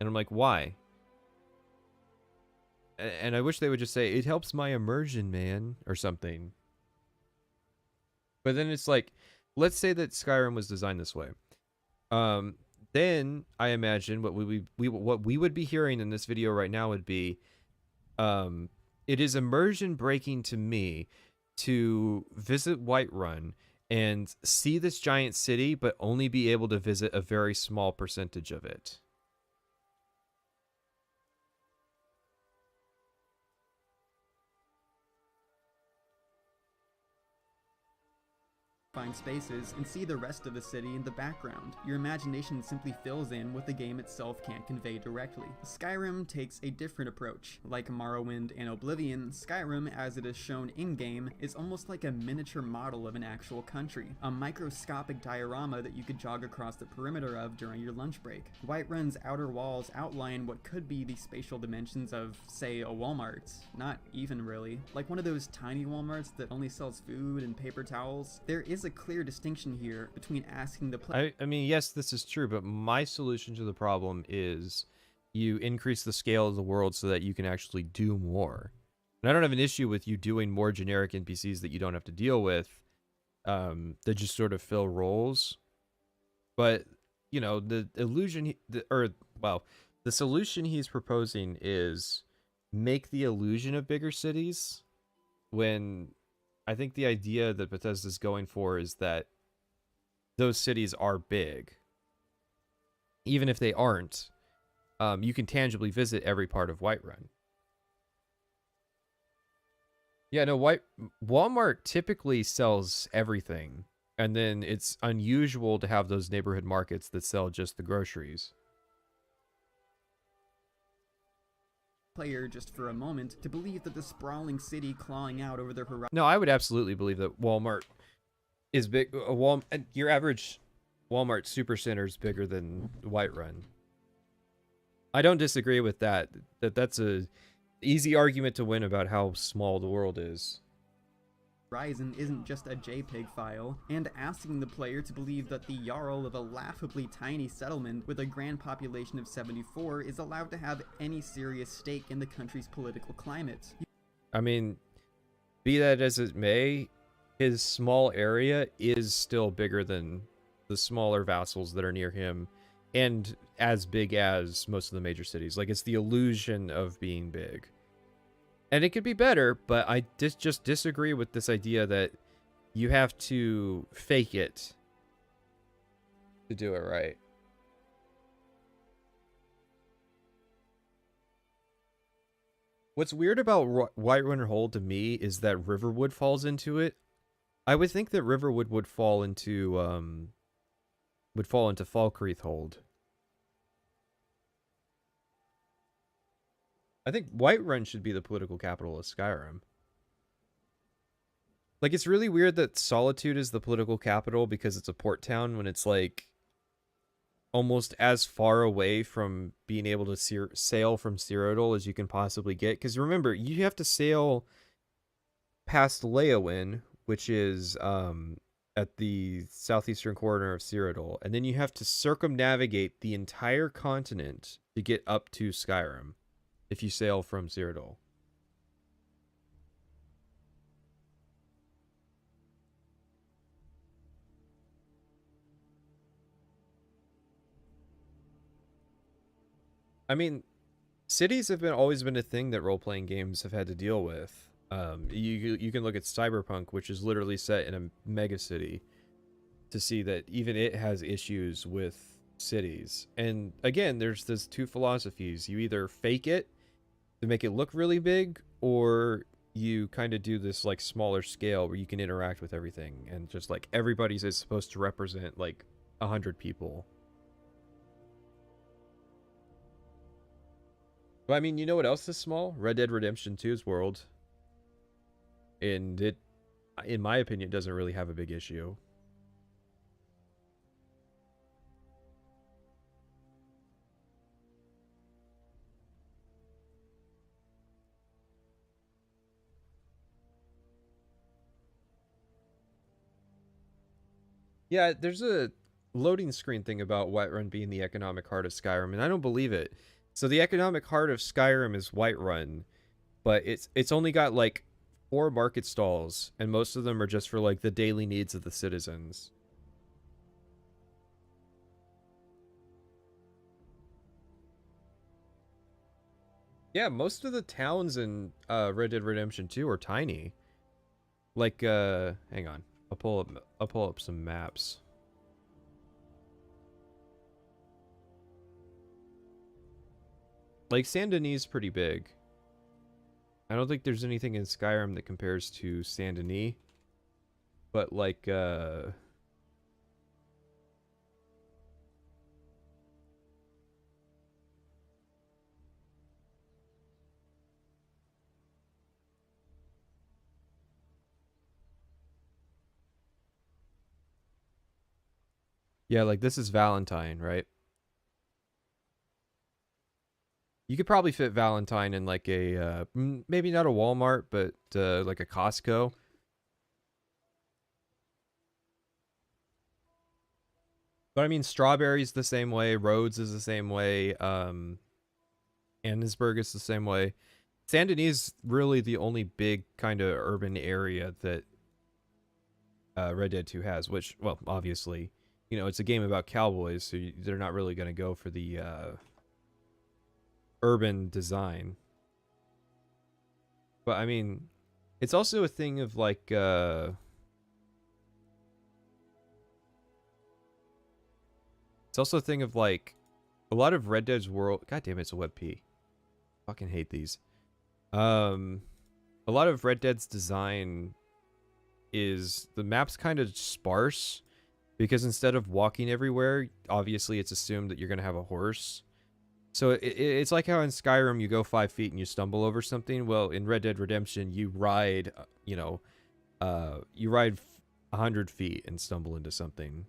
And I'm like, why? And I wish they would just say, it helps my immersion, man, or something. But then it's like, let's say that Skyrim was designed this way. Then I imagine what we would be hearing in this video right now would be, it is immersion breaking to me to visit Whiterun and see this giant city, but only be able to visit a very small percentage of it. Spaces and see the rest of the city in the background. Your imagination simply fills in what the game itself can't convey directly. Skyrim takes a different approach. Like Morrowind and Oblivion, Skyrim, as it is shown in-game, is almost like a miniature model of an actual country, a microscopic diorama that you could jog across the perimeter of during your lunch break. Whiterun's outer walls outline what could be the spatial dimensions of, say, a Walmart. Not even really. Like one of those tiny Walmarts that only sells food and paper towels. There is a clear distinction here between asking the player. I mean, yes, this is true, but my solution to the problem is you increase the scale of the world so that you can actually do more. And I don't have an issue with you doing more generic NPCs that you don't have to deal with, that just sort of fill roles. But, you know, the solution he's proposing is make the illusion of bigger cities, when I think the idea that Bethesda's going for is that those cities are big. Even if they aren't, you can tangibly visit every part of Whiterun. Yeah, no, Walmart typically sells everything, and then it's unusual to have those neighborhood markets that sell just the groceries. Player just for a moment to believe that the sprawling city clawing out over the horizon. No, I would absolutely believe that Walmart is big. Your average Walmart supercenter is bigger than Whiterun. I don't disagree with that. That's a easy argument to win about how small the world is. Horizon isn't just a JPEG file, and asking the player to believe that the Jarl of a laughably tiny settlement with a grand population of 74 is allowed to have any serious stake in the country's political climate. I mean, be that as it may, his small area is still bigger than the smaller vassals that are near him, and as big as most of the major cities. Like, it's the illusion of being big. And it could be better, but I just disagree with this idea that you have to fake it to do it right. What's weird about Whiterun Hold to me is that Riverwood falls into it. I would think that Riverwood would fall into Falkreath Hold. I think Whiterun should be the political capital of Skyrim. Like, it's really weird that Solitude is the political capital because it's a port town when it's, like, almost as far away from being able to sail from Cyrodiil as you can possibly get. Because remember, you have to sail past Leyawiin, which is at the southeastern corner of Cyrodiil, and then you have to circumnavigate the entire continent to get up to Skyrim. If you sail from Cyrodiil. I mean, cities have always been a thing that role-playing games have had to deal with. You can look at Cyberpunk, which is literally set in a mega city, to see that even it has issues with cities. And again, there's those two philosophies. You either fake it to make it look really big, or you kind of do this like smaller scale where you can interact with everything, and just like everybody's is supposed to represent like 100 people. But I mean, you know what else is small? Red Dead Redemption 2's world. And it, in my opinion, doesn't really have a big issue. Yeah, there's a loading screen thing about Whiterun being the economic heart of Skyrim, and I don't believe it. So the economic heart of Skyrim is Whiterun, but it's only got like 4 market stalls, and most of them are just for like the daily needs of the citizens. Yeah, most of the towns in Red Dead Redemption 2 are tiny. Like hang on. I'll pull up some maps. Like Saint Denis is pretty big. I don't think there's anything in Skyrim that compares to Saint Denis. But like yeah, like this is Valentine, right? You could probably fit Valentine in like a maybe not a Walmart, but like a Costco. But I mean, Strawberry's the same way, Rhodes is the same way, Annesburg is the same way. Saint Denis is really the only big kind of urban area that Red Dead 2 has, which, well, obviously, you know, it's a game about cowboys, so they're not really going to go for the urban design. But, I mean, it's also a thing of, like, it's also a thing of, like, a lot of Red Dead's world... God damn it, it's a WebP. Fucking hate these. A lot of Red Dead's design is... The map's kind of sparse, because instead of walking everywhere, obviously it's assumed that you're going to have a horse. So it's like how in Skyrim you go 5 feet and you stumble over something. Well, in Red Dead Redemption, you ride, you know, you ride 100 feet and stumble into something.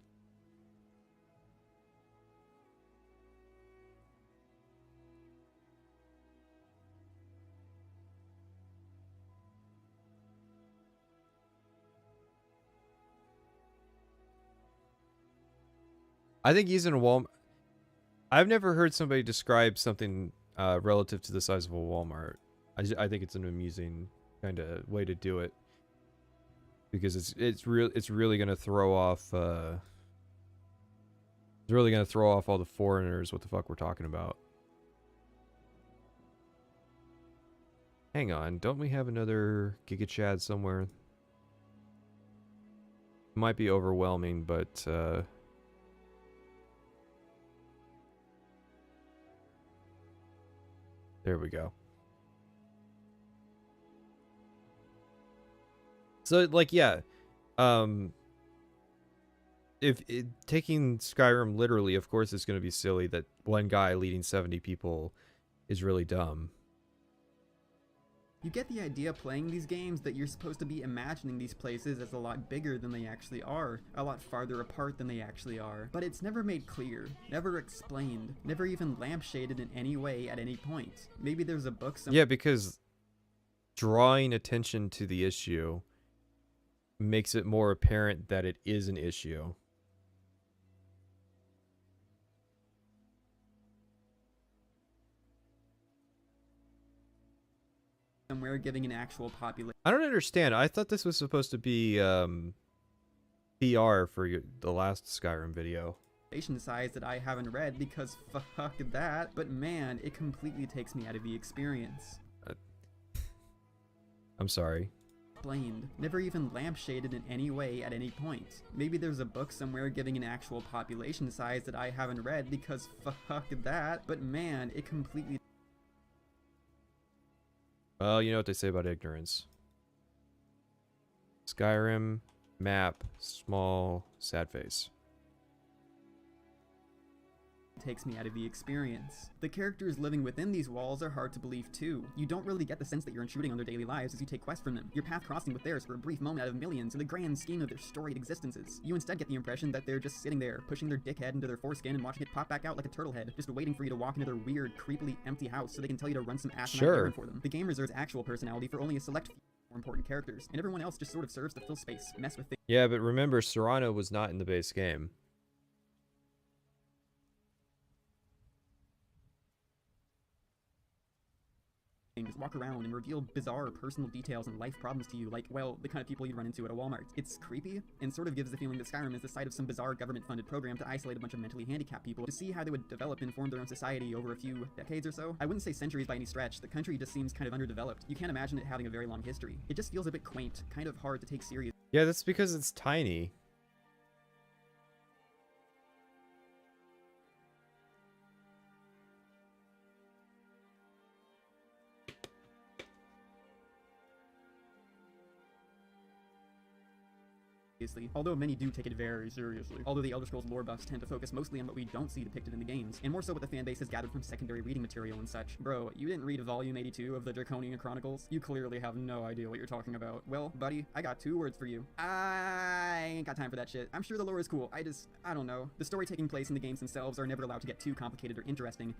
I think he's in a Walmart. I've never heard somebody describe something relative to the size of a Walmart. I think it's an amusing kind of way to do it, because it's really gonna throw off it's really gonna throw off all the foreigners what the fuck we're talking about. Hang on, don't we have another Giga Chad somewhere? Might be overwhelming, but there we go. So, like, yeah. Taking Skyrim literally, of course it's going to be silly that one guy leading 70 people is really dumb. You get the idea playing these games that you're supposed to be imagining these places as a lot bigger than they actually are, a lot farther apart than they actually are. But it's never made clear, never explained, never even lampshaded in any way at any point. Maybe there's a book somewhere. Yeah, because drawing attention to the issue makes it more apparent that it is an issue. Somewhere giving an actual population. I don't understand. I thought this was supposed to be PR for the last Skyrim video. Size that I haven't read, because fuck that. But man, it completely takes me out of the experience. I'm sorry. Explained, never even lampshaded in any way at any point. Maybe there's a book somewhere giving an actual population size that I haven't read, because fuck that. But man, it completely... Well, you know what they say about ignorance. Skyrim, map, small, sad face. Takes me out of the experience. The characters living within these walls are hard to believe too. You don't really get the sense that you're intruding on their daily lives as you take quests from them. Your path crossing with theirs for a brief moment out of millions in the grand scheme of their storied existences. You instead get the impression that they're just sitting there, pushing their dick head into their foreskin and watching it pop back out like a turtle head, just waiting for you to walk into their weird, creepily empty house so they can tell you to run some asinine errand for them. The game reserves actual personality for only a select few. more important characters, and everyone else just sort of serves to fill space, mess with things. Yeah, but remember, Serrano was not in the base game. Walk around and reveal bizarre personal details and life problems to you, like, well, the kind of people you'd run into at a Walmart. It's creepy, and sort of gives the feeling that Skyrim is the site of some bizarre government-funded program to isolate a bunch of mentally handicapped people to see how they would develop and form their own society over a few decades or so. I wouldn't say centuries by any stretch. The country just seems kind of underdeveloped. You can't imagine it having a very long history. It just feels a bit quaint, kind of hard to take seriously. Yeah, that's because it's tiny. Although many do take it very seriously. Although the Elder Scrolls lore buffs tend to focus mostly on what we don't see depicted in the games, and more so what the fanbase has gathered from secondary reading material and such. Bro, you didn't read volume 82 of the Draconian Chronicles? You clearly have no idea what you're talking about. Well, buddy, I got 2 words for you. I ain't got time for that shit. I'm sure the lore is cool. I don't know. The story taking place in the games themselves are never allowed to get too complicated or interesting.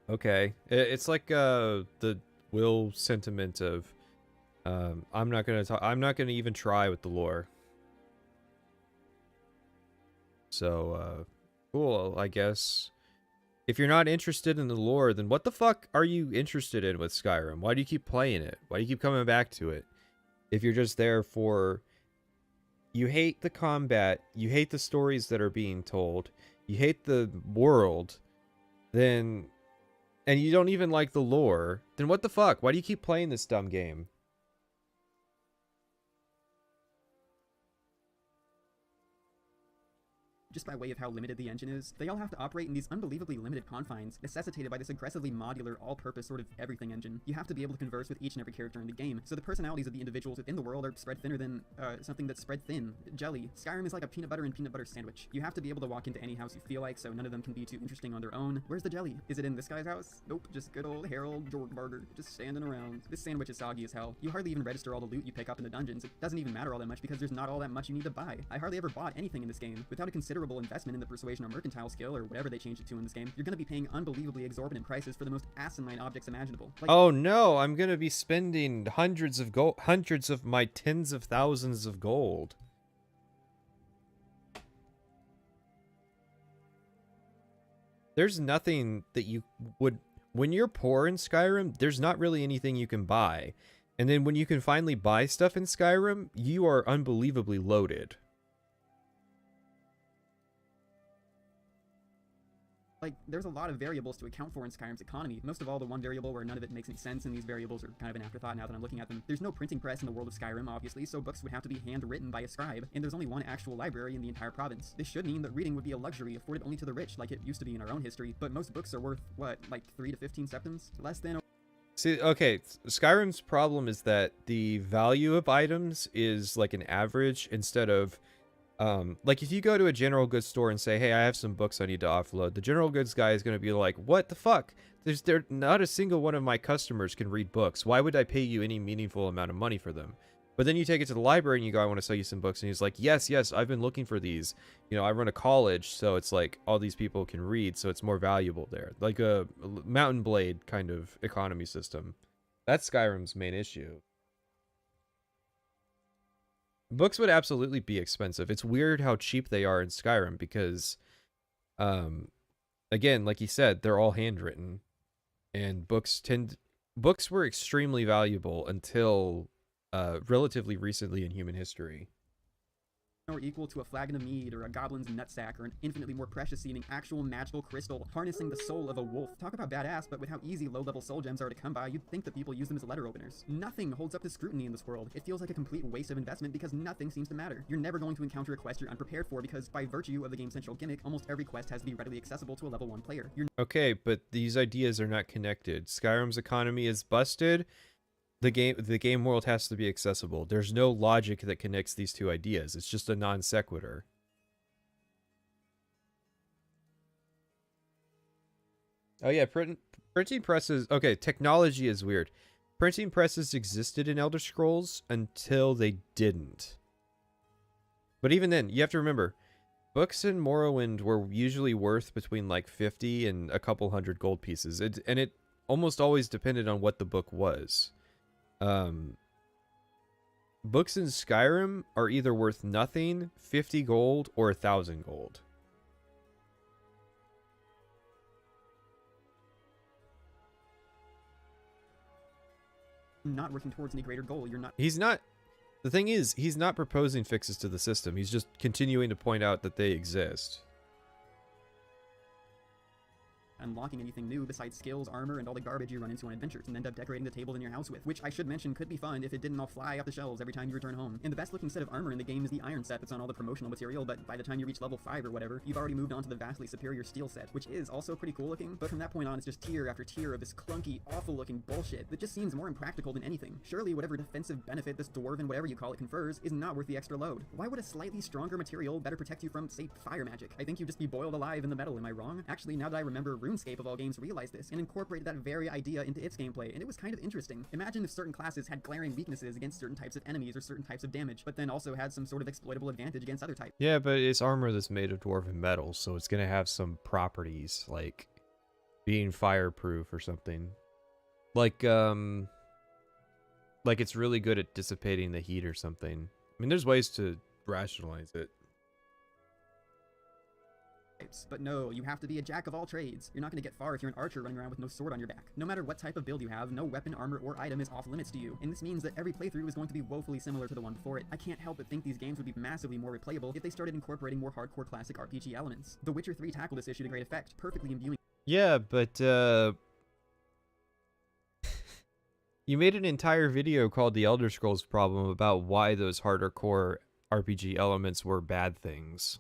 Okay. It's like the Will sentiment of I'm not gonna even try with the lore. So cool, I guess. If you're not interested in the lore, then what the fuck are you interested in with Skyrim? Why do you keep playing it? Why do you keep coming back to it? If you're just there for... You hate the combat, you hate the stories that are being told, you hate the world, then... And you don't even like the lore, then what the fuck? Why do you keep playing this dumb game? Just by way of how limited the engine is, they all have to operate in these unbelievably limited confines, necessitated by this aggressively modular, all-purpose sort of everything engine. You have to be able to converse with each and every character in the game, so the personalities of the individuals within the world are spread thinner than, something that's spread thin. Jelly. Skyrim is like a peanut butter and peanut butter sandwich. You have to be able to walk into any house you feel like, so none of them can be too interesting on their own. Where's the jelly? Is it in this guy's house? Nope, just good old Harold Jorgbarger, just standing around. This sandwich is soggy as hell. You hardly even register all the loot you pick up in the dungeons. It doesn't even matter all that much because there's not all that much you need to buy. I hardly ever bought anything in this game. Without a considerable investment in the persuasion or mercantile skill, or whatever they changed it to in this game, you're gonna be paying unbelievably exorbitant prices for the most asinine objects imaginable. Like, oh no, I'm gonna be spending hundreds of my tens of thousands of gold. There's nothing that you would... When you're poor in Skyrim, there's not really anything you can buy. And then when you can finally buy stuff in Skyrim, you are unbelievably loaded. Like, there's a lot of variables to account for in Skyrim's economy. Most of all, the one variable where none of it makes any sense, and these variables are kind of an afterthought now that I'm looking at them. There's no printing press in the world of Skyrim, obviously, so books would have to be handwritten by a scribe, and there's only one actual library in the entire province. This should mean that reading would be a luxury afforded only to the rich, like it used to be in our own history, but most books are worth, what, like 3 to 15 septums? Less than... See, okay, Skyrim's problem is that the value of items is like an average instead of... like if you go to a general goods store and say, hey, I have some books I need to offload, the general goods guy is going to be like, what the fuck? Not a single one of my customers can read books. Why would I pay you any meaningful amount of money for them? But then you take it to the library and you go, I want to sell you some books. And he's like, yes, I've been looking for these. You know, I run a college, so it's like all these people can read, so it's more valuable there. Like a Mountain Blade kind of economy system. That's Skyrim's main issue. Books would absolutely be expensive. It's weird how cheap they are in Skyrim because, again, like you said, they're all handwritten. And books were extremely valuable until relatively recently in human history. Or equal to a flagon of mead, or a goblin's nutsack, or an infinitely more precious seeming actual magical crystal, harnessing the soul of a wolf. Talk about badass, but with how easy low-level soul gems are to come by, you'd think that people use them as letter openers. Nothing holds up to scrutiny in this world. It feels like a complete waste of investment because nothing seems to matter. You're never going to encounter a quest you're unprepared for because by virtue of the game's central gimmick, almost every quest has to be readily accessible to a level 1 player. Okay, but these ideas are not connected. Skyrim's economy is busted. The game world has to be accessible. There's no logic that connects these two ideas. It's just a non sequitur. Oh yeah, printing presses... Okay, technology is weird. Printing presses existed in Elder Scrolls until they didn't. But even then, you have to remember, books in Morrowind were usually worth between like 50 and a couple hundred gold pieces. And it almost always depended on what the book was. Books in Skyrim are either worth nothing, 50 gold, or 1,000 gold. Not working towards any greater goal. You're not. He's not. The thing is, he's not proposing fixes to the system. He's just continuing to point out that they exist. Unlocking anything new besides skills, armor, and all the garbage you run into on adventures and end up decorating the tables in your house with, which I should mention could be fun if it didn't all fly off the shelves every time you return home. And the best looking set of armor in the game is the iron set that's on all the promotional material, but by the time you reach level 5 or whatever, you've already moved on to the vastly superior steel set, which is also pretty cool looking, but from that point on it's just tier after tier of this clunky, awful looking bullshit that just seems more impractical than anything. Surely whatever defensive benefit this dwarven whatever you call it confers is not worth the extra load. Why would a slightly stronger material better protect you from, say, fire magic? I think you'd just be boiled alive in the metal, am I wrong? Actually, now that I remember, RuneScape of all games realized this and incorporated that very idea into its gameplay, and it was kind of interesting. Imagine if certain classes had glaring weaknesses against certain types of enemies or certain types of damage, but then also had some sort of exploitable advantage against other types. Yeah, but it's armor that's made of dwarven metal, so it's gonna have some properties like being fireproof or something. Like it's really good at dissipating the heat or something. I mean, there's ways to rationalize it. But no, you have to be a jack of all trades. You're not going to get far if you're an archer running around with no sword on your back. No matter what type of build you have, no weapon, armor, or item is off limits to you, and this means that every playthrough is going to be woefully similar to the one before it. I can't help but think these games would be massively more replayable if they started incorporating more hardcore classic RPG elements. The Witcher 3 tackled this issue to great effect, perfectly imbuing. Yeah, but you made an entire video called The Elder Scrolls Problem about why those harder core RPG elements were bad things.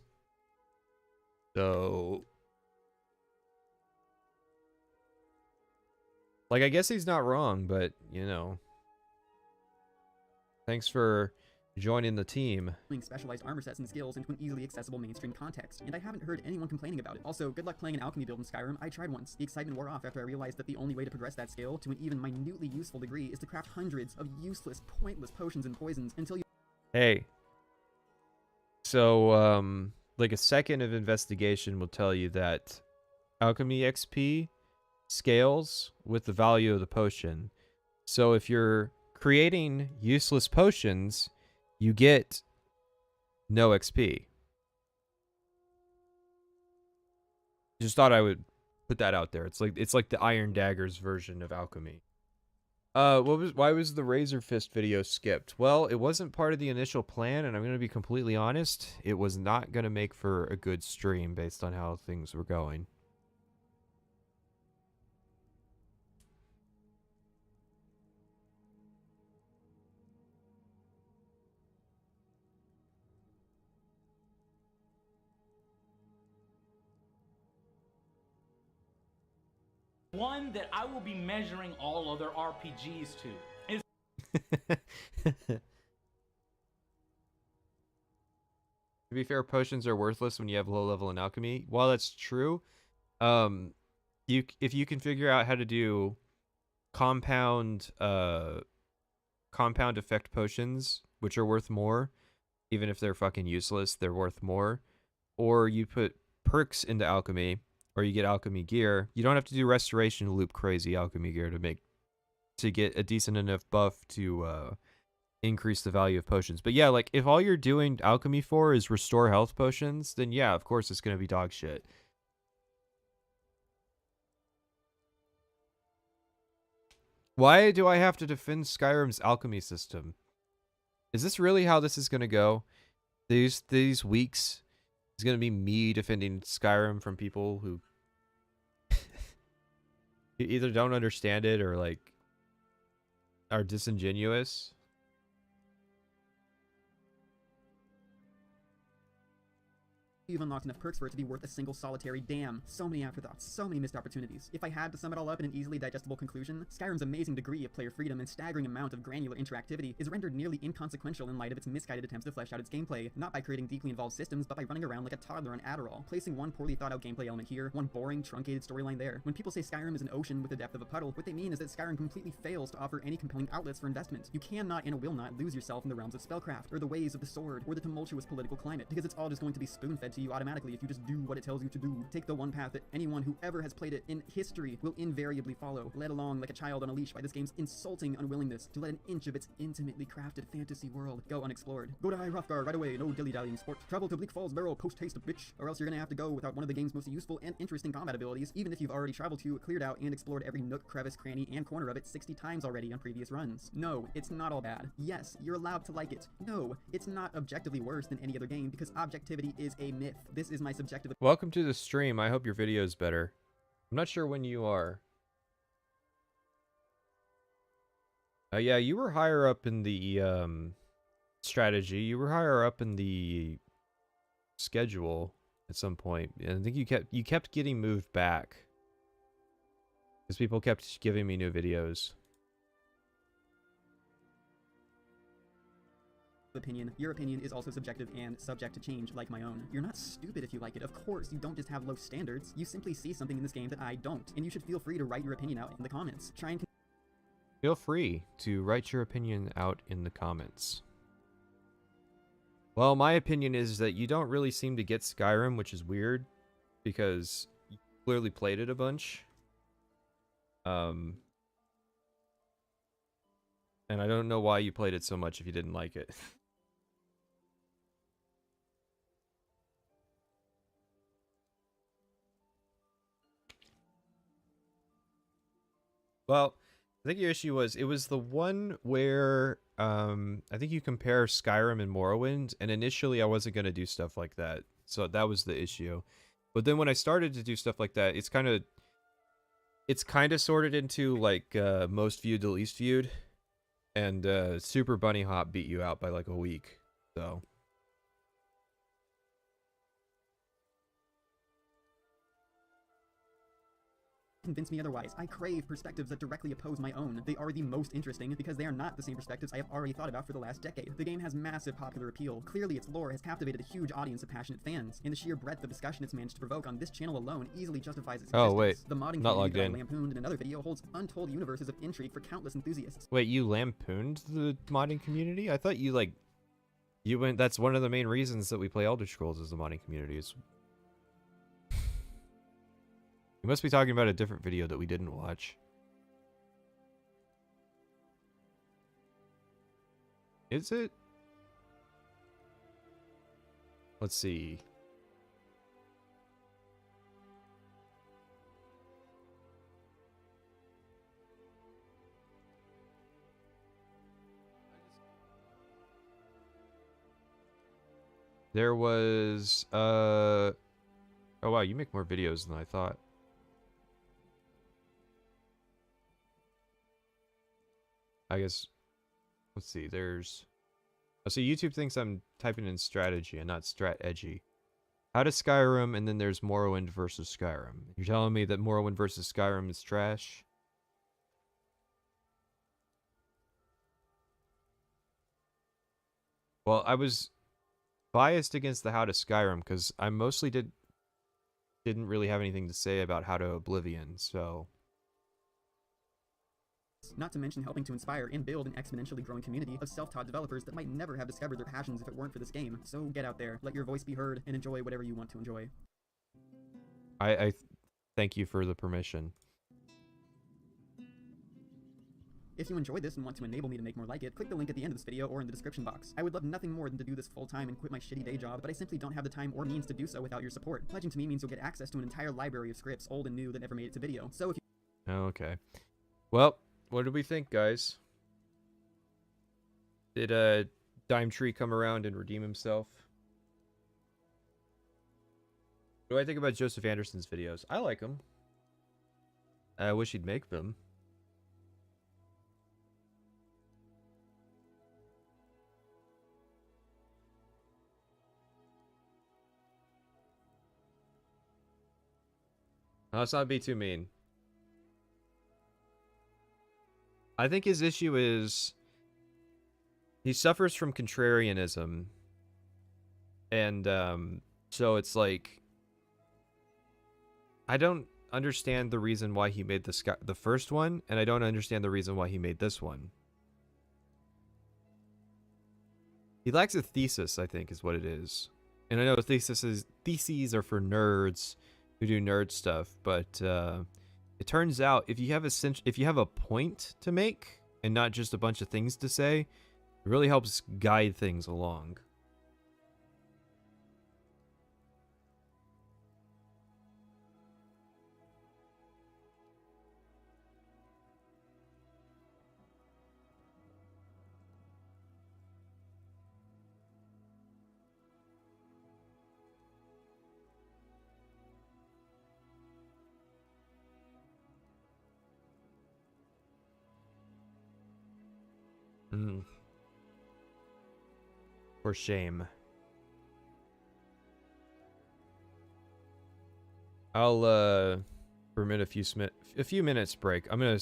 So, like, I guess he's not wrong, but, you know, thanks for joining the team. Specialized armor sets and skills into an easily accessible mainstream context, and I haven't heard anyone complaining about it. Also, good luck playing an alchemy build in Skyrim. I tried once. The excitement wore off after I realized that the only way to progress that skill to an even minutely useful degree is to craft hundreds of useless, pointless potions and poisons until you... Hey. So, like a second of investigation will tell you that alchemy XP scales with the value of the potion. So if you're creating useless potions, you get no XP. Just thought I would put that out there. It's like the Iron Daggers version of alchemy. Why was the Razor Fist video skipped? Well, it wasn't part of the initial plan, and I'm going to be completely honest, it was not going to make for a good stream based on how things were going. One that I will be measuring all other RPGs to is To be fair, potions are worthless when you have low level in alchemy. While that's true, if you can figure out how to do compound effect potions, which are worth more, even if they're fucking useless, they're worth more. Or you put perks into alchemy, or you get alchemy gear. You don't have to do restoration loop crazy alchemy gear to get a decent enough buff to increase the value of potions. But yeah, like if all you're doing alchemy for is restore health potions, then yeah, of course it's gonna be dog shit. Why do I have to defend Skyrim's alchemy system? Is this really how this is gonna go? These weeks is gonna be me defending Skyrim from people who either don't understand it or like are disingenuous. You've unlocked enough perks for it to be worth a single solitary damn. So many afterthoughts, so many missed opportunities. If I had to sum it all up in an easily digestible conclusion, Skyrim's amazing degree of player freedom and staggering amount of granular interactivity is rendered nearly inconsequential in light of its misguided attempts to flesh out its gameplay, not by creating deeply involved systems, but by running around like a toddler on Adderall, placing one poorly thought out gameplay element here, one boring, truncated storyline there. When people say Skyrim is an ocean with the depth of a puddle, what they mean is that Skyrim completely fails to offer any compelling outlets for investment. You cannot and will not lose yourself in the realms of spellcraft, or the ways of the sword, or the tumultuous political climate, because it's all just going to be spoon-fed to to you automatically if you just do what it tells you to do. Take the one path that anyone who ever has played it in history will invariably follow, led along like a child on a leash by this game's insulting unwillingness to let an inch of its intimately crafted fantasy world go unexplored. Go to High Hrothgar right away, no dilly-dallying sport. Travel to Bleak Falls Barrow post-haste, bitch, or else you're gonna have to go without one of the game's most useful and interesting combat abilities, even if you've already traveled to, cleared out, and explored every nook, crevice, cranny, and corner of it 60 times already on previous runs. No, it's not all bad. Yes, you're allowed to like it. No, it's not objectively worse than any other game, because objectivity is a myth. This is my subjective. Welcome to the stream. I hope your video is better. I'm not sure when you are. Yeah, you were higher up in the strategy. You were higher up in the schedule at some point. And I think you kept getting moved back because people kept giving me new videos. Opinion. Your opinion is also subjective and subject to change, like my own. You're not stupid if you like it. Of course, you don't just have low standards. You simply see something in this game that I don't, and you should feel free to write your opinion out in the comments. Try and Feel free to write your opinion out in the comments. Well, my opinion is that you don't really seem to get Skyrim, which is weird, because you clearly played it a bunch. And I don't know why you played it so much if you didn't like it. Well, I think your issue was, it was the one where, I think you compare Skyrim and Morrowind, and initially I wasn't going to do stuff like that. So that was the issue. But then when I started to do stuff like that, it's kind of sorted into, like, most viewed to least viewed. And, Super Bunny Hop beat you out by, like, a week. So... convince me otherwise. I crave perspectives that directly oppose my own. They are the most interesting because they are not the same perspectives I have already thought about for the last decade. The game has massive popular appeal. Clearly, its lore has captivated a huge audience of passionate fans, and the sheer breadth of discussion it's managed to provoke on this channel alone easily justifies its existence. Oh, wait. The modding Not community logged that I in. lampooned in another video holds untold universes of intrigue for countless enthusiasts. Wait, you lampooned the modding community? I thought you, like... You went... That's one of the main reasons that we play Elder Scrolls is the modding community. Is... You must be talking about a different video that we didn't watch. Is it? Let's see. There was, oh wow, you make more videos than I thought. I guess, let's see, there's... Oh, so YouTube thinks I'm typing in strategy and not strat edgy. How to Skyrim, and then there's Morrowind versus Skyrim. You're telling me that Morrowind versus Skyrim is trash? Well, I was biased against the How to Skyrim, because I mostly didn't really have anything to say about How to Oblivion, so... Not to mention helping to inspire and build an exponentially growing community of self-taught developers that might never have discovered their passions if it weren't for this game. So get out there, let your voice be heard, and enjoy whatever you want to enjoy. I thank you for the permission. If you enjoyed this and want to enable me to make more like it, click the link at the end of this video or in the description box. I would love nothing more than to do this full-time and quit my shitty day job, but I simply don't have the time or means to do so without your support. Pledging to me means you'll get access to an entire library of scripts, old and new, that never made it to video. So if you... Okay. Well... What did we think, guys? Did DimeTree come around and redeem himself? What do I think about Joseph Anderson's videos? I like them. I wish he'd make them. No, let's not be too mean. I think his issue is he suffers from contrarianism, and so it's like I don't understand the reason why he made the first one, and I don't understand the reason why he made this one. He lacks a thesis, I think, is what it is. And I know theses are for nerds who do nerd stuff, but it turns out if you have a point to make and not just a bunch of things to say, it really helps guide things along. Mm. For shame. I'll permit a few minutes break. I'm gonna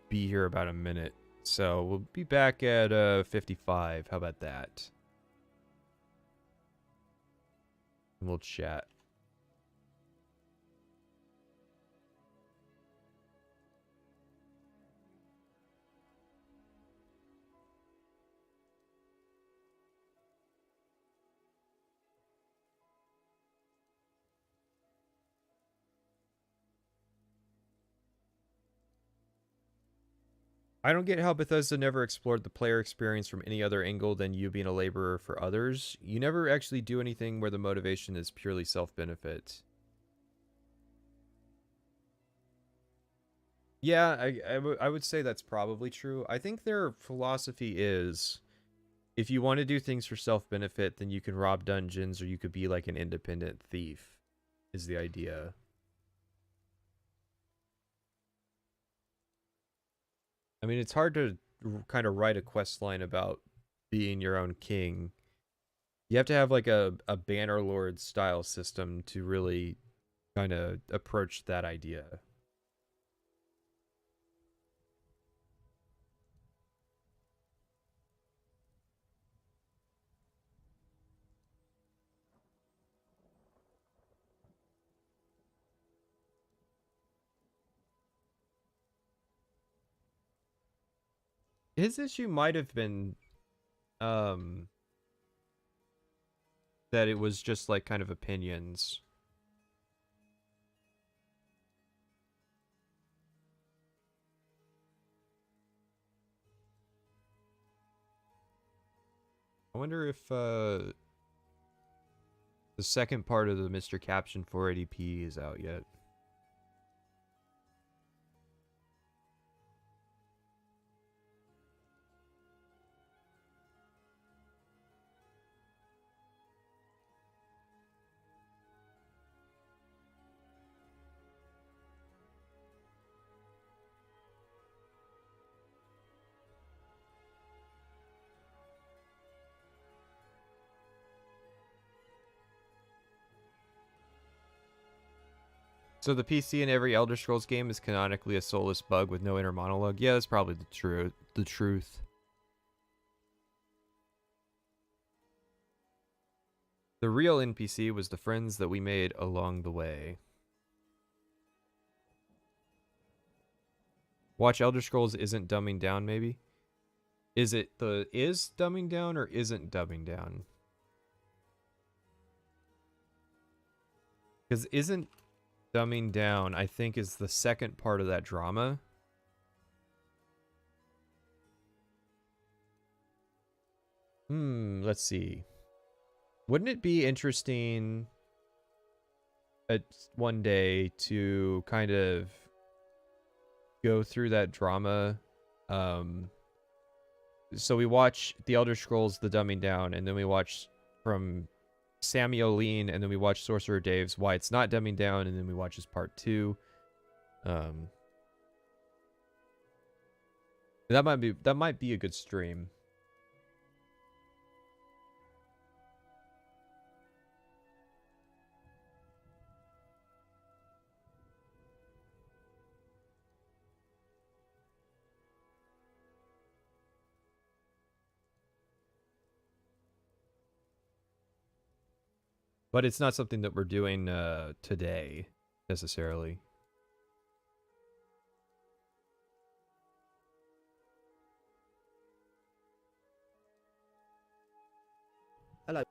be here about a minute, so we'll be back at 55. How about that? And we'll chat. I don't get how Bethesda never explored the player experience from any other angle than you being a laborer for others. You never actually do anything where the motivation is purely self-benefit. Yeah, I would say that's probably true. I think their philosophy is, if you want to do things for self-benefit, then you can rob dungeons or you could be like an independent thief, is the idea. I mean, it's hard to kind of write a quest line about being your own king. You have to have like a Bannerlord style system to really kind of approach that idea. His issue might have been um that it was just like kind of opinions. I wonder if the second part of the Mr. Caption 480p is out yet. So the PC in every Elder Scrolls game is canonically a soulless bug with no inner monologue. Yeah, that's probably the truth. The real NPC was the friends that we made along the way. Watch Elder Scrolls isn't dumbing down, maybe? Is dumbing down or isn't dumbing down? Because isn't dumbing down, I think, is the second part of that drama. Let's see. Wouldn't it be interesting at one day to kind of go through that drama? So we watch The Elder Scrolls The Dumbing Down, and then we watch from Sammy O'Lean, and then we watch Sorcerer Dave's Why It's Not Dumbing Down, and then we watch his part 2. That might be a good stream. But it's not something that we're doing today, necessarily. Hello.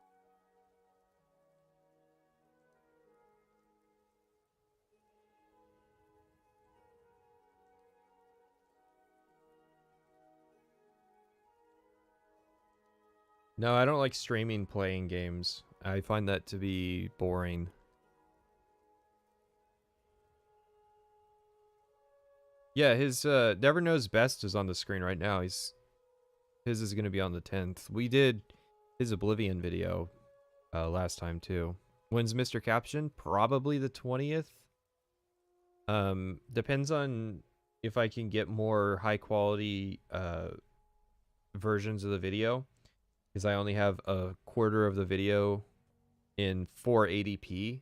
No, I don't like streaming playing games. I find that to be boring. Yeah, his Never Knows Best is on the screen right now. His is going to be on the 10th. We did his Oblivion video last time too. When's Mr. Caption? Probably the 20th. Depends on if I can get more high quality versions of the video, because I only have a quarter of the video in 480p.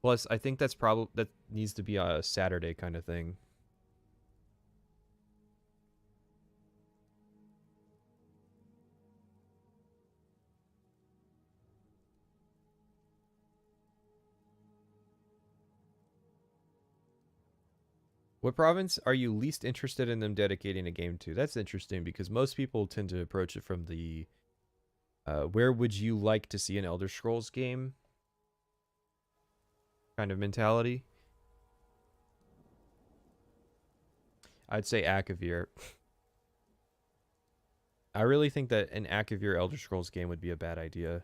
Plus, I think that needs to be a Saturday kind of thing. What province are you least interested in them dedicating a game to? That's interesting, because most people tend to approach it from the where would you like to see an Elder Scrolls game kind of mentality. I'd say Akavir. I really think that an Akavir Elder Scrolls game would be a bad idea.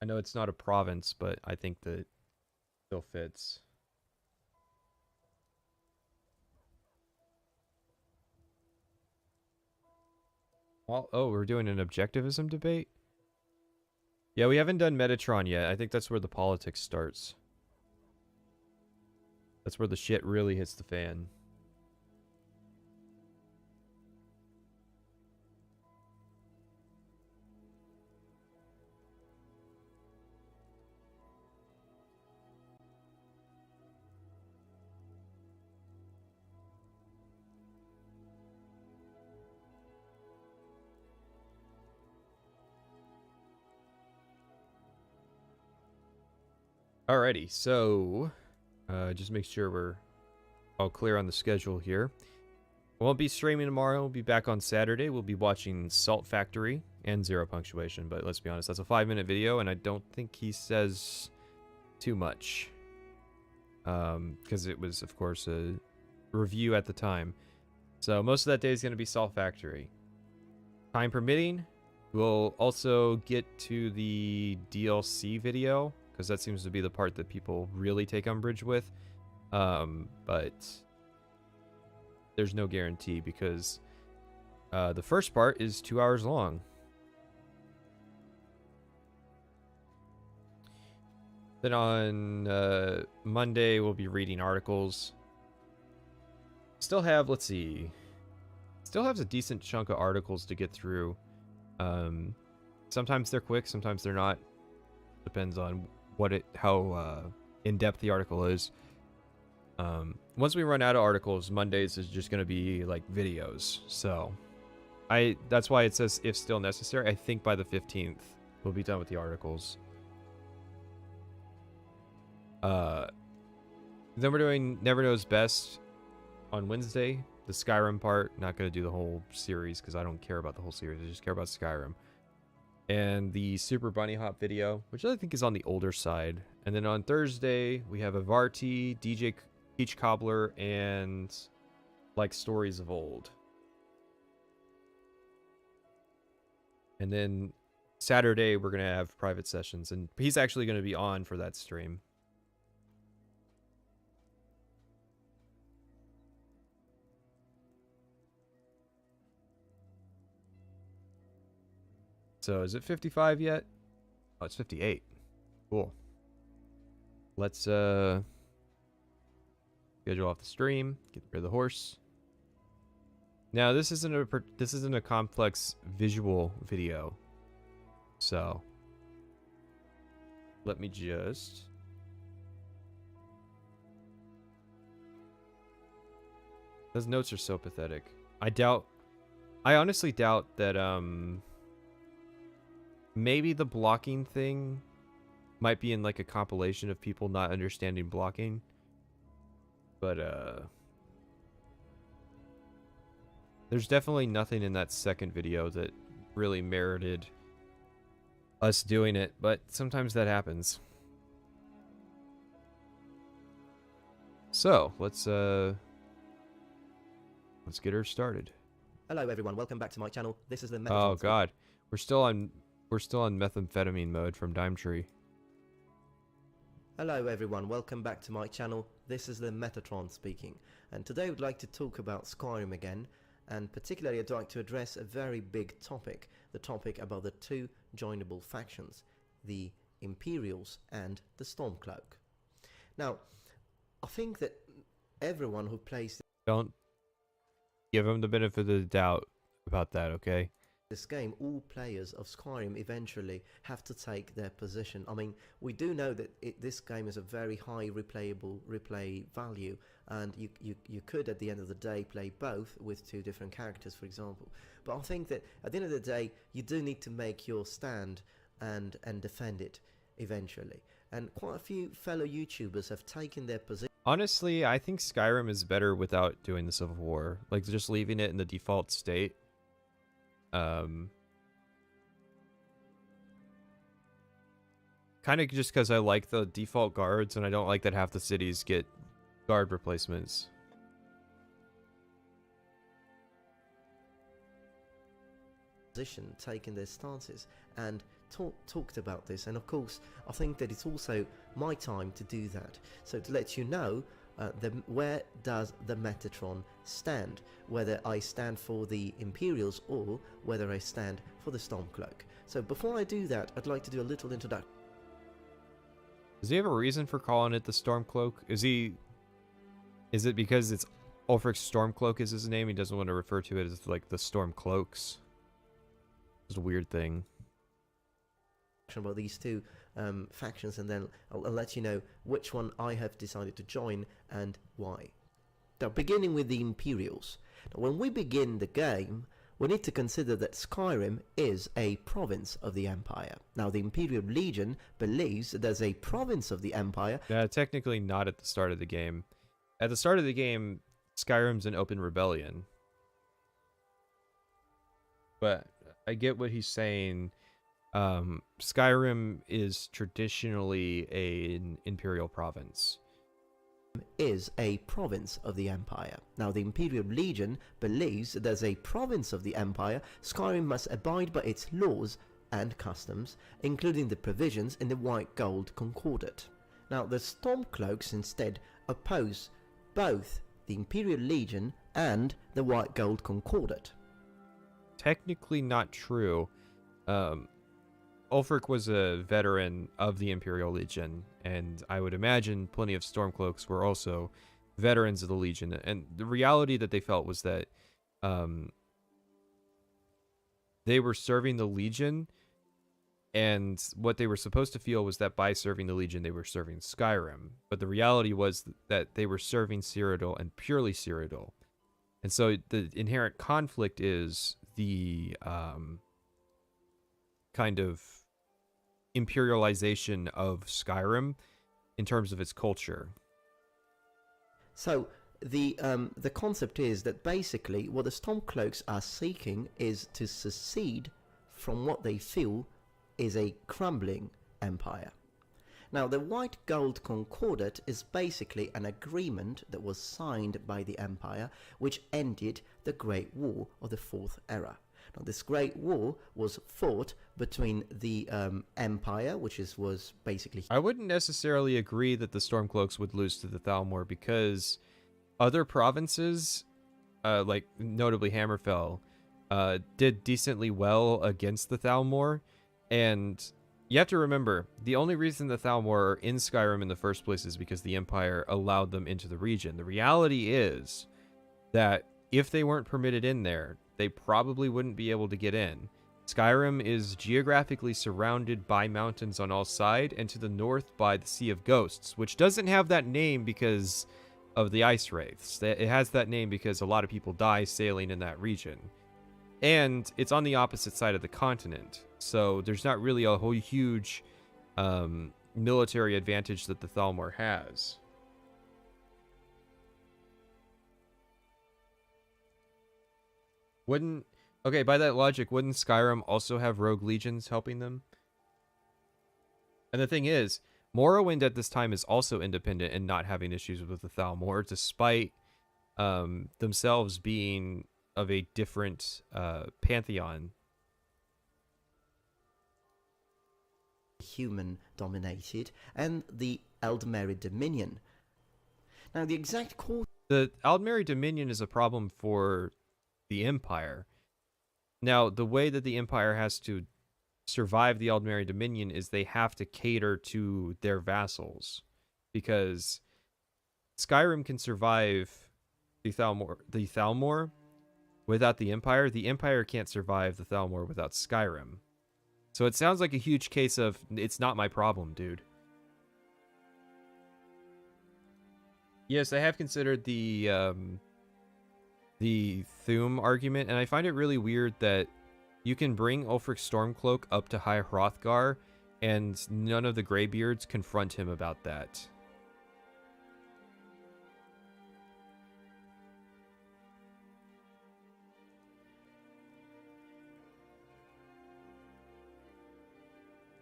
I know it's not a province, but I think that it still fits. Oh, we're doing an objectivism debate? Yeah, we haven't done Metatron yet. I think that's where the politics starts. That's where the shit really hits the fan. Alrighty, so just make sure we're all clear on the schedule here. Won't be streaming tomorrow. We'll be back on Saturday. We'll be watching Salt Factory and Zero Punctuation, but let's be honest, that's a 5-minute video, and I don't think he says too much. Because it was, of course, a review at the time. So most of that day is going to be Salt Factory. Time permitting, we'll also get to the DLC video, because that seems to be the part that people really take umbrage with. But there's no guarantee, because the first part is 2 hours long. Then on Monday, we'll be reading articles. Still have, let's see, still has a decent chunk of articles to get through. Sometimes they're quick, sometimes they're not. Depends on how in-depth the article is. Once we run out of articles, Mondays is just going to be like videos. So that's why it says if still necessary. I think by the 15th we'll be done with the articles. Then we're doing Never Knows Best on Wednesday. The Skyrim part. Not going to do the whole series because I don't care about the whole series. I just care about Skyrim. And the Super Bunny Hop video, which I think is on the older side. And then on Thursday, we have Avarti, DJ Peach Cobbler, and Like Stories of Old. And then Saturday, we're going to have private sessions. And he's actually going to be on for that stream. So is it 55 yet? Oh, it's 58. Cool. Let's schedule off the stream. Get rid of the horse. Now this isn't a complex visual video. So let me just those notes are so pathetic. I honestly doubt that maybe the blocking thing might be in like a compilation of people not understanding blocking. But there's definitely nothing in that second video that really merited us doing it, but sometimes that happens. So let's get her started. Hello everyone, welcome back to my channel. This is the Metatron. Oh god. We're still on methamphetamine mode from DimeTree. Hello everyone, welcome back to my channel. This is the Metatron speaking. And today I'd like to talk about Skyrim again, and particularly I'd like to address a very big topic, the topic about the two joinable factions, the Imperials and the Stormcloak. Now, I think that everyone who plays Don't give them the benefit of the doubt about that, okay? this game, all players of Skyrim eventually have to take their position. I mean, we do know that this game is a very high replay value, and you could at the end of the day play both with two different characters, for example. But I think that at the end of the day, you do need to make your stand and defend it eventually. And quite a few fellow YouTubers have taken their position. Honestly, I think Skyrim is better without doing the Civil War. Like, just leaving it in the default state. Kind of just because I like the default guards, and I don't like that half the cities get guard replacements. Taken their stances and talked about this, and of course I think that it's also my time to do that. So to let you know, where does the Metatron stand, whether I stand for the Imperials or whether I stand for the Stormcloak. So before I do that, I'd like to do a little introduction. Does he have a reason for calling it the Stormcloak? Is it because it's Ulfric's Stormcloak is his name? He doesn't want to refer to it as like the Stormcloaks. It's a weird thing. About these two factions, and then I'll let you know which one I have decided to join and why. Now, beginning with the Imperials. Now, when we begin the game, we need to consider that Skyrim is a province of the Empire. Now, the Imperial Legion believes that there's a province of the Empire. Technically not at the start of the game. At the start of the game, Skyrim's an open rebellion. But I get what he's saying. Skyrim is traditionally an imperial province. Is a province of the Empire. Now, the Imperial Legion believes that there's a province of the Empire. Skyrim must abide by its laws and customs, including the provisions in the White Gold Concordat. Now, the Stormcloaks instead oppose both the Imperial Legion and the White Gold Concordat. Technically not true. Ulfric was a veteran of the Imperial Legion, and I would imagine plenty of Stormcloaks were also veterans of the Legion. And the reality that they felt was that they were serving the Legion, and what they were supposed to feel was that by serving the Legion, they were serving Skyrim. But the reality was that they were serving Cyrodiil and purely Cyrodiil. And so the inherent conflict is the kind of imperialization of Skyrim in terms of its culture. So the concept is that basically what the Stormcloaks are seeking is to secede from what they feel is a crumbling empire. Now, the White Gold Concordat is basically an agreement that was signed by the Empire, which ended the Great War of the Fourth Era. Now, this Great War was fought between the Empire, which was basically... I wouldn't necessarily agree that the Stormcloaks would lose to the Thalmor, because other provinces, like notably Hammerfell, did decently well against the Thalmor, and you have to remember, the only reason the Thalmor are in Skyrim in the first place is because the Empire allowed them into the region. The reality is that if they weren't permitted in there, they probably wouldn't be able to get in. Skyrim is geographically surrounded by mountains on all sides, and to the north by the Sea of Ghosts, which doesn't have that name because of the ice wraiths. It has that name because a lot of people die sailing in that region. And it's on the opposite side of the continent, so there's not really a whole huge military advantage that the Thalmor has. Okay, by that logic, wouldn't Skyrim also have rogue legions helping them? And the thing is, Morrowind at this time is also independent and not having issues with the Thalmor, despite themselves being of a different pantheon. Human dominated, and the Eldmeri Dominion. Now, the exact cause. The Aldmeri Dominion is a problem for the Empire. Now, the way that the Empire has to survive the Aldmeri Dominion is they have to cater to their vassals, because Skyrim can survive the Thalmor without the Empire. The Empire can't survive the Thalmor without Skyrim. So it sounds like a huge case of, it's not my problem, dude. Yes, I have considered the Thuum argument, and I find it really weird that you can bring Ulfric Stormcloak up to High Hrothgar, and none of the Greybeards confront him about that.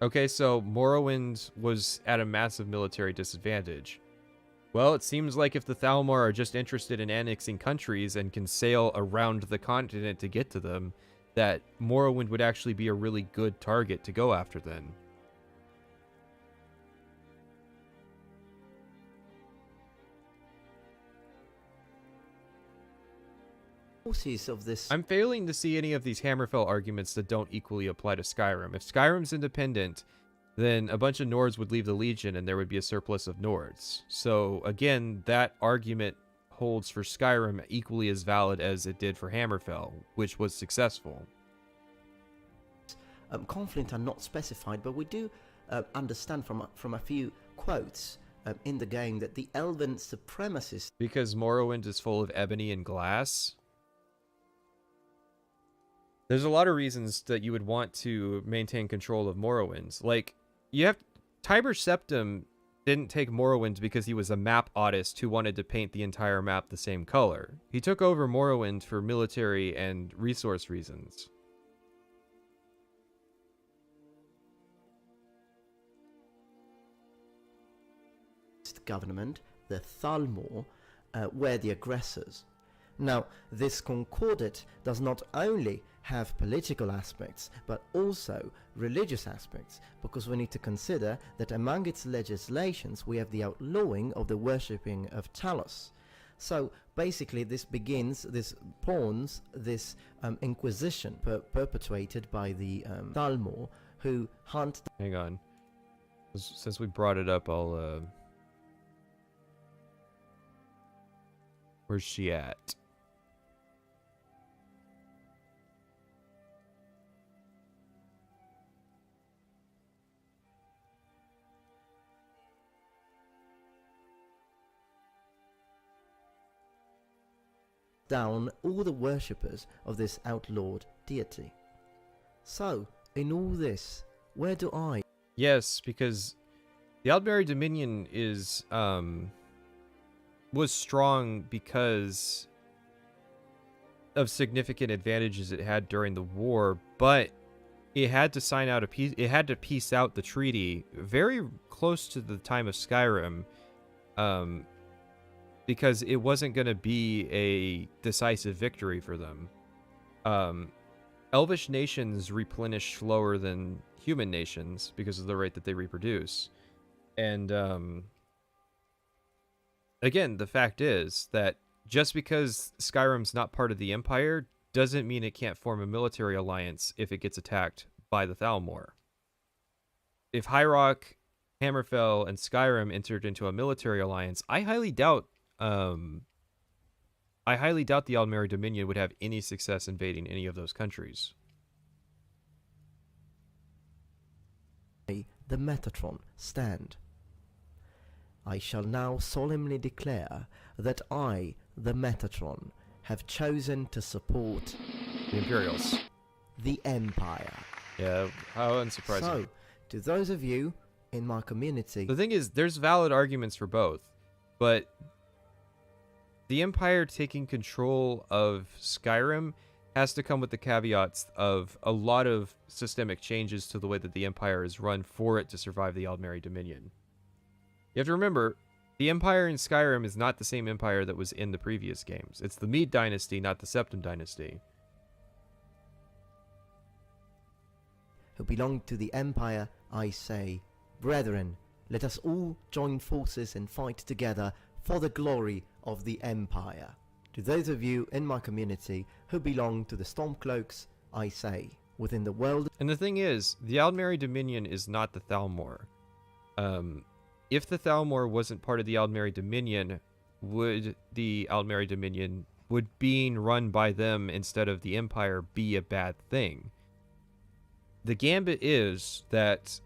Okay, so Morrowind was at a massive military disadvantage. Well, it seems like if the Thalmor are just interested in annexing countries and can sail around the continent to get to them, that Morrowind would actually be a really good target to go after then. Of this. I'm failing to see any of these Hammerfell arguments that don't equally apply to Skyrim. If Skyrim's independent, then a bunch of Nords would leave the Legion and there would be a surplus of Nords. So again, that argument holds for Skyrim equally as valid as it did for Hammerfell, which was successful. Conflict are not specified, but we do understand from a few quotes in the game that the Elven supremacists. Because Morrowind is full of ebony and glass. There's a lot of reasons that you would want to maintain control of Morrowind. Like, Tiber Septim didn't take Morrowind because he was a map artist who wanted to paint the entire map the same color. He took over Morrowind for military and resource reasons. Government, the Thalmor, were the aggressors. Now, this concordat does not only have political aspects, but also religious aspects, because we need to consider that among its legislations we have the outlawing of the worshipping of Talos. So basically this pawns this inquisition perpetuated by the Thalmor, who hunt... Hang on. Since we brought it up, I'll... Where's she at? Down all the worshippers of this outlawed deity. So, in all this, where do I... Yes, because the Aldmeri Dominion is, was strong because of significant advantages it had during the war, but it had to sign out it had to peace out the treaty very close to the time of Skyrim, because it wasn't going to be a decisive victory for them. Elvish nations replenish slower than human nations because of the rate that they reproduce. And again, the fact is that just because Skyrim's not part of the Empire doesn't mean it can't form a military alliance if it gets attacked by the Thalmor. If High Rock, Hammerfell, and Skyrim entered into a military alliance, I highly doubt the Aldmeri Dominion would have any success invading any of those countries. The Metatron stand. I shall now solemnly declare that I, the Metatron, have chosen to support the Imperials, the Empire. Yeah, how unsurprising. So, to those of you in my community... The thing is, there's valid arguments for both, but the Empire taking control of Skyrim has to come with the caveats of a lot of systemic changes to the way that the Empire is run for it to survive the Aldmeri Dominion. You have to remember, the Empire in Skyrim is not the same Empire that was in the previous games. It's the Mede Dynasty, not the Septim Dynasty. Who belong to the Empire, I say, brethren, let us all join forces and fight together for the glory of the Empire. To those of you in my community who belong to the Stormcloaks, I say, within the world... And the thing is, the Aldmeri Dominion is not the Thalmor. If the Thalmor wasn't part of the Aldmeri Dominion, would the Aldmeri Dominion, would being run by them instead of the Empire be a bad thing? The gambit is that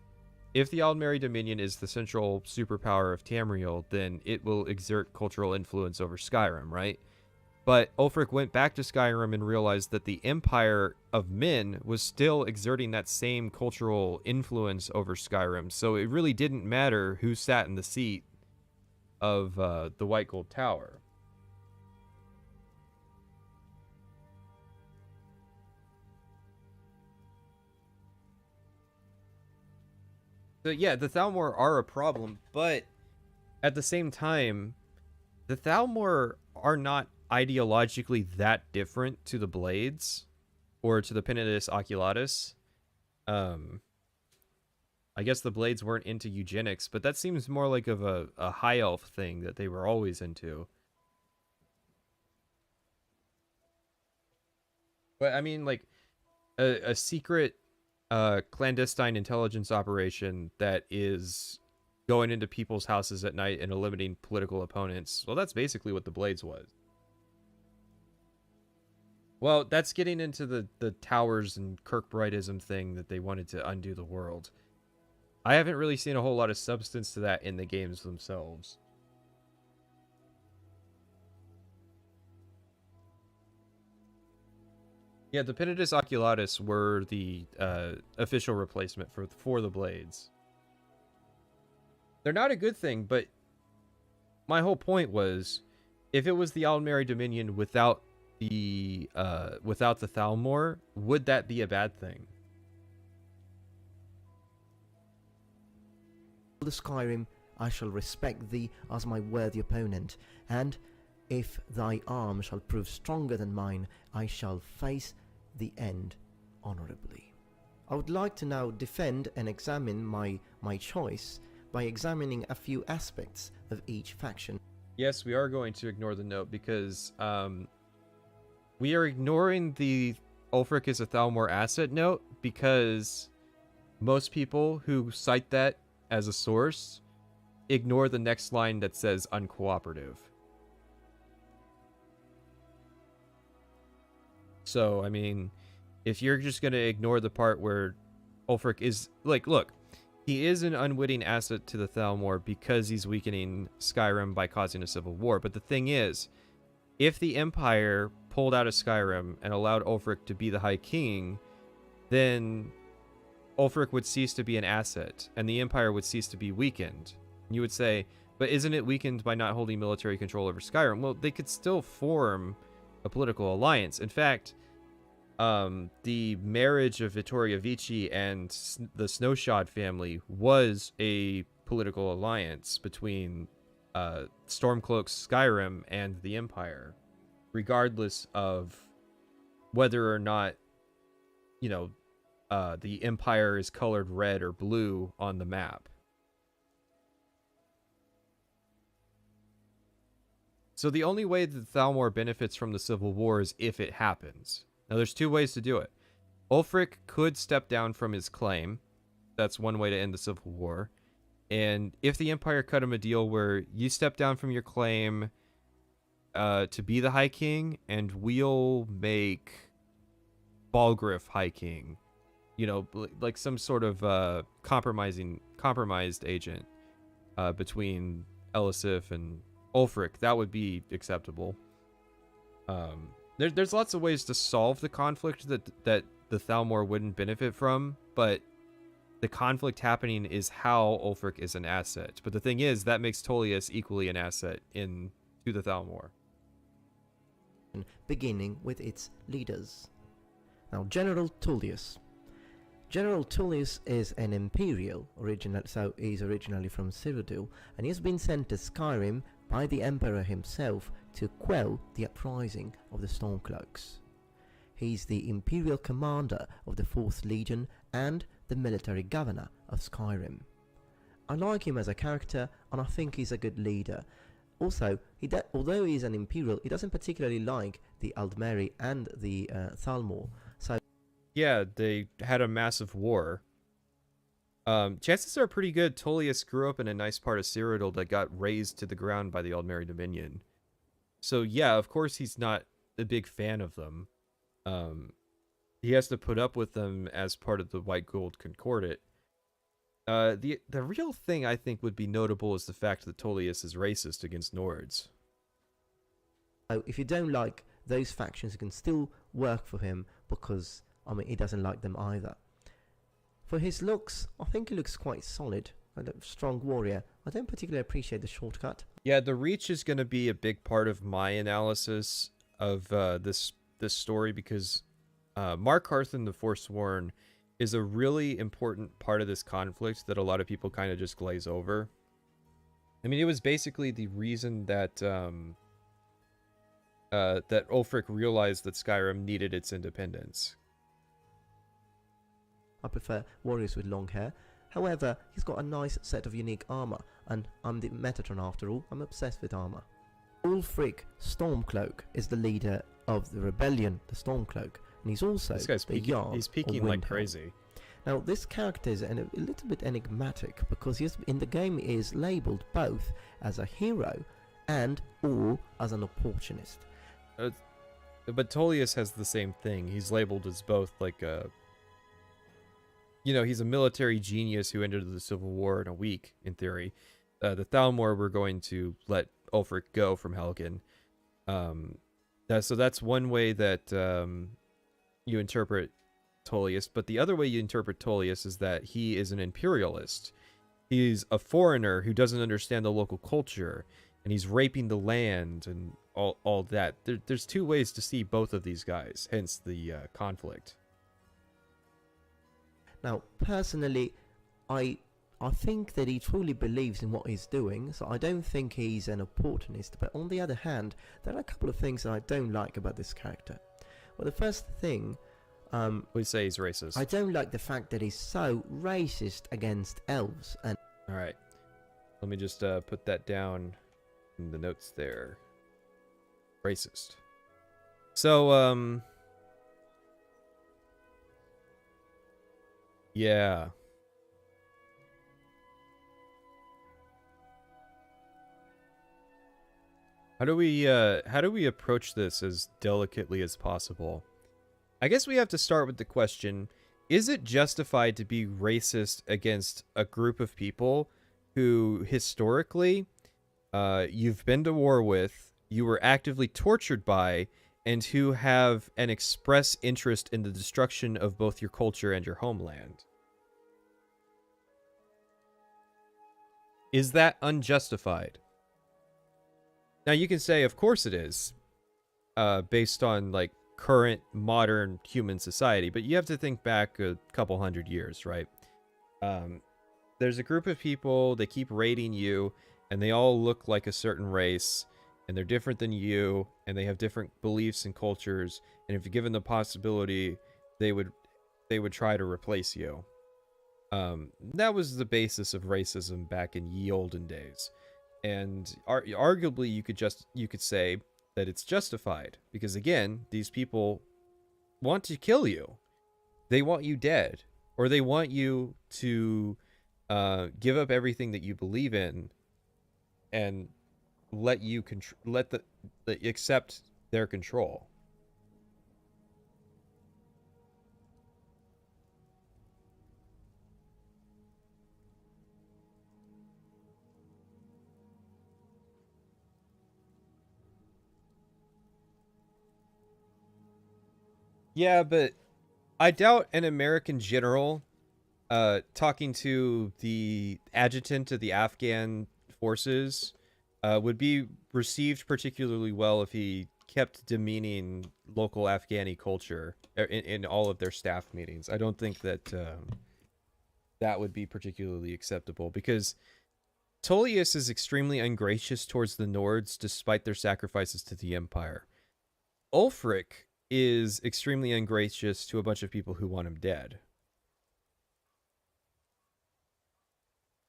if the Aldmeri Dominion is the central superpower of Tamriel, then it will exert cultural influence over Skyrim, right? But Ulfric went back to Skyrim and realized that the Empire of Men was still exerting that same cultural influence over Skyrim, so it really didn't matter who sat in the seat of the White Gold Tower. So yeah, the Thalmor are a problem, but at the same time, the Thalmor are not ideologically that different to the Blades or to the Penitus Oculatus. I guess the Blades weren't into eugenics, but that seems more like of a high elf thing that they were always into. But I mean, like a secret clandestine intelligence operation that is going into people's houses at night and eliminating political opponents. Well, that's basically what the Blades was. Well, that's getting into the towers and Kirkbrideism thing that they wanted to undo the world. I haven't really seen a whole lot of substance to that in the games themselves. Yeah, the Penitus Oculatus were the official replacement for the Blades. They're not a good thing, but my whole point was, if it was the Aldmeri Dominion without the Thalmor, would that be a bad thing? The Skyrim, I shall respect thee as my worthy opponent, and if thy arm shall prove stronger than mine, I shall face the end honorably. I would like to now defend and examine my choice by examining a few aspects of each faction. Yes, we are going to ignore the note because we are ignoring the Ulfric is a Thalmor asset note because most people who cite that as a source ignore the next line that says uncooperative. So, I mean, if you're just going to ignore the part where Ulfric is, like, look, he is an unwitting asset to the Thalmor because he's weakening Skyrim by causing a civil war. But the thing is, if the Empire pulled out of Skyrim and allowed Ulfric to be the High King, then Ulfric would cease to be an asset, and the Empire would cease to be weakened. You would say, but isn't it weakened by not holding military control over Skyrim? Well, they could still form a political alliance. In fact, the marriage of Vittoria Vici and the Snowshod family was a political alliance between Stormcloak's Skyrim and the Empire, regardless of whether or not, you know, the Empire is colored red or blue on the map. So the only way that Thalmor benefits from the Civil War is if it happens. Now, there's two ways to do it. Ulfric could step down from his claim. That's one way to end the Civil War. And if the Empire cut him a deal where you step down from your claim to be the High King, and we'll make Balgriff High King, you know, like some sort of compromised agent between Elisif and Ulfric, that would be acceptable. There's lots of ways to solve the conflict that the Thalmor wouldn't benefit from, but the conflict happening is how Ulfric is an asset. But the thing is, that makes Tullius equally an asset to the Thalmor. Beginning with its leaders. Now, General Tullius. General Tullius is an Imperial, so he's originally from Cyrodiil, and he's been sent to Skyrim by the Emperor himself to quell the uprising of the Stormcloaks. He's the Imperial commander of the 4th Legion and the military governor of Skyrim. I like him as a character, and I think he's a good leader. Also, although he's an Imperial, he doesn't particularly like the Aldmeri and the Thalmor, so Yeah, they had a massive war. Chances are pretty good Tullius grew up in a nice part of Cyrodiil that got razed to the ground by the Aldmeri Dominion. So yeah, of course he's not a big fan of them. He has to put up with them as part of the White Gold Concordat. The real thing I think would be notable is the fact that Tullius is racist against Nords. if you don't like those factions, you can still work for him because, I mean, he doesn't like them either. For his looks, I think he looks quite solid. A strong warrior. I don't particularly appreciate the shortcut. Yeah, the reach is going to be a big part of my analysis of this story because Mark Harthen the Forsworn is a really important part of this conflict that a lot of people kind of just glaze over. I mean, it was basically the reason that that Ulfric realized that Skyrim needed its independence. I prefer warriors with long hair. However, he's got a nice set of unique armor, and I'm the Metatron after all. I'm obsessed with armor. Ulfric Stormcloak is the leader of the rebellion, the Stormcloak, and he's also This guy's the peeking, Jarl he's of peeking like Windhelm. crazy. Now, this character is a little bit enigmatic because in the game he is labeled both as a hero and or as an opportunist. But Tullius has the same thing. He's labeled as both like a... You know, he's a military genius who entered the Civil War in a week, in theory. The Thalmor were going to let Ulfric go from Helgen. So that's one way that you interpret Tullius. But the other way you interpret Tullius is that he is an imperialist. He's a foreigner who doesn't understand the local culture, and he's raping the land and all that. There's two ways to see both of these guys, hence the conflict. Now, personally, I think that he truly believes in what he's doing, so I don't think he's an opportunist. But on the other hand, there are a couple of things that I don't like about this character. Well, the first thing... we say he's racist. I don't like the fact that he's so racist against elves. And Alright. Let me just put that down in the notes there. Racist. So, yeah. How do we approach this as delicately as possible? I guess we have to start with the question, is it justified to be racist against a group of people who historically you've been to war with, you were actively tortured by, and who have an express interest in the destruction of both your culture and your homeland? Is that unjustified? Now you can say, of course it is, based on like current modern human society, but you have to think back a couple hundred years, right? There's a group of people, they keep raiding you, and they all look like a certain race, and they're different than you, and they have different beliefs and cultures, and if you're given the possibility, they would try to replace you. That was the basis of racism back in ye olden days. And arguably you could say that it's justified because, again, these people want to kill you. They want you dead, or they want you to give up everything that you believe in and let you accept their control. Yeah, but I doubt an American general talking to the adjutant of the Afghan forces would be received particularly well if he kept demeaning local Afghani culture in all of their staff meetings. I don't think that that would be particularly acceptable, because Tullius is extremely ungracious towards the Nords despite their sacrifices to the Empire. Ulfric is extremely ungracious to a bunch of people who want him dead.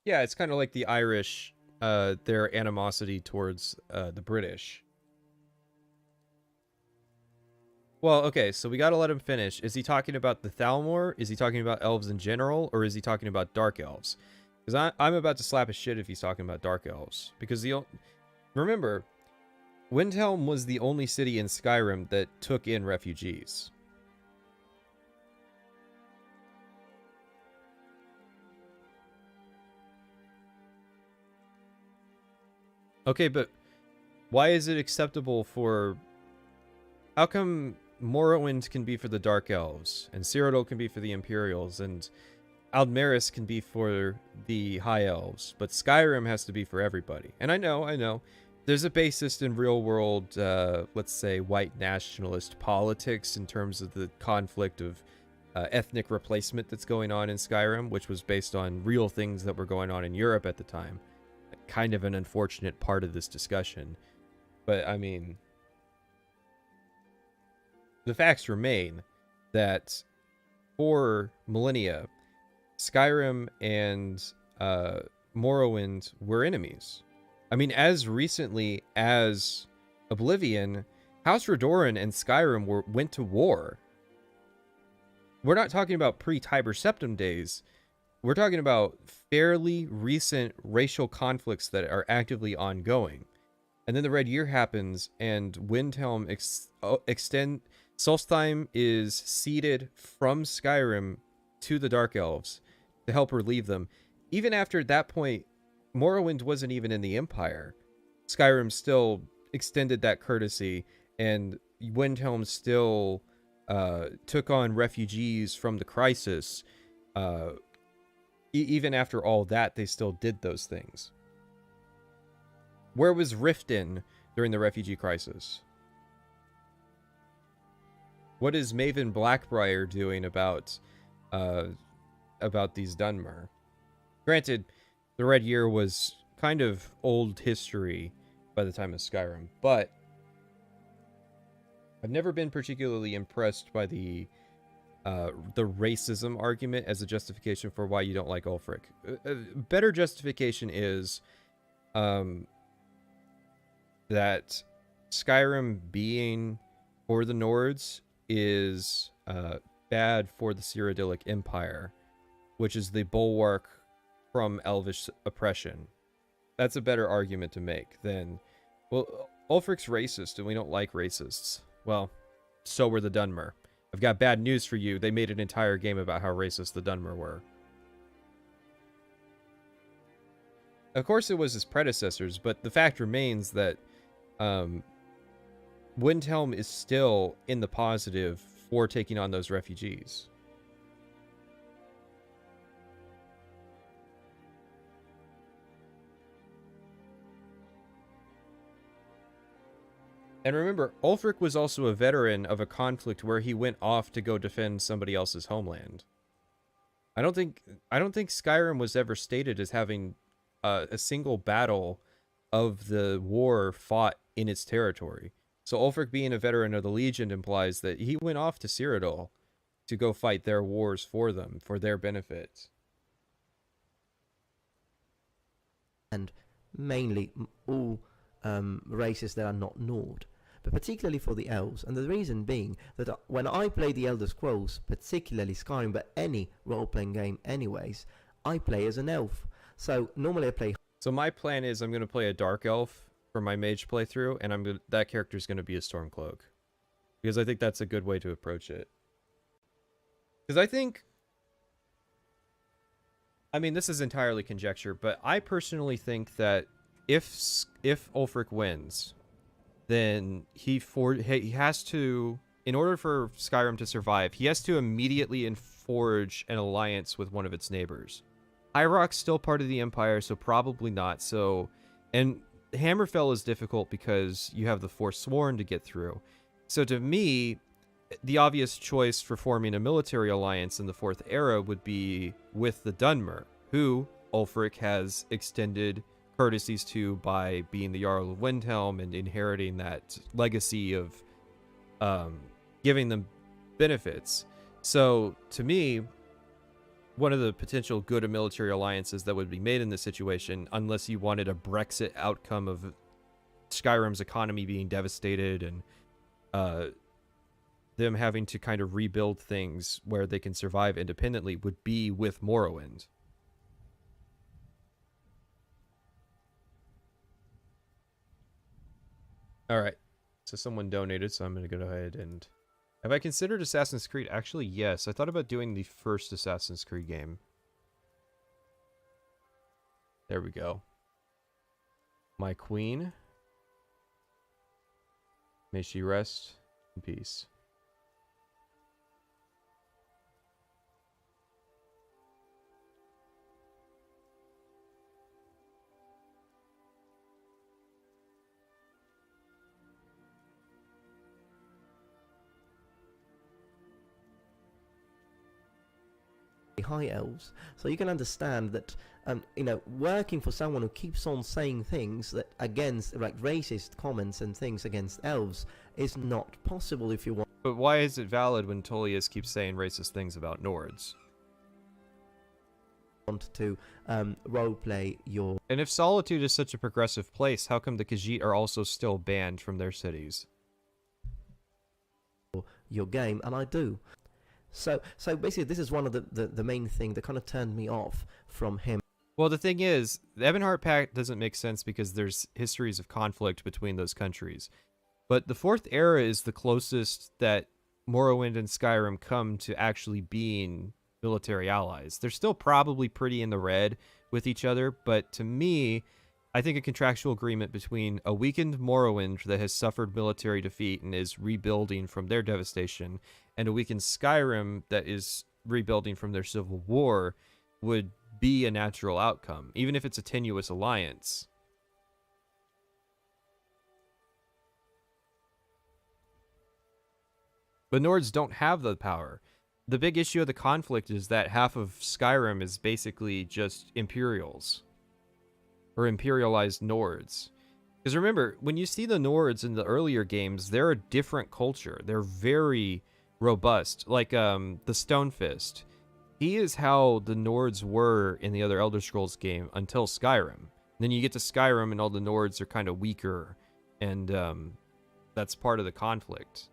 Yeah, it's kind of like the Irish, their animosity towards the British. Well, okay, so we gotta let him finish. Is he talking about the Thalmor? Is he talking about elves in general? Or is he talking about dark elves? Because I'm about to slap his shit if he's talking about dark elves. Because remember, Windhelm was the only city in Skyrim that took in refugees. Okay, but why is it acceptable for... How come Morrowind can be for the Dark Elves, and Cyrodiil can be for the Imperials, and Aldmeris can be for the High Elves, but Skyrim has to be for everybody? And I know, there's a basis in real-world, let's say, white nationalist politics in terms of the conflict of ethnic replacement that's going on in Skyrim, which was based on real things that were going on in Europe at the time. Kind of an unfortunate part of this discussion. But, I mean... the facts remain that for millennia, Skyrim and Morrowind were enemies. I mean, as recently as Oblivion, House Redoran and Skyrim went to war. We're not talking about pre-Tiber Septim days. We're talking about fairly recent racial conflicts that are actively ongoing. And then the Red Year happens, and Windhelm Solstheim is ceded from Skyrim to the Dark Elves to help relieve them. Even after that point, Morrowind wasn't even in the Empire. Skyrim still extended that courtesy, and Windhelm still took on refugees from the Crisis. Even after all that, they still did those things. Where was Riften during the refugee crisis? What is Maven Blackbriar doing about these Dunmer? Granted, the Red Year was kind of old history by the time of Skyrim, but I've never been particularly impressed by the racism argument as a justification for why you don't like Ulfric. A better justification is that Skyrim being for the Nords is bad for the Cyrodiilic Empire, which is the bulwark from Elvish oppression. That's a better argument to make than, well, Ulfric's racist and we don't like racists. Well, so were the Dunmer. I've got bad news for you. They made an entire game about how racist the Dunmer were. Of course it was his predecessors, but the fact remains that Windhelm is still in the positive for taking on those refugees. And remember, Ulfric was also a veteran of a conflict where he went off to go defend somebody else's homeland. I don't think Skyrim was ever stated as having a single battle of the war fought in its territory. So Ulfric being a veteran of the Legion implies that he went off to Cyrodiil to go fight their wars for them, for their benefit. And mainly all races that are not Nord, but particularly for the elves. And the reason being that when I play the Elder Scrolls, particularly Skyrim, but any role-playing game anyways, I play as an elf. So normally I play... So my plan is I'm going to play a Dark Elf for my mage playthrough, and that character is going to be a Stormcloak. Because I think that's a good way to approach it. Because I think... I mean, this is entirely conjecture, but I personally think that if Ulfric wins, then he has to, in order for Skyrim to survive, he has to immediately forge an alliance with one of its neighbors. High Rock's still part of the Empire, so probably not. So, and Hammerfell is difficult because you have the Forsworn to get through. So to me, the obvious choice for forming a military alliance in the Fourth Era would be with the Dunmer, who Ulfric has extended courtesies to by being the Jarl of Windhelm and inheriting that legacy of giving them benefits. So to me, one of the potential good military alliances that would be made in this situation, unless you wanted a Brexit outcome of Skyrim's economy being devastated and them having to kind of rebuild things where they can survive independently, would be with Morrowind. All right, so someone donated, so I'm going to go ahead and... Have I considered Assassin's Creed? Actually, yes. I thought about doing the first Assassin's Creed game. There we go. My queen. May she rest in peace. High elves, so you can understand that you know, working for someone who keeps on saying things that against, like, racist comments and things against elves is not possible if you want. But why is it valid when Tullius keeps saying racist things about Nords? To roleplay your... And if Solitude is such a progressive place, how come the Khajiit are also still banned from their cities? Your game, and I do. So basically, this is one of the main thing that kind of turned me off from him. Well, the thing is, the Ebonheart Pact doesn't make sense because there's histories of conflict between those countries. But the Fourth Era is the closest that Morrowind and Skyrim come to actually being military allies. They're still probably pretty in the red with each other, but to me, I think a contractual agreement between a weakened Morrowind that has suffered military defeat and is rebuilding from their devastation, and a weakened Skyrim that is rebuilding from their civil war would be a natural outcome, even if it's a tenuous alliance. But Nords don't have the power. The big issue of the conflict is that half of Skyrim is basically just Imperials. Or Imperialized Nords. Because remember, when you see the Nords in the earlier games, they're a different culture. They're very robust. Like the Stonefist. He is how the Nords were in the other Elder Scrolls game until Skyrim. Then you get to Skyrim and all the Nords are kind of weaker. And that's part of the conflict.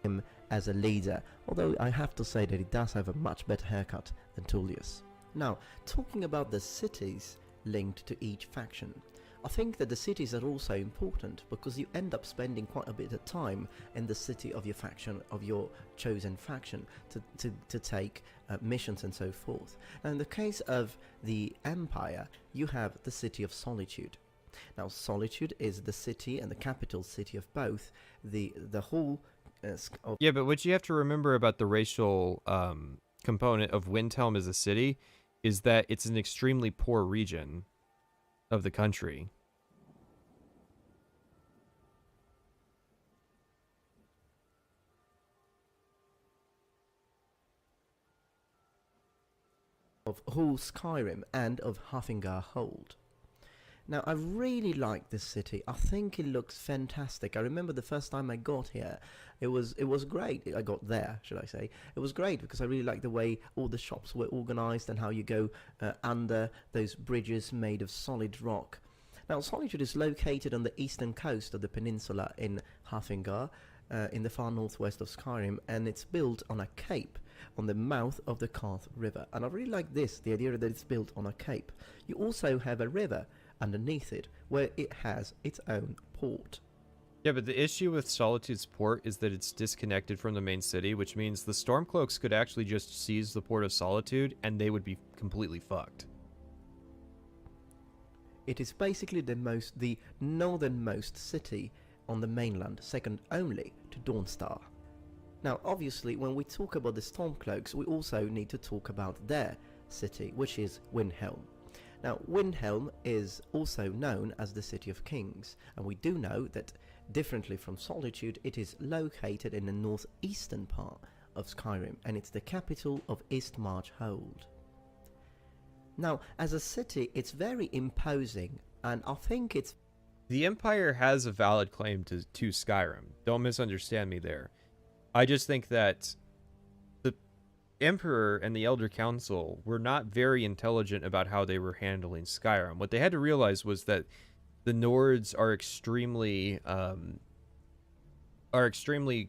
Him as a leader, although I have to say that he does have a much better haircut than Tullius. Now, talking about the cities linked to each faction, I think that the cities are also important because you end up spending quite a bit of time in the city of your faction, of your chosen faction, to take missions and so forth. Now, in the case of the Empire, you have the city of Solitude. Now, Solitude is the city and the capital city of both. The whole yeah, but what you have to remember about the racial component of Windhelm as a city is that it's an extremely poor region of the country. Of whole Skyrim and of Hafengar Hold. Now, I really like this city. I think it looks fantastic. I remember the first time I got here, it was great. I got there, should I say. It was great because I really liked the way all the shops were organized and how you go under those bridges made of solid rock. Now, Solitude is located on the eastern coast of the peninsula in Hafengar, in the far northwest of Skyrim, and it's built on a cape on the mouth of the Karth River. And I really like this, the idea that it's built on a cape. You also have a river underneath it, where it has its own port. Yeah, but the issue with Solitude's port is that it's disconnected from the main city, which means the Stormcloaks could actually just seize the port of Solitude, and they would be completely fucked. It is basically the northernmost city on the mainland, second only to Dawnstar. Now, obviously, when we talk about the Stormcloaks, we also need to talk about their city, which is Windhelm. Now, Windhelm is also known as the City of Kings, and we do know that differently from Solitude, it is located in the northeastern part of Skyrim, and it's the capital of Eastmarch Hold. Now, as a city, it's very imposing, and I think it's... The Empire has a valid claim to Skyrim. Don't misunderstand me there. I just think that the Emperor and the Elder Council were not very intelligent about how they were handling Skyrim. What they had to realize was that the Nords are extremely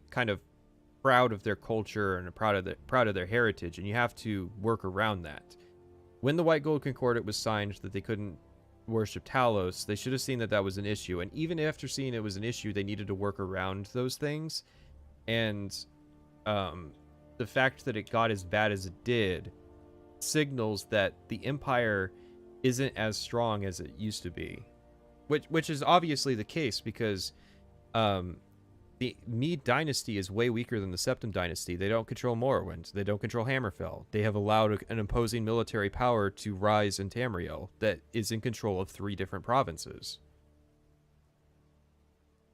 kind of proud of their culture and proud of their heritage, and you have to work around that. When the White Gold Concordat was signed that they couldn't worship Talos, they should have seen that that was an issue. And even after seeing it was an issue, they needed to work around those things. And the fact that it got as bad as it did signals that the Empire isn't as strong as it used to be. Which is obviously the case, because the Mede Dynasty is way weaker than the Septim Dynasty. They don't control Morrowind. They don't control Hammerfell. They have allowed an imposing military power to rise in Tamriel that is in control of 3 different provinces.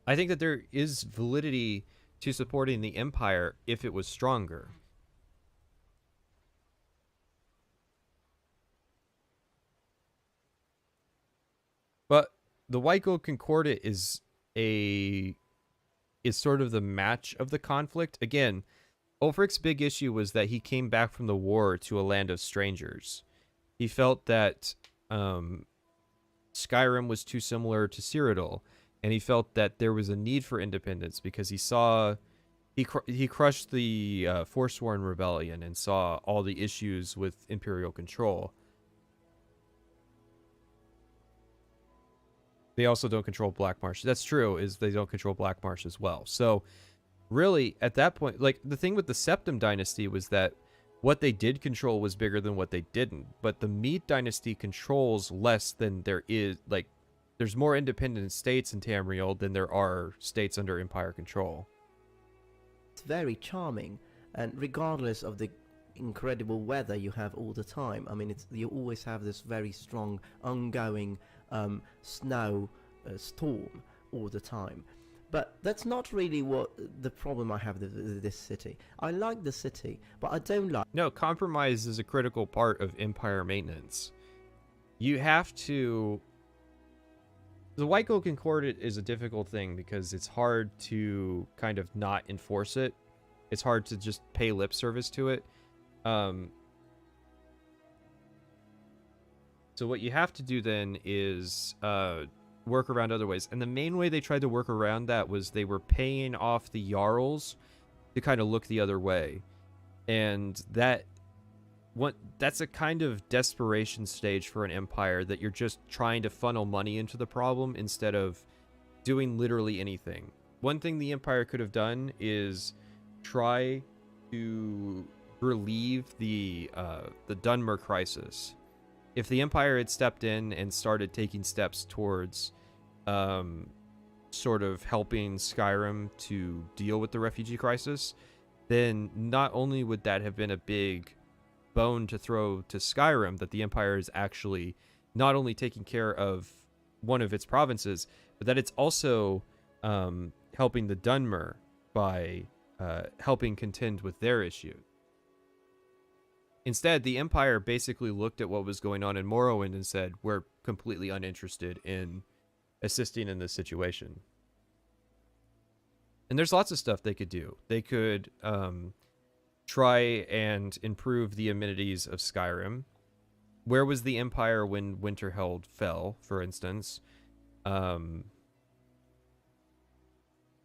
I think that there is validity to supporting the Empire if it was stronger. But the White Gold Concordat is sort of the match of the conflict. Again, Ulfric's big issue was that he came back from the war to a land of strangers. He felt that Skyrim was too similar to Cyrodiil, and he felt that there was a need for independence because he saw he crushed the Forsworn Rebellion and saw all the issues with Imperial control. They also don't control Blackmarsh. That's true, is they don't control Blackmarsh as well. So, really, at that point, like, the thing with the Septim Dynasty was that what they did control was bigger than what they didn't. But the Mede Dynasty controls less than there is, like, there's more independent states in Tamriel than there are states under Empire control. It's very charming, and regardless of the incredible weather you have all the time, I mean, you always have this very strong, ongoing snow storm all the time. But that's not really what the problem I have with this city. I like the city, but I don't like... No, compromise is a critical part of Empire maintenance. You have to... The White Gold Concordat is a difficult thing because it's hard to kind of not enforce it. It's hard to just pay lip service to it. So what you have to do then is work around other ways. And the main way they tried to work around that was they were paying off the Jarls to kind of look the other way. And that's a kind of desperation stage for an empire, that you're just trying to funnel money into the problem instead of doing literally anything. One thing the Empire could have done is try to relieve the Dunmer crisis. If the Empire had stepped in and started taking steps towards sort of helping Skyrim to deal with the refugee crisis, then not only would that have been a big bone to throw to Skyrim, that the Empire is actually not only taking care of one of its provinces, but that it's also helping the Dunmer by helping contend with their issue. Instead, the Empire basically looked at what was going on in Morrowind and said, we're completely uninterested in assisting in this situation. And there's lots of stuff they could do. They could try and improve the amenities of Skyrim. Where was the Empire when Winterheld fell, for instance? You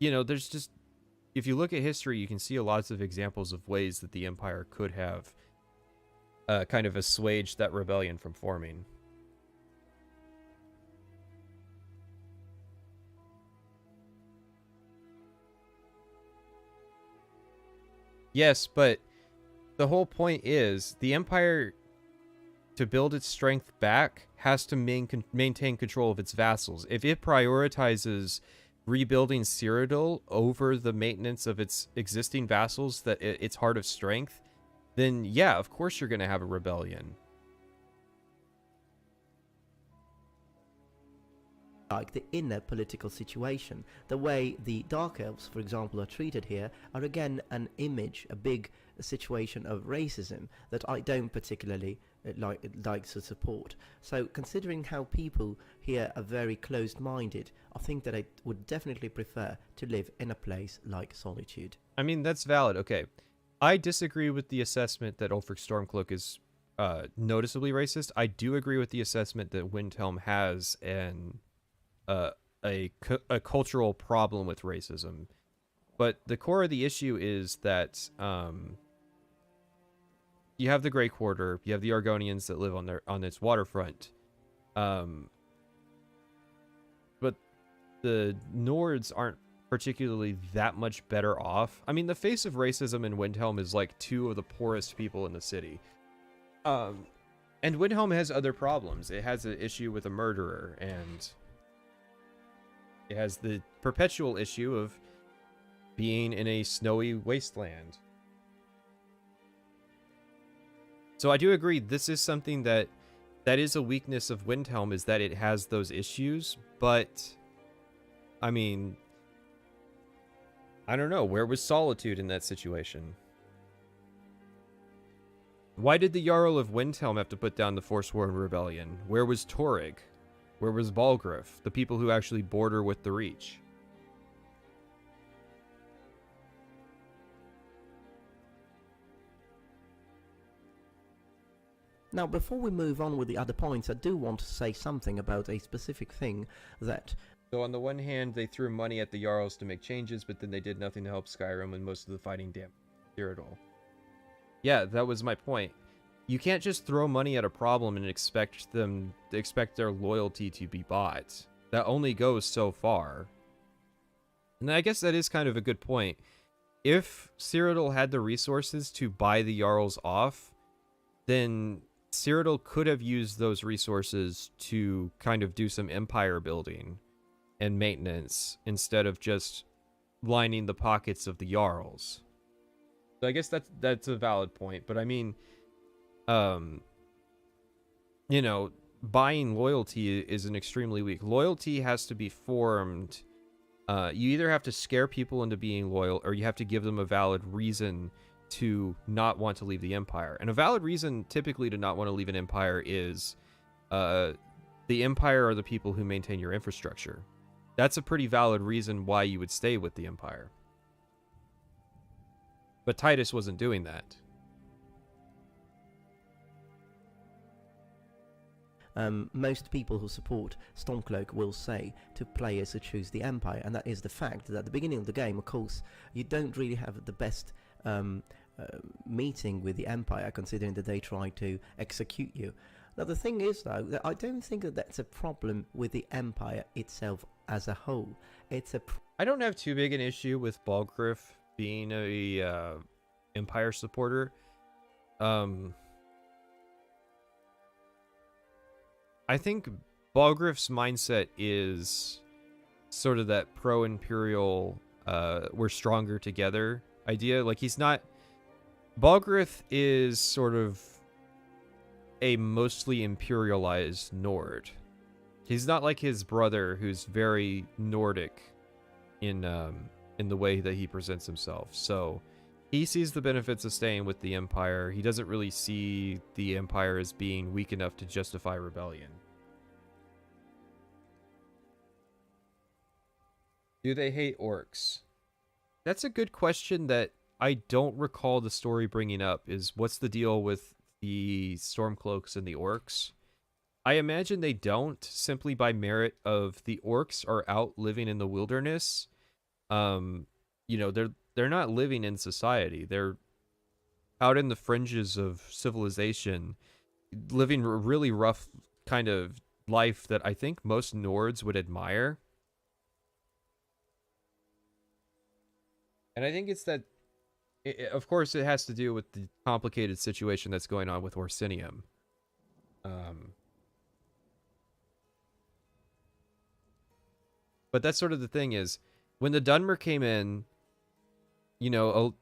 know, there's just... If you look at history, you can see lots of examples of ways that the Empire could have kind of assuaged that rebellion from forming. Yes, but the whole point is the Empire, to build its strength back, has to maintain control of its vassals. If it prioritizes rebuilding Cyrodiil over the maintenance of its existing vassals, that its heart of strength, then yeah, of course you're going to have a rebellion. like the inner political situation. The way the Dark Elves, for example, are treated here are again an image, a big situation of racism that I don't particularly like to support. So considering how people here are very closed-minded, I think that I would definitely prefer to live in a place like Solitude. I mean, that's valid. Okay. I disagree with the assessment that Ulfric Stormcloak is noticeably racist. I do agree with the assessment that Windhelm has a cultural problem with racism. But the core of the issue is that you have the Grey Quarter, you have the Argonians that live on its waterfront. But the Nords aren't particularly that much better off. I mean, the face of racism in Windhelm is like 2 of the poorest people in the city. And Windhelm has other problems. It has an issue with a murderer, and it has the perpetual issue of being in a snowy wasteland. So I do agree, this is something that is a weakness of Windhelm, is that it has those issues, but I mean, I don't know, where was Solitude in that situation? Why did the Jarl of Windhelm have to put down the Forsworn Rebellion? Where was Torrig? Where was Balgruuf? The people who actually border with the Reach. Now, before we move on with the other points, I do want to say something about a specific thing that... So on the one hand, they threw money at the Jarls to make changes, but then they did nothing to help Skyrim and most of the fighting damaged Cyrodiil. Yeah, that was my point. You can't just throw money at a problem and expect their loyalty to be bought. That only goes so far. And I guess that is kind of a good point. If Cyrodiil had the resources to buy the Jarls off, then Cyrodiil could have used those resources to kind of do some empire building and maintenance instead of just lining the pockets of the Jarls. So I guess that's a valid point, but I mean, you know, buying loyalty is an extremely weak. Loyalty has to be formed. You either have to scare people into being loyal, or you have to give them a valid reason to not want to leave the Empire. And a valid reason typically to not want to leave an Empire is the Empire are the people who maintain your infrastructure. That's a pretty valid reason why you would stay with the Empire. But Titus wasn't doing that. Most people who support Stormcloak will say to players who choose the Empire, and that is the fact that at the beginning of the game, of course, you don't really have the best meeting with the Empire, considering that they try to execute you. Now, the thing is, though, that I don't think that that's a problem with the Empire itself as a whole. I don't have too big an issue with Balgruuf being a Empire supporter. I think Balgruuf's mindset is sort of that pro-imperial, we're stronger together idea. Like, he's not... Balgruuf is sort of a mostly imperialized Nord. He's not like his brother, who's very Nordic in the way that he presents himself. So he sees the benefits of staying with the Empire. He doesn't really see the Empire as being weak enough to justify rebellion. Do they hate orcs? That's a good question that I don't recall the story bringing up, is what's the deal with the Stormcloaks and the orcs? I imagine they don't, simply by merit of the orcs are out living in the wilderness. You know, they're not living in society. They're out in the fringes of civilization, living a really rough kind of life that I think most Nords would admire. And I think it's that, of course, it has to do with the complicated situation that's going on with Orsinium. But that's sort of the thing is, when the Dunmer came in, you know,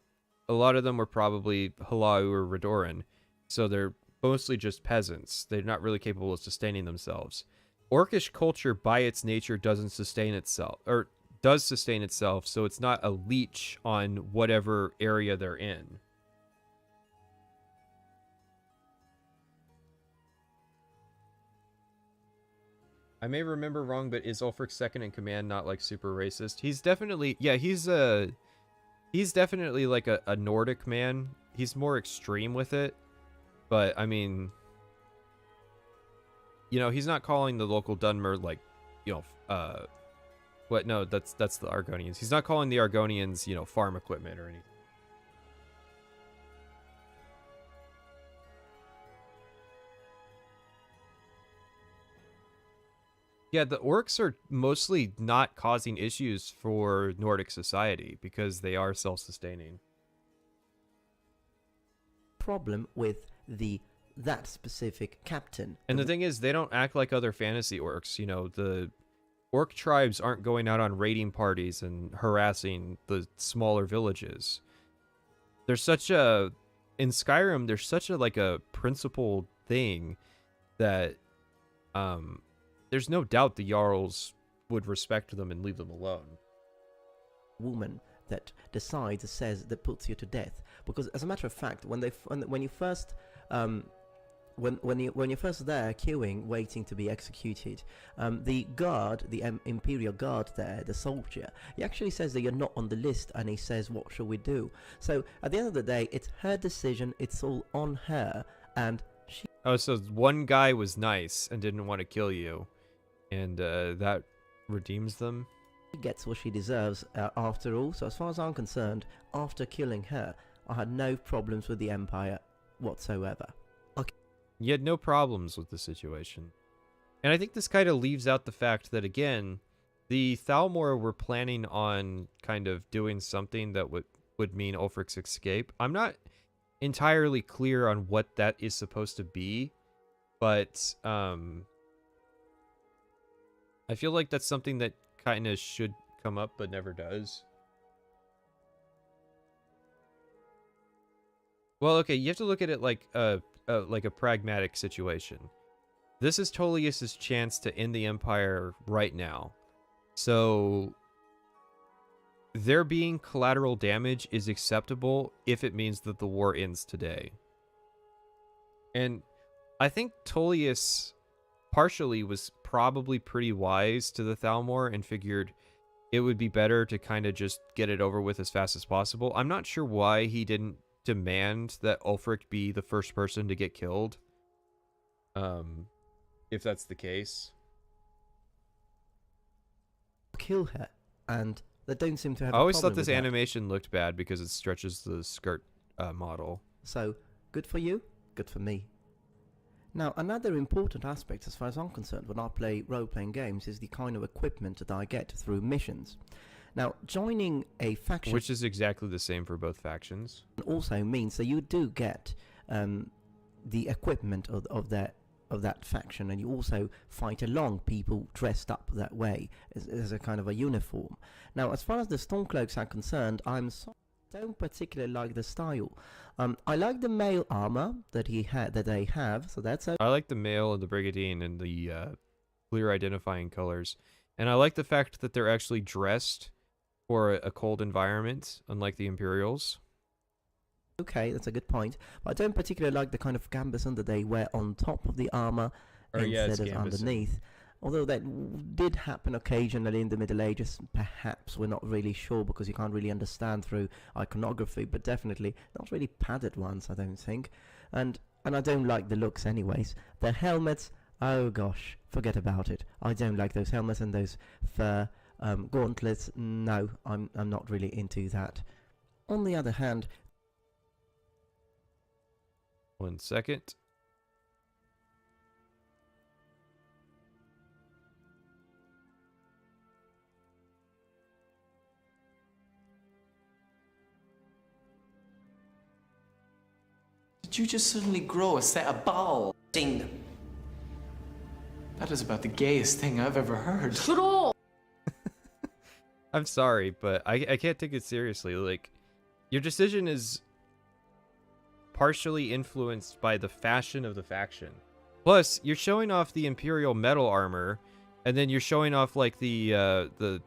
a lot of them were probably Halau or Redoran, so they're mostly just peasants. They're not really capable of sustaining themselves. Orcish culture by its nature doesn't sustain itself, or does sustain itself, so it's not a leech on whatever area they're in. I may remember wrong, but is Ulfric second in command not like super racist? He's definitely, yeah, he's definitely like a Nordic man. He's more extreme with it, but I mean, you know, he's not calling the local Dunmer like, you know, what? No, that's the Argonians. He's not calling the Argonians, you know, farm equipment or anything. Yeah, the orcs are mostly not causing issues for Nordic society because they are self-sustaining. Problem with that specific captain. And the thing is, they don't act like other fantasy orcs. You know, the orc tribes aren't going out on raiding parties and harassing the smaller villages. There's such a... In Skyrim, there's such a, like, a principled thing that... there's no doubt the Jarls would respect them and leave them alone. Woman that decides, says, that puts you to death. Because as a matter of fact, when you're first there queuing, waiting to be executed, the guard, the Imperial guard there, the soldier, he actually says that you're not on the list, and he says, "What shall we do?" So at the end of the day, it's her decision. It's all on her, and she. Oh, so one guy was nice and didn't want to kill you, and that redeems them? Gets what she deserves after all. So as far as I'm concerned, after killing her, I had no problems with the Empire whatsoever. You had no problems with the situation. And I think this kind of leaves out the fact that, again, the Thalmor were planning on kind of doing something that would mean Ulfric's escape. I'm not entirely clear on what that is supposed to be, but I feel like that's something that kind of should come up but never does. Well, okay, you have to look at it like a pragmatic situation. This is Tullius's chance to end the Empire right now. So there being collateral damage is acceptable if it means that the war ends today. And I think Tullius partially was probably pretty wise to the Thalmor and figured it would be better to kind of just get it over with as fast as possible. I'm not sure why he didn't demand that Ulfric be the first person to get killed. If that's the case. Kill her, and they don't seem to have I always a thought problem this with that. animation looked bad because it stretches the skirt model. So, good for you, good for me. Now, another important aspect as far as I'm concerned when I play role-playing games is the kind of equipment that I get through missions. Now, joining a faction... Which is exactly the same for both factions. Also means that you do get the equipment of that faction, and you also fight along people dressed up that way as a kind of a uniform. Now, as far as the Stormcloaks are concerned, I don't particularly like the style. I like the mail armor that they have, so that's I like the mail and the Brigadine and the clear identifying colors. And I like the fact that they're actually dressed for a cold environment, unlike the Imperials. Okay, that's a good point. But I don't particularly like the kind of gambeson that they wear on top of the armor instead of underneath. Although that did happen occasionally in the Middle Ages, perhaps, we're not really sure because you can't really understand through iconography, but definitely not really padded ones, I don't think. And I don't like the looks anyways. Their helmets, oh gosh, forget about it. I don't like those helmets and those fur gauntlets. No, I'm not really into that. On the other hand... 1 second. Did you just suddenly grow a set of balls? Sing them. That is about the gayest thing I've ever heard. Shut up! I'm sorry, but I can't take it seriously. Like, your decision is partially influenced by the fashion of the faction. Plus, you're showing off the Imperial metal armor, and then you're showing off like the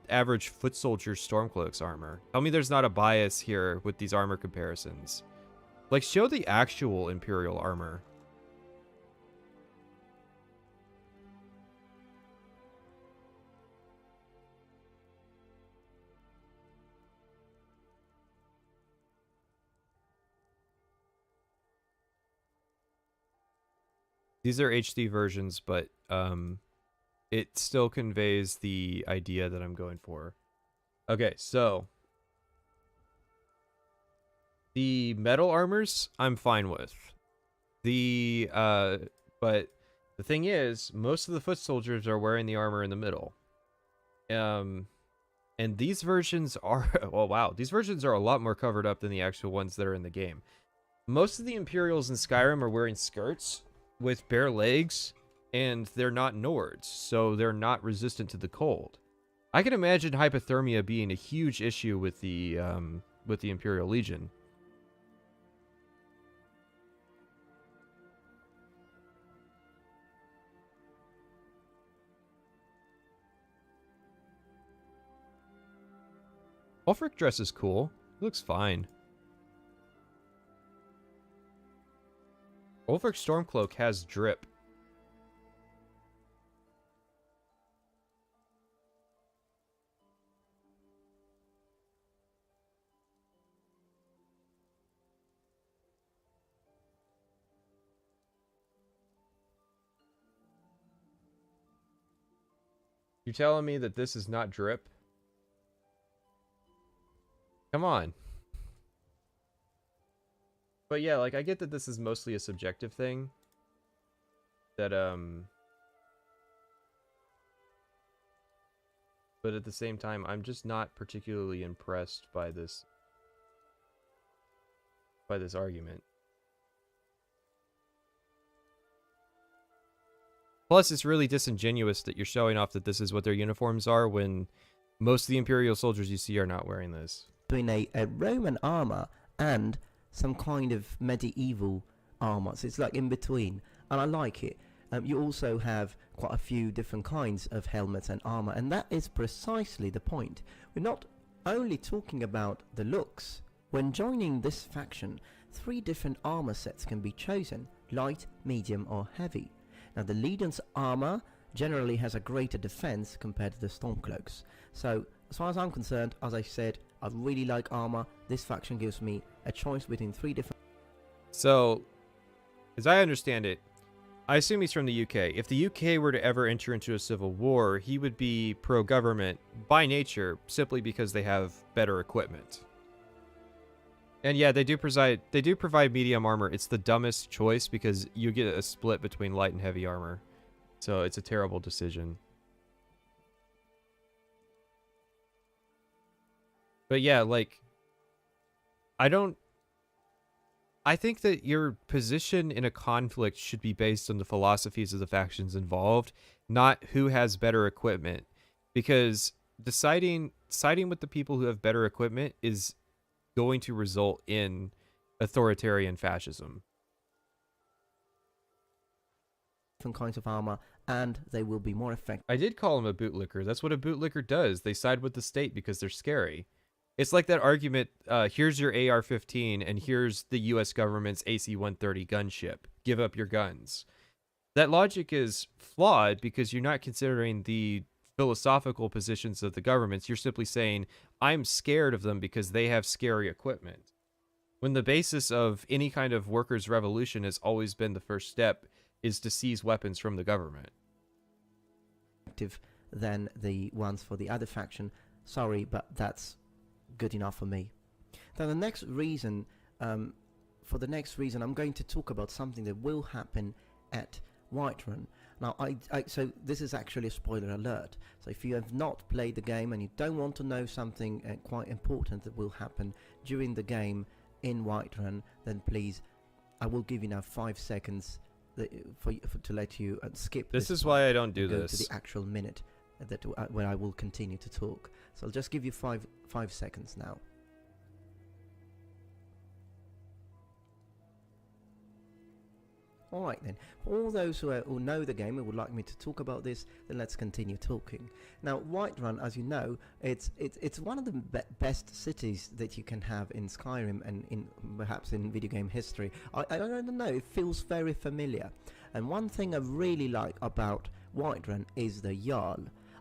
average foot soldier Stormcloak's armor. Tell me there's not a bias here with these armor comparisons. Like, show the actual Imperial armor. These are HD versions, but it still conveys the idea that I'm going for. Okay, so the metal armors I'm fine with. But the thing is, most of the foot soldiers are wearing the armor in the middle. And these versions are oh wow, these versions are a lot more covered up than the actual ones that are in the game. Most of the Imperials in Skyrim are wearing skirts with bare legs, and they're not Nords, so they're not resistant to the cold. I can imagine hypothermia being a huge issue with the Imperial Legion. Ulfric dress is cool. It looks fine. Ulfric Stormcloak has drip. You're telling me that this is not drip? Come on. But yeah, like, I get that this is mostly a subjective thing. That, but at the same time, I'm just not particularly impressed by this argument. Plus, it's really disingenuous that you're showing off that this is what their uniforms are when most of the Imperial soldiers you see are not wearing this. Between a Roman armor and some kind of medieval armor, so it's like in between, and I like it. You also have quite a few different kinds of helmets and armor, and that is precisely the point. We're not only talking about the looks. When joining this faction, 3 different armor sets can be chosen: light, medium or heavy. Now the Legion's armor generally has a greater defense compared to the Stormcloaks. So as far as I'm concerned, as I said, I really like armor. This faction gives me a choice between 3 different... So, as I understand it, I assume he's from the UK. If the UK were to ever enter into a civil war, he would be pro-government by nature, simply because they have better equipment. And yeah, they do provide medium armor. It's the dumbest choice because you get a split between light and heavy armor. So it's a terrible decision. But yeah, like, I think that your position in a conflict should be based on the philosophies of the factions involved, not who has better equipment. Because siding with the people who have better equipment is going to result in authoritarian fascism. Different kinds of armor, and they will be more effective. I did call him a bootlicker. That's what a bootlicker does. They side with the state because they're scary. It's like that argument, here's your AR-15 and here's the US government's AC-130 gunship. Give up your guns. That logic is flawed because you're not considering the philosophical positions of the governments. You're simply saying, I'm scared of them because they have scary equipment. When the basis of any kind of workers' revolution has always been the first step is to seize weapons from the government. Than the ones for the other faction. Sorry, but that's good enough for me. Now the next reason, I'm going to talk about something that will happen at Whiterun. Now, so this is actually a spoiler alert. So if you have not played the game and you don't want to know something quite important that will happen during the game in Whiterun, then please, I will give you now 5 seconds to let you skip. This is why I don't do go this. to the actual minute that where I will continue to talk. So I'll just give you 5 seconds now. Alright then, for all those who know the game and would like me to talk about this, then let's continue talking. Now, Whiterun, as you know, it's one of the best cities that you can have in Skyrim and perhaps in video game history. I don't know, it feels very familiar. And one thing I really like about Whiterun is the Jarl.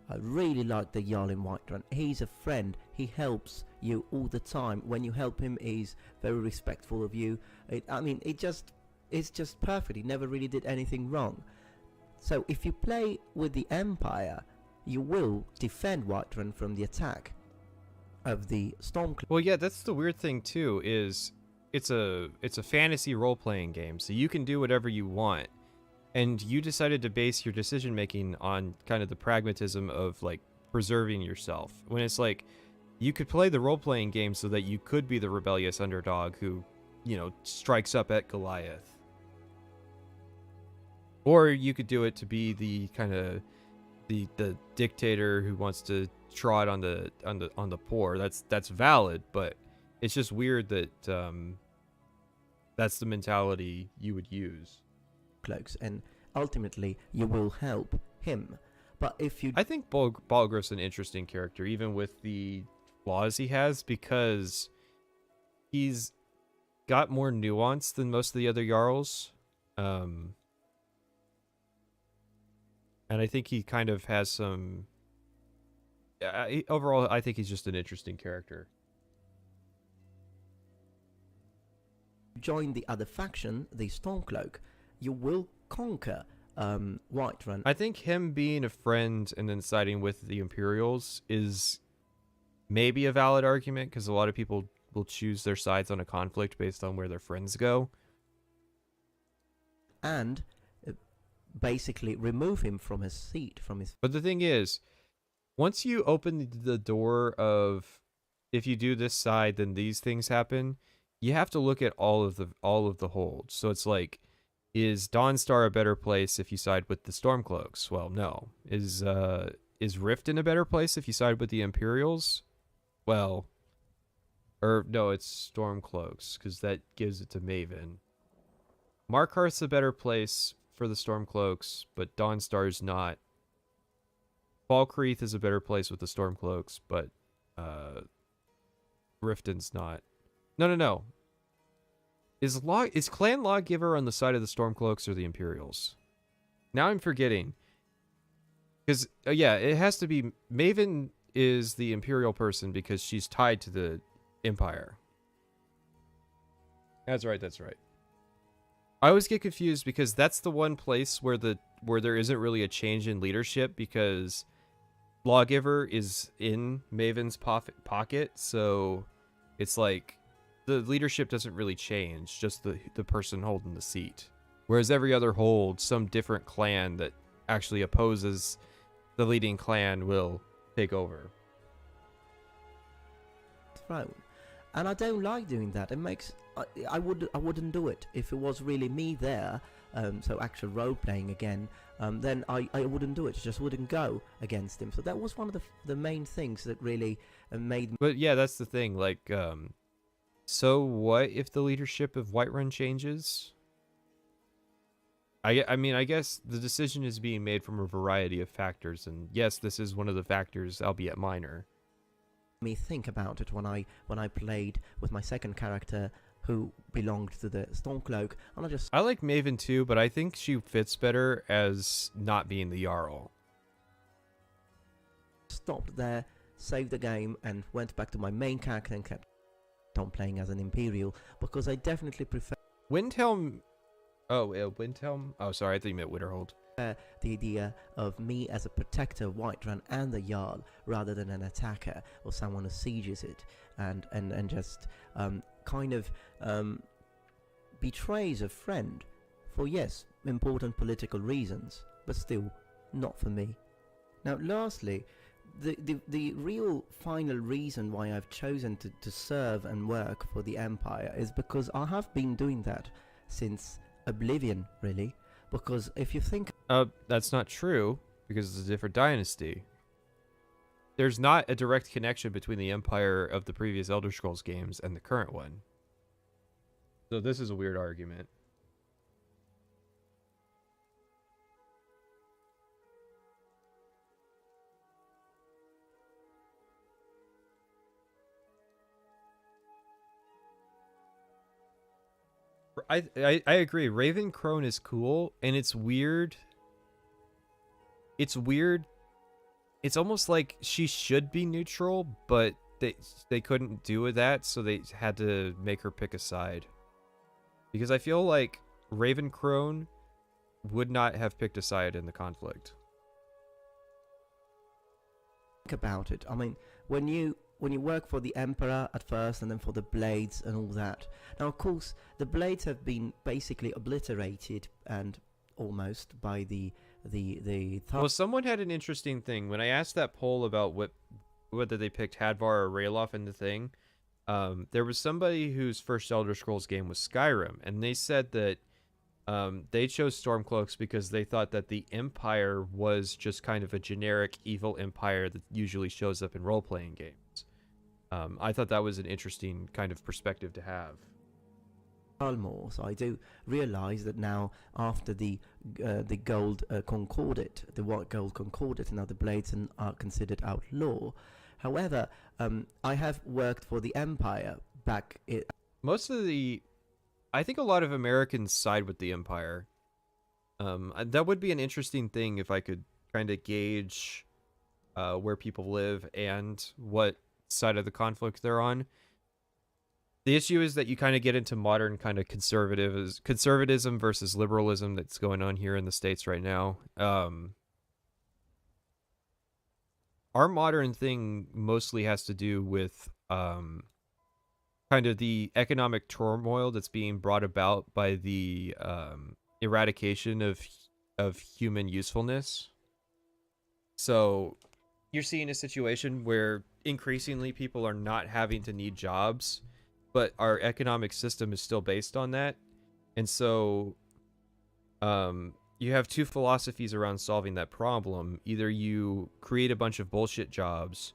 I really like the Jarl in Whiterun. He's a friend, he helps you all the time. When you help him, he's very respectful of you. It's just perfect. He never really did anything wrong. So if you play with the Empire, you will defend Whiterun from the attack of the Stormcloak. Well, yeah, that's the weird thing too. Is it's a fantasy role-playing game, so you can do whatever you want, and you decided to base your decision making on kind of the pragmatism of like preserving yourself. When it's like you could play the role-playing game so that you could be the rebellious underdog who, you know, strikes up at Goliath. Or you could do it to be the kind of the dictator who wants to trot on the poor. That's valid, but it's just weird that that's the mentality you would use. Cloaks, and ultimately you will help him. But if you, I think Balgruuf's an interesting character, even with the flaws he has, because he's got more nuance than most of the other Jarls. And I think he kind of has some... overall, I think he's just an interesting character. Join the other faction, the Stormcloak, you will conquer Whiterun. I think him being a friend and then siding with the Imperials is maybe a valid argument, because a lot of people will choose their sides on a conflict based on where their friends go. And basically remove him from his seat, from his... But the thing is, once you open the door of, if you do this side, then these things happen, you have to look at all of the holds. So it's like, is Dawnstar a better place if you side with the Stormcloaks? Well, no. Is Riften a better place if you side with the Imperials? Well, or no, it's Stormcloaks, because that gives it to Maven. Markarth's a better place for the Stormcloaks, but Dawnstar's not. Falkreath is a better place with the Stormcloaks, but Riften's not. No. Is Clan Lawgiver on the side of the Stormcloaks or the Imperials? Now I'm forgetting. Because, yeah, it has to be... Maven is the Imperial person because she's tied to the Empire. That's right. I always get confused because that's the one place where there isn't really a change in leadership, because Lawgiver is in Maven's pocket, so it's like the leadership doesn't really change, just the person holding the seat. Whereas every other hold, some different clan that actually opposes the leading clan will take over. Throne. And I don't like doing that. It makes... I wouldn't do it if it was really me there, so actual role playing again. Then I wouldn't do it. Just wouldn't go against him. So that was one of the main things that really made. But yeah, that's the thing. Like, so what if the leadership of Whiterun changes? I mean, I guess the decision is being made from a variety of factors, and yes, this is one of the factors, albeit minor. Me think about it when I played with my second character, who belonged to the Stormcloak, and I like Maven too, but I think she fits better as not being the Jarl. Stopped there, saved the game, and went back to my main character and kept on playing as an Imperial, because I definitely prefer... Windhelm... Oh, Windhelm? Oh, sorry, I thought you meant Winterhold. The idea of me as a protector of Whiterun and the Jarl, rather than an attacker or someone who sieges it and just kind of betrays a friend for, yes, important political reasons, but still not for me. Now, lastly, the real final reason why I've chosen to serve and work for the Empire is because I have been doing that since Oblivion, really. Because if you think... that's not true, because it's a different dynasty. There's not a direct connection between the Empire of the previous Elder Scrolls games and the current one. So this is a weird argument. I agree. Raven Crone is cool, and it's weird. It's weird. It's almost like she should be neutral, but they couldn't do that, so they had to make her pick a side. Because I feel like Raven Crone would not have picked a side in the conflict. Think about it. I mean, when you work for the Emperor at first, and then for the Blades and all that. Now, of course, the Blades have been basically obliterated and almost by the Well, someone had an interesting thing when I asked that poll about whether they picked Hadvar or Ralof in the thing. There was somebody whose first Elder Scrolls game was Skyrim, and they said that they chose Stormcloaks because they thought that the Empire was just kind of a generic evil empire that usually shows up in role-playing games. I thought that was an interesting kind of perspective to have. More, so I do realize that now, after the gold concordate, the white gold concordate, now the Blades are considered outlaw. However, I have worked for the Empire back. I think a lot of Americans side with the Empire. That would be an interesting thing if I could kind of gauge where people live and what side of the conflict they're on. The issue is that you kind of get into modern kind of conservatism versus liberalism that's going on here in the States right now. Our modern thing mostly has to do with kind of the economic turmoil that's being brought about by the eradication of human usefulness. So you're seeing a situation where increasingly people are not having to need jobs, but our economic system is still based on that. And so you have two philosophies around solving that problem. Either you create a bunch of bullshit jobs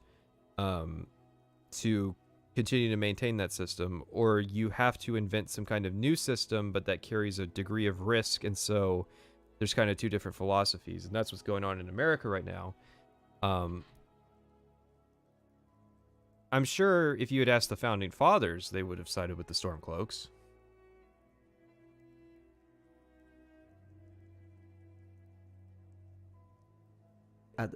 to continue to maintain that system, or you have to invent some kind of new system, but that carries a degree of risk. And so there's kind of two different philosophies, and that's what's going on in America right now. I'm sure if you had asked the Founding Fathers, they would have sided with the Stormcloaks.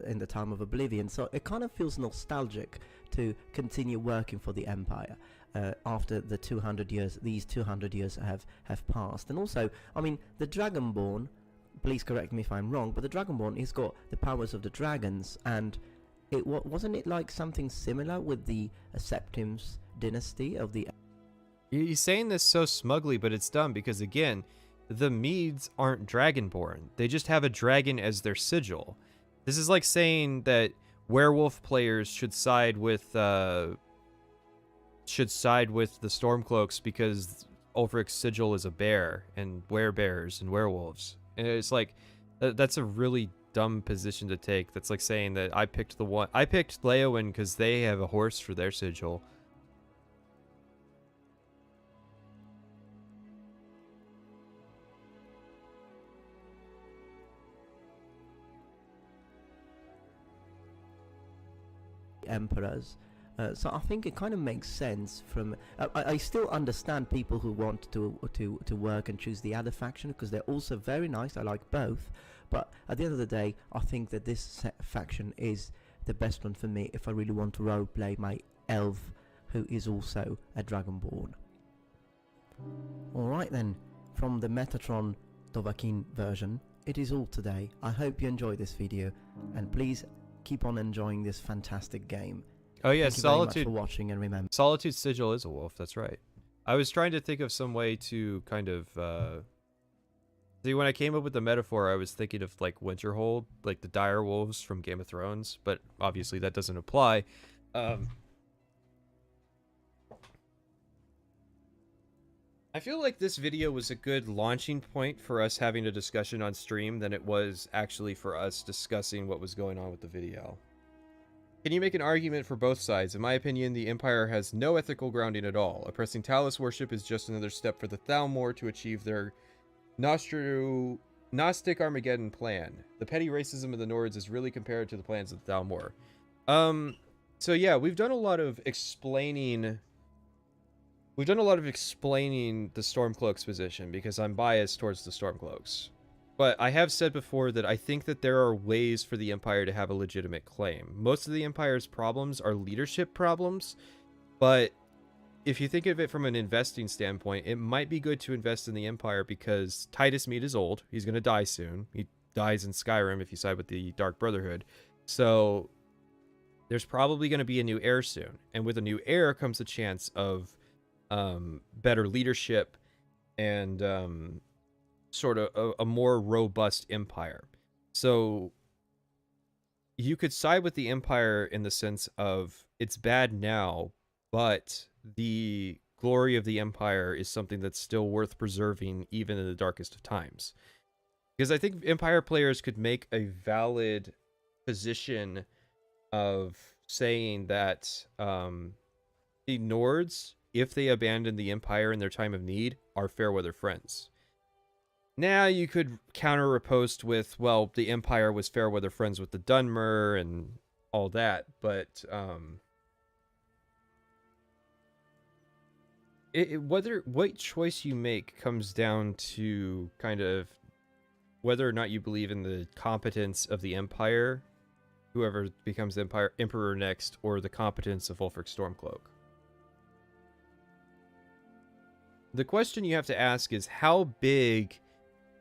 In the time of Oblivion, so it kind of feels nostalgic to continue working for the Empire after the 200 years. These 200 years have passed, and also, I mean, the Dragonborn. Please correct me if I'm wrong, but the Dragonborn has got the powers of the dragons, and wasn't it like something similar with the Septims dynasty of the... You're saying this so smugly, but it's dumb because, again, the Medes aren't Dragonborn. They just have a dragon as their sigil. This is like saying that werewolf players should side with the Stormcloaks because Ulfric's sigil is a bear, and werebears and werewolves. And it's like, that's a really dumb position to take. That's like saying that I picked Leowen because they have a horse for their sigil. Emperors. So I think it kind of makes sense from... I still understand people who want to work and choose the other faction, because they're also very nice. I like both. But at the end of the day, I think that this faction is the best one for me if I really want to roleplay my elf, who is also a Dragonborn. Alright then, from the Metatron Dovahkiin version, it is all today. I hope you enjoyed this video, and please keep on enjoying this fantastic game. Oh yeah, Thank you very much Solitude for watching, and remember, Solitude's sigil is a wolf, that's right. I was trying to think of some way to kind of see, when I came up with the metaphor, I was thinking of like Winterhold, like the dire wolves from Game of Thrones, but obviously that doesn't apply. I feel like this video was a good launching point for us having a discussion on stream than it was actually for us discussing what was going on with the video. Can you make an argument for both sides? In my opinion, the Empire has no ethical grounding at all. Oppressing Talos worship is just another step for the Thalmor to achieve their Gnostic Armageddon plan. The petty racism of the Nords is really compared to the plans of the Thalmor. So yeah, we've done a lot of explaining we've done a lot of explaining the Stormcloak's position because I'm biased towards the Stormcloaks. But I have said before that I think that there are ways for the Empire to have a legitimate claim. Most of the Empire's problems are leadership problems, but if you think of it from an investing standpoint, it might be good to invest in the Empire because Titus Mead is old. He's going to die soon. He dies in Skyrim if you side with the Dark Brotherhood. So there's probably going to be a new heir soon. And with a new heir comes a chance of better leadership and sort of a more robust empire. So you could side with the Empire in the sense of it's bad now, but the glory of the Empire is something that's still worth preserving even in the darkest of times. Because I think Empire players could make a valid position of saying that the Nords, if they abandon the Empire in their time of need, are fair-weather friends. Now you could counter-riposte with, well, the Empire was fair-weather friends with the Dunmer and all that, but what choice you make comes down to kind of whether or not you believe in the competence of the Empire, whoever becomes Emperor next, or the competence of Ulfric Stormcloak. The question you have to ask is, how big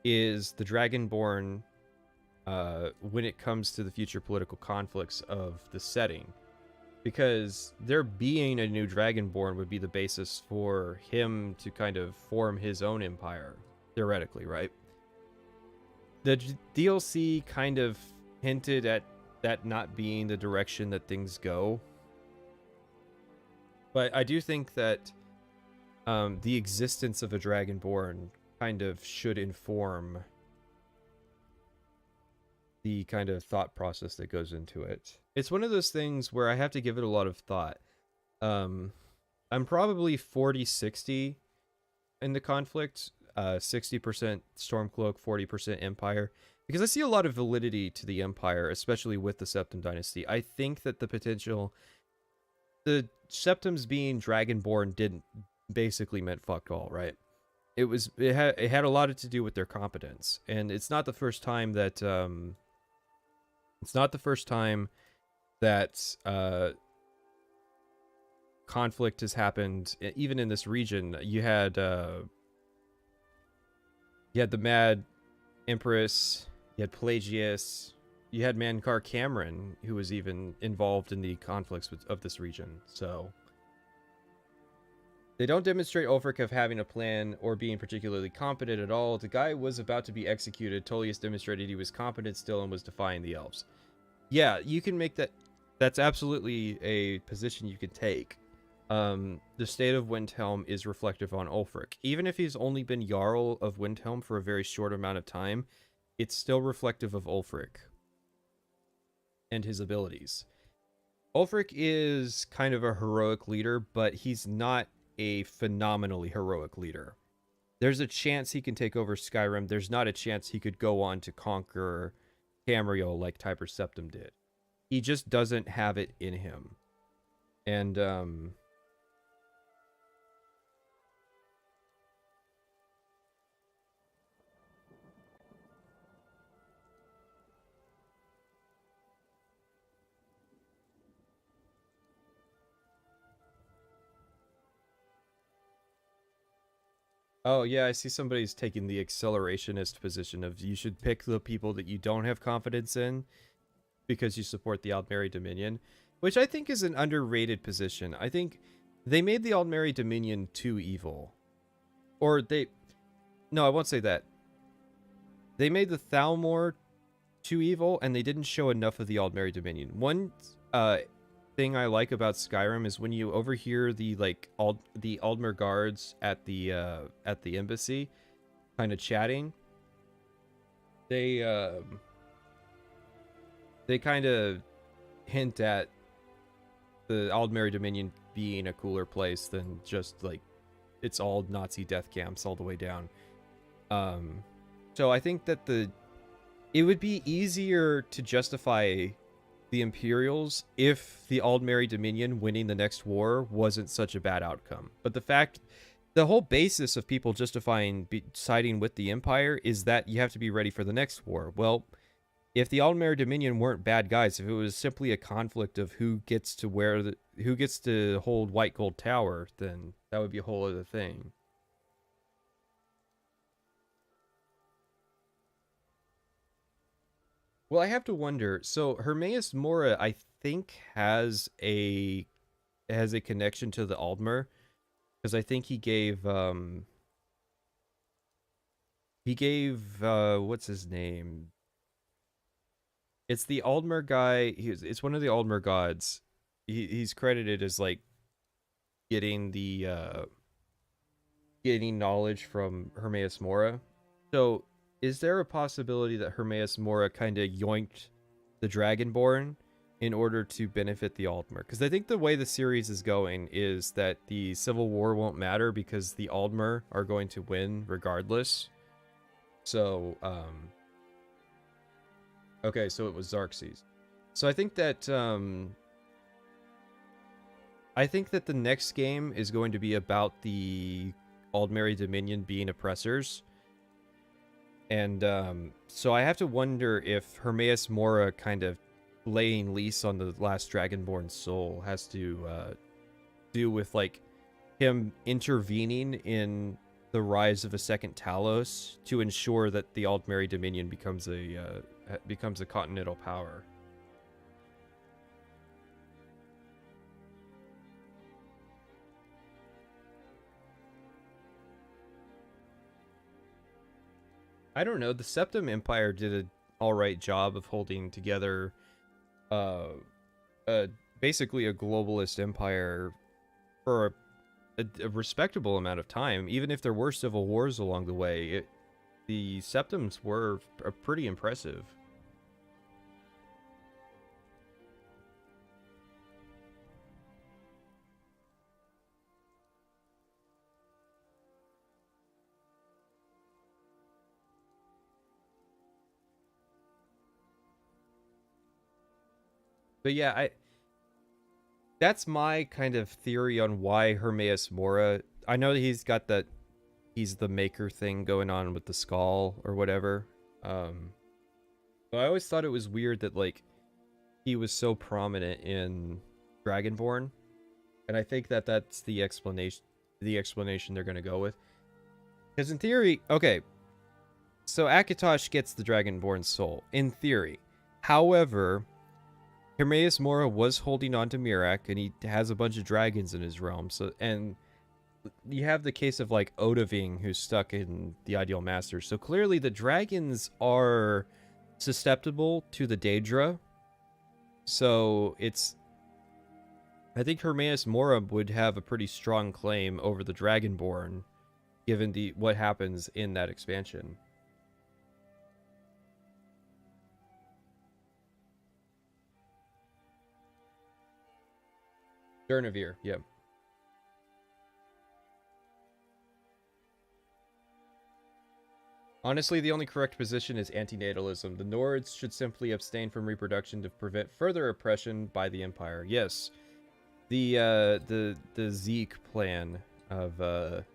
is the Dragonborn when it comes to the future political conflicts of the setting? Because there being a new Dragonborn would be the basis for him to kind of form his own empire, theoretically, right? The DLC kind of hinted at that not being the direction that things go. But I do think that the existence of a Dragonborn kind of should inform the kind of thought process that goes into it. It's one of those things where I have to give it a lot of thought. I'm probably 40-60 in the conflict, 60% Stormcloak, 40% Empire, because I see a lot of validity to the Empire, especially with the Septim Dynasty. I think that the Septims being Dragonborn didn't basically meant fuck all, right? It had a lot to do with their competence, and it's not the first time that conflict has happened. Even in this region, you had the Mad Empress, you had Pelagius, you had Mankar Cameron, who was even involved in the conflicts of this region. So they don't demonstrate Ulfric of having a plan or being particularly competent at all. The guy was about to be executed. Tullius demonstrated he was competent still and was defying the elves. Yeah, you can make that. That's absolutely a position you can take. The state of Windhelm is reflective on Ulfric. Even if he's only been Jarl of Windhelm for a very short amount of time, it's still reflective of Ulfric and his abilities. Ulfric is kind of a heroic leader, but he's not a phenomenally heroic leader. There's a chance he can take over Skyrim. There's not a chance he could go on to conquer Tamriel like Tiber Septim did. He just doesn't have it in him. And oh, yeah, I see somebody's taking the accelerationist position of you should pick the people that you don't have confidence in because you support the Aldmeri Dominion, which I think is an underrated position. I think they made the Aldmeri Dominion too evil. Or no, I won't say that. They made the Thalmor too evil, and they didn't show enough of the Aldmeri Dominion. One thing I like about Skyrim is when you overhear the Aldmer guards at the embassy kind of chatting, they kind of hint at the Aldmeri Dominion being a cooler place than just like it's all Nazi death camps all the way down. So I think that it would be easier to justify the Imperials if the Aldmeri Dominion winning the next war wasn't such a bad outcome. But the whole basis of people justifying siding with the Empire is that you have to be ready for the next war. Well, if the Aldmeri Dominion weren't bad guys, if it was simply a conflict of who gets to hold White Gold Tower, then that would be a whole other thing. Well, I have to wonder. So Hermaeus Mora, I think, has a connection to the Aldmer, because I think he gave what's his name? It's the Aldmer guy. It's one of the Aldmer gods. He's credited as like getting knowledge from Hermaeus Mora. So is there a possibility that Hermaeus Mora kind of yoinked the Dragonborn in order to benefit the Aldmer? Because I think the way the series is going is that the Civil War won't matter because the Aldmer are going to win regardless. So, okay, so it was Xerxes. So I think that the next game is going to be about the Aldmeri Dominion being oppressors. And so I have to wonder if Hermaeus Mora kind of laying lease on the last Dragonborn soul has to do with like him intervening in the rise of a second Talos to ensure that the Aldmeri Dominion becomes a continental power. I don't know. The Septim Empire did an alright job of holding together basically a globalist empire for a respectable amount of time. Even if there were civil wars along the way, the Septims were pretty impressive. But yeah, that's my kind of theory on why Hermaeus Mora. I know that he's the maker thing going on with the skull or whatever. But I always thought it was weird that like he was so prominent in Dragonborn, and I think that that's the explanation they're going to go with. Because in theory, okay, so Akatosh gets the Dragonborn soul in theory. However, Hermaeus Mora was holding on to Mirak, and he has a bunch of dragons in his realm. So, and you have the case of like Odahviing, who's stuck in the Ideal Master. So clearly, the dragons are susceptible to the Daedra. So I think Hermaeus Mora would have a pretty strong claim over the Dragonborn, given what happens in that expansion. Durnavir, yep. Honestly, the only correct position is antinatalism. The Nords should simply abstain from reproduction to prevent further oppression by the Empire. Yes, the Zeke plan of the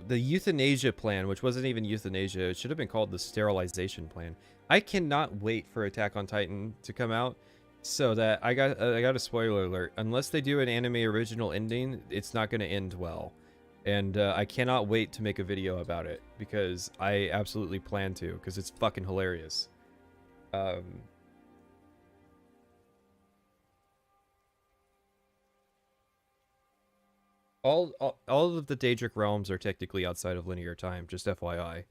euthanasia plan, which wasn't even euthanasia, it should have been called the sterilization plan. I cannot wait for Attack on Titan to come out. So that I got a spoiler alert. Unless they do an anime original ending, it's not going to end well, and I cannot wait to make a video about it because I absolutely plan to, because it's fucking hilarious. All of the Daedric realms are technically outside of linear time, just FYI.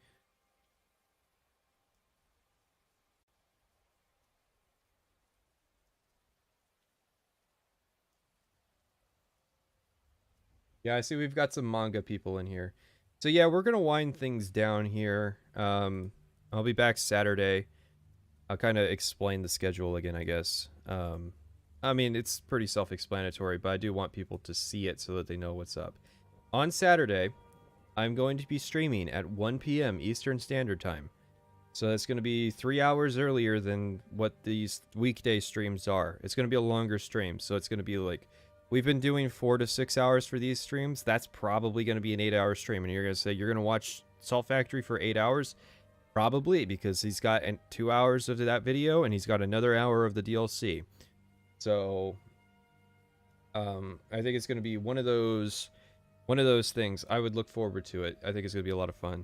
Yeah, I see we've got some manga people in here. So yeah, we're going to wind things down here. I'll be back Saturday. I'll kind of explain the schedule again, I guess. I mean, it's pretty self-explanatory, but I do want people to see it so that they know what's up. On Saturday, I'm going to be streaming at 1 p.m. Eastern Standard Time. So it's going to be 3 hours earlier than what these weekday streams are. It's going to be a longer stream. So it's going to be like, we've been doing 4 to 6 hours for these streams. That's probably going to be an 8-hour stream. And you're going to say, you're going to watch Salt Factory for 8 hours? Probably, because he's got 2 hours of that video and he's got another hour of the DLC. So I think it's going to be one of those things. I would look forward to it. I think it's going to be a lot of fun.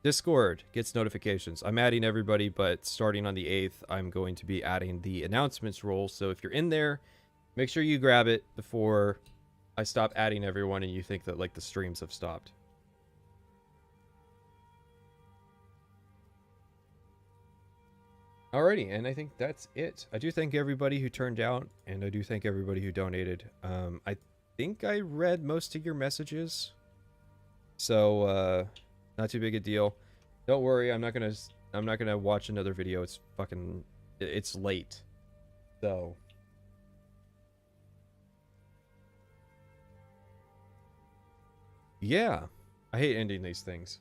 Discord gets notifications. I'm adding everybody, but starting on the 8th, I'm going to be adding the announcements role. So if you're in there, make sure you grab it before I stop adding everyone and you think that like the streams have stopped. Alrighty, and I think that's it. I do thank everybody who turned out, and I do thank everybody who donated. I think I read most of your messages, so not too big a deal. Don't worry, I'm not gonna watch another video. It's late, so yeah. I hate ending these things.